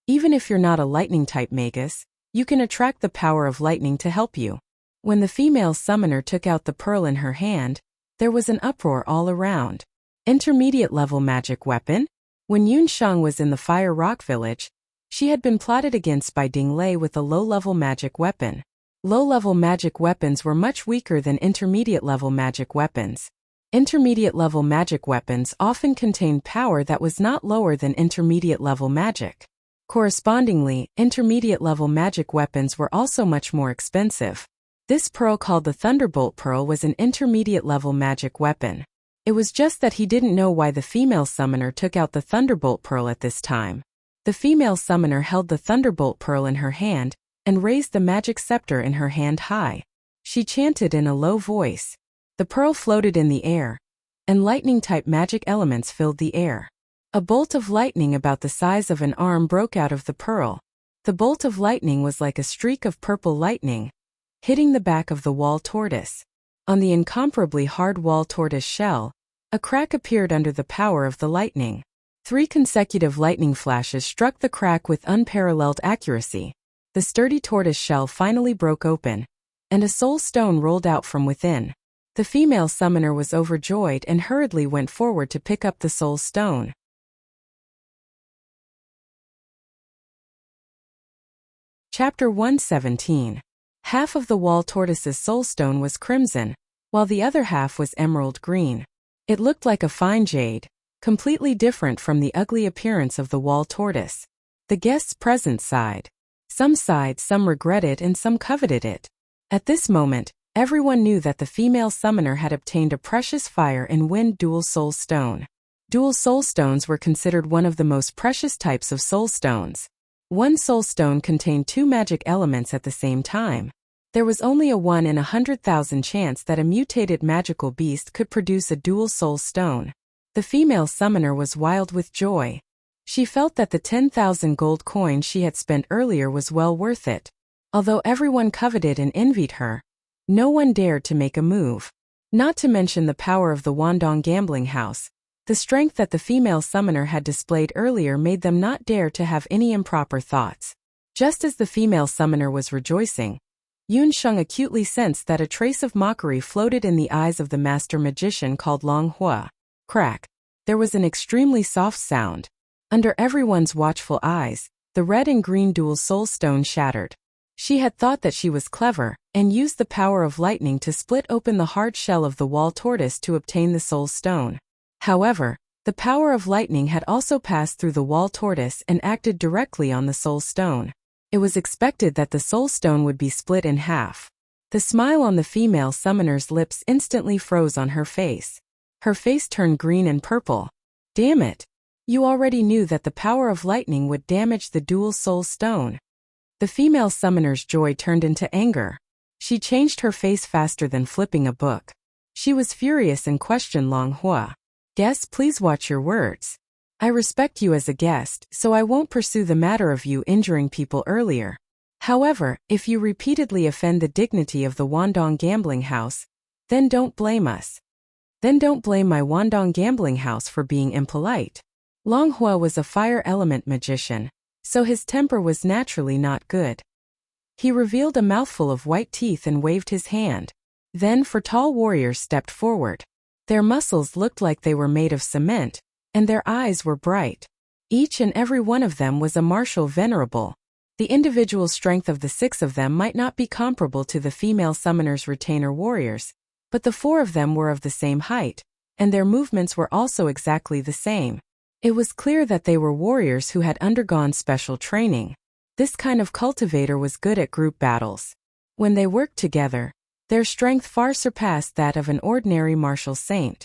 even if you're not a lightning-type magus, you can attract the power of lightning to help you. When the female summoner took out the pearl in her hand, there was an uproar all around. Intermediate-level magic weapon? When Yun Shang was in the Fire Rock Village, she had been plotted against by Ding Lei with a low-level magic weapon. Low-level magic weapons were much weaker than intermediate-level magic weapons. Intermediate-level magic weapons often contained power that was not lower than intermediate-level magic. Correspondingly, intermediate-level magic weapons were also much more expensive. This pearl, called the Thunderbolt Pearl, was an intermediate-level magic weapon. It was just that he didn't know why the female summoner took out the Thunderbolt Pearl at this time. The female summoner held the Thunderbolt Pearl in her hand and raised the magic scepter in her hand high. She chanted in a low voice. The pearl floated in the air, and lightning-type magic elements filled the air. A bolt of lightning about the size of an arm broke out of the pearl. The bolt of lightning was like a streak of purple lightning, hitting the back of the wall tortoise. On the incomparably hard wall tortoise shell, a crack appeared under the power of the lightning. 3 consecutive lightning flashes struck the crack with unparalleled accuracy. The sturdy tortoise shell finally broke open, and a soul stone rolled out from within. The female summoner was overjoyed and hurriedly went forward to pick up the soul stone. Chapter 117. Half of the wall tortoise's soul stone was crimson, while the other half was emerald green. It looked like a fine jade, completely different from the ugly appearance of the wall tortoise. The guests present sighed. Some sighed, some regretted, and some coveted it. At this moment, everyone knew that the female summoner had obtained a precious fire and wind dual soul stone. Dual soul stones were considered one of the most precious types of soul stones. One soul stone contained two magic elements at the same time. There was only a 1 in 100,000 chance that a mutated magical beast could produce a dual soul stone. The female summoner was wild with joy. She felt that the 10,000 gold coins she had spent earlier was well worth it. Although everyone coveted and envied her, no one dared to make a move. Not to mention the power of the Wandong gambling house. The strength that the female summoner had displayed earlier made them not dare to have any improper thoughts. Just as the female summoner was rejoicing, Yun Sheng acutely sensed that a trace of mockery floated in the eyes of the master magician called Long Hua. Crack. There was an extremely soft sound. Under everyone's watchful eyes, the red and green dual soul stone shattered. She had thought that she was clever, and used the power of lightning to split open the hard shell of the wall tortoise to obtain the soul stone. However, the power of lightning had also passed through the wall tortoise and acted directly on the soul stone. It was expected that the soul stone would be split in half. The smile on the female summoner's lips instantly froze on her face. Her face turned green and purple. Damn it! You already knew that the power of lightning would damage the dual soul stone. The female summoner's joy turned into anger. She changed her face faster than flipping a book. She was furious and questioned Long Hua. Guest, please watch your words. I respect you as a guest, so I won't pursue the matter of you injuring people earlier. However, if you repeatedly offend the dignity of the Wandong gambling house, then don't blame us. Then don't blame my Wandong gambling house for being impolite. Long Hua was a fire element magician, so his temper was naturally not good. He revealed a mouthful of white teeth and waved his hand. Then 4 tall warriors stepped forward. Their muscles looked like they were made of cement, and their eyes were bright. Each and every one of them was a martial venerable. The individual strength of the 6 of them might not be comparable to the female summoner's retainer warriors, but the 4 of them were of the same height, and their movements were also exactly the same. It was clear that they were warriors who had undergone special training. This kind of cultivator was good at group battles. When they worked together, their strength far surpassed that of an ordinary martial saint.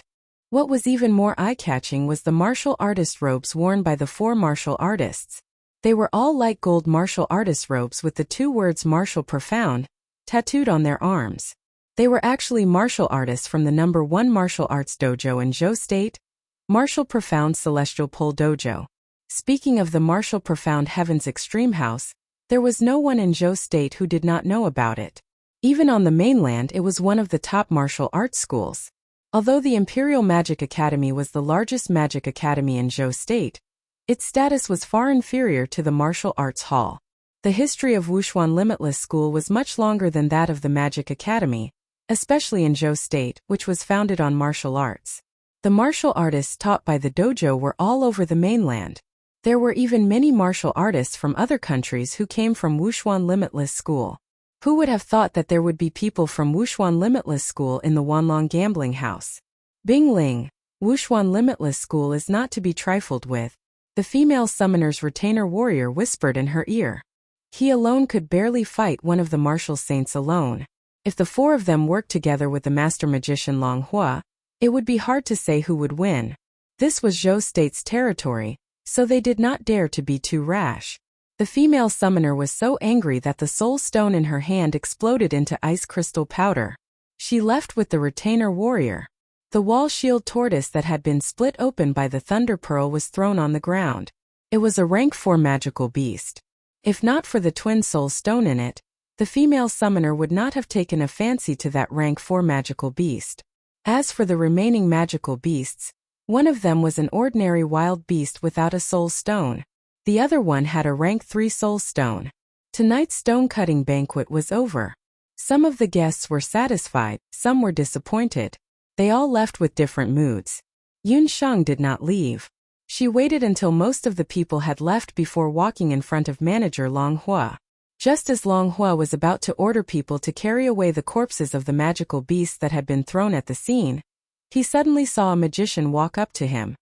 What was even more eye-catching was the martial artist robes worn by the 4 martial artists. They were all light gold martial artist robes with the 2 words martial profound tattooed on their arms. They were actually martial artists from the number 1 martial arts dojo in Zhou State, Martial Profound Celestial Pole Dojo. Speaking of the Martial Profound Heaven's Extreme House, there was no one in Zhou State who did not know about it. Even on the mainland, it was one of the top martial arts schools. Although the Imperial Magic Academy was the largest magic academy in Zhou State, its status was far inferior to the Martial Arts Hall. The history of Wuxia Limitless School was much longer than that of the Magic Academy, especially in Zhou State, which was founded on martial arts. The martial artists taught by the dojo were all over the mainland. There were even many martial artists from other countries who came from Wuxia Limitless School. Who would have thought that there would be people from Wuxia Limitless School in the Wanlong gambling house? Bing Ling, Wuxia Limitless School is not to be trifled with, the female summoner's retainer warrior whispered in her ear. He alone could barely fight one of the martial saints alone. If the 4 of them worked together with the master magician Long Hua, it would be hard to say who would win. This was Zhou State's territory, so they did not dare to be too rash. The female summoner was so angry that the soul stone in her hand exploded into ice crystal powder. She left with the retainer warrior. The wall shield tortoise that had been split open by the thunder pearl was thrown on the ground. It was a rank 4 magical beast. If not for the twin soul stone in it, the female summoner would not have taken a fancy to that rank 4 magical beast. As for the remaining magical beasts, one of them was an ordinary wild beast without a soul stone. The other one had a rank 3 soul stone. Tonight's stone-cutting banquet was over. Some of the guests were satisfied, some were disappointed. They all left with different moods. Yun Sheng did not leave. She waited until most of the people had left before walking in front of manager Long Hua. Just as Long Hua was about to order people to carry away the corpses of the magical beasts that had been thrown at the scene, he suddenly saw a magician walk up to him.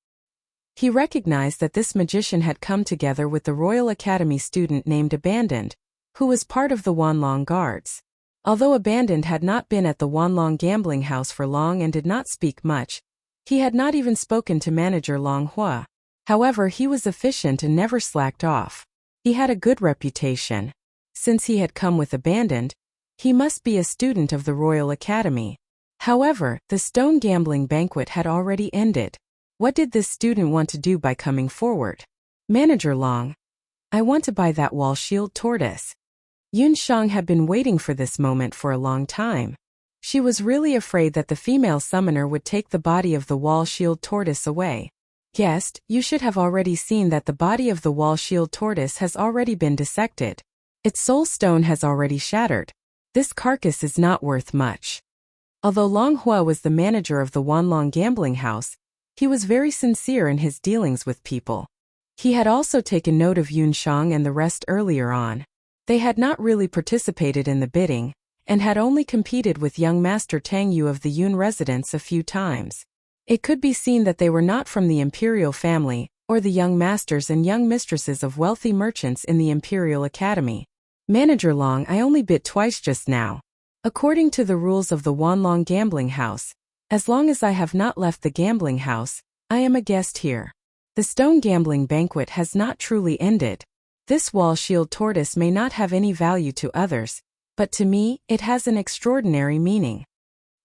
He recognized that this magician had come together with the Royal Academy student named Abandoned, who was part of the Wanlong guards. Although Abandoned had not been at the Wanlong gambling house for long and did not speak much, he had not even spoken to manager Long Hua. However, he was efficient and never slacked off. He had a good reputation. Since he had come with Abandoned, he must be a student of the Royal Academy. However, the stone gambling banquet had already ended. What did this student want to do by coming forward? Manager Long, I want to buy that wall shield tortoise. Yun Shang had been waiting for this moment for a long time. She was really afraid that the female summoner would take the body of the wall shield tortoise away. Guest, you should have already seen that the body of the wall shield tortoise has already been dissected. Its soul stone has already shattered. This carcass is not worth much. Although Long Hua was the manager of the Wanlong gambling house, he was very sincere in his dealings with people. He had also taken note of Yun Shang and the rest earlier on. They had not really participated in the bidding, and had only competed with young Master Tang Yu of the Yun residence a few times. It could be seen that they were not from the imperial family, or the young masters and young mistresses of wealthy merchants in the Imperial Academy. Manager Long, I only bid twice just now. According to the rules of the Wanlong gambling house, as long as I have not left the gambling house, I am a guest here. The stone gambling banquet has not truly ended. This wall shield tortoise may not have any value to others, but to me, it has an extraordinary meaning.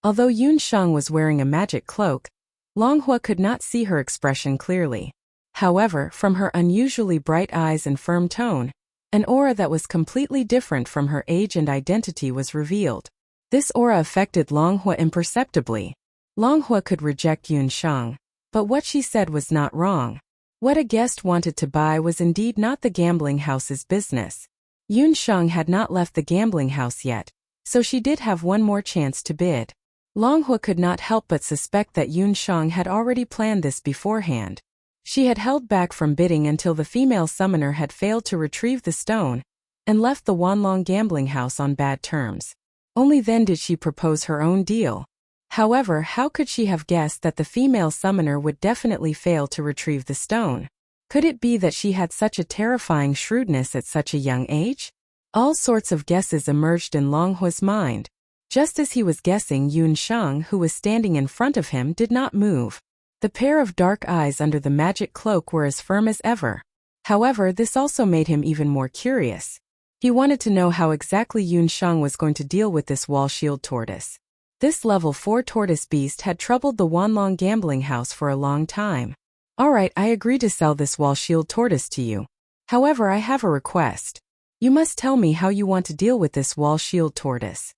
Although Yun Shang was wearing a magic cloak, Long Hua could not see her expression clearly. However, from her unusually bright eyes and firm tone, an aura that was completely different from her age and identity was revealed. This aura affected Long Hua imperceptibly. Long Hua could reject Yun Shang, but what she said was not wrong. What a guest wanted to buy was indeed not the gambling house's business. Yun Shang had not left the gambling house yet, so she did have one more chance to bid. Long Hua could not help but suspect that Yun Shang had already planned this beforehand. She had held back from bidding until the female summoner had failed to retrieve the stone, and left the Wanlong gambling house on bad terms. Only then did she propose her own deal. However, how could she have guessed that the female summoner would definitely fail to retrieve the stone? Could it be that she had such a terrifying shrewdness at such a young age? All sorts of guesses emerged in Long Hua's mind. Just as he was guessing, Yun Shang, who was standing in front of him, did not move. The pair of dark eyes under the magic cloak were as firm as ever. However, this also made him even more curious. He wanted to know how exactly Yun Shang was going to deal with this wall shield tortoise. This level 4 tortoise beast had troubled the Wanlong gambling house for a long time. Alright, I agree to sell this wall shield tortoise to you. However, I have a request. You must tell me how you want to deal with this wall shield tortoise.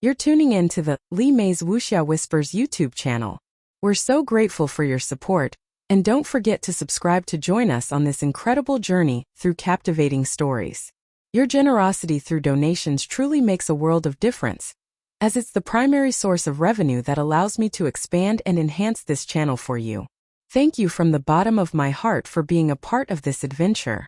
You're tuning in to the Li Mei's Wuxia Whispers YouTube channel. We're so grateful for your support, and don't forget to subscribe to join us on this incredible journey through captivating stories. Your generosity through donations truly makes a world of difference, as it's the primary source of revenue that allows me to expand and enhance this channel for you. Thank you from the bottom of my heart for being a part of this adventure.